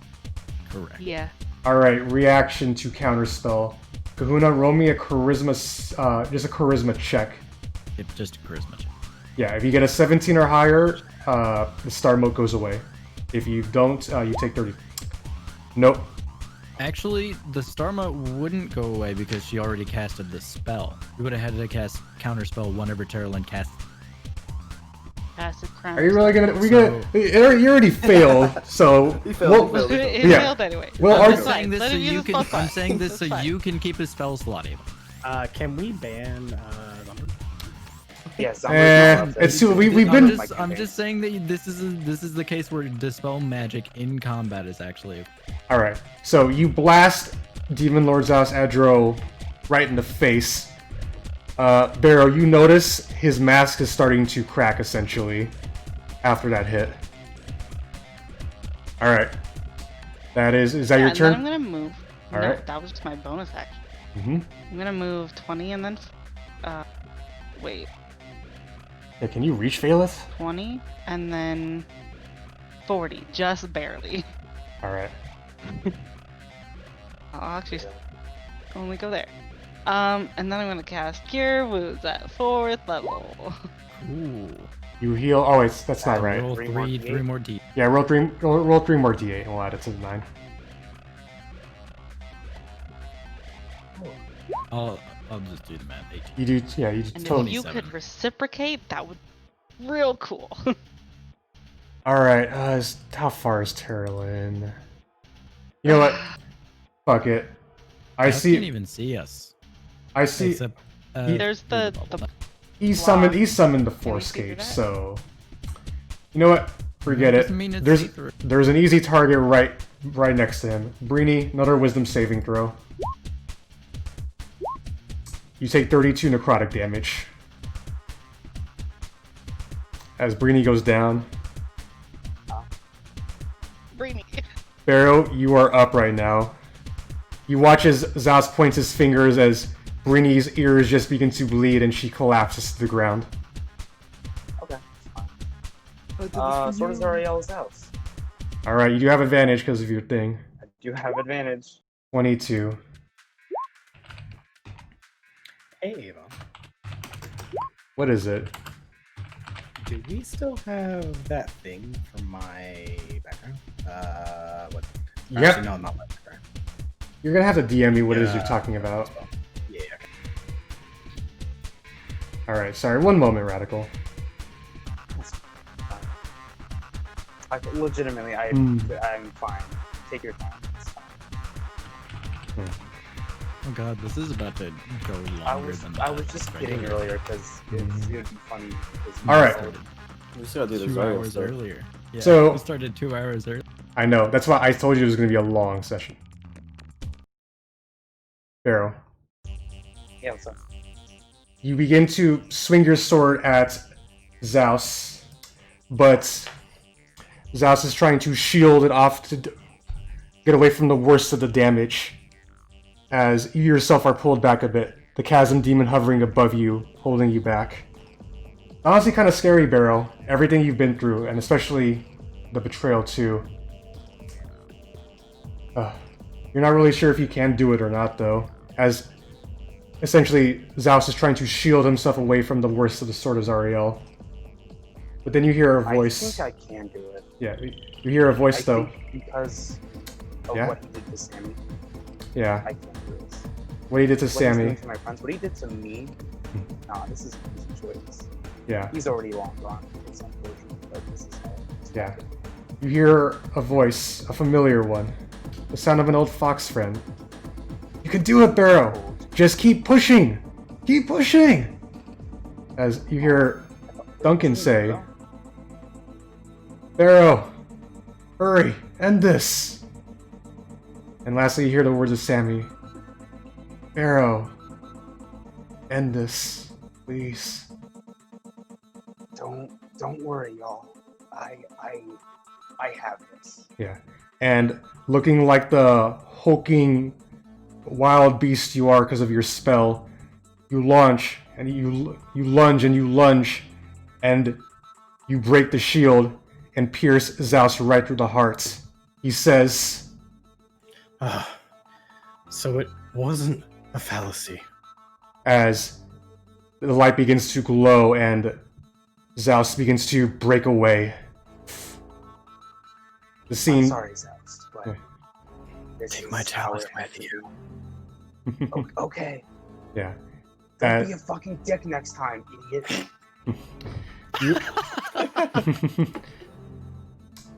Correct. Yeah. Alright, reaction to counter spell. Kahuna, roll me a charisma, just a charisma check. It's just a charisma check. Yeah, if you get a 17 or higher, the star mode goes away. If you don't, you take 30. Nope. Actually, the Starma wouldn't go away because she already casted the spell. You would have had to cast counter spell whenever Teralyn cast. Passive crown. Are you really gonna? So- You already failed, so. He failed, well- he failed. It Yeah. failed anyway. Well, I'm our- just saying this Let so him use you his can. spell I'm slot. saying this so That's you fine. can keep his spell slot able. Can we ban? Yes, It's too. We've been. I'm just saying that this is the case where dispel magic in combat is actually. All right. So you blast Demon Lord Zaos Adro right in the face. Barrow, you notice his mask is starting to crack essentially after that hit. All right. That is that your And turn? then I'm gonna move. All no, right. that was just my bonus action. Mm-hmm. I'm gonna move 20 and then, wait, Yeah, can you reach Vaelith? 20 and then 40, just barely. All right. I'll actually only go there. And then I'm gonna cast Cure Wounds at 4th level. Ooh. You heal. Oh, wait, that's not right. Roll Three more three more D. Yeah, roll three more d8 and we'll add it to the 9. I'll just do the math. 18. You do. Yeah, you And totally. if you 27. could reciprocate, that would be real cool. All right. How far is Teralyn? You know what? Fuck it. I Cass can't see. even see us. I see. Except, There's through the bubble. He summoned the Can we force figure gauge. that? So, you know what? Forget it. Doesn't mean it's There's see-through. there's an easy target right next to him. Breeni, another wisdom saving throw. You take 32 necrotic damage. As Breeni goes down. Breeni. Barrow, you are up right now. You watch as Zaos points his fingers as Breeni's ears just begin to bleed and she collapses to the ground. Okay, it's fine. Sword of Zariel is out. Alright, you do have advantage because of your thing. I You have advantage. 22. Hey, Ava. What is it? Do we still have that thing from my background? What? Yep. Actually, no, not my background. You're gonna have to DM me what it is you're Yeah. talking about. Yeah. Alright, sorry, one moment, Radical. Legitimately, Hmm. I'm fine. Take your time. It's fine. Oh god, this is about to go longer I was just kidding earlier because it would be funny. Alright. We still gotta do the 2 Zariel hours stuff. earlier. Yeah, So- we started 2 hours early. I know, that's why I told you it was gonna be a long session. Barrow. Yeah, what's up? You begin to swing your sword at Zaos, but Zaos is trying to shield it off to get away from the worst of the damage, as you yourself are pulled back a bit, the chasm demon hovering above you, holding you back. Honestly kind of scary, Barrow, everything you've been through, and especially the betrayal too. You're not really sure if you can do it or not, though, as essentially Zaos is trying to shield himself away from the worst of the Sword of Zariel. But then you hear a voice. I think I can do it. Yeah, you hear a voice, though. Think because of Yeah? what he did to Sammy, Yeah, I can't do this. what he did to What he's Sammy. doing to my friends, what he did to me, nah, this is his choice. Yeah, He's already long gone. It's unfortunate, but this is how it's yeah. You hear a voice, a familiar one. The sound of an old fox friend. You can do it, Barrow! Just keep pushing! Keep pushing! As you hear Duncan say, Barrow! Hurry! End this! And lastly, you hear the words of Sammy. Barrow. End this. Please. Don't worry, y'all. I have this. Yeah. And looking like the hulking wild beast you are because of your spell, you launch and you lunge and you lunge and you break the shield and pierce Zaos right through the heart. He says, So it wasn't a fallacy. as the light begins to glow and Zaos begins to break away. The I'm scene. sorry, Zaos, but Yeah. this Take is my how talent it had with to you. be. Okay. Yeah. Don't be a fucking dick next time, idiot. You-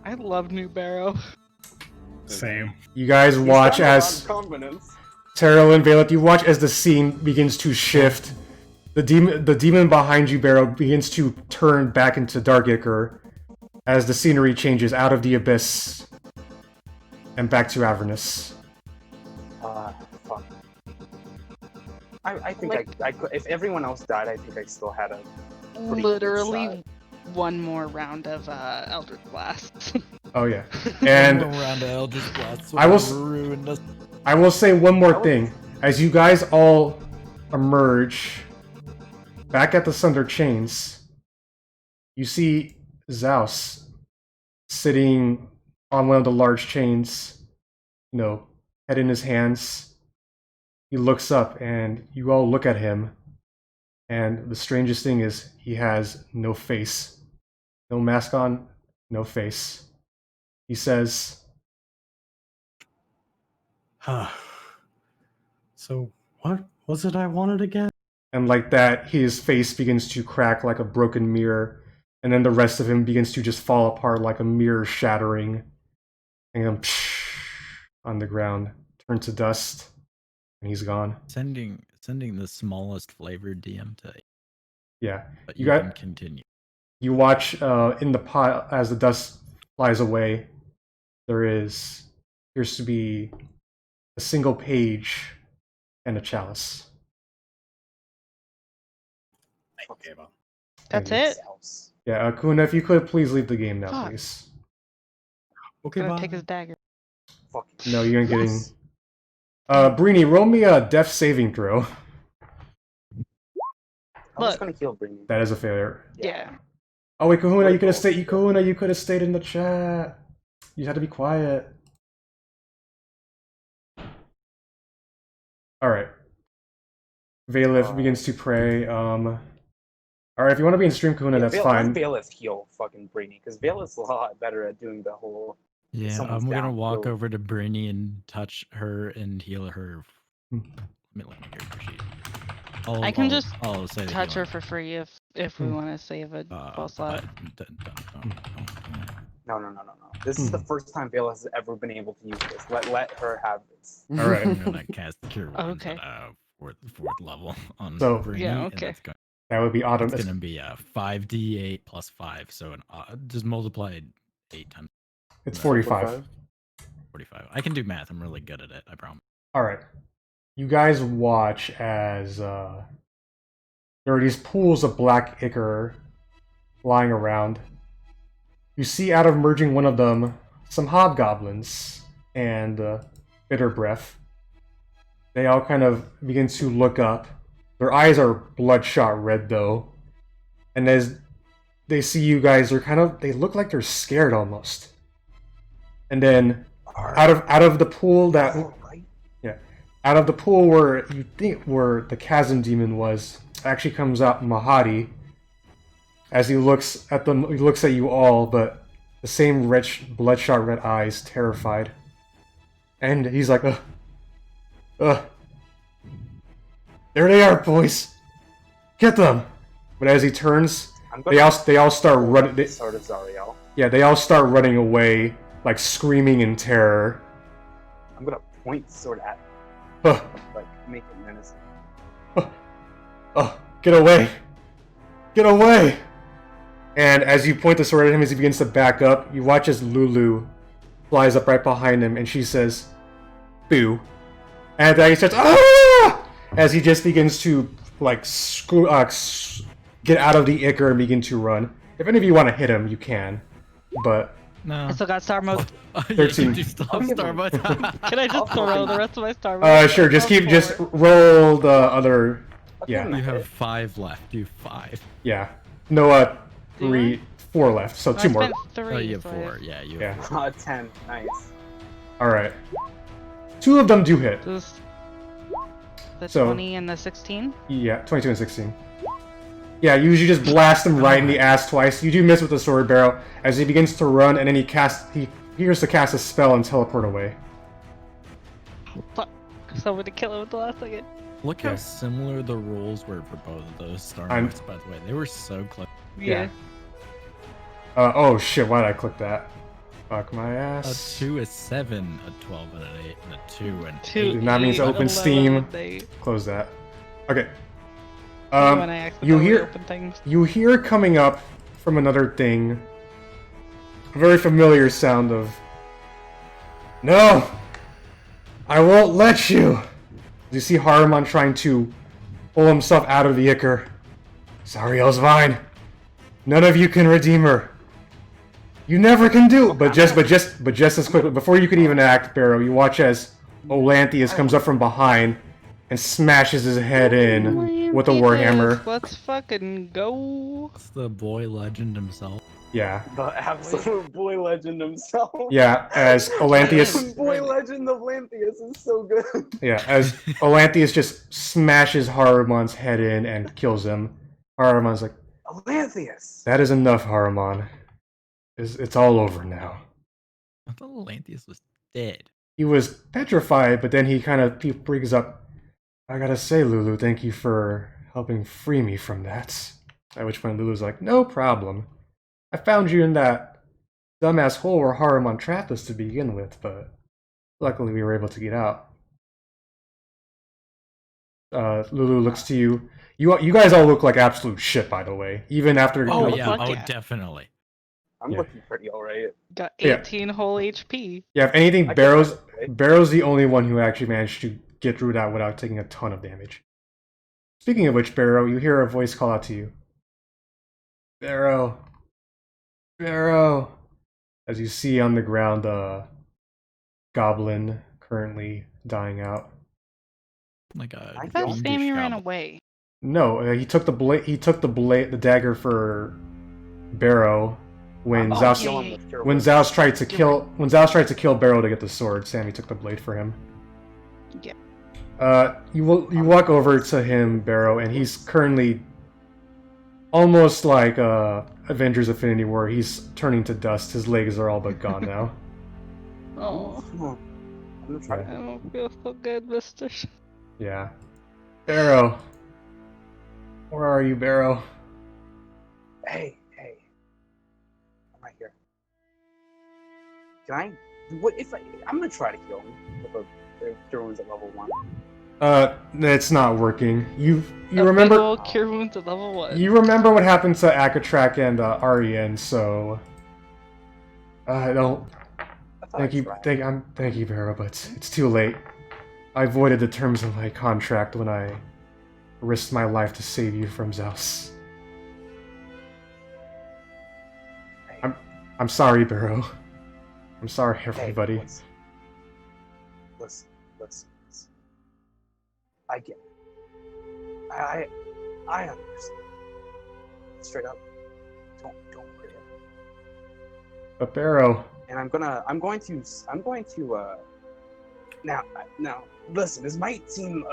I love New Barrow. Same. You guys He's watch got a lot as of confidence. Teralyn, Vaelith, you watch as the scene begins to shift. The demon behind you, Barrow, begins to turn back into Dark Ichor as the scenery changes out of the abyss and back to Avernus. Fuck. I think Like- I could. If everyone else died, I think I still had a pretty good Literally shot. one more round of Eldritch Blasts. Oh yeah, and One round of Eldritch Blasts I will would s- ruin us. I will say one more thing. As you guys all emerge back at the Sunder Chains, you see Zaos sitting on one of the large chains, head in his hands. He looks up and you all look at him. And the strangest thing is he has no face. No mask on, no face. He says, So what was it I wanted again? and like that, his face begins to crack like a broken mirror, and then the rest of him begins to just fall apart like a mirror shattering, and then on the ground, turn to dust, and he's gone. Sending the smallest flavored DM to Yeah, but You you, got- can continue. you watch in the pile as the dust flies away. There appears to be a single page and a chalice. Thank you, Ava. That's Thank you. it. Zaos. Yeah, Kuna, if you could please leave the game now, Fuck. please. Okay, Gonna bye. take his dagger. Fucking No, you ain't getting. yes. Breeni, roll me a death saving throw. I was Look. gonna heal Breeni. That is a failure. Yeah. Oh wait, Kahuna, you could have Critical. stayed. Kahuna, you could have stayed in the chat. You had to be quiet. Alright. Vaelith begins to pray. Alright, if you want to be in stream Kahuna, that's fine. Vaelith heal fucking Breeni, because Vaelith's a lot better at doing the whole. Yeah, someone's we're gonna down, walk heal. over to Breeni and touch her and heal her. Hmm. Let me get her sheet. I can just I'll say the touch her healing. for free if we want to save a spell slot. No. This is the first time Vaelith has ever been able to use this. Let her have this. Alright. I'm gonna cast Cure Wounds Okay. at fourth level on So- Breeni, Yeah, and okay. That would be autumn. It's gonna be a 5d8 plus 5, so just multiply 8 times It's 45. 45. I can do math. I'm really good at it. I promise. Alright. You guys watch as there are these pools of black ichor lying around. You see out of merging one of them some hobgoblins and bitter breath. They all kind of begin to look up. Their eyes are bloodshot red though. And as they see you guys, they look like they're scared almost. And then out of the pool that out of the pool where you think where the chasm demon was, actually comes out Mahadi. As he looks at them, he looks at you all, but the same rich, bloodshot red eyes, terrified. And he's like, there they are, boys. Get them. But as he turns, they all start running. Sword of Zariel. Yeah, they all start running away, like screaming in terror. I'm gonna point the sword at him, like make it menacing. Get away! Get away! And as you point the sword at him, as he begins to back up, you watch as Lulu flies up right behind him, and she says, "Boo!" And he starts, "Ah!" As he just begins to like get out of the ichor and begin to run. If any of you want to hit him, you can, but No. I still got star mode. 13. You still have star mode. Can I just throw the rest of my star mode? sure. Just roll the other. Yeah, You have 5 left. You have 5. yeah. No, 4 left. So 2 I more. spent 3. Oh, you have so 4. Yeah, you have Yeah. 10. Nice. All right. 2 of them do hit. This, the So- 20 and the 16? Yeah, 22 and 16. Yeah, you usually just blast him right in the ass twice. You do miss with the sword barrel as he begins to run, and then he hears to cast a spell and teleport away. Fuck. So I'm gonna kill him at the last second. Look how Yeah. similar the rules were for both of those star I'm- modes, by the way. They were so close. Yeah. Oh shit, why did I click that? Fuck my A ass. 2 is 7, a 12 and an 8, and a 2 and 2, 8. That means open 11, Steam. and 8. Close that. Okay. When I You accidentally hear open things. you hear coming up from another thing a very familiar sound of "No! I won't let you!" You see Haruman trying to pull himself out of the ichor. "Zariel's fine. None of you can redeem her. You never can do." But just as quickly, before you can even act, Barrow, you watch as Olanthius comes up from behind and smashes his head in with a warhammer. Let's fucking go. It's the boy legend himself. Yeah, The absolute boy legend himself. yeah. As Olanthius, Boy legend of Lanthius is so good. as Olanthius just smashes Haruman's head in and kills him. Haruman's like, Lanthius. "That is enough, Haruman. It's all over now." I thought Lanthius was dead. He was petrified, but then he brings up, "I gotta say, Lulu, thank you for helping free me from that." At which point Lulu's like, "No problem. I found you in that dumbass hole where Haruman trapped us to begin with, but luckily we were able to get out." Lulu looks to you. You guys all look like absolute shit, by the way. Even after... Oh, Oh, yeah. fuck Oh, yeah. definitely. I'm Yeah. looking pretty alright. Got Yeah. 18 whole HP. Yeah, if anything, I can Barrow's look away. Barrow's the only one who actually managed to get through that without taking a ton of damage. Speaking of which, Barrow, you hear a voice call out to you. "Barrow. Barrow." As you see on the ground a goblin currently dying out. Like a I That don't Sammy fiendish ran goblin. away. No, he took the blade. He took the dagger for Barrow when Oh, Zaos kill him with Cure when Wounds. Zaos tried to kill Barrow to get the sword. Sammy took the blade for him. Yeah. You walk over to him, Barrow, and he's currently almost like Avengers Affinity War. He's turning to dust. His legs are all but gone now. Oh, I'm gonna try I to. don't feel so good, mister. Yeah. Barrow. Where are you, Barrow? Hey, I'm right here. Can I? What if I'm gonna try to heal him with a cure wounds at level 1. It's not working. You A remember? big old cure wounds at level 1. You remember what happened to Akatrack and Aryan? So I don't. I thought Thank I you, tried. thank you, Barrow, but it's too late. I voided the terms of my contract when I risked my life to save you from Zaos. Hey, I'm sorry, Barrow. I'm sorry, hey, everybody. listen. I get it. I understand. Straight up. Don't worry. But Barrow, And I'm going to now listen, this might seem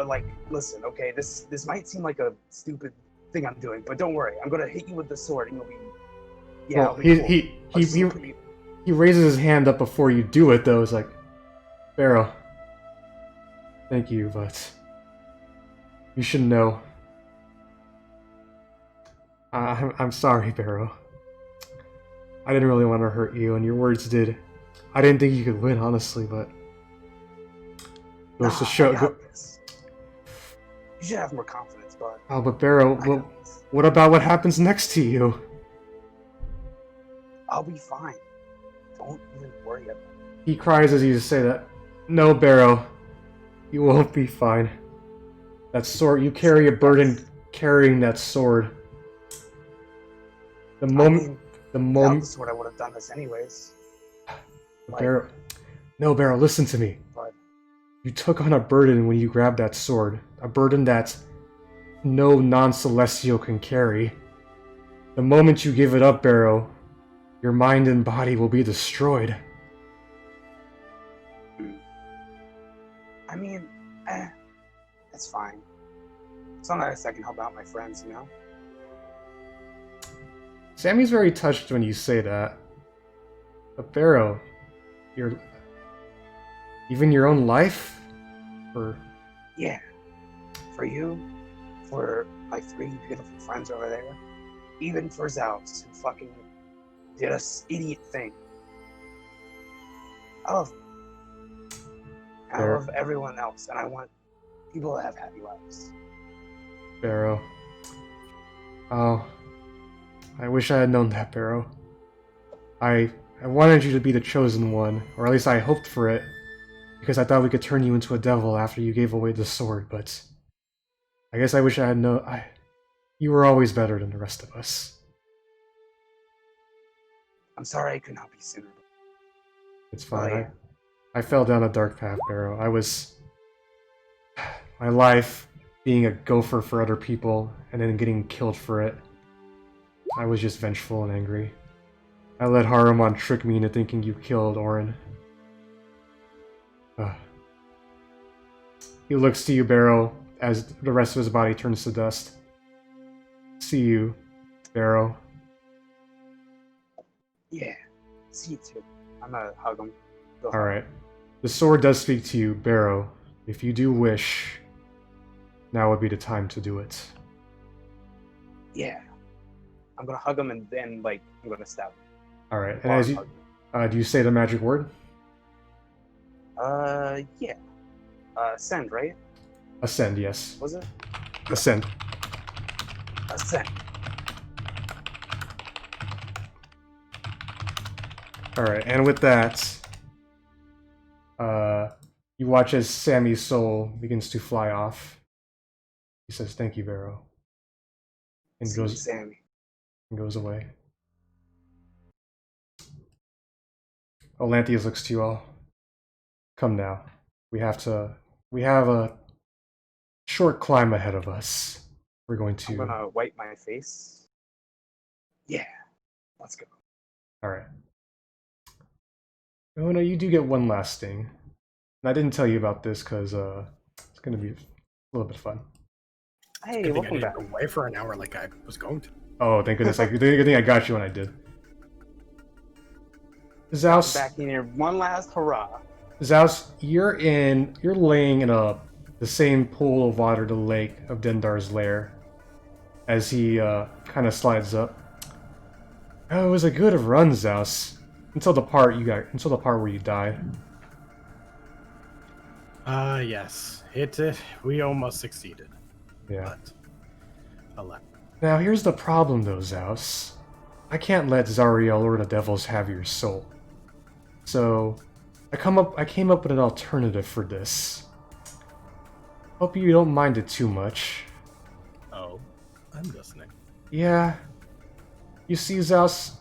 listen, okay, this might seem like a stupid thing I'm doing, but don't worry, I'm gonna hit you with the sword and you'll be well, I'll be cool. he raises his hand up before you do it, though. It's like, Barrow, thank you, but you should know. I'm sorry, Barrow. I didn't really want to hurt you, and your words did. I didn't think you could win, honestly, but goes to show. I got this. You should have more confidence, but Oh, but Barrow, what about what happens next to you? I'll be fine. Don't even worry about it. He cries as you say that. No, Barrow, you won't be fine. That sword, you carry a burden carrying that sword. Without the moment, sword, I would have done this anyways. Barrow, no, Barrow, listen to me. But You took on a burden when you grabbed that sword. A burden that no non-celestial can carry. The moment you give it up, Barrow, your mind and body will be destroyed. I mean, it's fine. It's not nice I can help out my friends, you know? Sammy's very touched when you say that. But Barrow, even your own life? Yeah. For you, for my 3 beautiful friends over there, even for Zaos, who fucking did this idiot thing. I love them. I love everyone else, and I want people to have happy lives. Barrow. Oh, I wish I had known that, Barrow. I wanted you to be the chosen one, or at least I hoped for it, because I thought we could turn you into a devil after you gave away the sword, but I guess I wish I had known. You were always better than the rest of us. I'm sorry I could not be sooner. It's fine. yeah. I fell down a dark path, Barrow. My life being a gopher for other people and then getting killed for it. I was just vengeful and angry. I let Haruman trick me into thinking you killed Orin. He looks to you, Barrow, as the rest of his body turns to dust. See you, Barrow. Yeah. See you too. I'm gonna hug him. Alright. The sword does speak to you, Barrow. If you do wish, now would be the time to do it. Yeah. I'm gonna hug him and then, I'm gonna stab him. Alright, and as you, do you say the magic word? Yeah. Ascend, right? Ascend, yes. Was it? Ascend. Ascend. Alright, and with that, you watch as Sammy's soul begins to fly off. He says, "Thank you, Barrow," and See you, Sammy. goes away. Olanthius looks to you all. Come now. We have a short climb ahead of us. We're going to... I'm gonna wipe my face. Yeah. Let's go. Alright. Oh no, you do get one last thing. And I didn't tell you about this because It's gonna be a little bit fun. Hey, Good thing I welcome didn't back. go away for an hour like I was going to. Oh, thank goodness! Good thing I got you when I did. Zaos, Back in here, one last hurrah. Zaos, you're laying in the same pool of water, the lake of Dendar's lair, as he kind of slides up. Oh, it was a good run, Zaos, until the part where you died. Yes. We almost succeeded. Yeah. But, alas. Now here's the problem, though, Zaos. I can't let Zariel or the devils have your soul. So, I came up with an alternative for this. Hope you don't mind it too much. Oh, I'm listening. Yeah. You see, Zaos,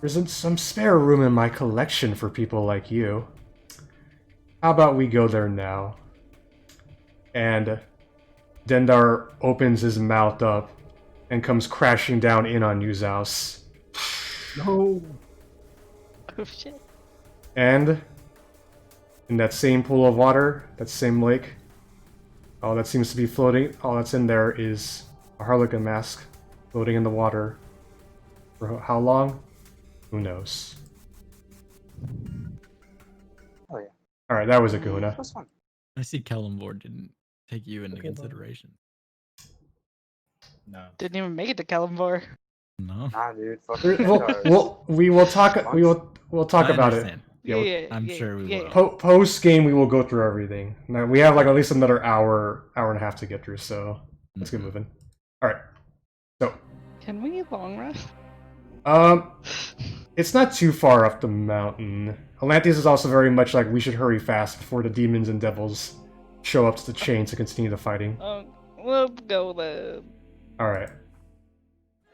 there's some spare room in my collection for people like you. How about we go there now? And Dendar opens his mouth up and comes crashing down in on you, Zaos. No. Oh shit. And in that same pool of water, that same lake, all that seems to be floating, all that's in there is a harlequin mask floating in the water. For how long? Who knows? Oh yeah. Alright, that was a Guna. That was fun. I see Kellenborn didn't take you into Okay, well. consideration. No. Didn't even make it to Kalimvor. No. Nah, dude. Fuck We will talk about it. understand. Yeah, I'm sure we will. Post game, we will go through everything. Now we have like at least another hour and a half to get through. So let's get moving. All right. So Can we long rest? it's not too far up the mountain. Atlantis is also very much like we should hurry fast before the demons and devils show up to the chain to continue the fighting. We'll go then. All right.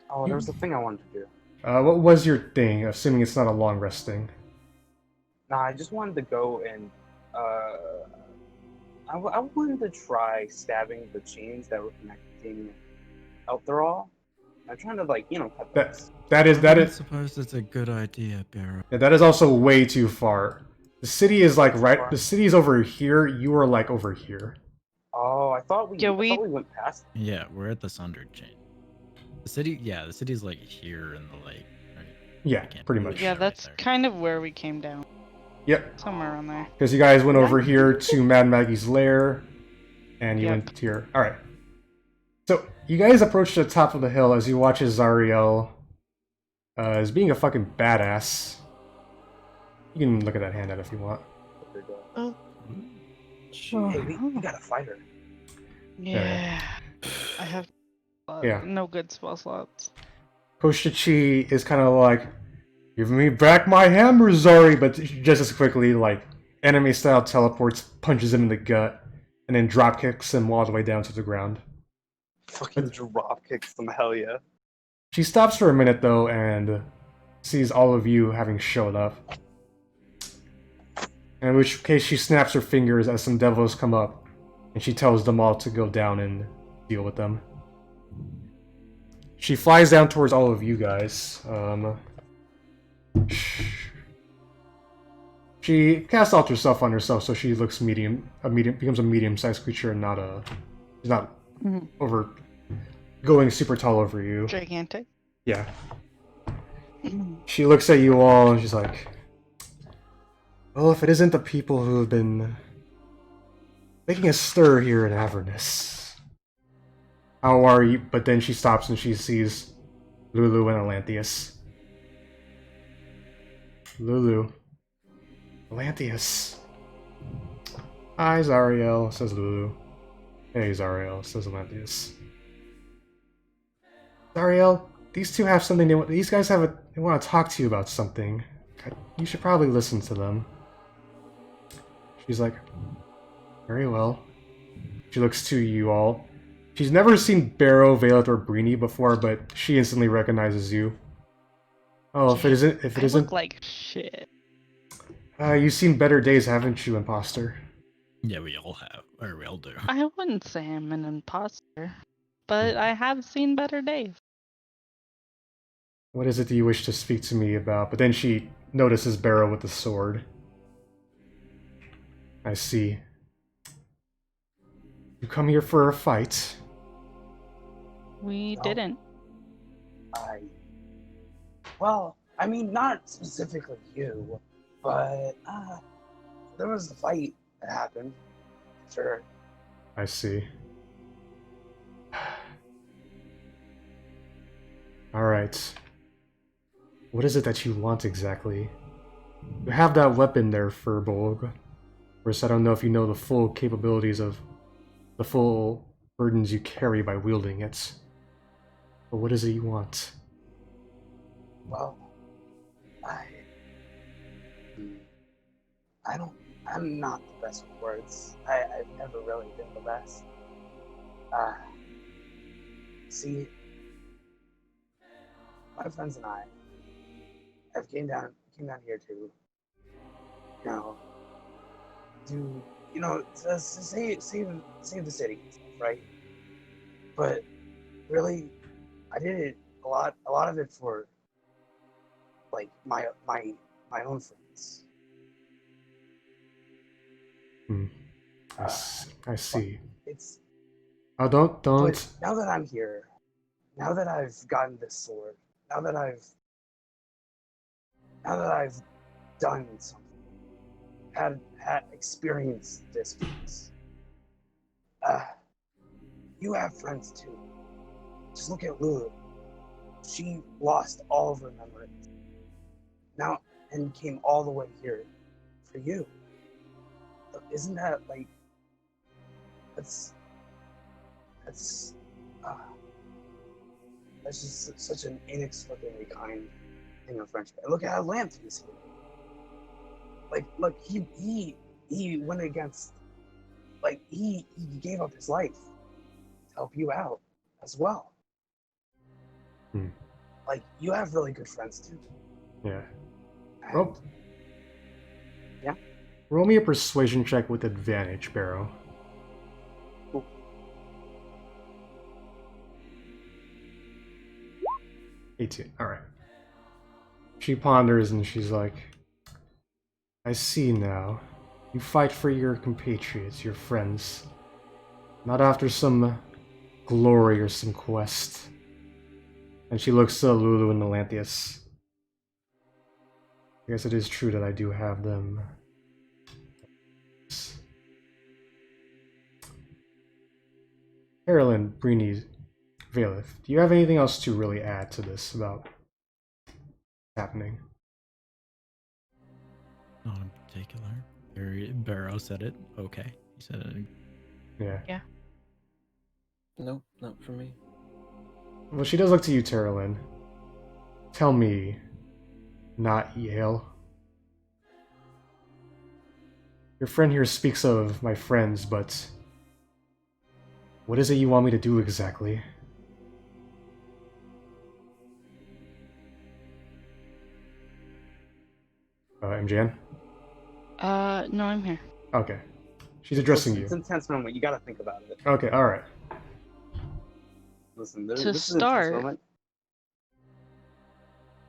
Oh, there was a thing I wanted to do. What was your thing? Assuming it's not a long rest thing. Nah, I just wanted to go and I wanted to try stabbing the chains that were connecting Eltherall. I'm trying to cut those. That I is suppose it's a good idea, Barrow. yeah, that is also way too far. The city is like right. The city is over here. You are like over here. Oh, I thought we went past. Yeah, we're at the Sundered Chain. The city's like here in the lake. Right? Yeah, I can't pretty really much. Yeah, right that's there. kind of where we came down. Yep. Somewhere around there. Because you guys went over here to Mad Maggie's lair, and you Yep. went here. All right. So you guys approach the top of the hill as you watch as Zariel is being a fucking badass. You can look at that handout if you want. Oh. Hey, we gotta fight her. Yeah. I have Yeah. no good spell slots. Koshichi is kind of like, give me back my hammer, Zari, but just as quickly, like, enemy style teleports, punches him in the gut, and then drop kicks him all the way down to the ground. Fucking drop kicks them, hell yeah. She stops for a minute though and sees all of you having showed up. In which case she snaps her fingers as some devils come up, and she tells them all to go down and deal with them. She flies down towards all of you guys. She casts out herself on herself, so she looks becomes a medium-sized creature and not she's not over going super tall over you. Gigantic. Yeah. She looks at you all and she's like, well, if it isn't the people who have been making a stir here in Avernus, how are you? But then she stops and she sees Lulu and Atlanteus. Lulu. Atlanteus. Hi, Zariel, says Lulu. Hey, Zariel, says Atlanteus. Zariel, these two have something these guys they want to talk to you about something. You should probably listen to them. She's like, very well. She looks to you all. She's never seen Barrow, Vaelith, or Breeni before, but she instantly recognizes you. Oh, if it I isn't, look like shit. you've seen better days, haven't you, imposter? Yeah, we all have, or we all do. I wouldn't say I'm an imposter, but I have seen better days. What is it that you wish to speak to me about? But then she notices Barrow with the sword. I see. You come here for a fight? We No. didn't. Well, I mean, not specifically you, but there was a fight that happened. Sure. I see. Alright. What is it that you want exactly? You have that weapon there, Furbolg. Of course, I don't know if you know the full capabilities of the full burdens you carry by wielding it. But what is it you want? Well, I'm not the best with words. I've never really been the best. See, my friends and I have came down here to, to save the city, right? But really, I did it a lot of it for like my own friends. I see. It's Oh, don't. But now that I'm here, now that I've gotten this sword, now that I've done something, had experienced this place, you have friends too. Just look at Lulu. She lost all of her memories. Now, and came all the way here for you. Isn't that like, that's just such an inexplicably kind thing of friendship. And look at how Lamp is here. Like, look, he went against, like, he gave up his life to help you out as well. Like, you have really good friends too. Yeah. And, yeah. Roll me a persuasion check with advantage, Barrow. Cool. 18. Alright. She ponders and she's like, I see now. You fight for your compatriots, your friends. Not after some glory or some quest. And she looks to Lulu and Melanthius. I guess it is true that I do have them. Teralyn, Breeni, Vaelith, do you have anything else to really add to this about what's happening? Not in particular. Barrow said it. Okay. He said it. Yeah. Nope, not for me. Well, she does look to you, Teralyn. Tell me, not Yael. Your friend here speaks of my friends, but what is it you want me to do exactly? MJN? No, I'm here. Okay. She's addressing you. It's an intense moment. You gotta think about it. Okay, alright. Listen, To this is an intense start, moment.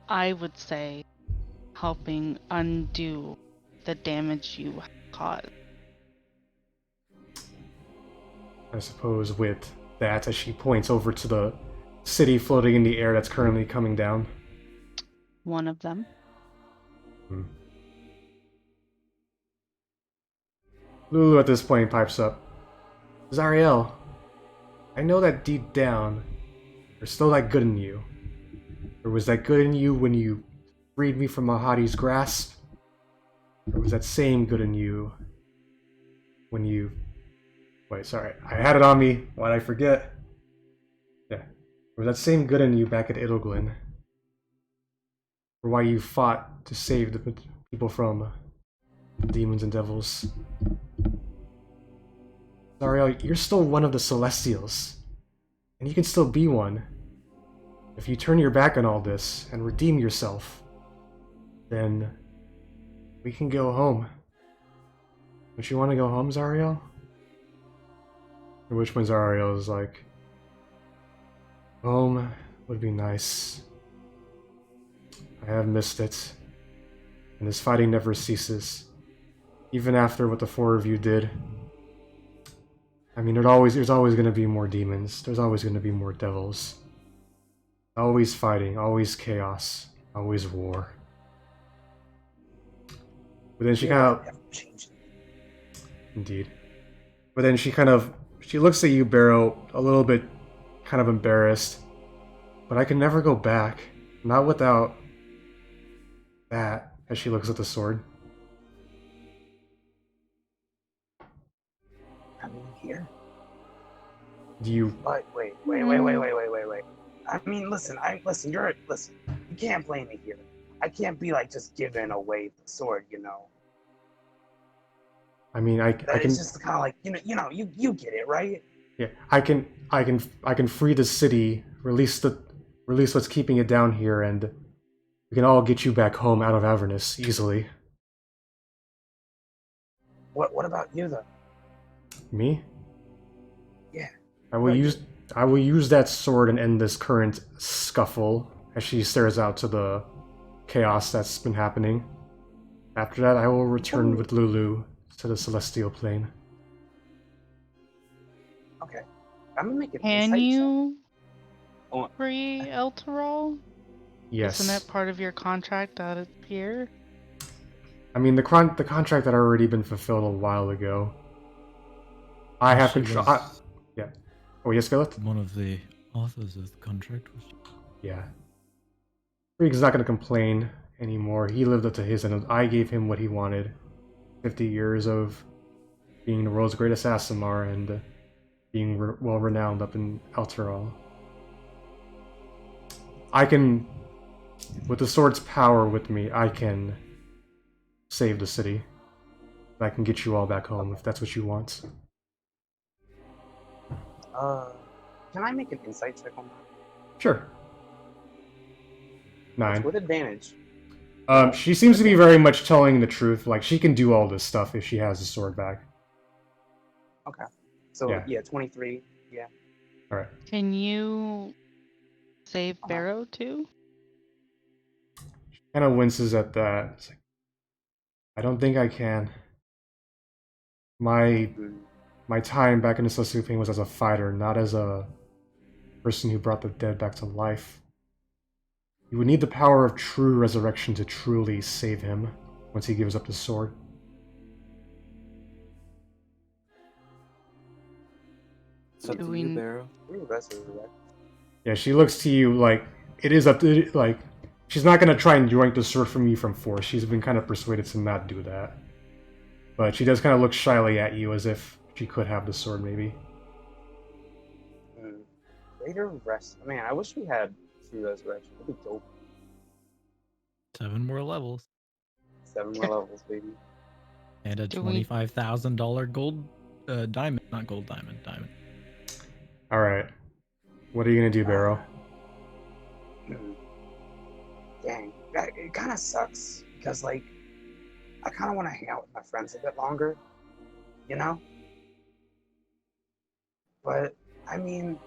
I would say helping undo the damage you caused. I suppose with that, as she points over to the city floating in the air that's currently coming down. One of them. Lulu at this point pipes up. Zariel, I know that deep down, there's still that good in you. Or was that good in you when you freed me from Mahadi's grasp? Or was that same good in you when you... Wait, sorry. I had it on me. Why'd I forget? Yeah. Or was that same good in you back at Idyllglen? Or why you fought to save the people from demons and devils? Zariel, you're still one of the Celestials. And you can still be one. If you turn your back on all this and redeem yourself, then we can go home. Don't you want to go home, Zariel? At which point Zariel is like, home would be nice. I have missed it. And this fighting never ceases. Even after what the four of you did. I mean, there's always going to be more demons. There's always going to be more devils. Always fighting, always chaos, always war. But then she kind of, indeed. But then she looks at you, Barrow, a little bit kind of embarrassed. But I can never go back, not without that. As she looks at the sword. I mean, here. Do you? But wait. I mean, listen. You can't blame me here. I can't be like just giving away the sword, you know. I mean, I can. It's just kind of like you get it, right? Yeah, I can free the city, release what's keeping it down here, and we can all get you back home out of Avernus easily. What about you though? Me? Yeah. I will use that sword and end this current scuffle as she stares out to the chaos that's been happening. After that, I will return with Lulu to the Celestial Plane. Okay. I'm gonna make an Can insight you Oh. free Elturol? Yes. Isn't that part of your contract out of here? I mean, the contract had already been fulfilled a while ago. I have control. Yeah. Oh, yes, Vaelith? One of the authors of the contract was. Yeah. Freak's not going to complain anymore. He lived up to his end. I gave him what he wanted. 50 years of being the world's greatest Aasimar and being well renowned up in Elturol. I can, with the sword's power with me, I can save the city. I can get you all back home if that's what you want. Can I make an insight check on that? Sure. 9. With advantage. She seems to be very much telling the truth. Like, she can do all this stuff if she has the sword back. Okay. So, yeah 23. Yeah. Alright. Can you save Barrow too? She kind of winces at that. It's like, I don't think I can. My time back in the Celestial Plane was as a fighter, not as a person who brought the dead back to life. You would need the power of true resurrection to truly save him once he gives up the sword. It's up to you, Barrow. Yeah, she looks to you like it is up to like she's not gonna try and yoink the sword from you from force. She's been kind of persuaded to not do that, but she does kind of look shyly at you as if she could have the sword, maybe. Greater rest. Man, I wish we had true resurrection. It'd be dope. 7 more levels. 7 more levels, baby. And a $25,000 gold diamond, not gold diamond. All right. What are you gonna do, Barrow? Dang, it kind of sucks because like I kind of want to hang out with my friends a bit longer, you know. But I mean,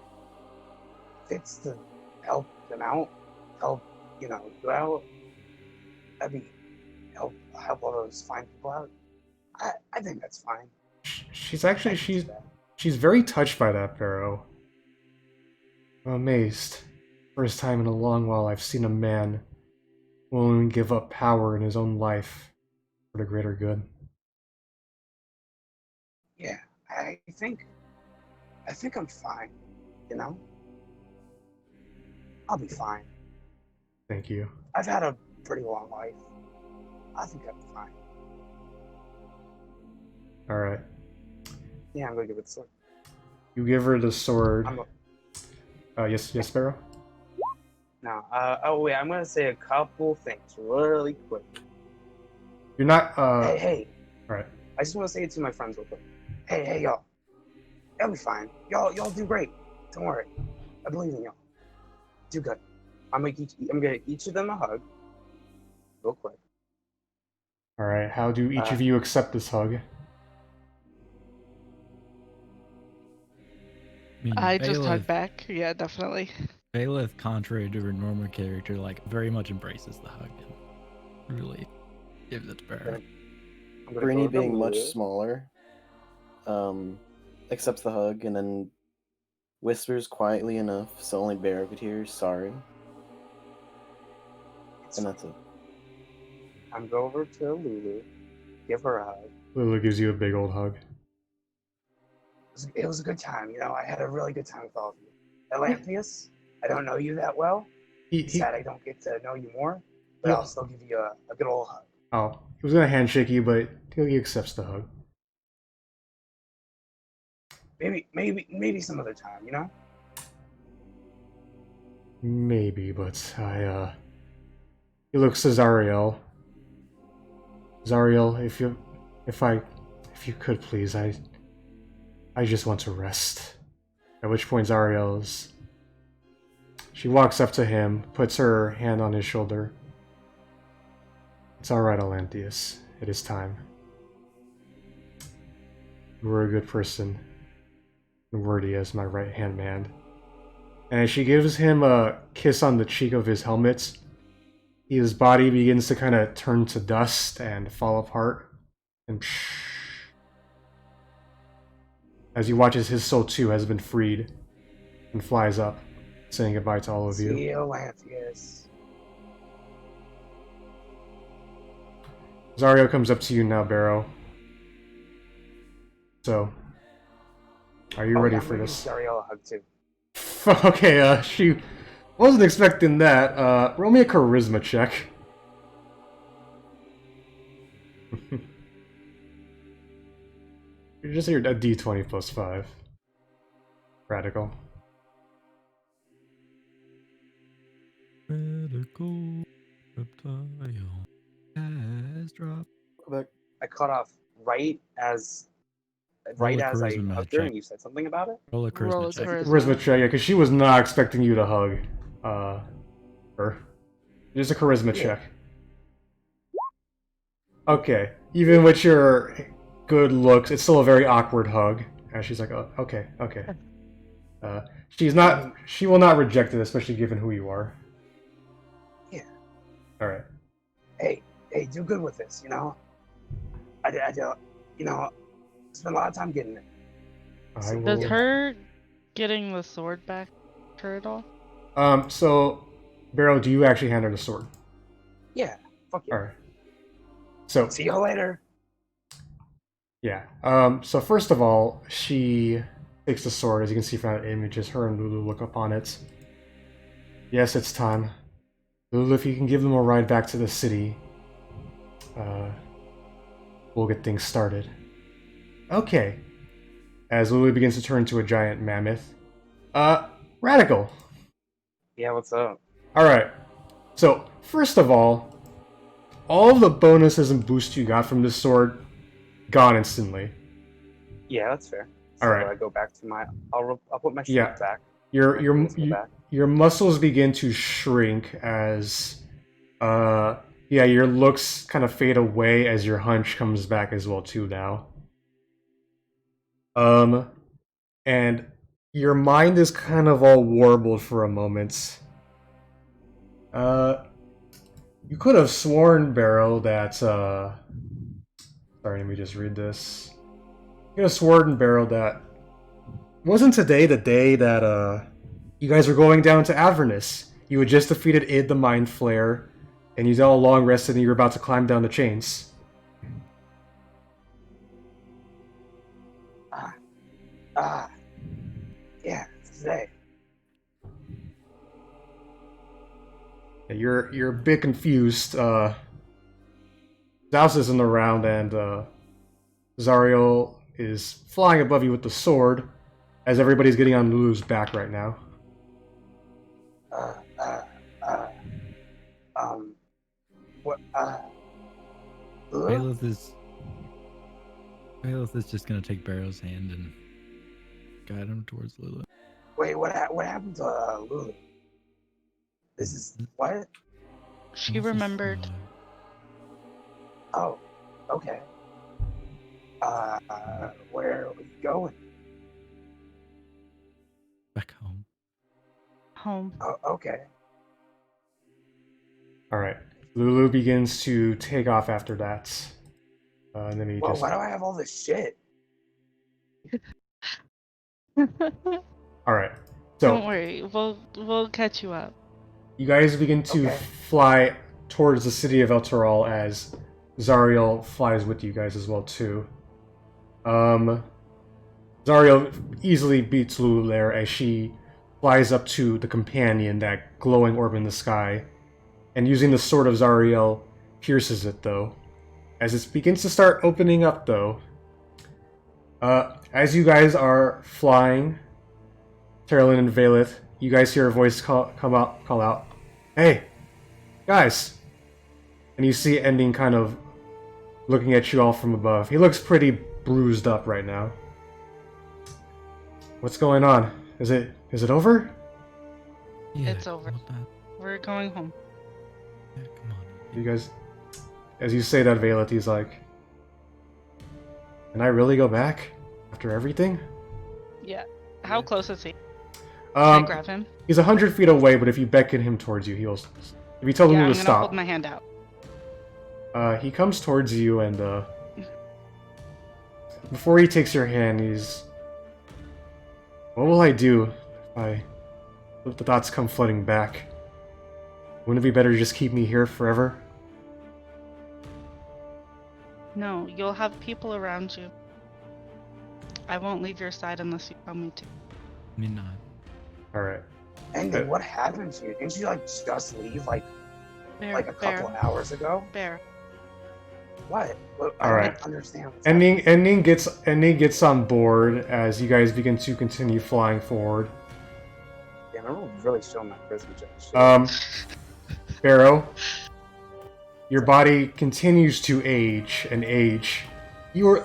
if it's to help them out, help you out, that'd be help all those fine people out. I think that's fine. She's very touched by that, Barrow. I'm amazed. First time in a long while I've seen a man willing to give up power in his own life for the greater good. Yeah, I think I'm fine, you know? I'll be fine. Thank you. I've had a pretty long life. I think I'm fine. Alright. Yeah, I'm gonna give it the sword. You give her the sword. Yes, Barrow? No, wait, I'm gonna say a couple things really quick. You're not, Hey. Alright. I just want to say it to my friends real quick. Hey, y'all. Y'all be fine. Y'all do great. Don't worry. I believe in y'all. Do good. I'm gonna get each of them a hug. Real quick. Alright, how do each of you accept this hug? I just hug back. Yeah, definitely. Vaelith, contrary to her normal character, like very much embraces the hug and really gives it to Barrow. Breeni being much smaller, accepts the hug and then whispers quietly enough so only Barrow could hear, sorry. It's And that's it. I'm go over to Lulu, give her a hug. Lulu gives you a big old hug. it was a good time, you know. I had a really good time with all of you. Atlantheus, I don't know you that well. He Sad I don't get to know you more, but I'll still give you a good old hug. oh, he was gonna handshake you, but he accepts the hug. Maybe some other time, you know. Maybe, but he looks to Zariel. Zariel, if you could please, I just want to rest. At which point she walks up to him, puts her hand on his shoulder. It's alright, Atlantheus. It is time. You were a good person, and worthy as my right-hand man. And she gives him a kiss on the cheek of his helmet. His body begins to kind of turn to dust and fall apart. And as he watches, his soul too has been freed and flies up, saying goodbye to all of you. See you, Atlantheus. Zariel comes up to you now, Barrow. So, are you ready for this? Zariel a hug too. Okay, she wasn't expecting that. Roll me a charisma check. You're just a d20 plus 5. Radical. Radical reptile has dropped. Go back. I cut off right as Roll a I charisma hugged her check. and you said something about it. Roll a charisma Roll a check. charisma. Charisma check, yeah, because she was not expecting you to hug her. Just a charisma check. Okay, even with your good looks, it's still a very awkward hug. And she's like, oh, okay. She will not reject it, especially given who you are. Yeah. All right. Hey, do good with this, you know. I you know, spend a lot of time getting it. I will... Does her getting the sword back hurt at all? So, Barrow, do you actually hand her the sword? Yeah, fuck yeah. All right. So, See you later. yeah. So first of all, she takes the sword. As you can see from that image, as her and Lulu look upon it. Yes, it's time. Lulu, if you can give them a ride back to the city, we'll get things started. Okay. As Lulu begins to turn into a giant mammoth. Radical. Yeah, what's up? Alright. So, first of all the bonuses and boosts you got from this sword, gone instantly. Yeah, that's fair. So Alright. I go back to my. I'll put my shield back. Your muscles begin to shrink as your looks kind of fade away as your hunch comes back as well too now. And your mind is kind of all warbled for a moment. You could have sworn, Barrow, that sorry, let me just read this. You could have sworn, Barrow, that wasn't today the day that you guys were going down to Avernus. You had just defeated Id the Mind Flayer, and you all long rested and you were about to climb down the chains. Yeah, today. You're a bit confused. Zaos isn't around, and Zariel is flying above you with the sword, as everybody's getting on Lulu's back right now. What? Vaelith is just gonna take Barrow's hand and guide him towards Lulu. Wait, what happened to Lulu? This is what? She remembered. Oh, okay. Where are we going? Back home. Home. Oh, okay. Alright. Lulu begins to take off after that. And then he Well, just... why do I have all this shit? Alright. Don't So, worry, we'll catch you up. you guys begin to Okay. fly towards the city of El Teral as Zariel flies with you guys as well, too. Zariel easily beats Lulu there as she flies up to the companion, that glowing orb in the sky, and using the Sword of Zariel, pierces it, though. As it begins to start opening up, though, as you guys are flying, Teralyn and Vaelith, you guys hear a voice call out, "Hey, guys!" And you see Ending kind of looking at you all from above. He looks pretty bruised up right now. What's going on? Is it over? Yeah, It's over. well done. We're going home. Yeah, come on. You guys, as you say that, Vaelith, he's like, "Can I really go back after everything?" Yeah. How close is he? Can I Um, grab him? he's 100 feet away, but if you beckon him towards you, he'll. If you tell him Yeah, to I'm gonna stop, hold my hand out. he comes towards you, and before he takes your hand, he's. What will I do if the thoughts come flooding back? Wouldn't it be better to just keep me here forever? No, you'll have people around you. I won't leave your side unless you tell me to. Me not. Alright. And then what happened to you? Didn't you like just leave like Bear, a couple hours ago? Bear. What? All right. don't understand. What's Ending gets on board as you guys begin to continue flying forward. happening. Yeah, I'm really showing my charisma check. Barrow, your body continues to age and age. We were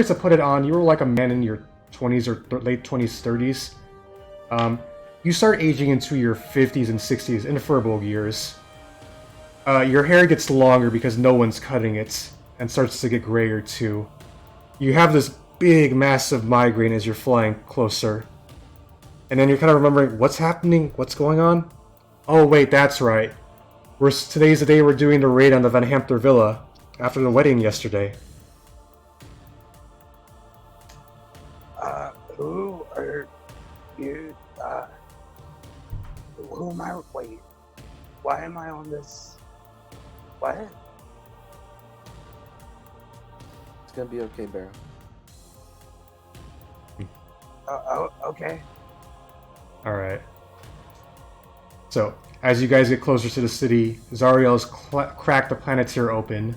to put it on. You were like a man in your 20s or late 20s, 30s. You start aging into your 50s and 60s, inferable years. Your hair gets longer because no one's cutting it, and starts to get grayer too. You have this big, massive migraine as you're flying closer. And then you're kind of remembering, what's happening? What's going on? Oh wait, that's right. Today's the day we're doing the raid on the Van Hampter Villa, after the wedding yesterday. Who are you? Who am I? Wait, why am I on this? What? It's gonna be okay, Barrow. Okay. Alright. So, as you guys get closer to the city, Zariel's cracked the Planeteer open.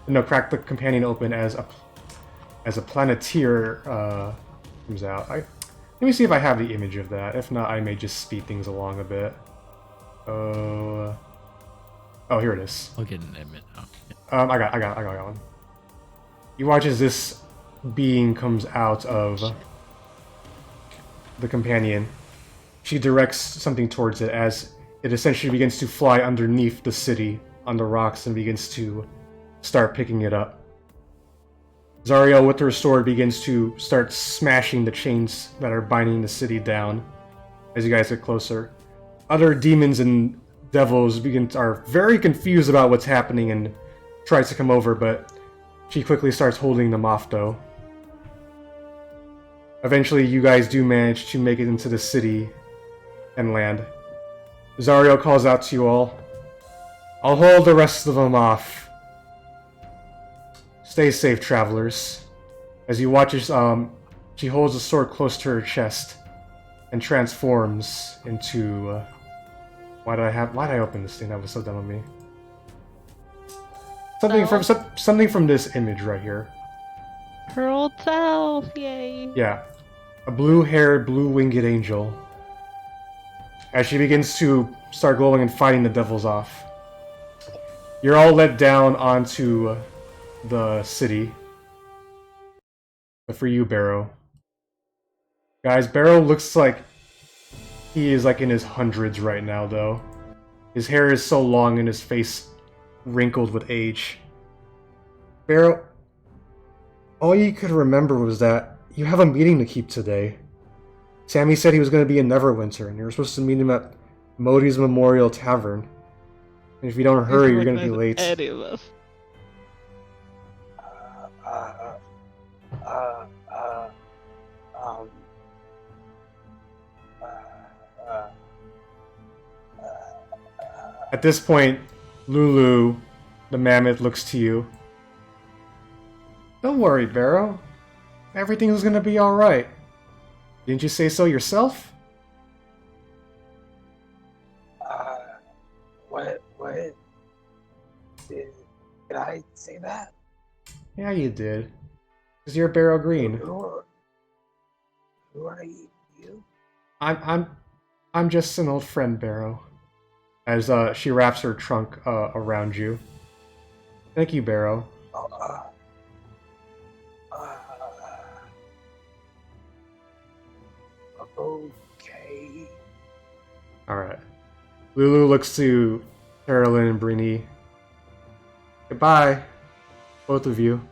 No, cracked the Companion open as a Planeteer comes out. Let me see if I have the image of that. If not, I may just speed things along a bit. Oh, here it is. I'll get an image now. I got one. You watch as this being comes out of the Companion. She directs something towards it as it essentially begins to fly underneath the city on the rocks and begins to start picking it up. Zariel, with her sword, begins to start smashing the chains that are binding the city down as you guys get closer. Other demons and devils are very confused about what's happening and tries to come over, but she quickly starts holding them off, though. Eventually, you guys do manage to make it into the city and land. Zariel calls out to you all. I'll hold the rest of them off. Stay safe, travelers. As you watch as she holds the sword close to her chest and transforms into. Why did I open this thing? That was so dumb of me. Something from this image right here. Her old self, yay! Yeah, a blue-haired, blue-winged angel. As she begins to start glowing and fighting the devils off. You're all let down onto the city. But for you, Barrow. Guys, Barrow looks like he is like in his hundreds right now, though. His hair is so long and his face wrinkled with age. Barrow, all you could remember was that you have a meeting to keep today. Sammy said he was going to be in Neverwinter, and you were supposed to meet him at Modi's Memorial Tavern. And if you don't hurry, you're going to be late. Any of us. At this point, Lulu, the mammoth, looks to you. Don't worry, Barrow. Everything's gonna be alright. Didn't you say so yourself? What? Did I say that? Yeah, you did. Because you're Barrow Greene. Who are you? I'm just an old friend, Barrow. As she wraps her trunk around you. Thank you, Barrow. Okay. Alright. Lulu looks to Teralyn and Breeni. Goodbye, both of you.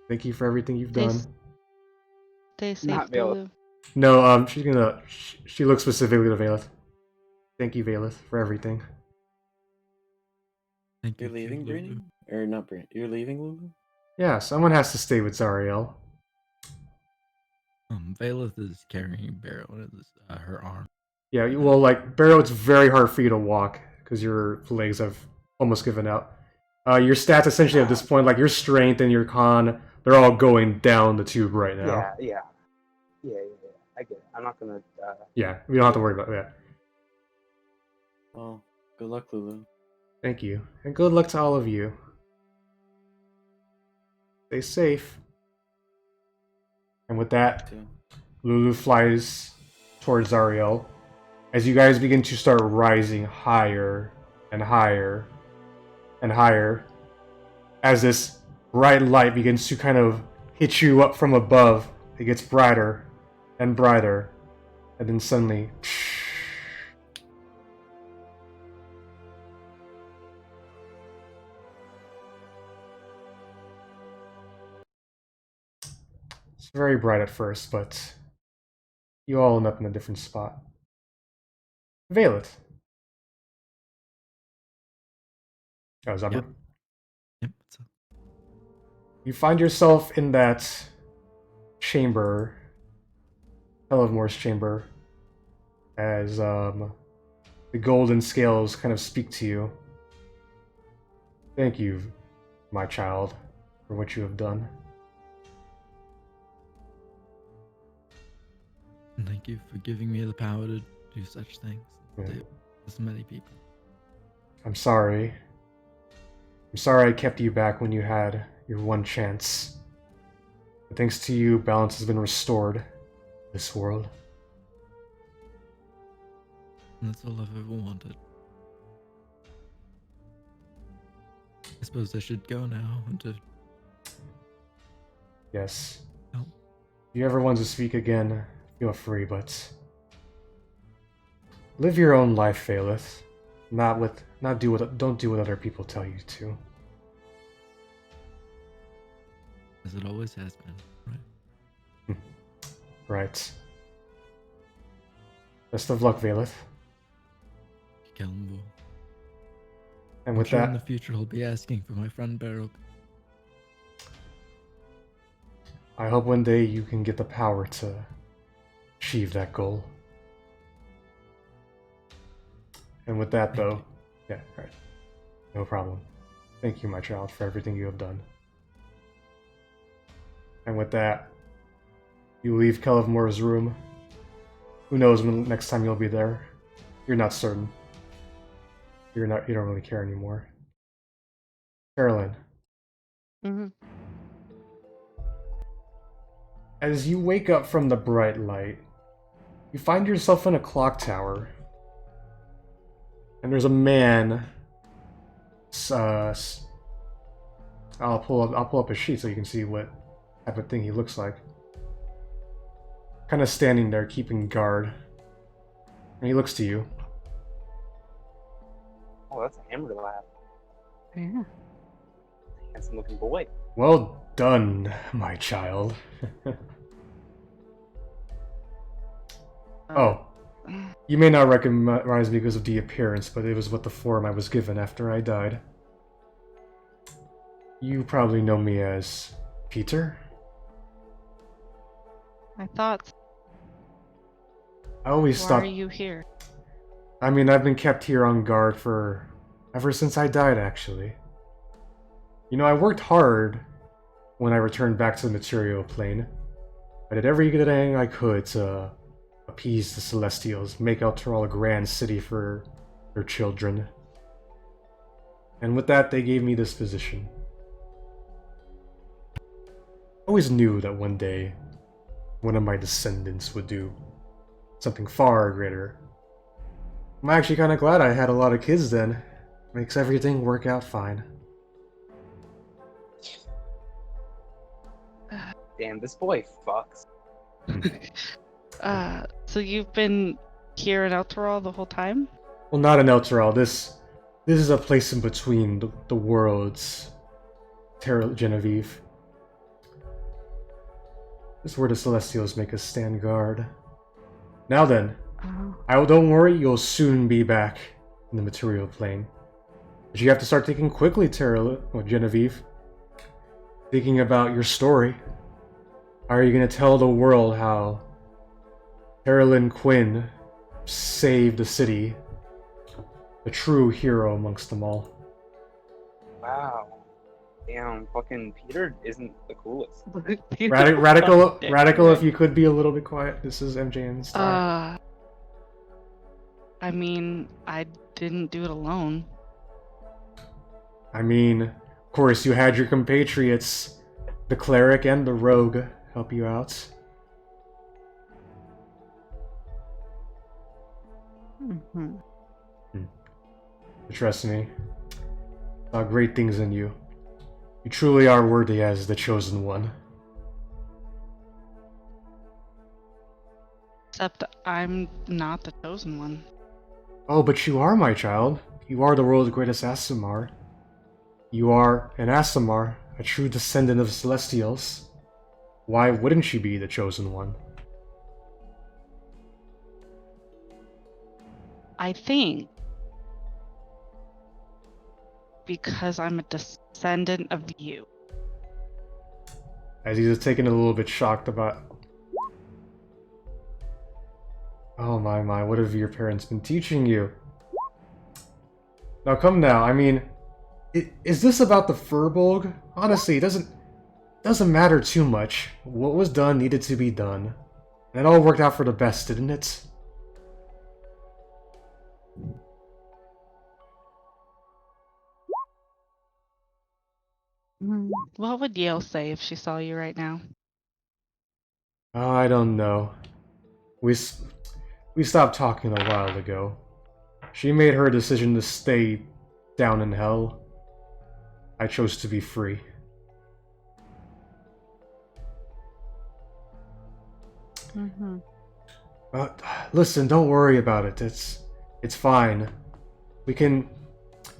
Thank you for everything you've done. Stay safe, Not Vaelith. Lulu. No, she's gonna... She looks specifically to Vaelith. Thank you, Vaelith, for everything. Thank You're you, leaving, Lulu. Breeni? Or not Breeni? You're leaving, Lulu? Yeah, someone has to stay with Zariel. Vaelith is carrying Barrow in her arm. Yeah, well, like, Barrow, it's very hard for you to walk, because your legs have almost given out. Your stats, essentially, at this point, like, your strength and your con, they're all going down the tube right now. Yeah. I get it. I'm not gonna. Yeah, we don't have to worry about that. Well, good luck, Lulu. Thank you. And good luck to all of you. Stay safe. And with that, Too. Lulu flies towards Zariel. As you guys begin to start rising higher and higher and higher, as this bright light begins to kind of hit you up from above, it gets brighter and brighter, and then suddenly... It's very bright at first, but you all end up in a different spot. Vaelith. Oh, Zubber? Yep. Yep. So, You find yourself in that chamber, Helivmore's chamber, as the golden scales kind of speak to you. Thank you, my child, for what you have done. and thank you for giving me the power to do such things. Yeah. To as many people. I'm sorry. I'm sorry I kept you back when you had your one chance. But thanks to you, balance has been restored in this world. And that's all I've ever wanted. I suppose I should go now and to Yes. help. If you ever want to speak again, feel free, but live your own life, Vaelith. Don't do what other people tell you to. As it always has been, right? Right. Best of luck, Vaelith. Kellenville. And I'm with sure that, in the future he'll be asking for my friend Barrow. I hope one day you can get the power to achieve that goal. And with that, though, yeah, alright. No problem. Thank you, my child, for everything you have done. And with that, you leave Helivmore's room. Who knows when next time you'll be there? You're not certain. You don't really care anymore. Teralyn, Mm-hmm. as you wake up from the bright light, you find yourself in a clock tower. And there's a man. I'll pull up a sheet so you can see what type of thing he looks like. Kind of standing there, keeping guard. And he looks to you. Oh, that's a hammer lab. Yeah. Handsome looking boy. Well done, my child. Oh, you may not recognize me because of the appearance, but it was what the form I was given after I died. You probably know me as Peter? I thought. I always Why thought... are you here? I mean, I've been kept here on guard for Ever since I died, actually. You know, I worked hard when I returned back to the material plane. I did everything I could to appease the Celestials, make Elturel a grand city for their children. And with that, they gave me this position. I always knew that one day, one of my descendants would do something far greater. I'm actually kind of glad I had a lot of kids then. Makes everything work out fine. Damn, this boy fucks. So you've been here in Elturel the whole time? Well, not in Elturel. This is a place in between the worlds. Genevieve. This is where the Celestials make us stand guard. Now then, don't worry, you'll soon be back in the material plane. But you have to start thinking quickly, Genevieve. Thinking about your story. How are you going to tell the world how Teralyn Quinn saved the city? A true hero amongst them all. Wow. Damn, fucking Peter isn't the coolest. Radical, if you could be a little bit quiet. This is MJN's style. I mean, I didn't do it alone. I mean, of course, you had your compatriots, the cleric and the rogue, help you out. Mm-hmm. Trust me, I saw great things in you. You truly are worthy as the chosen one. Except I'm not the chosen one. Oh, but you are, my child. You are the world's greatest Aasimar. You are an Aasimar, a true descendant of the Celestials. Why wouldn't you be the chosen one? I think because I'm a descendant of you. As he's taken a little bit shocked about... Oh my, what have your parents been teaching you? Now come now, I mean... Is this about the Furbolg? Honestly, it doesn't matter too much. What was done needed to be done. And it all worked out for the best, didn't it? What would Yael say if she saw you right now? Oh, I don't know. We stopped talking a while ago. She made her decision to stay down in hell. I chose to be free. Mm-hmm. Listen, don't worry about it. It's fine. We can...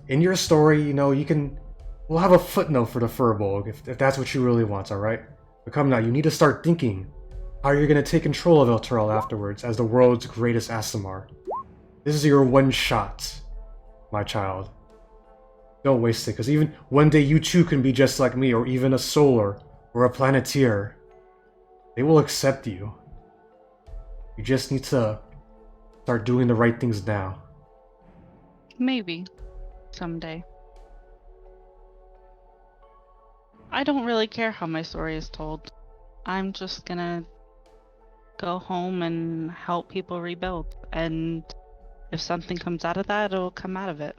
In your story, you know, we'll have a footnote for the Furbolg, if that's what you really want, alright? But come now, you need to start thinking how you're going to take control of Elturel afterwards as the world's greatest Aasimar. This is your one shot, my child. Don't waste it, because even one day you too can be just like me, or even a Solar, or a Planeteer. They will accept you. You just need to start doing the right things now. Maybe. Someday. I don't really care how my story is told. I'm just gonna go home and help people rebuild. And if something comes out of that, it'll come out of it.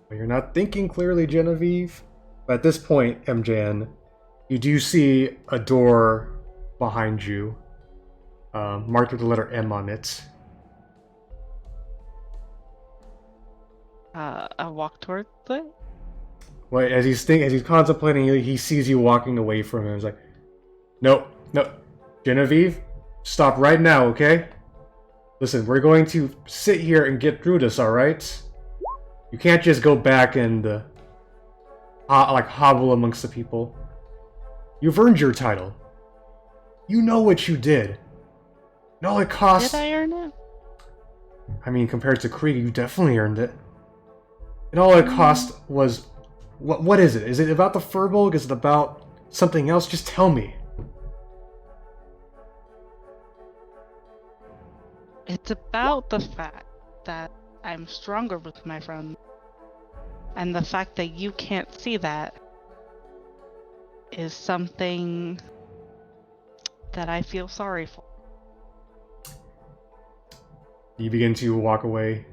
But you're not thinking clearly, Genevieve. But at this point, MJN, you do see a door behind you, marked with the letter M on it. I walk towards it. Well, as he's contemplating, he sees you walking away from him. He's like, "No, Genevieve, stop right now, okay? Listen, we're going to sit here and get through this, all right? You can't just go back and hobble amongst the people. You've earned your title. You know what you did. And all it cost... Did I earn it? I mean, compared to Krieg, you definitely earned it. And all it cost was... What is it? Is it about the Furbolg? Is it about something else? Just tell me. It's about the fact that I'm stronger with my friends. And the fact that you can't see that is something that I feel sorry for. You begin to walk away,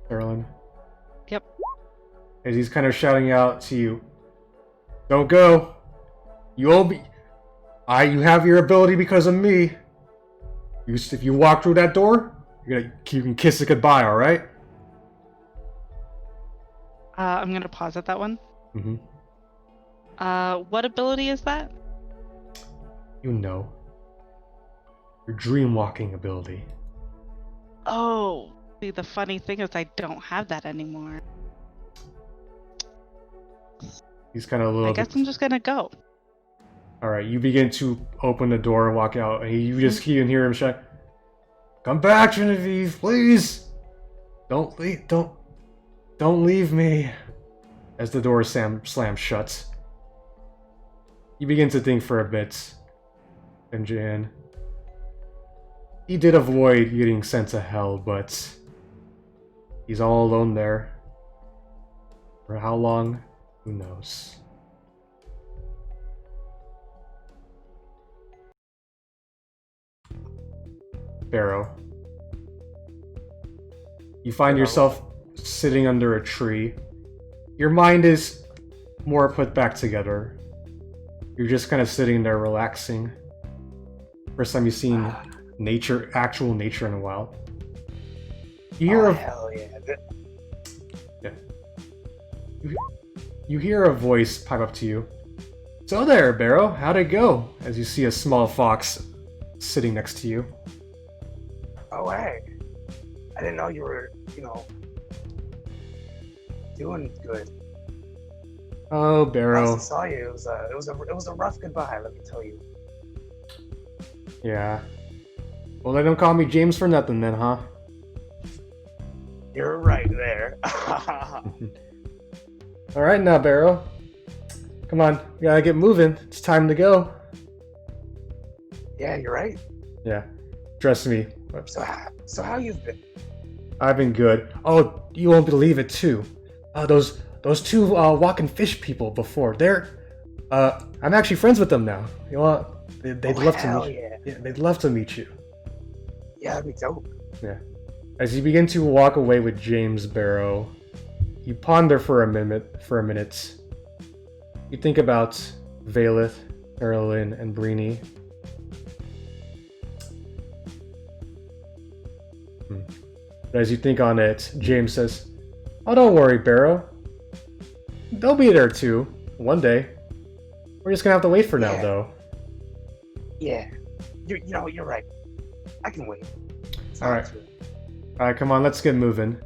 Teralyn. Yep. As he's kind of shouting out to you, "Don't go. You'll be. You have your ability because of me. If you walk through that door, you can kiss it goodbye. All right?" I'm gonna pause at that one. Mm-hmm. What ability is that? You know. Your dream walking ability. Oh, see, the funny thing is I don't have that anymore. He's kind of a little I guess I'm just gonna go. Alright, you begin to open the door and walk out, and you just can hear him shout, "Come back, Genevieve, please! Don't leave me!" As the door slams shut. You begin to think for a bit, MJN. He did avoid getting sent to hell, but he's all alone there. For how long? Who knows? Barrow. You find yourself sitting under a tree. Your mind is more put back together. You're just kind of sitting there relaxing. First time you've seen nature, actual nature in a while. You hear hell yeah. You hear a voice pipe up to you. "So there, Barrow, how'd it go?" As you see a small fox sitting next to you. Oh, hey. I didn't know you were, doing good. Oh, Last Barrow. I saw you, it was a rough goodbye, let me tell you. Yeah. Well, they don't call me James for nothing then, huh? You're right there. Alright now, Barrow. Come on, we gotta get moving. It's time to go. Yeah, you're right. Yeah. Trust me. So how you've been? I've been good. Oh, you won't believe it too. Those two walking fish people before. I'm actually friends with them now. You know, they'd love to meet you. Yeah, they'd love to meet you. Yeah, that'd be dope. Yeah. As you begin to walk away with James, Barrow, you ponder for a minute. You think about Vaelith, Teralyn, and Breeni. But as you think on it, James says, "Oh, don't worry, Barrow. They'll be there too, one day. We're just gonna have to wait for now, though." Yeah. You're right. I can wait. Alright, come on, let's get moving.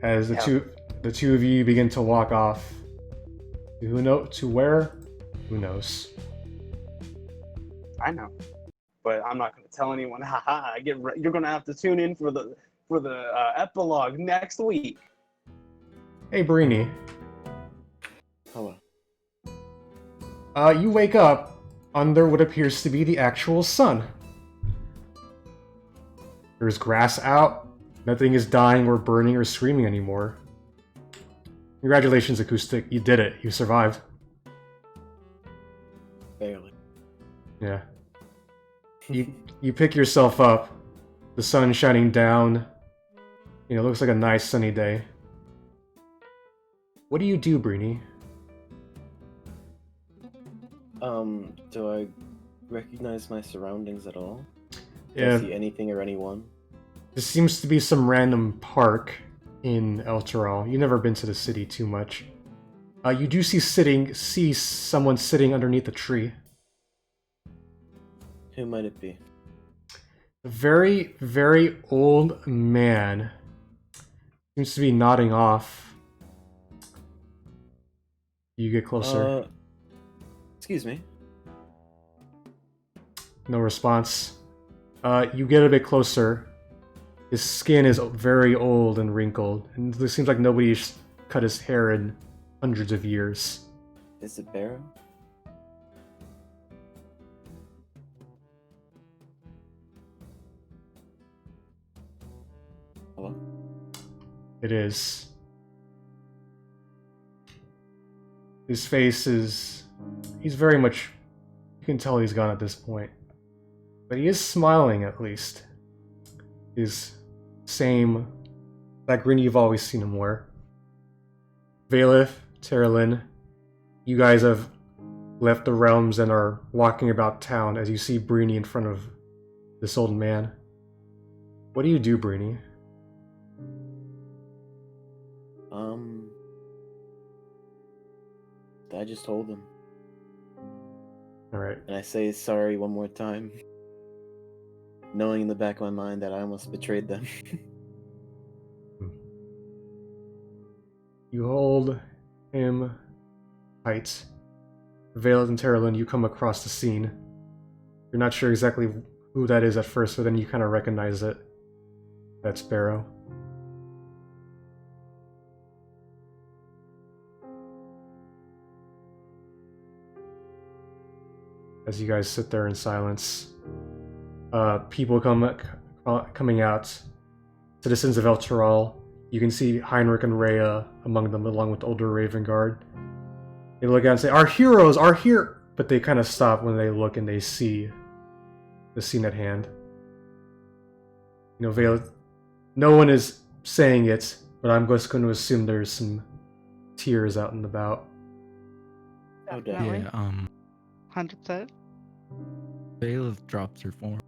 As the two of you begin to walk off. To where? Who knows? I know, but I'm not going to tell anyone. Haha! You're going to have to tune in for the epilogue next week. Hey, Breeni. Hello. You wake up under what appears to be the actual sun. There's grass out. Nothing is dying or burning or screaming anymore. Congratulations, Acoustic. You did it. You survived. Barely. Yeah. You pick yourself up. The sun shining down. It looks like a nice sunny day. What do you do, Breeni? Do I recognize my surroundings at all? Do Yeah. I see anything or anyone? This seems to be some random park in El Teral. You've never been to the city too much. You do see someone sitting underneath a tree. Who might it be? A very, very old man. Seems to be nodding off. You get closer. Excuse me. No response. You get a bit closer. His skin is very old and wrinkled, and it seems like nobody's cut his hair in hundreds of years. Is it Barrow? Hello? It is. His face is... He's very much... You can tell he's gone at this point. But he is smiling, at least. His same... That grin you've always seen him wear. Vaelith, Teralyn, you guys have left the realms and are walking about town as you see Breeni in front of this old man. What do you do, Breeni? I just told them. Alright. And I say sorry one more time. Knowing in the back of my mind that I almost betrayed them. You hold him tight. Vaelith and Teralyn, you come across the scene. You're not sure exactly who that is at first, but then you kind of recognize it. That's Barrow. As you guys sit there in silence, people coming out. Citizens of El Teral. You can see Heinrich and Rhea among them, along with the older Raven Guard. They look out and say, "Our heroes are here!" But they kind of stop when they look and they see the scene at hand. You know, Vaelith, no one is saying it, but I'm just going to assume there's some tears out and about. Oh, damn. Yeah, 100%. Vaelith drops her form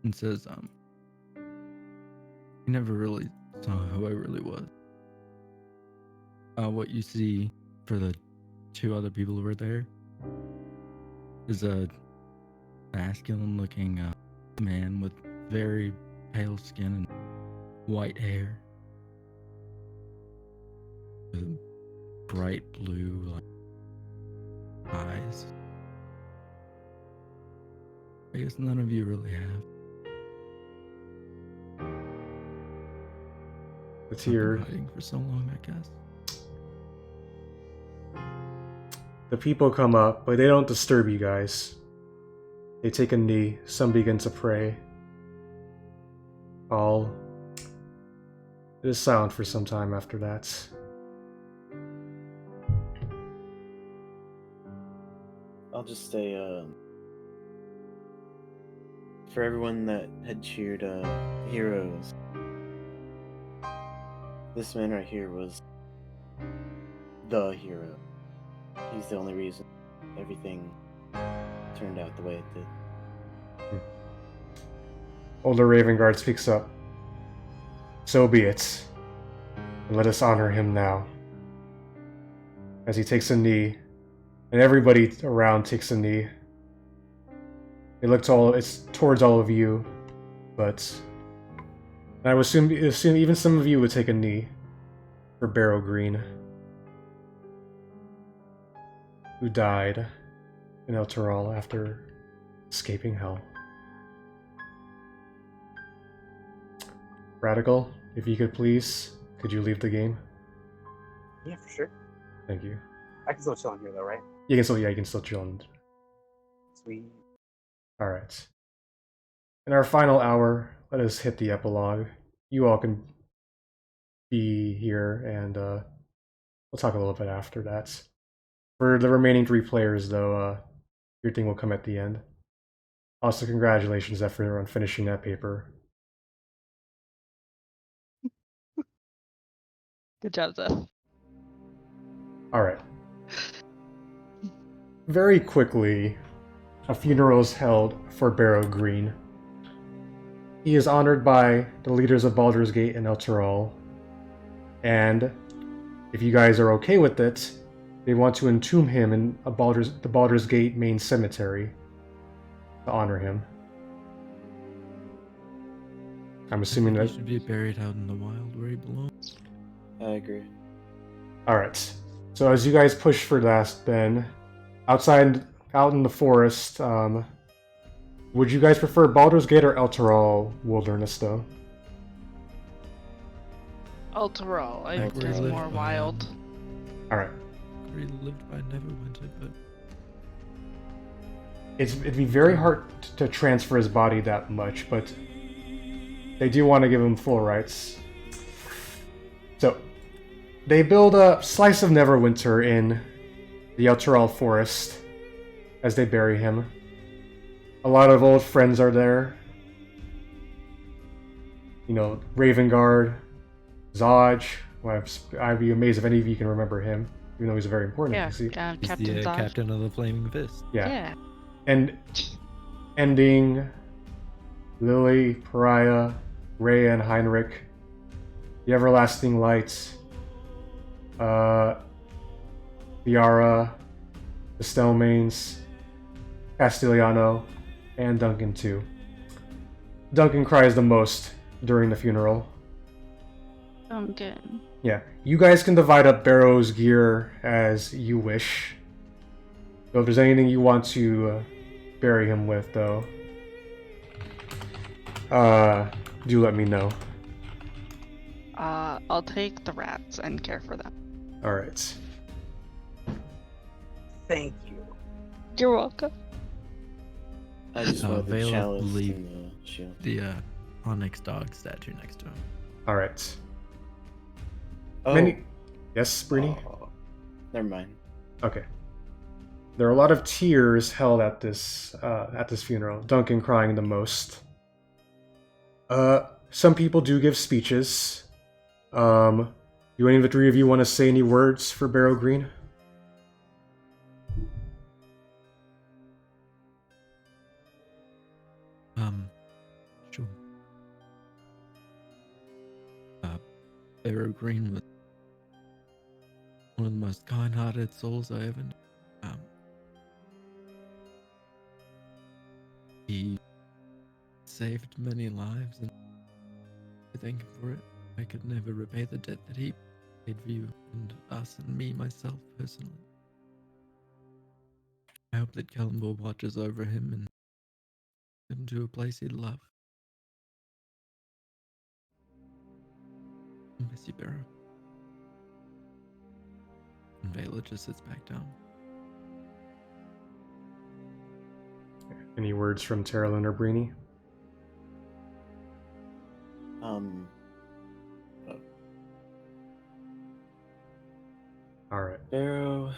and says, you never really saw who I really was. What you see for the two other people who were there is a masculine-looking man with very pale skin and white hair, with bright blue eyes. I guess none of you really have. The tear. I've been hiding for so long, I guess. The people come up, but they don't disturb you guys. They take a knee. Some begin to pray. All. It is silent for some time after that. I'll just say, for everyone that had cheered heroes, this man right here was the hero. He's the only reason everything turned out the way it did. Older Raven Guard speaks up. So be it. And let us honor him now. As he takes a knee, and everybody around takes a knee. They look it's towards all of you, but I would assume even some of you would take a knee for Barrow Greene, who died in El Teral after escaping hell. Radical, if you could please, could you leave the game? Yeah, for sure. Thank you. I can still chill in here though, right? You can still chill. Sweet. Alright. In our final hour, let us hit the epilogue. You all can be here, and we'll talk a little bit after that. For the remaining 3 players, though, your thing will come at the end. Also, congratulations, Zephyr, on finishing that paper. Good job, Zeph. Alright. Very quickly, a funeral is held for Barrow Greene. He is honored by the leaders of Baldur's Gate and El Teral, and if you guys are okay with it, they want to entomb him in the Baldur's Gate main cemetery to honor him. I'm assuming that he should be buried out in the wild where he belongs. I agree. Alright, so as you guys push for that, then, out in the forest, would you guys prefer Baldur's Gate or El Teral Wilderness, though? El Teral, I think Teral. it's more wild. Alright. Where he lived by Neverwinter, but It'd be very hard to transfer his body that much, but they do want to give him full rights. So, they build a slice of Neverwinter in the Outeral Forest as they bury him. A lot of old friends are there. You know, Ravengard, Zodge. Well, I'd be amazed if any of you can remember him, even though he's a very important Yeah, NPC. He's Captain the Zod. captain of the Flaming Fist. Yeah. And ending Lily, Pariah, Rhea, and Heinrich, the Everlasting Lights, Viara, the Stelmanes, Castigliano, and Duncan too. Duncan cries the most during the funeral. Duncan. Yeah, you guys can divide up Barrow's gear as you wish. So if there's anything you want to bury him with, though, do let me know. I'll take the rats and care for them. All right. Thank you. You're welcome. I just want the Vaelith chalice leave and the shield. The onyx dog statue next to him. All right. Oh, Yes, Breeni? never mind. Okay. There are a lot of tears held at this funeral. Duncan crying the most. Some people do give speeches. Do any of the three of you want to say any words for Barrow Greene? Sure. Barrow Greene was one of the most kind-hearted souls I ever knew. He saved many lives, and I thank him for it. I could never repay the debt that he paid for you and us and me, myself, personally. I hope that Kellenborg watches over him and sends him to a place he'd love. I miss you, Barrow. And Vaelith just sits back down. Any words from Teralyn or Breeni? All right. Barrow,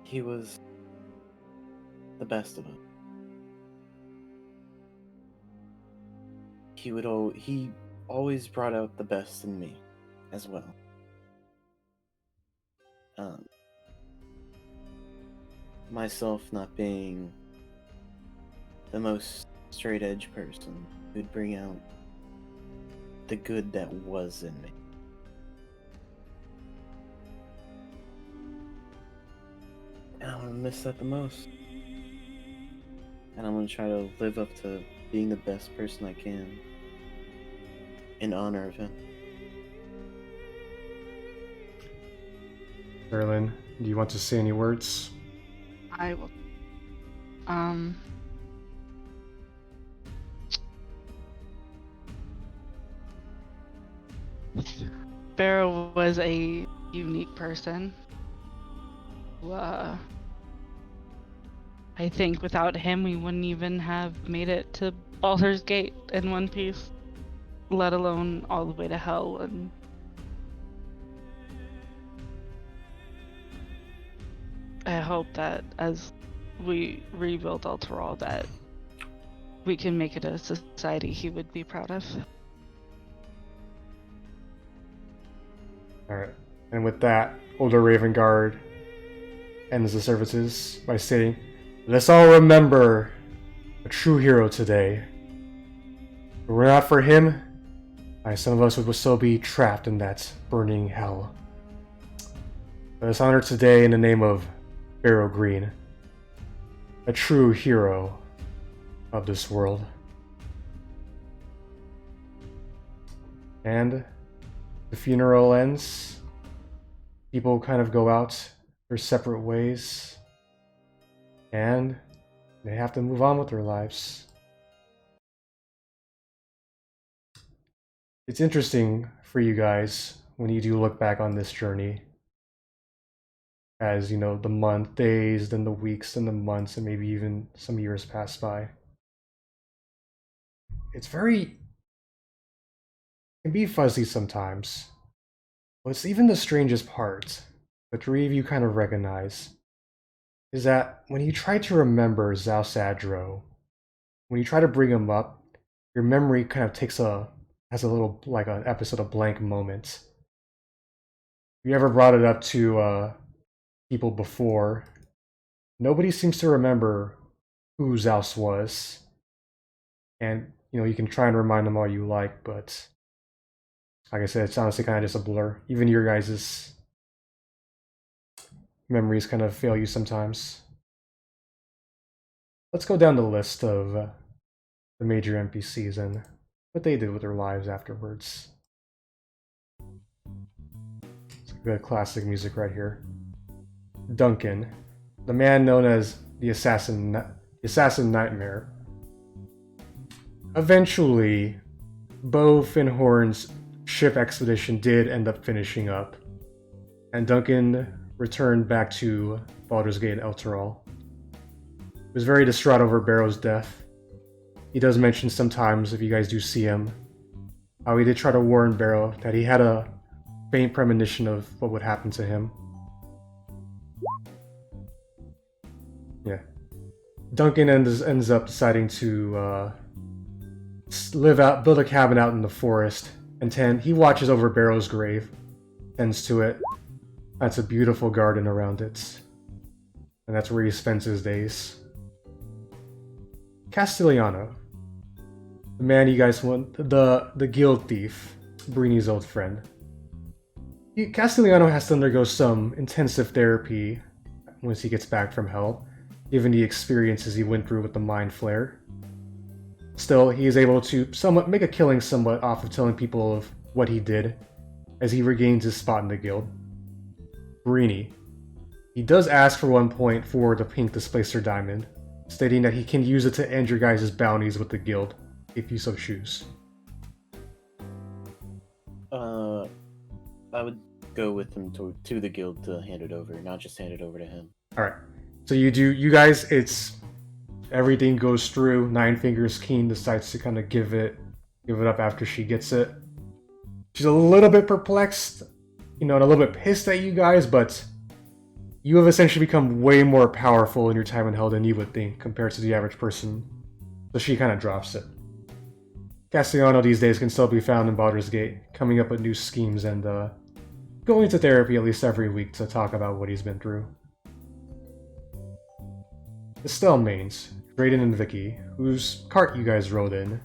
he was the best of us. He always brought out the best in me as well. Myself not being the most straight edge person who'd bring out the good that was in me. And I'm gonna miss that the most. And I'm gonna try to live up to being the best person I can in honor of him. Teralyn, do you want to say any words? I will. Barrow was a unique person. Who, I think without him, we wouldn't even have made it to Baldur's Gate in one piece, let alone all the way to hell. And I hope that as we rebuild Alteral, that we can make it a society he would be proud of. Alright. And with that, Older Ravengard ends the services by stating, "Let's all remember a true hero today. If it were not for him, some of us would still be trapped in that burning hell. Let us honor today in the name of Barrow Greene, a true hero of this world." And the funeral ends. People kind of go out their separate ways, and they have to move on with their lives. It's interesting for you guys when you do look back on this journey, as you know, the days, then the weeks, then the months, and maybe even some years pass by. It can be fuzzy sometimes. What's even the strangest part, that three of you kind of recognize, is that when you try to remember Zaos, when you try to bring him up, your memory kind of has a little, like an episode of blank moments. If you ever brought it up to people before, nobody seems to remember who Zaos was. And, you can try and remind them all you like, but like I said, it's honestly kind of just a blur. Even your guys' memories kind of fail you sometimes. Let's go down the list of the major NPCs and what they did with their lives afterwards. It's good classic music right here. Duncan, the man known as the Assassin Nightmare. Eventually, Bo Finhorn's ship expedition did end up finishing up, and Duncan returned back to Baldur's Gate and Elturel. He was very distraught over Barrow's death. He does mention sometimes, if you guys do see him, how he did try to warn Barrow that he had a faint premonition of what would happen to him. Yeah. Duncan ends up deciding to build a cabin out in the forest, and he watches over Barrow's grave, tends to it. That's a beautiful garden around it, and that's where he spends his days. Castellano, the man you guys want, the guild thief, Breeni's old friend. Castellano has to undergo some intensive therapy once he gets back from hell, given the experiences he went through with the Mind Flare. Still, he is able to somewhat make a killing somewhat off of telling people of what he did, as he regains his spot in the guild. Breeni. He does ask for 1 point for the pink displacer diamond, stating that he can use it to end your guys' bounties with the guild, if you so choose. I would go with him to the guild to hand it over, not just hand it over to him. Alright, so you guys, everything goes through. Nine Fingers Keen decides to kind of give it up after she gets it. She's a little bit perplexed, and a little bit pissed at you guys, but you have essentially become way more powerful in your time in hell than you would think compared to the average person. So she kind of drops it. Castellano these days can still be found in Baldur's Gate, coming up with new schemes and going to therapy at least every week to talk about what he's been through. The Stellmains, Drayden and Vicky, whose cart you guys rode in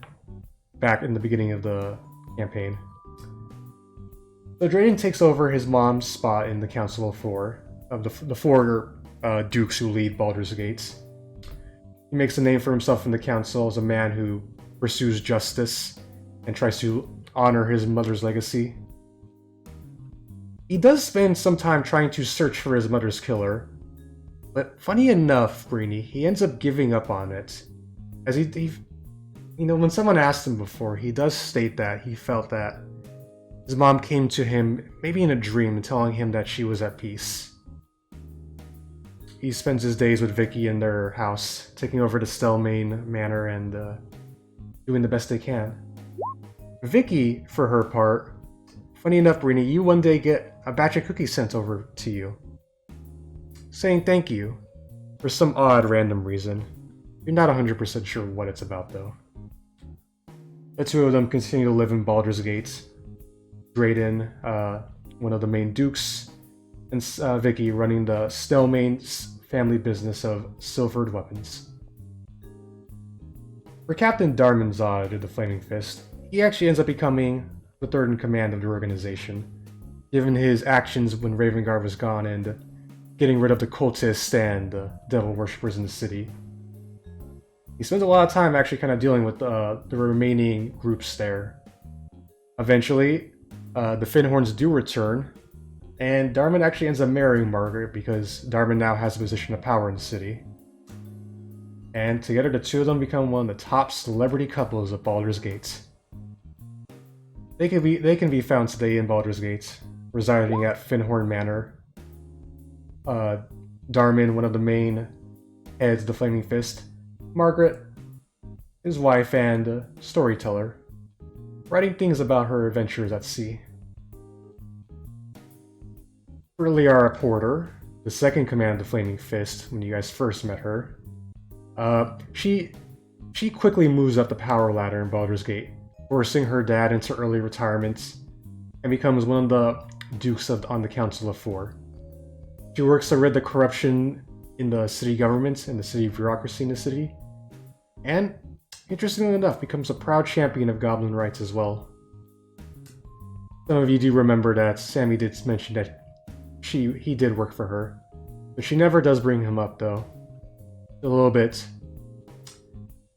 back in the beginning of the campaign. So Drayden takes over his mom's spot in the Council of Four, of the four dukes who lead Baldur's Gate. He makes a name for himself in the council as a man who pursues justice and tries to honor his mother's legacy. He does spend some time trying to search for his mother's killer, but funny enough, Breeni, he ends up giving up on it. As he when someone asked him before, he does state that he felt that his mom came to him, maybe in a dream, telling him that she was at peace. He spends his days with Vicky in their house, taking over the Stellmain manor and doing the best they can. Vicky, for her part, funny enough, Breeni, you one day get a batch of cookies sent over to you, saying thank you for some odd random reason. You're not 100% sure what it's about, though. The two of them continue to live in Baldur's Gate. Drayden, one of the main dukes, and Vicky running the Stellmain's family business of silvered weapons. For Captain Darman Zod of the Flaming Fist, he actually ends up becoming the third in command of the organization, given his actions when Ravengard was gone and getting rid of the cultists and devil worshippers in the city. He spends a lot of time actually kind of dealing with the remaining groups there. Eventually, the Finhorns do return, and Darman actually ends up marrying Margaret because Darman now has a position of power in the city. And together the two of them become one of the top celebrity couples of Baldur's Gate. They can be found today in Baldur's Gate, residing at Finhorn Manor. Darman, one of the main heads of the Flaming Fist. Margaret, his wife and storyteller, writing things about her adventures at sea. Liara Porter, the second command of Flaming Fist, when you guys first met her, she quickly moves up the power ladder in Baldur's Gate, forcing her dad into early retirement, and becomes one of the dukes on the Council of Four. She works to rid the corruption in the city government and the city bureaucracy in the city, and, interestingly enough, becomes a proud champion of goblin rights as well. Some of you do remember that Sammy did mention that he did work for her, but she never does bring him up though. A little bit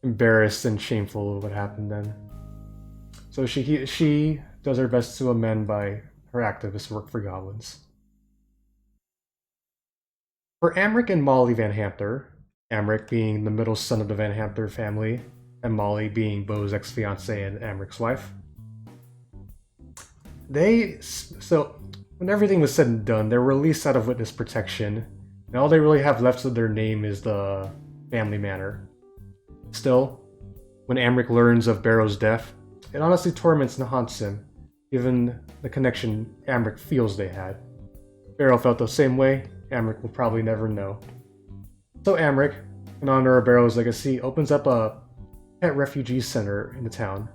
embarrassed and shameful of what happened then. So she does her best to amend by her activist work for goblins. For Amric and Molly Van Hanther, Amric being the middle son of the Van Hanther family, and Molly being Beau's ex-fiancée and Amric's wife, so when everything was said and done, they're released out of witness protection, and all they really have left of their name is the family manor. Still, when Amric learns of Barrow's death, it honestly torments and haunts him, given the connection Amric feels they had. Barrow felt the same way. Amric will probably never know. So Amric, in honor of Barrow's legacy, opens up a pet refugee center in the town,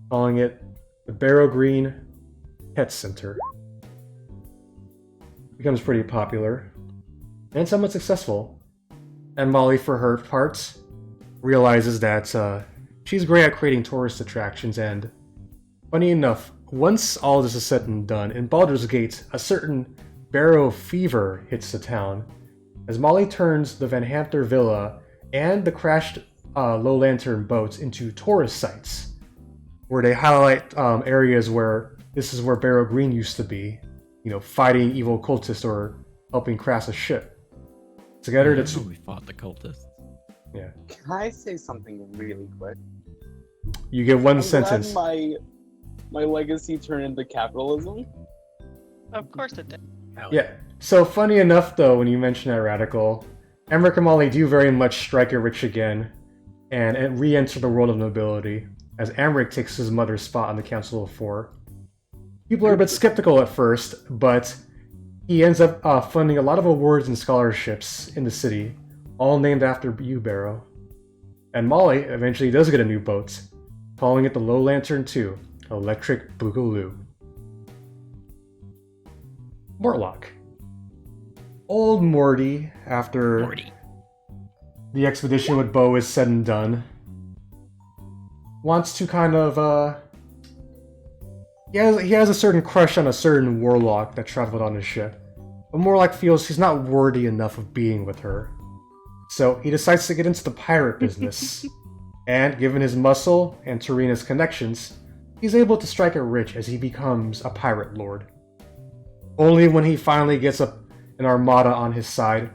calling it the Barrow Greene Pet Center. It becomes pretty popular, and somewhat successful. And Molly, for her part, realizes that she's great at creating tourist attractions, and funny enough, once all this is said and done, in Baldur's Gate, a certain Barrow fever hits the town, as Molly turns the Van Hanther Villa and the crashed Low Lantern boats into tourist sites, where they highlight areas where this is where Barrow Greene used to be, fighting evil cultists or helping crash a ship. Together, the two... We fought the cultists. Yeah. Can I say something really quick? You get one I'm sentence. glad my legacy turned into capitalism. Of course it did. Yeah. So funny enough, though, when you mention that, Radical, Amric and Molly do very much strike it rich again, and re-enter the world of nobility, as Amric takes his mother's spot on the Council of Four. People are a bit skeptical at first, but he ends up funding a lot of awards and scholarships in the city, all named after you, Barrow. And Molly eventually does get a new boat, calling it the Low Lantern 2, Electric Boogaloo. Mortlock. Old Morty, after the expedition with Beau is said and done, wants to kind of, he has a certain crush on a certain warlock that traveled on his ship, but Mortlock feels he's not worthy enough of being with her. So he decides to get into the pirate business, and given his muscle and Tarina's connections, he's able to strike it rich as he becomes a pirate lord. Only when he finally gets an armada on his side,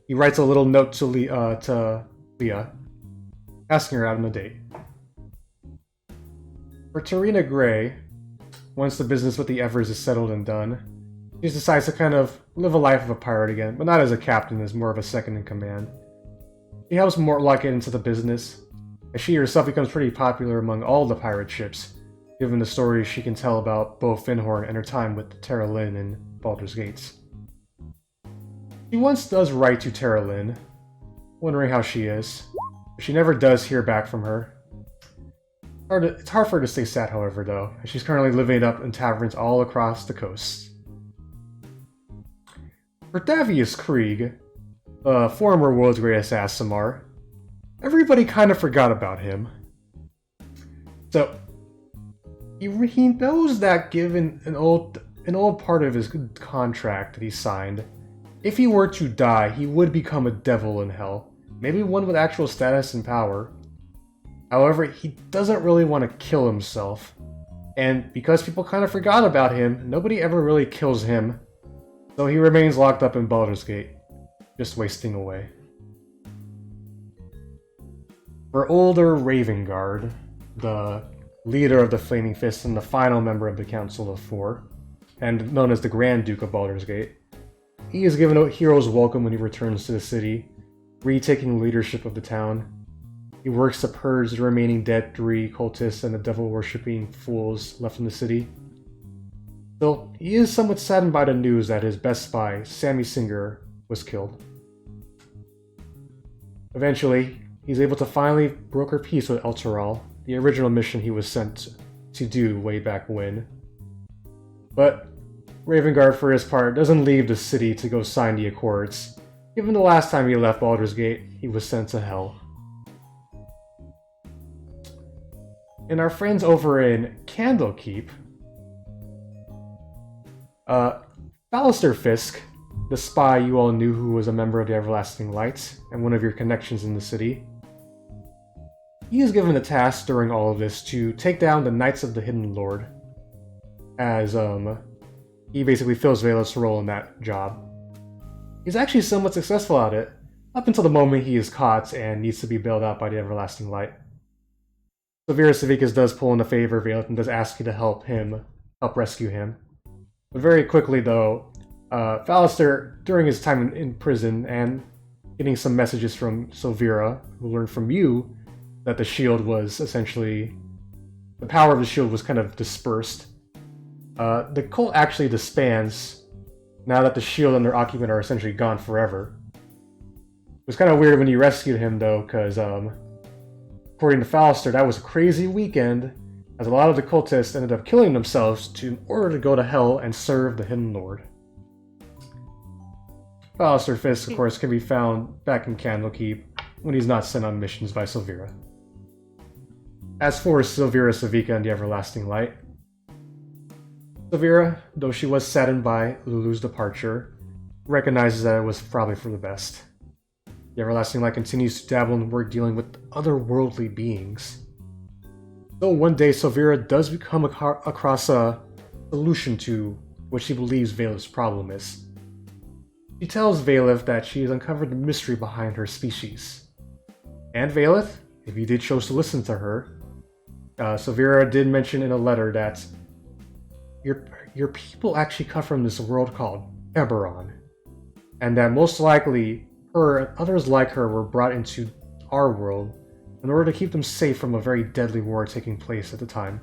he writes a little note to Leah, asking her out on a date. For Tarina Gray, once the business with the Evers is settled and done, she decides to kind of live a life of a pirate again, but not as a captain, as more of a second in command. She helps Mortlock get into the business, as she herself becomes pretty popular among all the pirate ships, given the stories she can tell about Beau Finhorn and her time with Teralyn in Baldur's Gates. She once does write to Teralyn, wondering how she is, but she never does hear back from her. It's hard for her to stay sad, however, though, as she's currently living it up in taverns all across the coast. For Davius Krieg, the former world's greatest Aasimar, everybody kind of forgot about him. So, he knows that given an old part of his contract that he signed, if he were to die, he would become a devil in hell, maybe one with actual status and power. However, he doesn't really want to kill himself, and because people kind of forgot about him, nobody ever really kills him, so he remains locked up in Baldur's Gate, just wasting away. For older Ravengard, the leader of the Flaming Fist and the final member of the Council of Four, and known as the Grand Duke of Baldur's Gate, he is given a hero's welcome when he returns to the city, retaking leadership of the town. He works to purge the remaining dead 3 cultists and the devil-worshipping fools left in the city. Still, he is somewhat saddened by the news that his best spy, Sammy Singer, was killed. Eventually, he's able to finally broker peace with Elturel, the original mission he was sent to do way back when. But Ravengard, for his part, doesn't leave the city to go sign the Accords. Given the last time he left Baldur's Gate, he was sent to Hell. And our friends over in Candlekeep, Ballister Fisk, the spy you all knew who was a member of the Everlasting Light and one of your connections in the city, he is given the task during all of this to take down the Knights of the Hidden Lord, as he basically fills Vaelith's role in that job. He's actually somewhat successful at it, up until the moment he is caught and needs to be bailed out by the Everlasting Light. Severa Savicas does pull in the favor of Vaelith and does ask you to help rescue him. But very quickly though, Ballister, during his time in prison and getting some messages from Silvera, who learned from you that the shield was essentially, the power of the shield was kind of dispersed. The cult actually disbands now that the shield and their occupant are essentially gone forever. It was kind of weird when you rescued him though, because according to Ballister, that was a crazy weekend, as a lot of the cultists ended up killing themselves in order to go to Hell and serve the Hidden Lord. Ballister Fisk, of course, can be found back in Candlekeep when he's not sent on missions by Silvera. As for Silvera Savica and the Everlasting Light, Silvera, though she was saddened by Lulu's departure, recognizes that it was probably for the best. The Everlasting Light continues to dabble in work dealing with otherworldly beings. Though one day Silvera does come across a solution to what she believes Vaelith's problem is. She tells Vaelith that she has uncovered the mystery behind her species. And Vaelith, if you did choose to listen to her, Silvera did mention in a letter that your people actually come from this world called Eberron, and that most likely her and others like her were brought into our world in order to keep them safe from a very deadly war taking place at the time.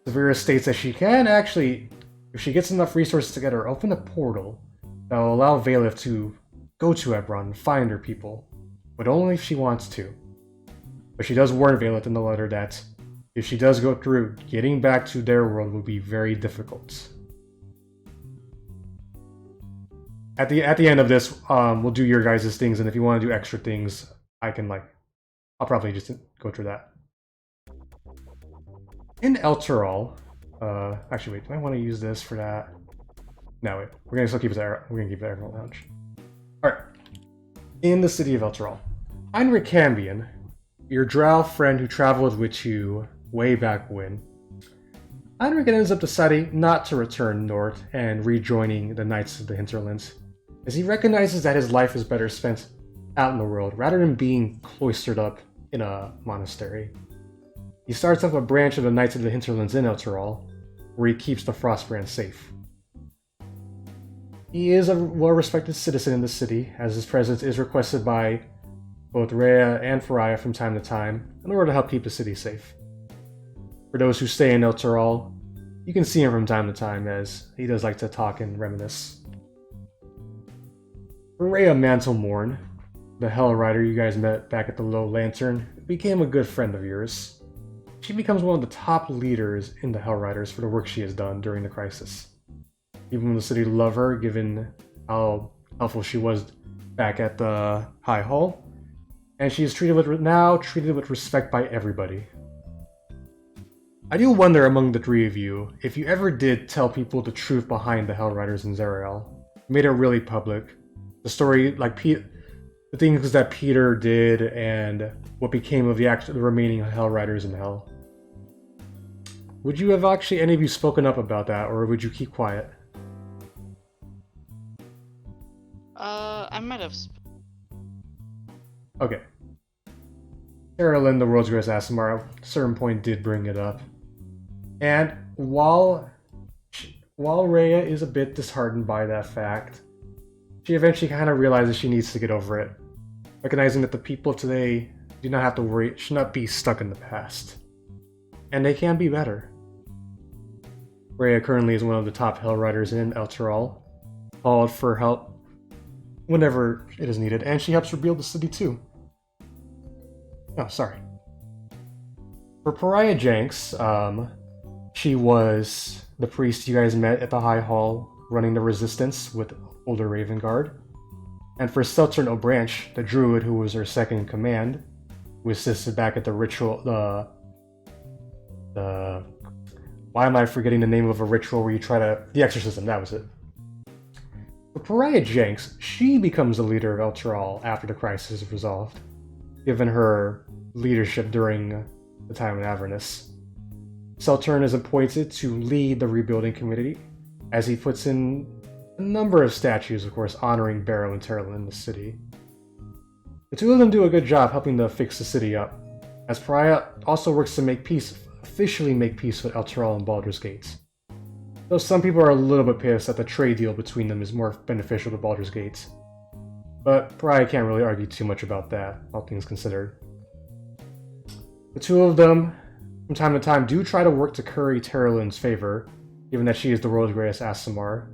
Silvera states that she can actually, if she gets enough resources together, open a portal that will allow Vaelith to go to Eberron and find her people, but only if she wants to. But she does warn Vaelith in the letter that if she does go through, getting back to their world will be very difficult. At the end of this, we'll do your guys' things, and if you want to do extra things, I'll probably just go through that. In Elturel, actually wait, do I want to use this for that? No, wait, we're gonna still keep it there. We're gonna keep it Emerald Lounge. Alright. In the city of Elturel, Heinrich Cambion, your drow friend who traveled with you way back when, Heinrich ends up deciding not to return north and rejoining the Knights of the Hinterlands, as he recognizes that his life is better spent out in the world rather than being cloistered up in a monastery. He starts up a branch of the Knights of the Hinterlands in Elturel, where he keeps the Frostbrand safe. He is a well-respected citizen in the city, as his presence is requested by both Rhea and Faria from time to time in order to help keep the city safe. For those who stay in Elturel, you can see him from time to time, as he does like to talk and reminisce. For Rhea Mantlemorn, the Hellrider you guys met back at the Low Lantern, became a good friend of yours. She becomes one of the top leaders in the Hellriders for the work she has done during the crisis. People in the city love her, given how helpful she was back at the High Hall, and she is treated with respect by everybody. I do wonder among the three of you if you ever did tell people the truth behind the Hellriders in Zariel, made it really public, the story, the things that Peter did and what became of the remaining Hellriders in Hell. Would you have actually any of you spoken up about that, or would you keep quiet? I might have. Okay. Teralyn, the world's greatest Aasimar, at a certain point did bring it up. And while Rhea is a bit disheartened by that fact, she eventually kind of realizes she needs to get over it, recognizing that the people today do not have to worry, should not be stuck in the past. And they can be better. Rhea currently is one of the top Hellriders in Elturel, called for help whenever it is needed, and she helps rebuild the city too. Oh, sorry. For Pariah Jenks, she was the priest you guys met at the High Hall, running the resistance with older Raven Guard. And for Seltern O'Branch, the druid who was her second in command, who assisted back at the ritual, why am I forgetting the name of a ritual where you try to... The exorcism, that was it. For Pariah Jenks, she becomes the leader of Elturel after the crisis is resolved, given her leadership during the time in Avernus. Seltern is appointed to lead the rebuilding committee, as he puts in a number of statues, of course, honoring Barrow and Teralyn in the city. The two of them do a good job helping to fix the city up, as Pariah also works to officially make peace with Elturel and Baldur's Gate. Though some people are a little bit pissed that the trade deal between them is more beneficial to Baldur's Gate. But Pariah can't really argue too much about that, all things considered. The two of them, from time to time, do try to work to curry Teralyn's favor, given that she is the world's greatest Aasimar,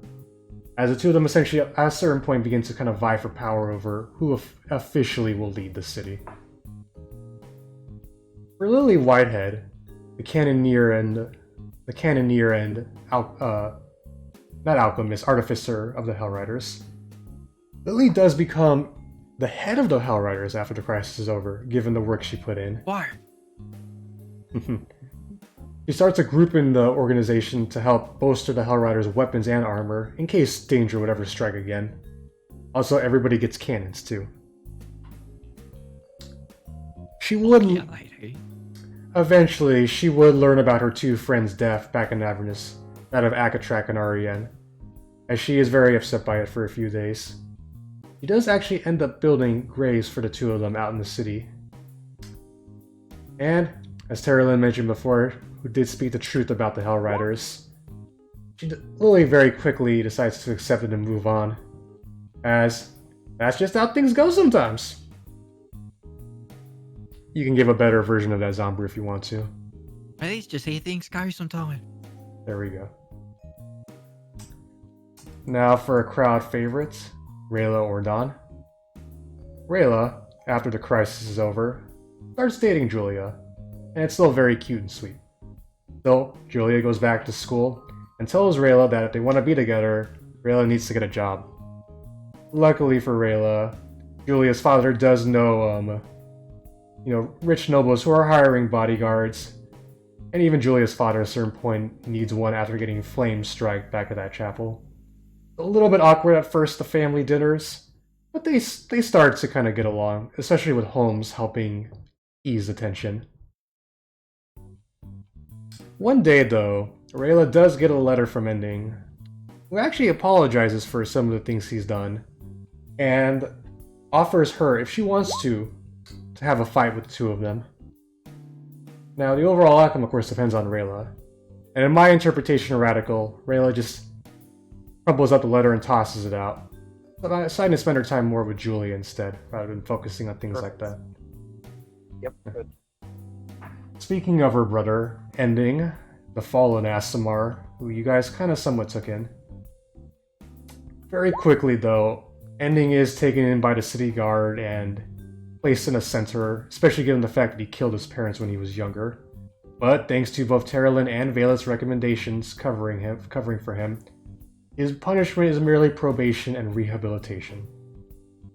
as the two of them essentially, at a certain point, begin to kind of vie for power over who officially will lead the city. For Lily Whitehead, the cannoneer and not alchemist, artificer of the Hellriders, Lily does become the head of the Hellriders after the crisis is over, given the work she put in. Why? She starts a group in the organization to help bolster the Hellriders' weapons and armor, in case danger would ever strike again. Also, everybody gets cannons, too. She would... Eventually, she would learn about her two friends' death back in Avernus, that of Akatrack and Ariane, as she is very upset by it for a few days. She does actually end up building graves for the two of them out in the city. And, as Teralyn mentioned before, who did speak the truth about the Hellriders, Lily very quickly decides to accept it and move on, as that's just how things go sometimes. You can give a better version of that zombie if you want to. Please just see things go sometimes. There we go. Now for a crowd favorite, Rayla Ordon. Rayla, after the crisis is over, starts dating Julia, and it's still very cute and sweet. So, Julia goes back to school and tells Rayla that if they want to be together, Rayla needs to get a job. Luckily for Rayla, Julia's father does know, rich nobles who are hiring bodyguards, and even Julia's father at a certain point needs one after getting flame strike back at that chapel. A little bit awkward at first, the family dinners, but they start to kind of get along, especially with Holmes helping ease the tension. One day, though, Rayla does get a letter from Ending, who actually apologizes for some of the things he's done, and offers her, if she wants to have a fight with the two of them. Now, the overall outcome, of course, depends on Rayla, and in my interpretation of Radical, Rayla just crumples up the letter and tosses it out, but I decided to spend her time more with Julia instead, rather than focusing on things like that. Yep. Good. Speaking of her brother, Ending, the fallen Aasimar, who you guys kind of somewhat took in. Very quickly, though, Ending is taken in by the city guard and placed in a center, especially given the fact that he killed his parents when he was younger. But thanks to both Teralyn and Vaelith's recommendations covering for him, his punishment is merely probation and rehabilitation.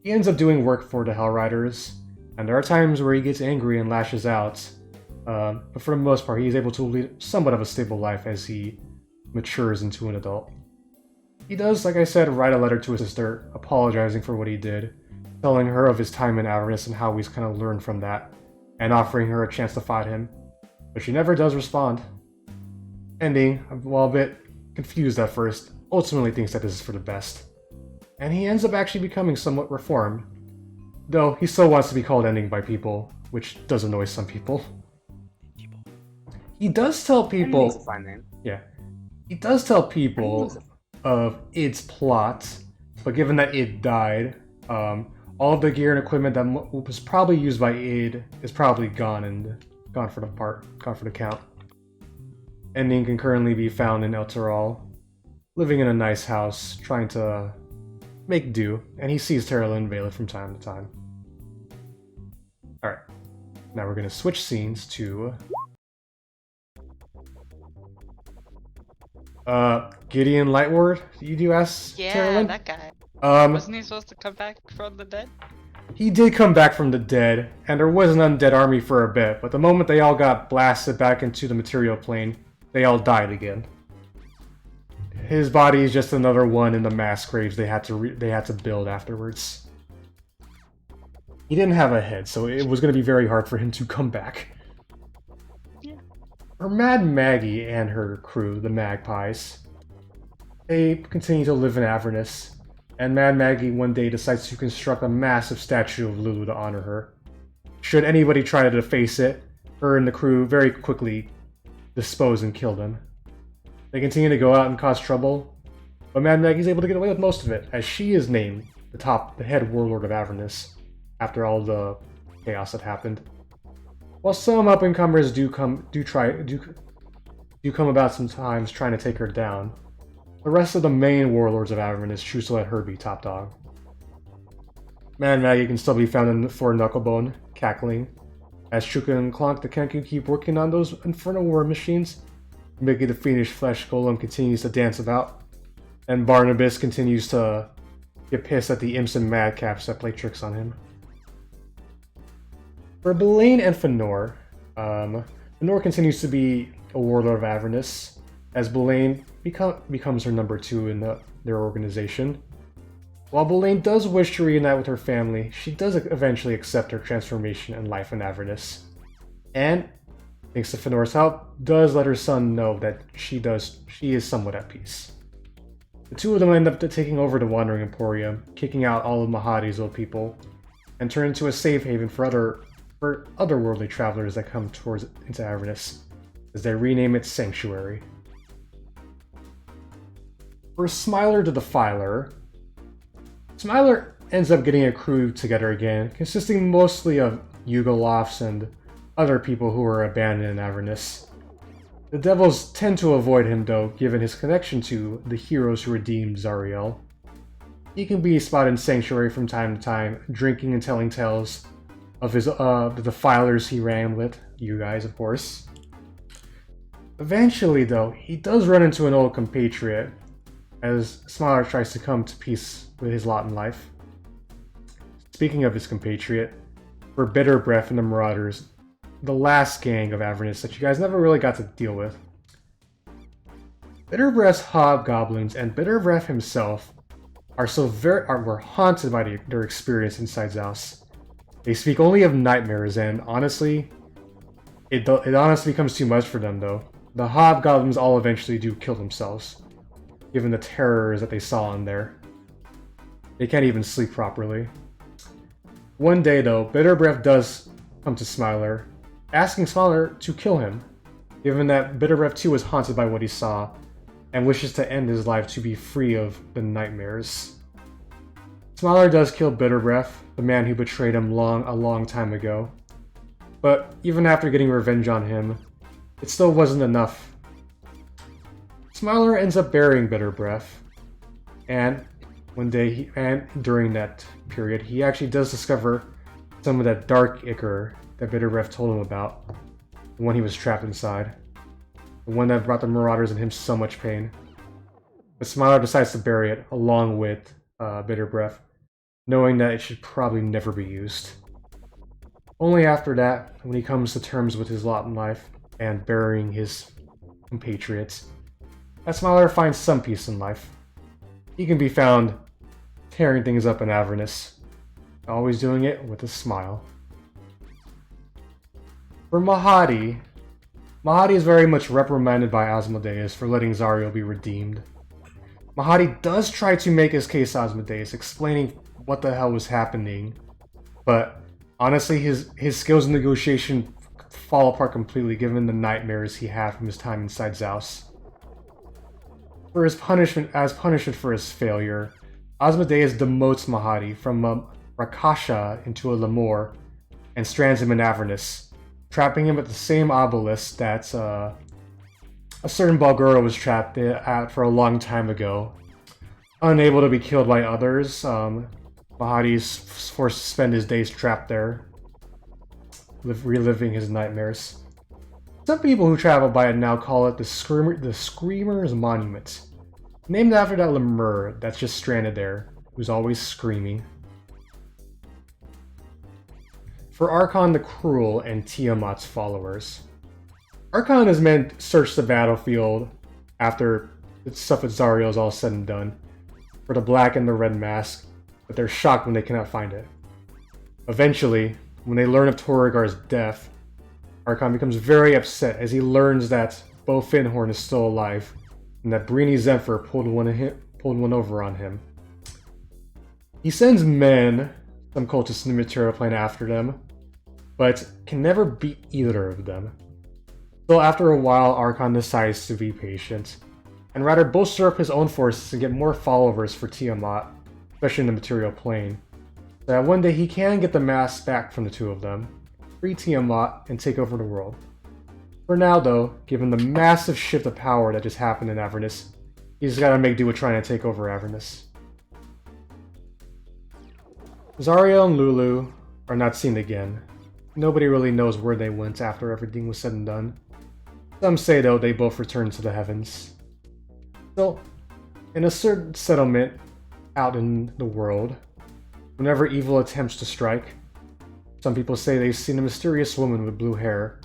He ends up doing work for the Hellriders, and there are times where he gets angry and lashes out, but for the most part he is able to lead somewhat of a stable life as he matures into an adult. He does, like I said, write a letter to his sister, apologizing for what he did, telling her of his time in Avernus and how he's kind of learned from that, and offering her a chance to fight him, but she never does respond. Ending, while a bit confused at first, ultimately thinks that this is for the best, and he ends up actually becoming somewhat reformed, though he still wants to be called Ending by people, which does annoy some people. He does tell people... Ending's a fine name. Yeah. He does tell people of Id's plot, but given that Id died, all of the gear and equipment that was probably used by Id is probably gone for the count. ending can currently be found in El Teral, living in a nice house, trying to make do, and he sees Teralyn and Vaelith from time to time. Alright, now we're going to switch scenes to Gideon Lightward, you do ask Yeah, Teralyn? that guy. Um, Wasn't he supposed to come back from the dead? He did come back from the dead, and there was an undead army for a bit, but the moment they all got blasted back into the material plane, they all died again. His body is just another one in the mass graves they had to build afterwards. He didn't have a head, so it was going to be very hard for him to come back. Yeah. For Mad Maggie and her crew, the Magpies, they continue to live in Avernus. And Mad Maggie one day decides to construct a massive statue of Lulu to honor her. Should anybody try to deface it, her and the crew very quickly dispose and kill them. They continue to go out and cause trouble, but Mad Maggie's able to get away with most of it, as she is named the head warlord of Avernus, after all the chaos that happened. While some up-and-comers do come about sometimes trying to take her down, the rest of the main warlords of Avernus choose to let her be top dog. Mad Maggie can still be found in Fort Knucklebone, cackling, as Chuka and Clonk the Kenku keep working on those infernal war machines. Mickey the Fiendish Flesh Golem continues to dance about, and Barnabas continues to get pissed at the imps and madcaps that play tricks on him. For Belaine and Fëanor, Fëanor continues to be a warlord of Avernus, as Belaine becomes her number 2 in their organization. While Belaine does wish to reunite with her family, she does eventually accept her transformation and life in Avernus. And, thanks to Fëanor's help, does let her son know that she is somewhat at peace. The two of them end up taking over the Wandering Emporium, kicking out all of Mahadi's old people, and turn into a safe haven for otherworldly travelers that come into Avernus, as they rename it Sanctuary. For Smiler the Defiler, Smiler ends up getting a crew together again, consisting mostly of Yugolofs and other people who were abandoned in Avernus. The Devils tend to avoid him though, given his connection to the heroes who redeemed Zariel. He can be spotted in Sanctuary from time to time, drinking and telling tales of the Defilers he ran with, you guys of course. Eventually though, he does run into an old compatriot, as Smiler tries to come to peace with his lot in life. Speaking of his compatriot, for Bitter Breath and the Marauders, the last gang of Avernus that you guys never really got to deal with. Bitter Breath's hobgoblins and Bitter Breath himself were haunted by their experience inside Zaos. They speak only of nightmares, and honestly, it honestly becomes too much for them though. The hobgoblins all eventually do kill themselves, given the terrors that they saw in there. They can't even sleep properly. One day though, Bitter Breath does come to Smiler, asking Smiler to kill him, given that Bitter Breath too was haunted by what he saw, and wishes to end his life to be free of the nightmares. Smiler does kill Bitter Breath, the man who betrayed him a long time ago, but even after getting revenge on him, it still wasn't enough. Smiler ends up burying Bitter Breath, and one day, during that period, he actually does discover some of that dark ichor that Bitter Breath told him about, the one he was trapped inside, the one that brought the Marauders and him so much pain. But Smiler decides to bury it along with Bitter Breath, knowing that it should probably never be used. Only after that, when he comes to terms with his lot in life and burying his compatriots, that Smiler finds some peace in life. He can be found tearing things up in Avernus, always doing it with a smile. For Mahadi is very much reprimanded by Asmodeus for letting Zariel be redeemed. Mahadi does try to make his case to Asmodeus, explaining what the hell was happening, but honestly his skills in negotiation fall apart completely given the nightmares he had from his time inside Zaos. As punishment for his failure, Asmodeus demotes Mahadi from a Rakasha into a Lemur and strands him in Avernus, trapping him at the same obelisk that a certain Balgura was trapped at for a long time ago. Unable to be killed by others, Mahadi's forced to spend his days trapped there, reliving his nightmares. Some people who travel by it now call it the Screamer's Monument, named after that lemur that's just stranded there, who's always screaming. For Archon the Cruel and Tiamat's followers. Archon has men search the battlefield after the stuff at Zariel is all said and done for the black and the red mask, but they're shocked when they cannot find it. Eventually, when they learn of Torrigar's death, Archon becomes very upset as he learns that Bo Finhorn is still alive and that Breeni Zephyr pulled one over on him. He sends men, some cultists in the material plane, after them, but can never beat either of them. So after a while, Archon decides to be patient, and rather bolster up his own forces and get more followers for Tiamat, especially in the material plane, so that one day he can get the mask back from the two of them, free Tiamat, and take over the world. For now though, given the massive shift of power that just happened in Avernus, he's gotta make do with trying to take over Avernus. Zariel and Lulu are not seen again. Nobody really knows where they went after everything was said and done. Some say though they both returned to the heavens. Still, in a certain settlement out in the world, whenever evil attempts to strike, some people say they've seen a mysterious woman with blue hair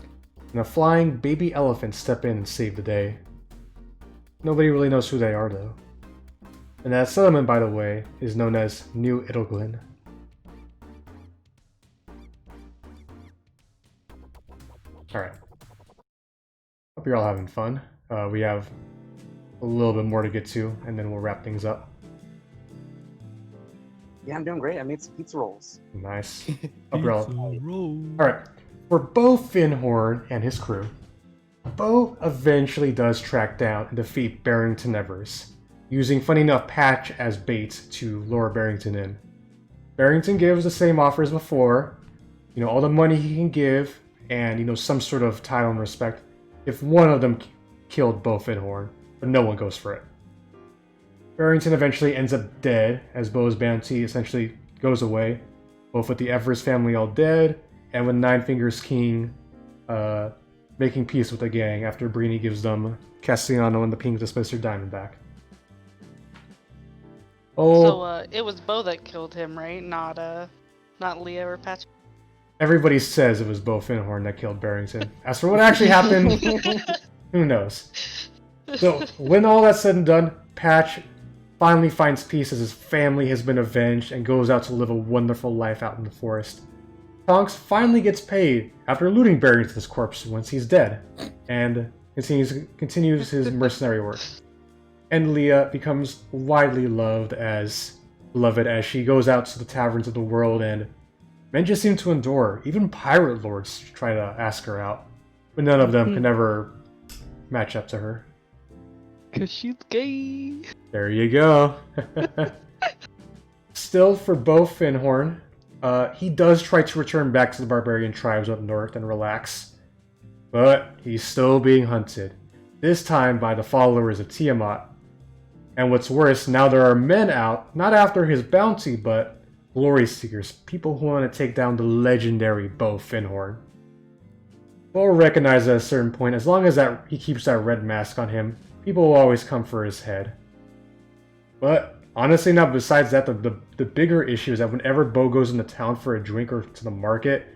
and a flying baby elephant step in and save the day. Nobody really knows who they are though. And that settlement, by the way, is known as New Idyllglen. Alright. Hope you're all having fun. We have a little bit more to get to, and then we'll wrap things up. Yeah, I'm doing great. I made some pizza rolls. Nice. Hope you're all... Alright. For Bo Finhorn and his crew, Bo eventually does track down and defeat Barrington Evers, using, funny enough, Patch as bait to lure Barrington in. Barrington gives the same offer as before, all the money he can give, and, some sort of title and respect, if one of them killed Bo Finhorn, but no one goes for it. Barrington eventually ends up dead, as Bo's bounty essentially goes away, both with the Evers family all dead, and with Nine Fingers King making peace with the gang after Breeni gives them Castellano and the Pink Displacer Diamond back. Oh, So it was Bo that killed him, right? Not Leah or Patrick. Everybody says it was Bo Finhorn that killed Barrington. As for what actually happened, who knows? So, when all that's said and done, Patch finally finds peace as his family has been avenged and goes out to live a wonderful life out in the forest. Tonks finally gets paid after looting Barrington's corpse once he's dead, and continues his mercenary work. And Leah becomes widely beloved as she goes out to the taverns of the world, and men just seem to endure. Even pirate lords try to ask her out, but none of them can ever match up to her. 'Cause she's gay. There you go. Still, for Bo Finhorn, he does try to return back to the barbarian tribes up north and relax, but he's still being hunted, this time by the followers of Tiamat. And what's worse, now there are men out, not after his bounty, but glory seekers, people who want to take down the legendary Bo Finhorn. Bo recognizes at a certain point, as long as he keeps that red mask on him, people will always come for his head. But honestly, now besides that, the bigger issue is that whenever Bo goes into town for a drink or to the market,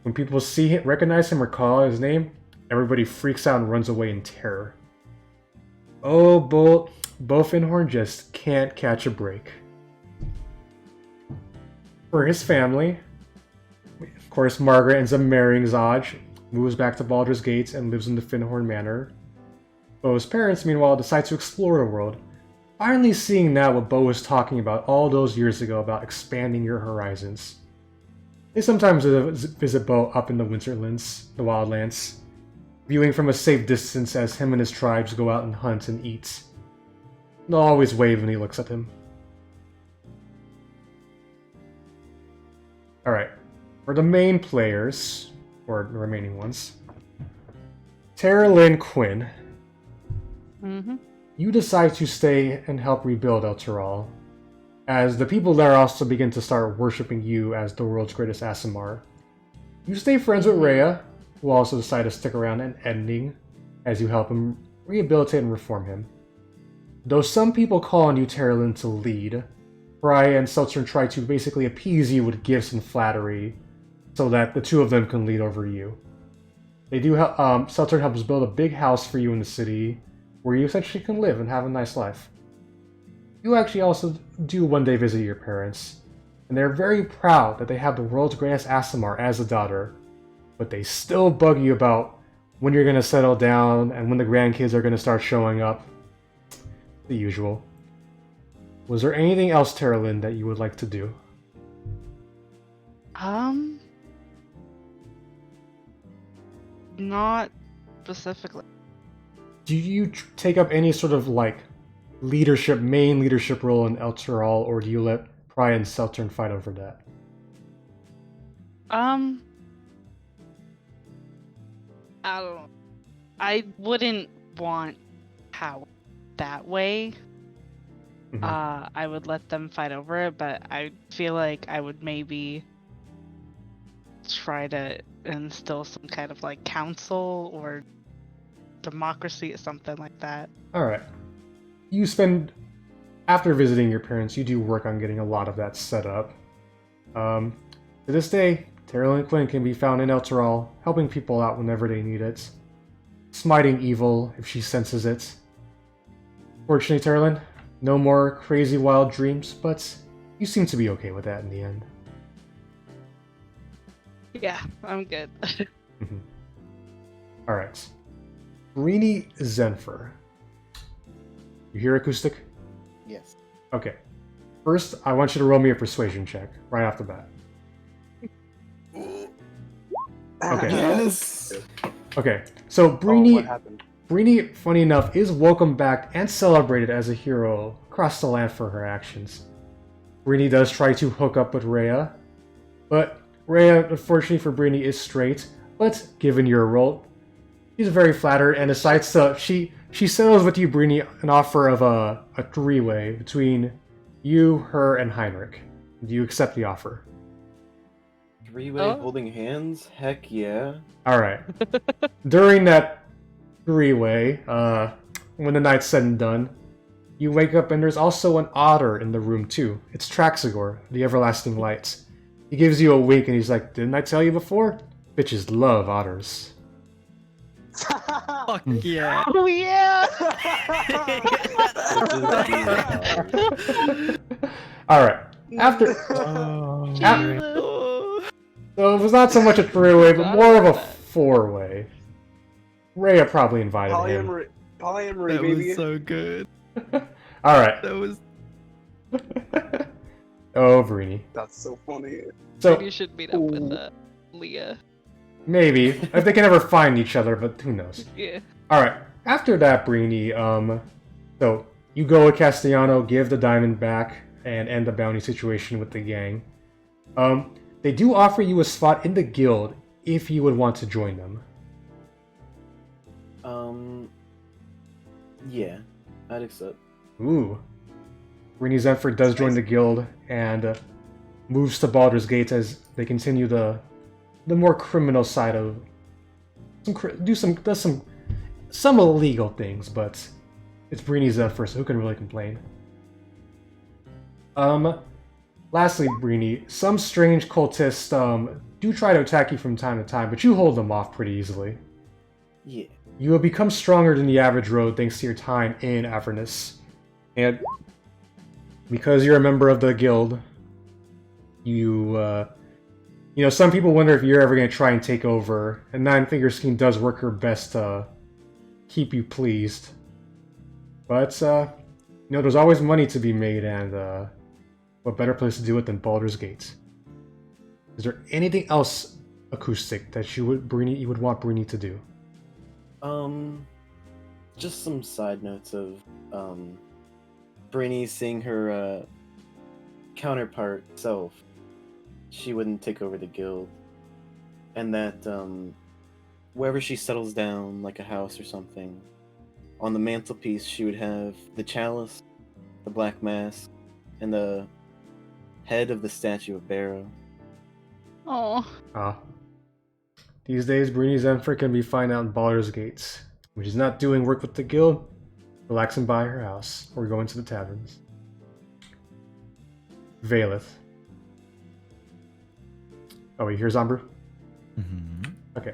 when people see him, recognize him, or call out his name, everybody freaks out and runs away in terror. Oh, Bo Finhorn just can't catch a break. For his family, of course, Margaret ends up marrying Zaj, moves back to Baldur's Gate, and lives in the Finhorn Manor. Bo's parents, meanwhile, decide to explore the world, finally seeing now what Bo was talking about all those years ago about expanding your horizons. They sometimes visit Bo up in the Winterlands, the Wildlands, viewing from a safe distance as him and his tribes go out and hunt and eat. They'll always wave when he looks at him. Alright, for the main players, or the remaining ones, Teralyn Quinn. Mm-hmm. You decide to stay and help rebuild El Teral, as the people there also begin to start worshipping you as the world's greatest Aasimar. You stay friends with Rhea, who also decide to stick around and ending as you help him rehabilitate and reform him. Though some people call on you, Teralyn, to lead, Rhea and Seltzer try to basically appease you with gifts and flattery so that the two of them can lead over you. They do help, Seltzer helps build a big house for you in the city where you essentially can live and have a nice life. You actually also do one day visit your parents, and they're very proud that they have the world's greatest Aasimar as a daughter, but they still bug you about when you're going to settle down and when the grandkids are going to start showing up. The usual. Was there anything else, Teralyn, that you would like to do? Not specifically. Do you take up any sort of like main leadership role in El Teral, or do you let Pry and Seltern fight over that? I don't know. I wouldn't want power that way. Mhm. I would let them fight over it, but I feel like I would maybe try to instill some kind of like council or democracy or something like that. Alright. You spend, after visiting your parents, you do work on getting a lot of that set up. To this day, Teralyn Quinn can be found in El Teral, helping people out whenever they need it, smiting evil if she senses it. Fortunately, Teralyn, no more crazy wild dreams, but you seem to be okay with that in the end. Yeah, I'm good. Alright. Breeni Zenfer. You hear acoustic? Yes. Okay. First, I want you to roll me a persuasion check, right off the bat. Okay. Yes. Okay, so What Breeni, happened? Breeni, funny enough, is welcomed back and celebrated as a hero across the land for her actions. Breeni does try to hook up with Rhea, but Rhea, unfortunately for Breeni, is straight. But given your role, she's very flattered and decides to she settles with you, Breeni, an offer of a three-way between you, her, and Heinrich. Do you accept the offer? Three-way Oh. holding hands? Heck yeah. All right. During that three-way, when the night's said and done, you wake up and there's also an otter in the room too. It's Traxigor, the Everlasting Light. He gives you a wink and he's like, "Didn't I tell you before? Bitches love otters." Fuck yeah. Oh yeah! All right. After, Oh, so it was not so much a three-way, but more of a four-way. Rhea probably invited him. Polyamory, that baby. was so good. All right. That was Oh, Breeni. That's so funny. So You should meet up with Leah. maybe if they can ever find each other, but who knows? Yeah. All right. After that, Breeni, so you go with Castellano, give the diamond back, and end the bounty situation with the gang. They do offer you a spot in the guild if you would want to join them. Yeah, I'd accept. Ooh. Breeni Zenford does join the guild and moves to Baldur's Gate as they continue the more criminal side of does some illegal things, but it's Breeni Zenford, so who can really complain? Lastly, Breeni, some strange cultists do try to attack you from time to time, but you hold them off pretty easily. Yeah. You have become stronger than the average road thanks to your time in Avernus. And because you're a member of the guild, some people wonder if you're ever going to try and take over, and Nine Finger Scheme does work her best to keep you pleased. But, there's always money to be made, and what better place to do it than Baldur's Gate? Is there anything else acoustic that you would want Breeni to do? Just some side notes of Breeni seeing her counterpart self. She wouldn't take over the guild, and that wherever she settles down, like a house or something, on the mantelpiece, she would have the chalice, the black mask, and the head of the statue of Barrow. Oh. These days, Breeni's Emperor can be found out in Baldur's Gate. When she's not doing work with the guild, relaxing by her house, or going to the taverns. Vaelith. Oh wait, here's Zombrew? Mm-hmm. Okay.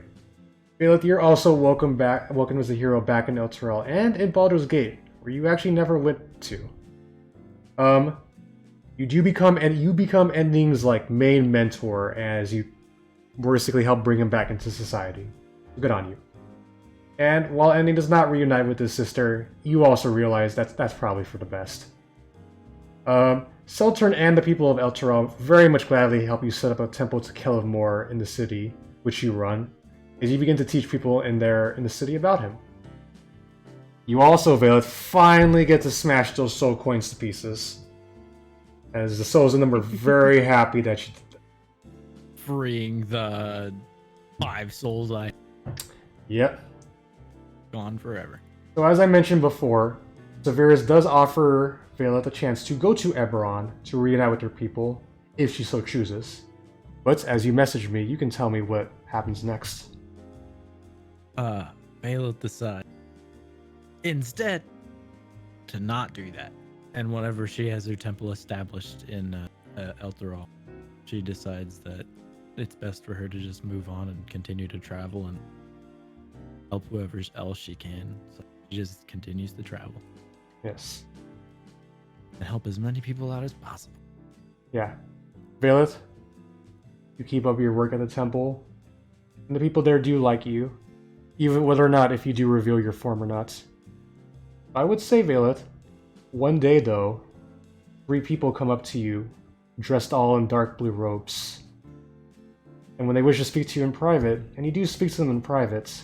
Vaelith, you're also welcome as a hero back in Elturel and in Baldur's Gate, where you actually never went to. You become Ending's like main mentor as you basically help bring him back into society. Good on you. And while Ending does not reunite with his sister, you also realize that's probably for the best. Seltern and the people of Elturel very much gladly help you set up a temple to Kelevmore in the city, which you run, as you begin to teach people in the city about him. You also, Vaelith, finally get to smash those soul coins to pieces, as the souls in them are very happy that you did that. Freeing the 5 souls I Yep. gone forever. So as I mentioned before, Severus does offer Vaelith a chance to go to Eberron to reunite with her people, if she so chooses. But as you message me, you can tell me what happens next. Vaelith decides instead to not do that. And whenever she has her temple established in Elturel, she decides that it's best for her to just move on and continue to travel and help whoever else she can. So she just continues to travel Yes. and help as many people out as possible. Yeah. Vaelith, you keep up your work at the temple, and the people there do like you, even whether or not if you do reveal your form or not. I would say, Vaelith, one day though, 3 people come up to you, dressed all in dark blue robes. And when they wish to speak to you in private, and you do speak to them in private,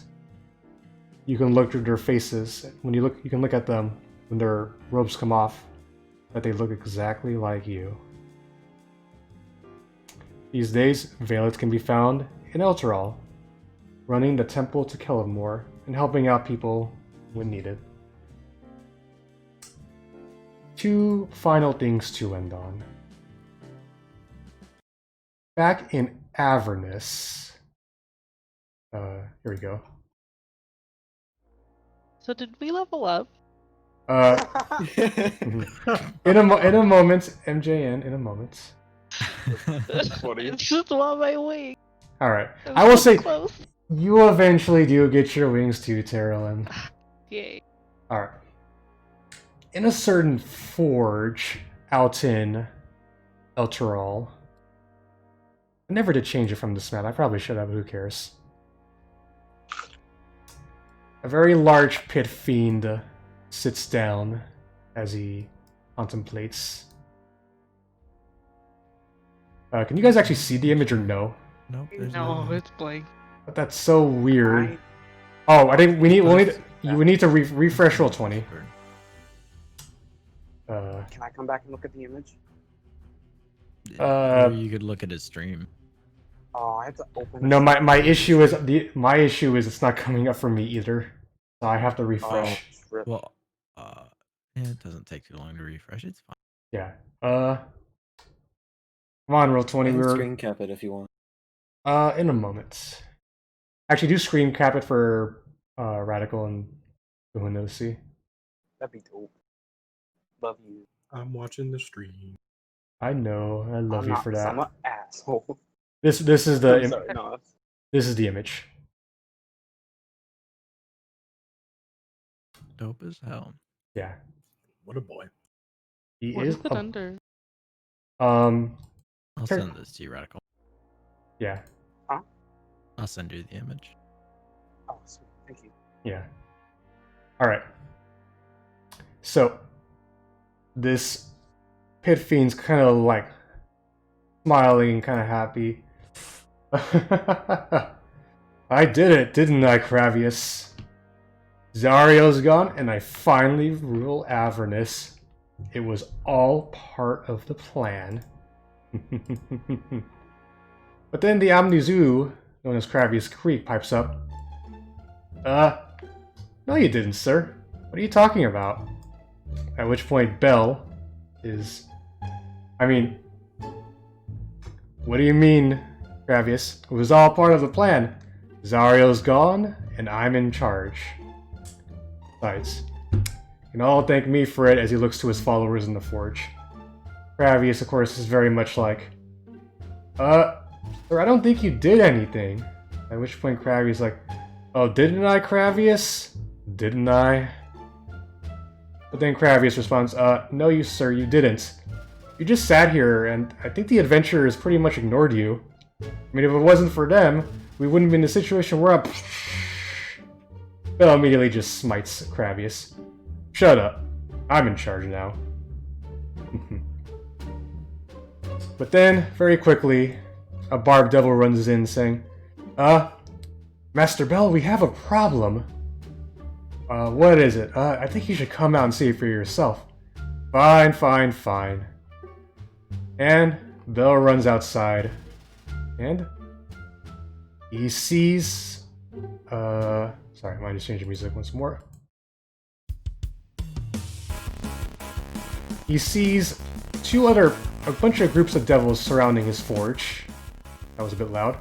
you can look through their faces. You can look at them when their robes come off, that they look exactly like you. These days, Vaelith can be found in Elturel, running the temple to Kelevmore and helping out people when needed. 2 final things to end on. Back in Avernus. Here we go. So did we level up? In a moment, MJN, in a moment. Funny. It's just on my wing. Alright. I'm I will so say, close. you eventually do get your wings too, Teralyn. Yay. Alright. In a certain forge out in Elturel, I never did change it from this map. I probably should have, but who cares? A very large pit fiend sits down as he contemplates. Can you guys actually see the image or no? Nope. There's No, it's blank. But that's so weird. Oh, I think we need to refresh roll 20. Can I come back and look at the image? Or you could look at his stream. Oh, I have to open. No, my issue is it's not coming up for me either. So I have to refresh. Well, yeah, it doesn't take too long to refresh. It's fine. Yeah. Come on, roll 20. And We're screen cap it if you want. in a moment. Actually, do screen cap it for Radical and Kahuna to see. That'd be dope. Love you. I'm watching the stream. I know. I love I'm you not, for 'cause that. I'm an asshole. This is the I'm sorry, no. this is the image. Dope as hell. Yeah. What a boy. He What is is it under? I'll Sure. send this to you, Radical. Yeah. I'll send you the image. Oh, sweet. Thank you. Yeah. All right. So this pit fiend's kind of like smiling and kind of happy. I did it, didn't I, Cravius? Zariel's gone, and I finally rule Avernus. It was all part of the plan. But then the Amnizu, known as Cravius Creek, pipes up. No you didn't, sir. What are you talking about? At which point Bell is... I mean... What do you mean, Gravius? It was all part of the plan. Zariel's gone, and I'm in charge. Besides, you can all thank me for it as he looks to his followers in the forge. Gravius, of course, is very much like, sir, I don't think you did anything. At which point Gravius is like, oh, didn't I, Gravius? Didn't I? But then Gravius responds, no, you sir, you didn't. You just sat here, and I think the adventurers pretty much ignored you. I mean, if it wasn't for them, we wouldn't be in the situation we're up. Bell immediately just smites Gravius. Shut up. I'm in charge now. But then, very quickly, a barbed devil runs in saying, Master Bell, we have a problem. What is it? I think you should come out and see it for yourself. Fine, fine, fine. And Bell runs outside. And he sees... Sorry, I might just change the music once more. He sees a bunch of groups of devils surrounding his forge. That was a bit loud.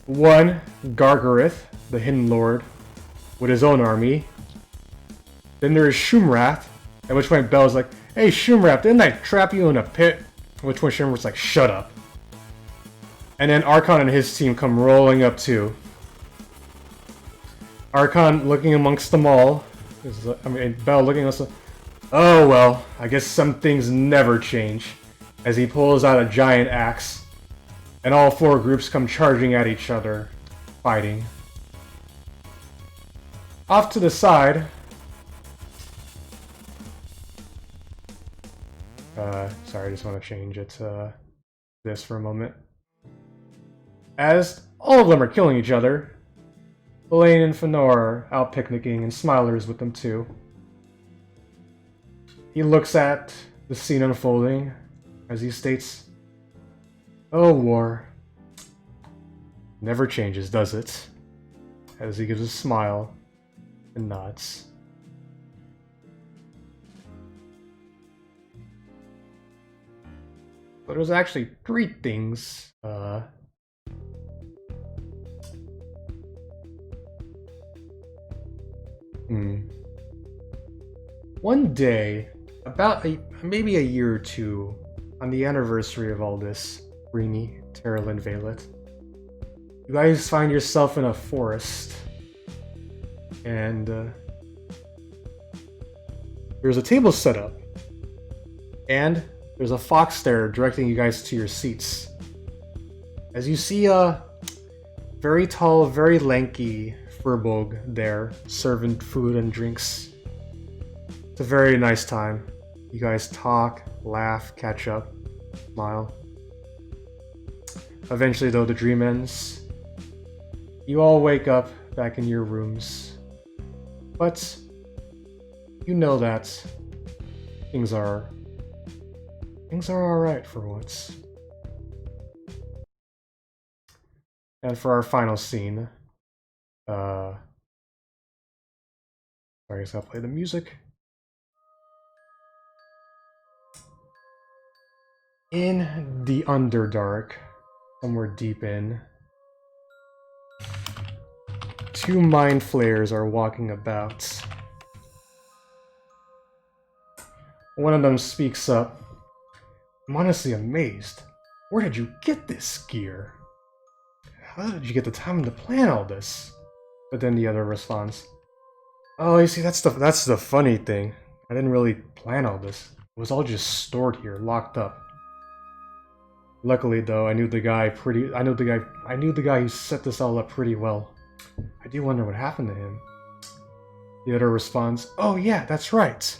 One, Gargareth, the Hidden Lord, with his own army. Then there is Shumrath, at which point Bell's like, hey Shumrath, didn't I trap you in a pit? At which point Shumrath's like, shut up. And then Archon and his team come rolling up too. Archon looking amongst them all. Bell looking at us. Oh well, I guess some things never change. As he pulls out a giant axe. And all four groups come charging at each other, fighting. Off to the side. Sorry, I just want to change it to this for a moment. As all of them are killing each other, Elaine and Fëanor are out picnicking, and Smiler's with them too. He looks at the scene unfolding as he states, oh, war. Never changes, does it? As he gives a smile and nods. But it was actually three things. One day, about maybe a year or two, on the anniversary of all this, Breeni, Teralyn, Vaelith, you guys find yourself in a forest, and there's a table set up, and there's a fox there directing you guys to your seats. As you see a very tall, very lanky Furbolg there, serving food and drinks. It's a very nice time. You guys talk, laugh, catch up, smile. Eventually, though, the dream ends. You all wake up back in your rooms. But you know that things are alright for once. And for our final scene, sorry, I just gotta play the music. In the Underdark, somewhere deep in, two mind flayers are walking about. One of them speaks up. I'm honestly amazed. Where did you get this gear? How did you get the time to plan all this? But then the other responds, oh, you see, that's the funny thing. I didn't really plan all this. It was all just stored here, locked up. Luckily, though, I knew the guy who set this all up pretty well. I do wonder what happened to him. The other responds, oh yeah, that's right.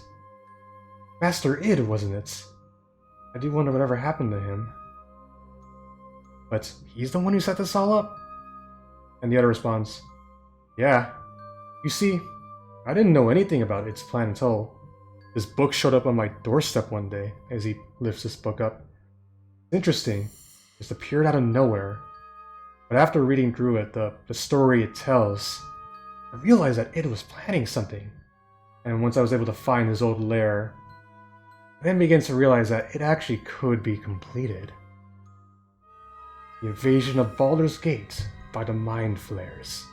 Master Id, wasn't it? I do wonder whatever happened to him. But he's the one who set this all up? And the other responds, yeah. You see, I didn't know anything about its plan until this book showed up on my doorstep one day, as he lifts this book up. It's interesting. It just appeared out of nowhere. But after reading through it, the story it tells, I realized that Id was planning something. And once I was able to find his old lair, I then began to realize that it actually could be completed. The invasion of Baldur's Gate by the Mind Flayers.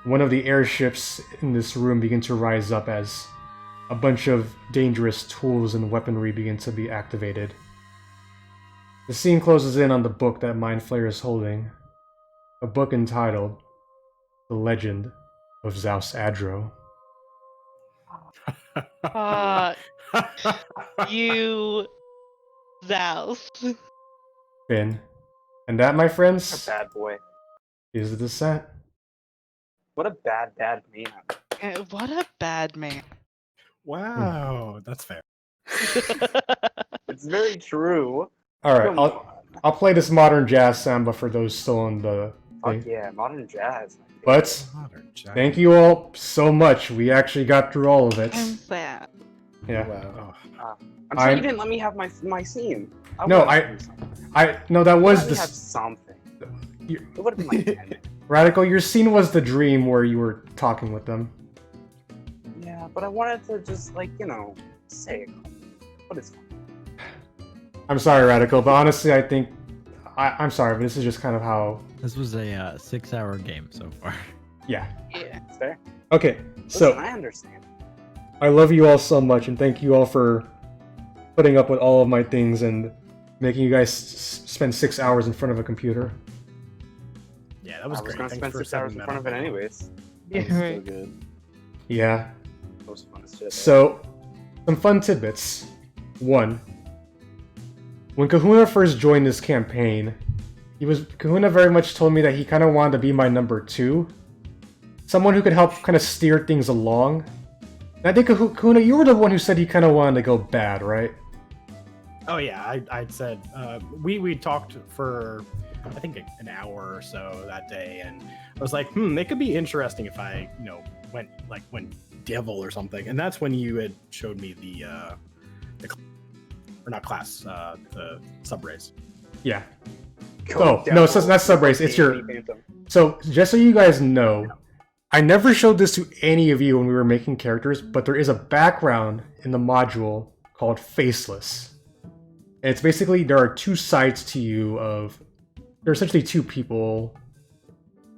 One of the airships in this room began to rise up as a bunch of dangerous tools and weaponry begin to be activated. The scene closes in on the book that Mind Flayer is holding, a book entitled The Legend of Zaos Adro. You Zaos. Finn. And that, my What a friends, bad boy. is the descent. What a bad man. What a bad man. Wow, that's fair. It's very true. Alright, Come on. I'll play this modern jazz samba for those still on the Fuck thing. yeah, modern jazz. But Modern giant. thank you all so much. We actually got through all of it. I'm sad. Yeah. Wow. I'm sorry I'm- you didn't let me have my scene. No, wanted to do something. No, that was Let me the have something. You- It would have been like 10. Radical. Your scene was the dream where you were talking with them. Yeah, but I wanted to just say it. What is I'm sorry, Radical, but honestly, I think I'm sorry, but this is just kind of how. This was a 6-hour game so far. Yeah. Yeah. it's fair? Okay. Listen, So I understand. I love you all so much, and thank you all for putting up with all of my things and making you guys spend 6 hours in front of a computer. Yeah, that was I was great. gonna Thanks spend for 6 hours setting in that front up. of it anyways. Yeah, That was right. so good. Yeah. Most fun as shit. So, some fun tidbits. One, when Kahuna first joined this campaign, Kahuna very much told me that he kind of wanted to be my number 2. Someone who could help kind of steer things along. And I think Kahuna, you were the one who said he kind of wanted to go bad, right? Oh yeah, I'd said we talked for I think an hour or so that day, and I was like, they could be interesting if I went devil or something, and that's when you had showed me the or not class the subrace. Yeah. Go Oh, no, it's devil, not subrace, it's your- Danny Phantom. So, just so you guys know, I never showed this to any of you when we were making characters, but there is a background in the module called Faceless. And it's basically, there are 2 sides to you of... There are essentially 2 people...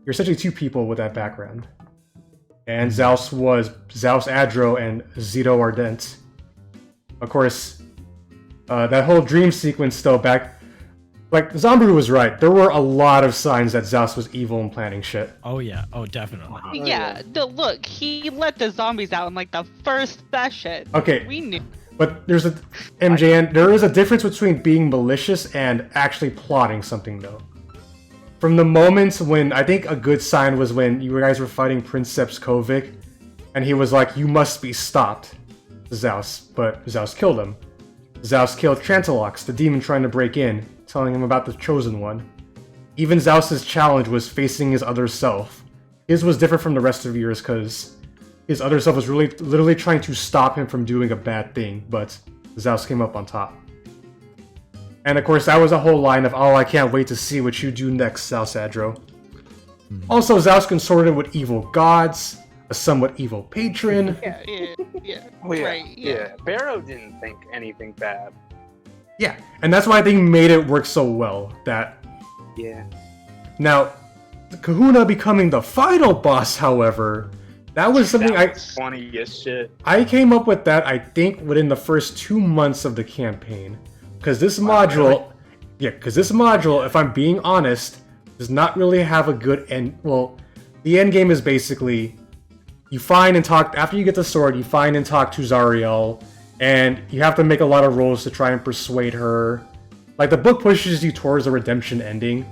You're essentially 2 people with that background. And Zaos was Zaos Adro and Zito Ardent. Of course, that whole dream sequence still back... Like, Zombie was right. There were a lot of signs that Zaos was evil and planning shit. Oh yeah, oh definitely. Yeah, look, he let the zombies out in like the first session. Okay, We knew. but there's a... MJN, there is a difference between being malicious and actually plotting something, though. From the moments when... I think a good sign was when you guys were fighting Princeps Kovic, and he was like, you must be stopped, Zaos, but Zaos killed him. Zaos killed Trantalox, the demon trying to break in, telling him about the Chosen One. Even Zaos' challenge was facing his other self. His was different from the rest of yours because his other self was literally trying to stop him from doing a bad thing, but Zaos came up on top. And of course, that was a whole line of, oh, I can't wait to see what you do next, Zaos Adro. Also, Zaos consorted with evil gods, a somewhat evil patron. Yeah. Oh yeah, Right, yeah. Barrow didn't think anything bad. Yeah, and that's why I think made it work so well, that... Yeah. Now, Kahuna becoming the final boss, however, that was something That was funny as shit. I came up with that, I think, within the first 2 months of the campaign. Because this module... Yeah, because this module, if I'm being honest, does not really have a good end... Well, the end game is basically... You find and talk... After you get the sword, you find and talk to Zariel, and you have to make a lot of rolls to try and persuade her. Like, the book pushes you towards a redemption ending.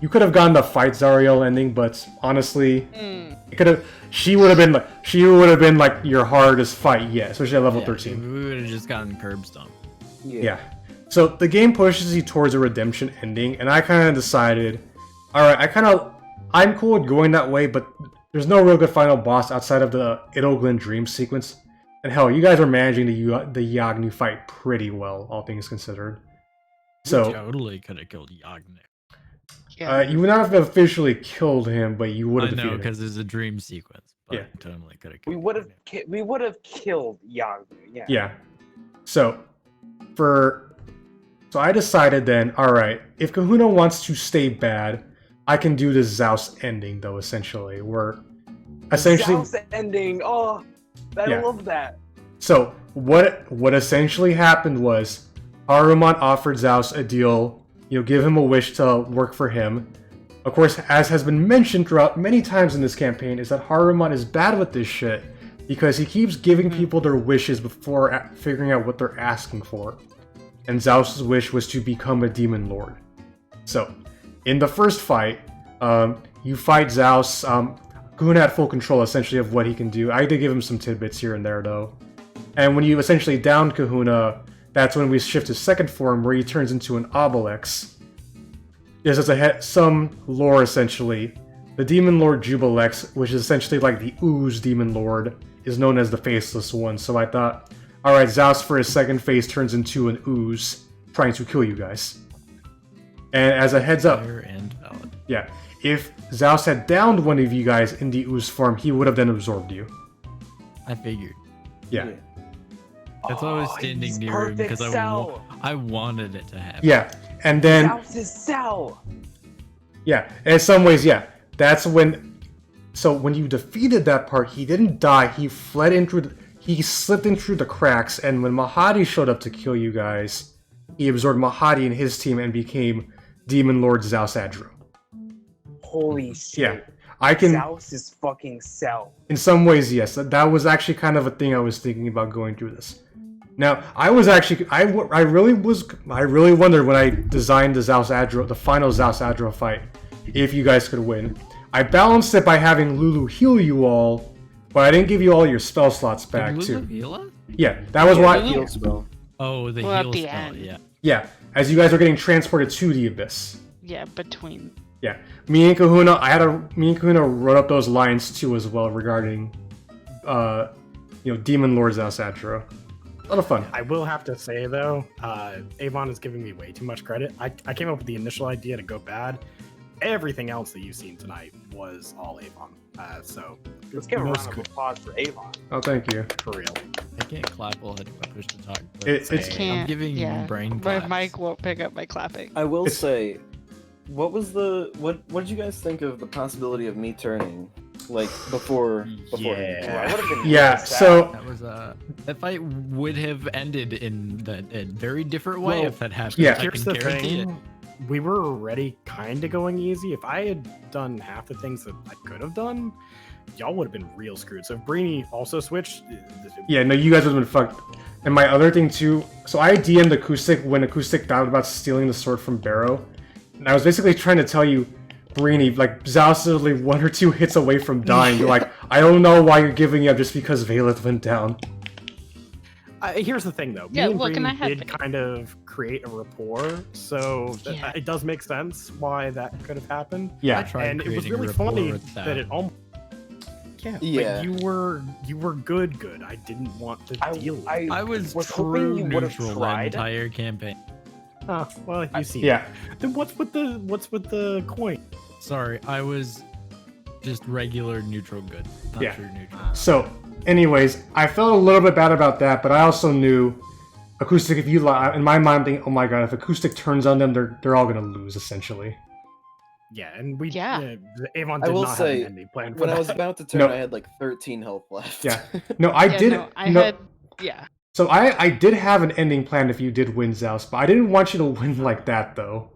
You could have gone the fight Zariel ending, but honestly, it could have... She would have been like your hardest fight yet, especially at level 13. We would have just gotten curb stomped. Yeah. So the game pushes you towards a redemption ending, and I kind of decided, alright, I'm cool with going that way, but there's no real good final boss outside of the Idyllglen dream sequence. And hell, you guys are managing the Yagnu fight pretty well, all things considered. So, Totally could have killed Yagnu. Yeah. you would not have officially killed him, but you would I have know, defeated him. because there's a dream sequence. but Yeah. totally could have. We would have killed Yeenoghu. Yeah. Yeah. So I decided then, all right, if Kahuna wants to stay bad, I can do this Zaos ending though. Essentially, where essentially Zaos ending. Oh, I Yeah. love that. So what essentially happened was Haruman offered Zaos a deal, give him a wish to work for him. Of course, as has been mentioned throughout many times in this campaign, is that Haruman is bad with this shit because he keeps giving people their wishes before figuring out what they're asking for. And Zaos' wish was to become a demon lord. So, in the first fight, you fight Zaos. Kahuna had full control essentially of what he can do. I did give him some tidbits here and there though. And when you essentially downed Kahuna, that's when we shift to second form, where he turns into an Obelix. There's some lore essentially. The Demon Lord Jubilex, which is essentially like the Ooze Demon Lord, is known as the Faceless One. So I thought, alright, Zaos for his second phase turns into an Ooze, trying to kill you guys. And as a heads up, Fair and valid. yeah, if Zaos had downed one of you guys in the Ooze form, he would have then absorbed you. I figured. Yeah. That's why I was standing he's near him because perfect Cell. I wanted it to happen. Yeah. And then Zaos is Cell. yeah, in some ways, yeah. That's when. So when you defeated that part, he didn't die. He fled in through. He slipped in through the cracks, and when Mahadi showed up to kill you guys, he absorbed Mahadi and his team and became Demon Lord Zaos Adro. Holy shit. Yeah, I can. Zaos is fucking Cell. In some ways, yes. That was actually kind of a thing I was thinking about going through this. Now, I really wondered when I designed the Zaos Adro, the final Zaos Adro fight, if you guys could win. I balanced it by having Lulu heal you all, but I didn't give you all your spell slots back Did Lulu too. heal us? Yeah, that was why. Heal spell. Oh, the Well, at heal the spell. end. Yeah. Yeah, as you guys were getting transported to the abyss. Yeah, between. Yeah, me and Kahuna wrote up those lines too as well regarding, Demon Lord Zaos Adro. A lot of fun. I will have to say though, Avon is giving me way too much credit. I came up with the initial idea to go bad. Everything else that you've seen tonight was all Avon. So Let's give a most round of good applause for Avon. Oh, thank you. for real. I can't clap while I push to talk. But It's- I Hey, can't. I'm giving yeah. you brain My claps. mic won't pick up my clapping. I will It's- say, what did you guys think of the possibility of me turning, like before? Yeah. I would have been Yeah, really sad. so That was that fight would have ended in a very different way Well, if that happened. yeah. I Here's can the guarantee it. thing. We were already kind of going easy. If I had done half the things that I could have done, y'all would have been real screwed. So if Breeni also switched, yeah, no, you guys would have been fucked. And my other thing too, so I DM'd Acoustic when Acoustic doubted about stealing the sword from Barrow. And I was basically trying to tell you, Breeni, like, Zaos is literally 1 or 2 hits away from dying. You're like, I don't know why you're giving up just because Vaelith went down. here's the thing though. Yeah, Me and look, and I Breeni had did faith. kind of create a rapport, so Yeah. it does make sense why that could have happened. I Yeah, tried And it was creating really rapport funny with that it almost. Yeah, Yeah. But you were good. I didn't want to deal with it. I was Was hoping true you would've neutral that tried. entire campaign. Oh, well, you see. yeah. Then what's with the coin? Sorry, I was just regular neutral good, not Yeah. true neutral. So, anyways, I felt a little bit bad about that, but I also knew Acoustic, if you lie, in my mind, thinking, oh my god, if Acoustic turns on them, they're all gonna lose, essentially. Yeah, and we Yeah. Avon I did will not say, have an ending plan for When that. I was about to turn, No. I had like 13 health left. Yeah. No, I Yeah, did. no, I no, had. Yeah. So I did have an ending plan if you did win Zaos, but I didn't want you to win like that, though.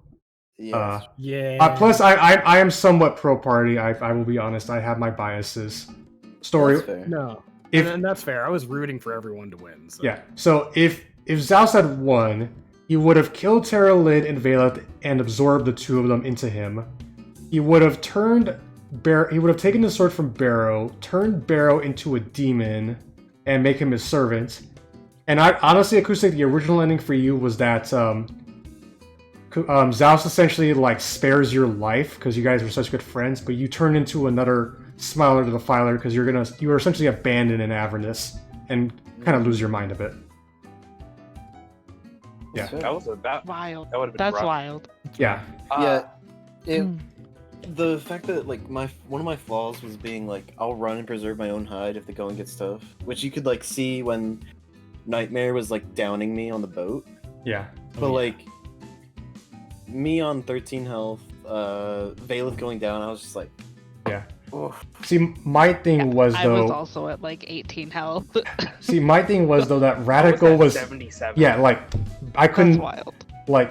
Yeah. Yeah. Plus, I am somewhat pro party. I will be honest. I have my biases. Story. That's fair. No. If and that's fair. I was rooting for everyone to win. So. yeah. So if Zaos had won, he would have killed Teralyn and Vaelith and absorbed the 2 of them into him. He would have turned He would have taken the sword from Barrow, turned Barrow into a demon, and make him his servant. And I honestly, Acoustic, the original ending for you was that Zaos essentially like spares your life because you guys were such good friends, but you turn into another Smiler to the Filer because you were essentially abandoned in Avernus and kind of lose your mind a bit. Yeah. That's fair. That was that Wild. would have been That's rough. wild. Yeah. Yeah. It, the fact that like one of my flaws was being like I'll run and preserve my own hide if the going gets tough, which you could like see when Nightmare was like downing me on the boat. Yeah. But like me on 13 health, Vaelith going down, I was just like, Yeah. oh. See, my thing was I though. was also at like 18 health. See, my thing was though that I Radical at was. 77. Yeah, like I That's couldn't wild. like.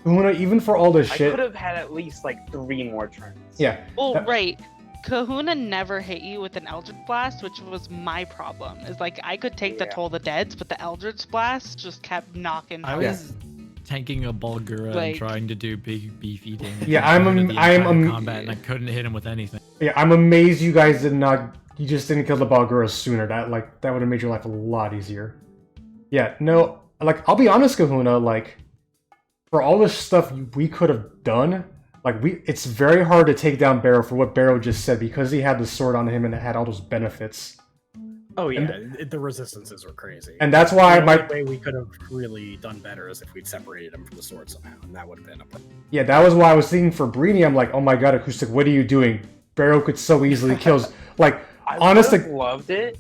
Kahuna, even for all this I shit. could have had at least like 3 more turns. Yeah. Well, that- right. Kahuna never hit you with an Eldritch Blast, which was my problem. Is like I could take the Yeah. Toll the Deads, but the Eldritch Blast just kept knocking. I health. was tanking a Bulgura Like- and trying to do big beefy damage. Yeah, in I'm the entire am- combat, and I couldn't hit him with anything. Yeah, I'm amazed you guys did not. You just didn't kill the Balgura sooner. That would have made your life a lot easier. Yeah, no, like I'll be honest, Kahuna. Like for all this stuff we could have done, like it's very hard to take down Barrow for what Barrow just said because he had the sword on him and it had all those benefits. Oh yeah, the resistances were crazy. And that's why the only way we could have really done better is if we'd separated him from the sword somehow, and that would have been a problem. Yeah, that was why I was thinking for Breeni. I'm like, oh my god, Acoustic, what are you doing? Barrow could so easily kill. Like, I honestly, would have loved it.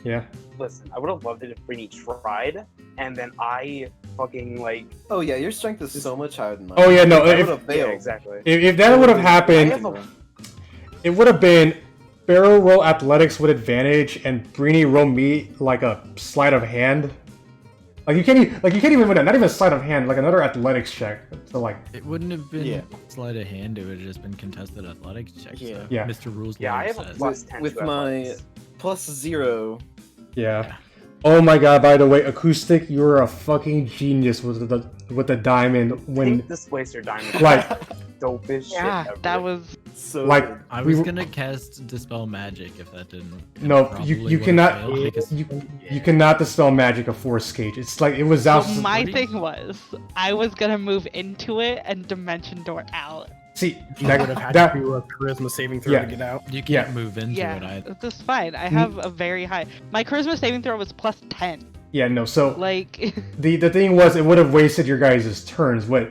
yeah. Listen, I would have loved it if Breeni tried, and then I fucking like. Oh yeah, your strength is so much higher than mine. Oh yeah, no. I If, would have Yeah, failed. exactly. if that would have I happened, have a- it would have been Barrow roll athletics with advantage and Breeni roll me like a sleight of hand. Like you can't even win it. Not even a sleight of hand. Like another athletics check. So like, It wouldn't have been Yeah. sleight of hand. It would have just been contested athletics checks. Yeah. though. Yeah. Mr. Rules Yeah, I Lawyer have a says. plus 10 With to my athletics. +0. yeah. Oh my god! By the way, Acoustic, you're a fucking genius with the diamond. When Pink Displacer Diamond. like Dopest Yeah, shit ever. that was. So Like- good. I We was were- gonna cast Dispel Magic if that didn't. it no, probably you would've cannot failed because you cannot dispel magic of Force Cage. It's like it was So Zaos. my what do you- thing was, I was gonna move into it and Dimension Door out. See, You that, would have had that to do a charisma saving throw Yeah. to get out. you can't Yeah. move into it Yeah, either. this is fine. I have a very high. My Charisma saving throw was plus 10. yeah, no. So Like, the thing was, it would have wasted your guys' turns. What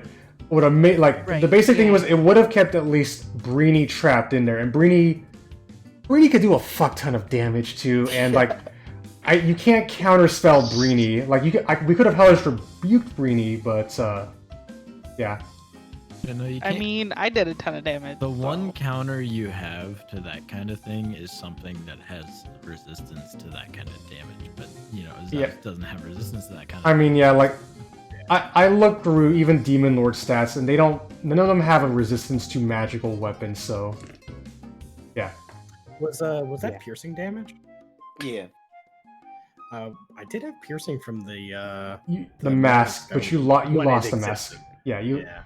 would have made like Right, the basic thing yeah. was it would have kept at least Breeni trapped in there, and Breeni could do a fuck ton of damage too, and like you can't counterspell Breeni. Like we could have hellish rebuked Breeni, but yeah. You know, you I can't- mean, I did a ton of damage. the one so- counter you have to that kind of thing is something that has resistance to that kind of damage, but you know, Zaos Yeah. doesn't have resistance to that kind of. I mean, yeah, like I looked through even Demon Lord stats, and none of them have a resistance to magical weapons. So yeah. Was that Yeah. piercing damage? Yeah. I did have piercing from the The mask, but you lost when it the mask. existed. Yeah, you. Yeah,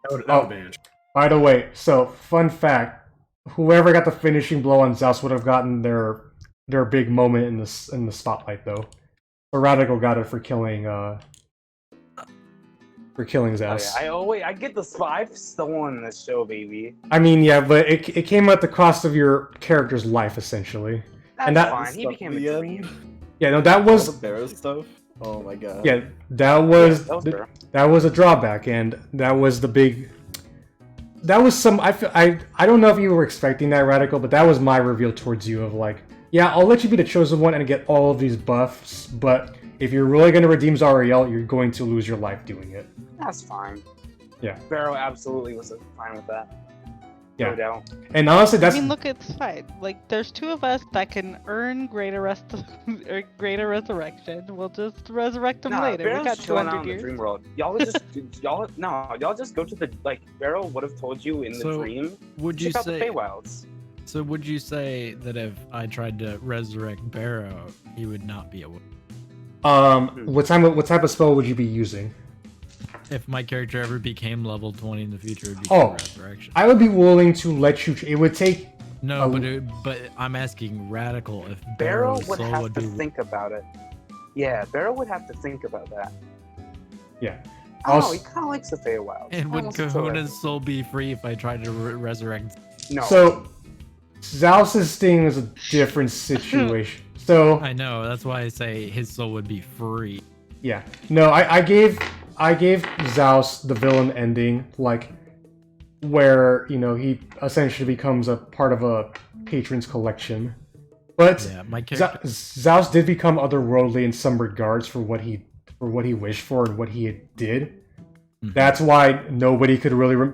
that would Oh. have been. By the way, so fun fact: whoever got the finishing blow on Zaos would have gotten their big moment in the spotlight, though. So Radical got it for killing Zaos. Oh yeah, I get the spot. I've stolen this show, baby. I mean, yeah, but it came at the cost of your character's life, essentially. That's And that- fine. He became a The end. dream. Yeah, no, that All was the Barrow stuff. Oh my god. yeah, that was that was the- fair. that was a drawback, and that was the big. That was some. I don't know if you were expecting that, Radical, but that was my reveal towards you of like, yeah, I'll let you be the chosen one and get all of these buffs, but if you're really going to redeem Zariel, you're going to lose your life doing it. That's fine. Yeah. Barrow absolutely was fine with that. Yeah. No doubt. And honestly, that's I mean, look, it's fine. Like, there's two of us that can earn greater or greater resurrection. We'll just resurrect them Nah, later. We Barrow's got chilling 200 out in the years. dream world. Y'all just y'all just go to the Barrow would have told you in the So, dream. Would you Check out the say? Feywilds. So would you say that if I tried to resurrect Barrow, he would not be a? what type of spell would you be using? If my character ever became level 20 in the future, it would be Oh. resurrection. I would be willing to let you. It would take. No, Oh. but I'm asking Radical if Barrow Barrow's would soul have would to be. think about it. Yeah, Barrow would have to think about that. Yeah. Oh, Also- he kind of likes the Feywilds. And Kinda would wants to feel Kahuna's soul be free if I tried to resurrect? it. No. So, Zaos's thing is a different situation. So I know. That's why I say his soul would be free. yeah, no, I gave Zaos the villain ending. Like, where he essentially becomes a part of a patron's collection. But Yeah, my character. Zaos did become otherworldly in some regards for what he wished for and what he did. Mhm. That's why nobody could really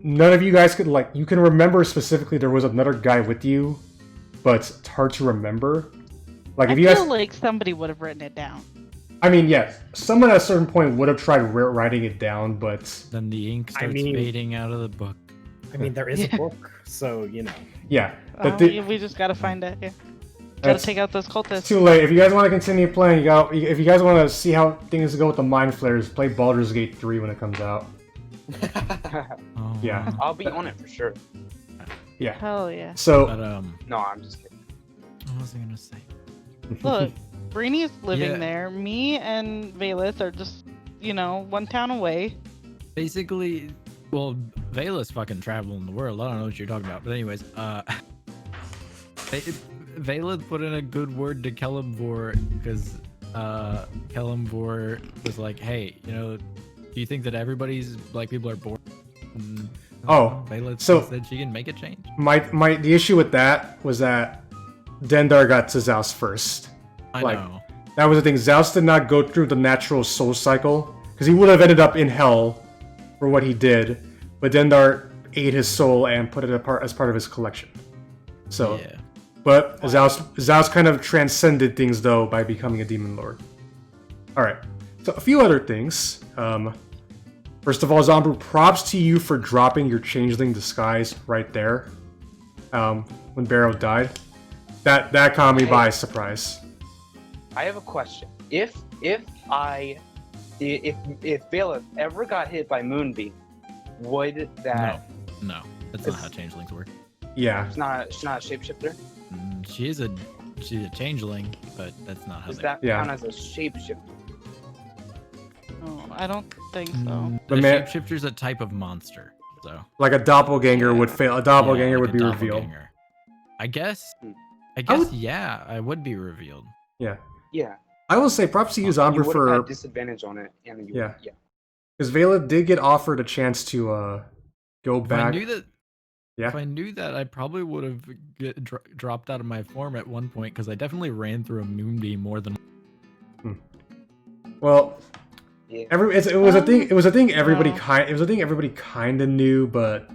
none of you guys could you can remember specifically there was another guy with you, but it's hard to remember. Like I if you feel guys, like somebody would have written it down. I mean, yeah, someone at a certain point would have tried writing it down, but Then the ink starts fading out of the book. I mean, there is a book, so yeah. Oh, we just gotta find it. Yeah. Gotta That's- take out those It's cultists. too late. If you guys want to continue playing, if you guys want to see how things go with the Mind Flayers, play Baldur's Gate 3 when it comes out. Oh, Yeah. I'll be on it for sure. Yeah. Hell yeah. So, But No, I'm just kidding. what was I gonna say? Look, Breeni's living Yeah. there. Me and Vaelith are just, one town away. Basically, well, Vaelith's fucking traveling the world. I don't know what you're talking about, but anyways, Vaelith put in a good word to Celeborn because Celeborn was like, "Hey, do you think that everybody's black people are born?" And, Vaelith said she can make a change. the issue with that was that Dendar got to Zaos first. I know. That was the thing. Zaos did not go through the natural soul cycle because he would have ended up in hell for what he did, but Dendar ate his soul and put it apart as part of his collection. So, Yeah. but Zaos kind of transcended things though by becoming a demon lord. All right. So a few other things. First of all, Zombru, props to you for dropping your changeling disguise right there. When Barrow died, that caught me by surprise. I have a question. If Vaelith ever got hit by Moonbeam, would that? No, that's not how changelings work. Yeah. She's not a shapeshifter. She's a changeling, but that's not how. Does they that Yeah. count as a shapeshifter? Oh, I don't think so. The But man- shapeshifter's a type of monster, so Like a doppelganger would fail. A doppelganger yeah, would like be a revealed. doppelganger. I guess. Hmm. I would be revealed. Yeah. Yeah. I will say props to you, You Zombru, would have for had disadvantage on it, and you Yeah. yeah. because Vaelith did get offered a chance to go If back. I knew that, Yeah. if I knew that, I probably would have dropped out of my form at one point because I definitely ran through a moonbeam more than. Well, Yeah. it was a thing. It was a thing everybody Wow. It was a thing everybody kind of knew, but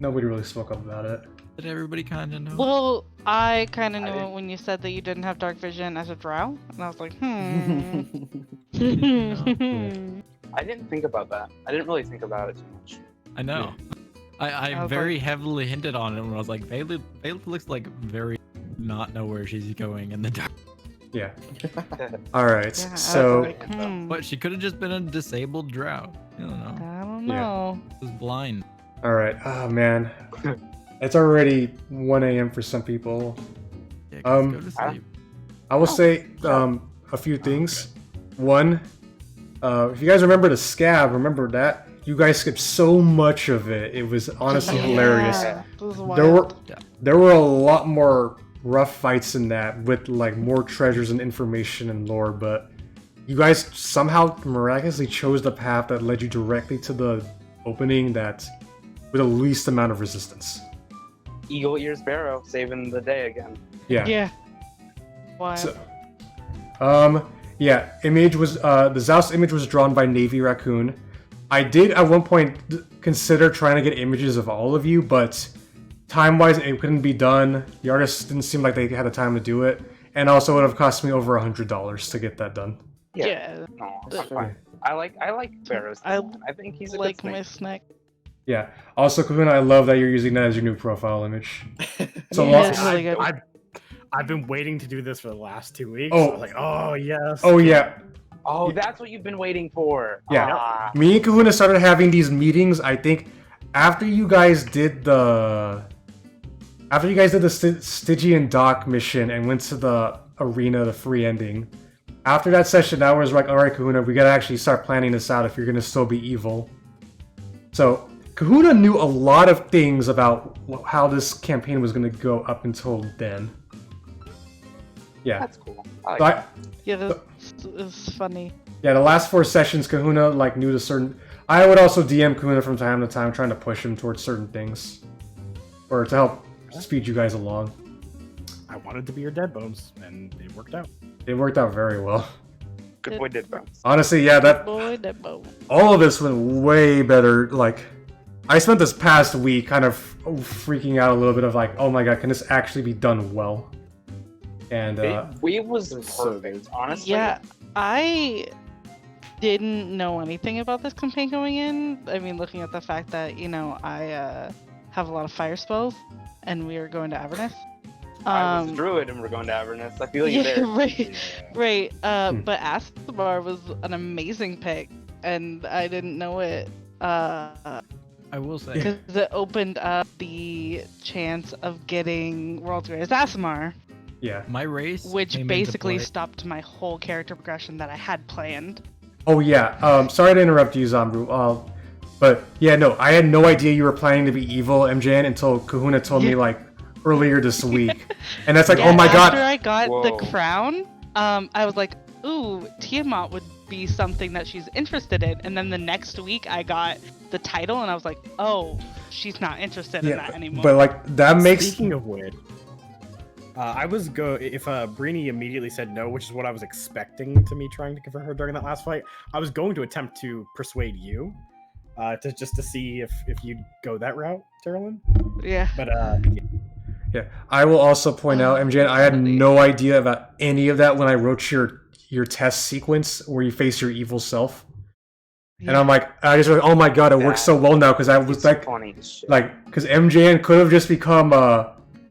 nobody really spoke up about it. Did everybody kind of know? Well, I kind of I knew it didn't- when you said that you didn't have dark vision as a drow, and I was like, I didn't think about that. I didn't really think about it too much. I know. I I was very like- heavily hinted on it when I was like, Vaelith looks like very not know where she's going in the dark. Yeah. All right. Yeah, I was So like, But she could have just been a disabled drow. I don't know. I don't Yeah. know. She was blind. all right. Oh man, it's already 1 a.m. for some people. Yeah, go to I- sleep. I will say a few things. One, if you guys remember the scab, remember that you guys skipped so much of it. It was honestly hilarious. Yeah, it was There were wild. there were a lot more rough fights in that with like more treasures and information and lore, but you guys somehow miraculously chose the path that led you directly to the opening that with the least amount of resistance. Eagle Ears Barrow saving the day again. Yeah. Yeah. Wild. So, yeah, image was the Zaos image was drawn by Navy Raccoon. I did at one point consider trying to get images of all of you, but time-wise it couldn't be done. The artists didn't seem like they had the time to do it, and also it would have cost me over $100 to get that done. yeah. No, it's fine. I like Barrow's. I I think he's a like good my snake. snack. Yeah. Also, Kahuna, I love that you're using that as your new profile image. So Yeah, long- it's really good. I've been waiting to do this for the last 2 weeks. Oh. I was like, oh yes. Oh yeah, Oh, that's what you've been waiting for. Yeah. Ah. me and Kahuna started having these meetings. I think after you guys did the Stygian Dock mission and went to the arena, the free ending. After that session, I was like, all right, Kahuna, we gotta actually start planning this out if you're gonna still be evil. So Kahuna knew a lot of things about how this campaign was gonna go up until then. Yeah. That's cool. I like So I, that. Yeah, this is funny. Yeah, the last 4 sessions, Kahuna like knew I would also DM Kahuna from time to time, trying to push him towards certain things, or to help speed you guys along. I wanted to be your dead bones, and it worked out. It worked out very well. Good boy, did bounce. Honestly, yeah, that Boy, that bow. all of this went way better. Like, I spent this past week kind of freaking out a little bit of like, oh my god, can this actually be done well? And We was It was so perfect, honestly. Yeah, I didn't know anything about this campaign going in. I mean, looking at the fact that, you know, I have a lot of fire spells, and we are going to Avernus. I was a druid and we're going to Avernus. I feel you Yeah, there. right. But Astabar was an amazing pick, and I didn't know it. I will say, Because it opened up the chance of getting World's Greatest Aasimar, yeah. my race, which came into basically play- stopped my whole character progression that I had planned. Oh yeah. Sorry to interrupt you, Zombru. But yeah, no, I had no idea you were planning to be evil, MJN, until Kahuna told me like earlier this week, and that's like, Yeah, oh my after god. I got the Whoa. crown, I was like, ooh, Tiamat would be something that she's interested in. And then the next week I got the title, and I was like, oh, she's not interested in that anymore. But like that makes Speaking of which, I was if Breeni immediately said no, which is what I was expecting to me trying to convert her during that last fight. I was going to attempt to persuade you, to see if you'd go that route, Teralyn. yeah. But Yeah, I will also point out, MJN, I had no idea about any of that when I wrote your test sequence where you face your evil self. And I'm like, I just like, oh my god, it works so well now, because I was It's like, funny as shit. because MJN could have just become,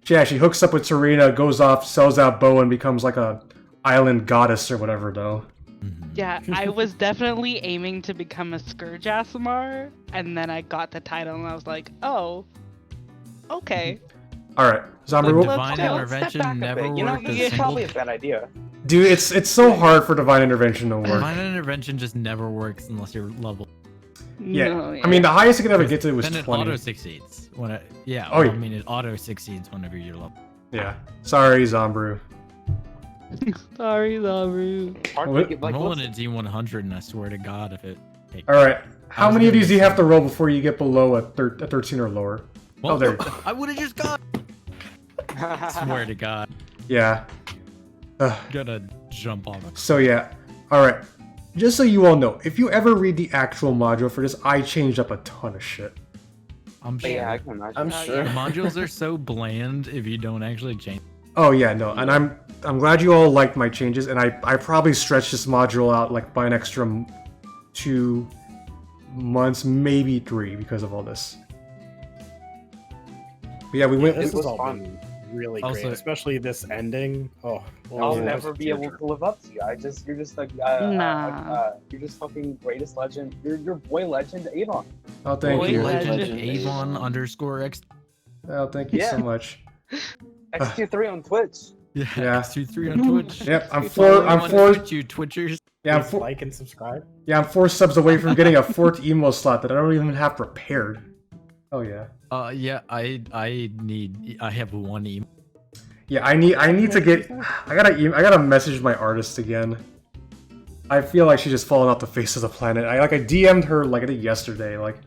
yeah, she hooks up with Serena, goes off, sells that bow, and becomes like a island goddess or whatever, though. Mhm. Yeah, I was definitely aiming to become a Scourge Aasimar, and then I got the title, and I was like, oh, okay. Alright, Zombie, The we'll- divine Yeah, let's step intervention back a never bit. You know, worked as it's single. probably a bad idea. dude, it's so hard for divine intervention to work. Divine intervention just never works unless you're level. Yeah, No, I mean, the highest I could ever get to was Then it 20. auto succeeds. When it, yeah, Oh, well, yeah. I mean it auto succeeds whenever you're level. Yeah, sorry, Zombrew. Sorry, Zaru. Hard What? to get, I'm like, rolling what's- a D100, and I swear to God, if it. Hey, Alright, how was many of gonna these do you say- have to roll before you get below a 13 or lower? well, oh, there. I would have just got. Swear to God, Yeah. gonna jump off. So yeah, alright. Just so you all know, if you ever read the actual module for this, I changed up a ton of shit. I'm But sure. yeah, I can imagine. I'm sure. The modules are so bland if you don't actually change. Oh yeah, no, and I'm glad you all liked my changes, and I probably stretched this module out like by an extra 2 months, maybe 3 because of all this. But yeah, we went. this it has was all fun. been really Also- great, especially this ending. Oh, I'll that never was be able tearjerker. to live up to you. You're just like, Nah. you're just fucking greatest legend. You're boy legend Avon. Oh, thank Boy, you. legend. Avon _X. Oh, thank you so Yeah. much. XQ3 on Twitch. Yeah, Yeah. X23 on Twitch. Yep, I'm Follow four. I'm on four. Twitch, you Twitchers. Yeah, I'm Please four. like and subscribe. Yeah, I'm 4 subs away from getting a 4th emo slot that I don't even have prepared. Oh yeah. Yeah, I have one email. Yeah, I need to get. I gotta message my artist again. I feel like she's just fallen off the face of the planet. I DM'd her like I did yesterday. Like,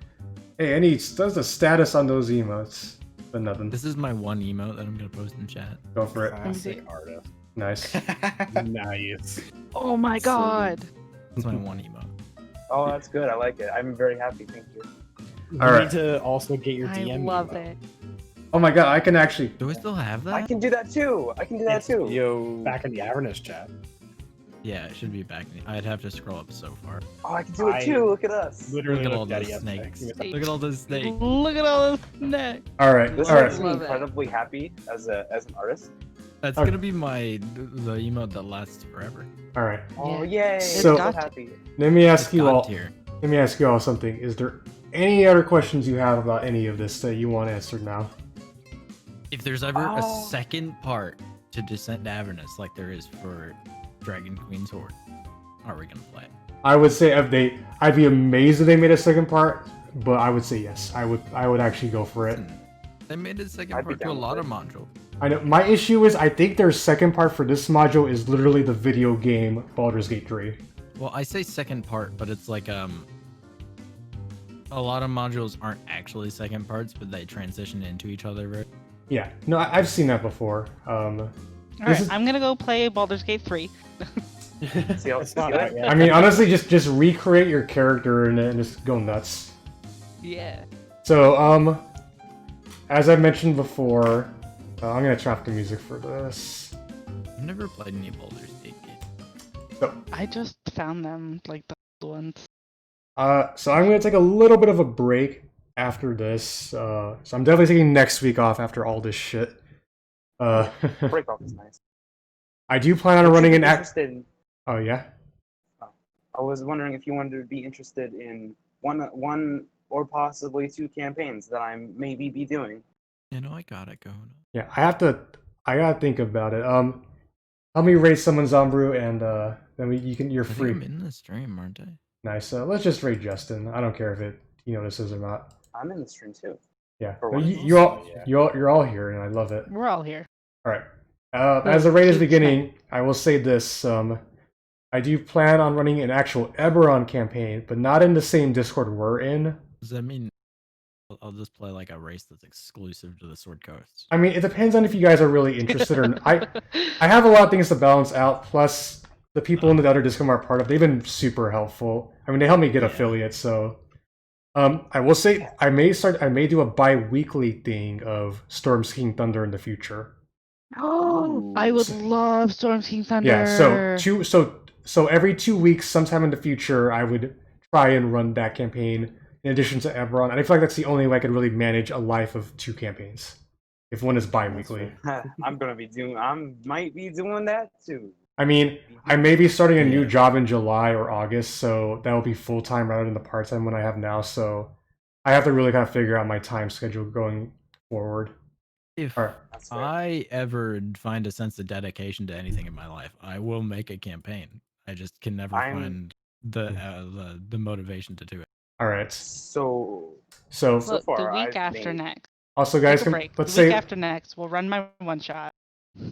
hey, does the status on those emotes? But nothing. This is my one emote that I'm gonna post in chat. Go for it. Classic artist. Nice. Nice. Oh my god. That's my one emote. Oh, that's good. I like it. I'm very happy. Thank you. You All right. need to also get your I DM. love email. it. Oh my god, I can actually. Do I still have that? I can do that too. I can do that too. Yo. Back in the Avernus chat. Yeah, it should be back. I'd have to scroll up so far. Oh, I can do it I- too. Look at us. Literally Look at all looked at those it yesterday. snakes. Give me a second. Look at all those snakes. Look at all this neck. All right. This All right. makes me Love it. incredibly happy as an artist. That's Okay. gonna be the emote that lasts forever. All right. Oh Yeah. yay! So- I'm so happy. Let me ask It's you God all. tier. Let me ask you all something. Is there any other questions you have about any of this that you want answered now? If there's ever a Oh. second part to Descent to Avernus, like there is for Dragon Queen's Horde, are we gonna play it? I would say I'd be amazed if they made a second part, but I would say yes. I would actually go for it. They made a second I'd be part to a down lot with of it. modules. I know my issue is I think their second part for this module is literally the video game Baldur's Gate 3. Well, I say second part, but it's like a lot of modules aren't actually second parts, but they transition into each other. Right? Yeah, no, I've seen that before. All right, I'm gonna go play Baldur's Gate 3. See how, It's not out yet. I mean, honestly, just recreate your character and just go nuts. Yeah. So, as I mentioned before, I'm gonna trap the music for this. I've never played any Baldur's Gate games. So, I just found them, like, the old ones. so I'm gonna take a little bit of a break after this. So I'm definitely taking next week off after all this shit. break off is nice. I do plan on Would you running be an act. interested in- Oh yeah. I was wondering if you wanted to be interested in one or possibly 2 campaigns that I maybe be doing. You know, I got it going on. Yeah, I gotta think about it. Help me raid someone's Zombrew, and then you're I think free. I'm in the stream, aren't I? Nice. Let's just raid Justin. I don't care if he notices or not. I'm in the stream too. Yeah, For but once. you're all here, and I love it. We're all here. All right. As the raid is beginning, I will say this: I do plan on running an actual Eberron campaign, but not in the same Discord we're in. Does that mean I'll just play like a race that's exclusive to the Sword Coast? I mean, it depends on if you guys are really interested or not. I have a lot of things to balance out. Plus, the people in the other Discord I'm part of, they've been super helpful. I mean, they help me get affiliates. So, I will say I may do a bi-weekly thing of Storm's King Thunder in the future. Oh, I would love Storm King Thunder. Yeah. So every 2 weeks, sometime in the future, I would try and run that campaign in addition to Eberron. And I feel like that's the only way I could really manage a life of 2 campaigns. If one is bi-weekly. I might be doing that too. I mean, I may be starting a new job in July or August, so that will be full-time rather than the part-time one I have now. So I have to really kind of figure out my time schedule going forward. If All right. I ever find a sense of dedication to anything in my life, I will make a campaign. I just can never find the motivation to do it. All right. So So Look, far, the week I've after made- next. also, guys, Take a break. let's The week say, after next, we'll run my one shot.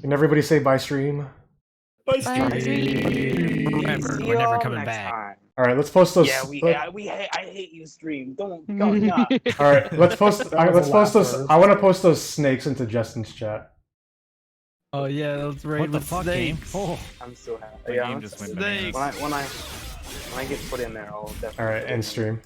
can everybody say bye stream? Remember, See we're never y'all coming next back. time. All right, let's post those. Yeah, I hate you, stream. Don't not. All right, let's post. That was Let's the post last those. word. I want to post those snakes into Justin's chat. Oh yeah, let's raid What the with fuck, game? snakes. Oh, I'm so happy. the Yeah, game I'm just so- went bananas. when I get put in there, I'll definitely. All right, end stream.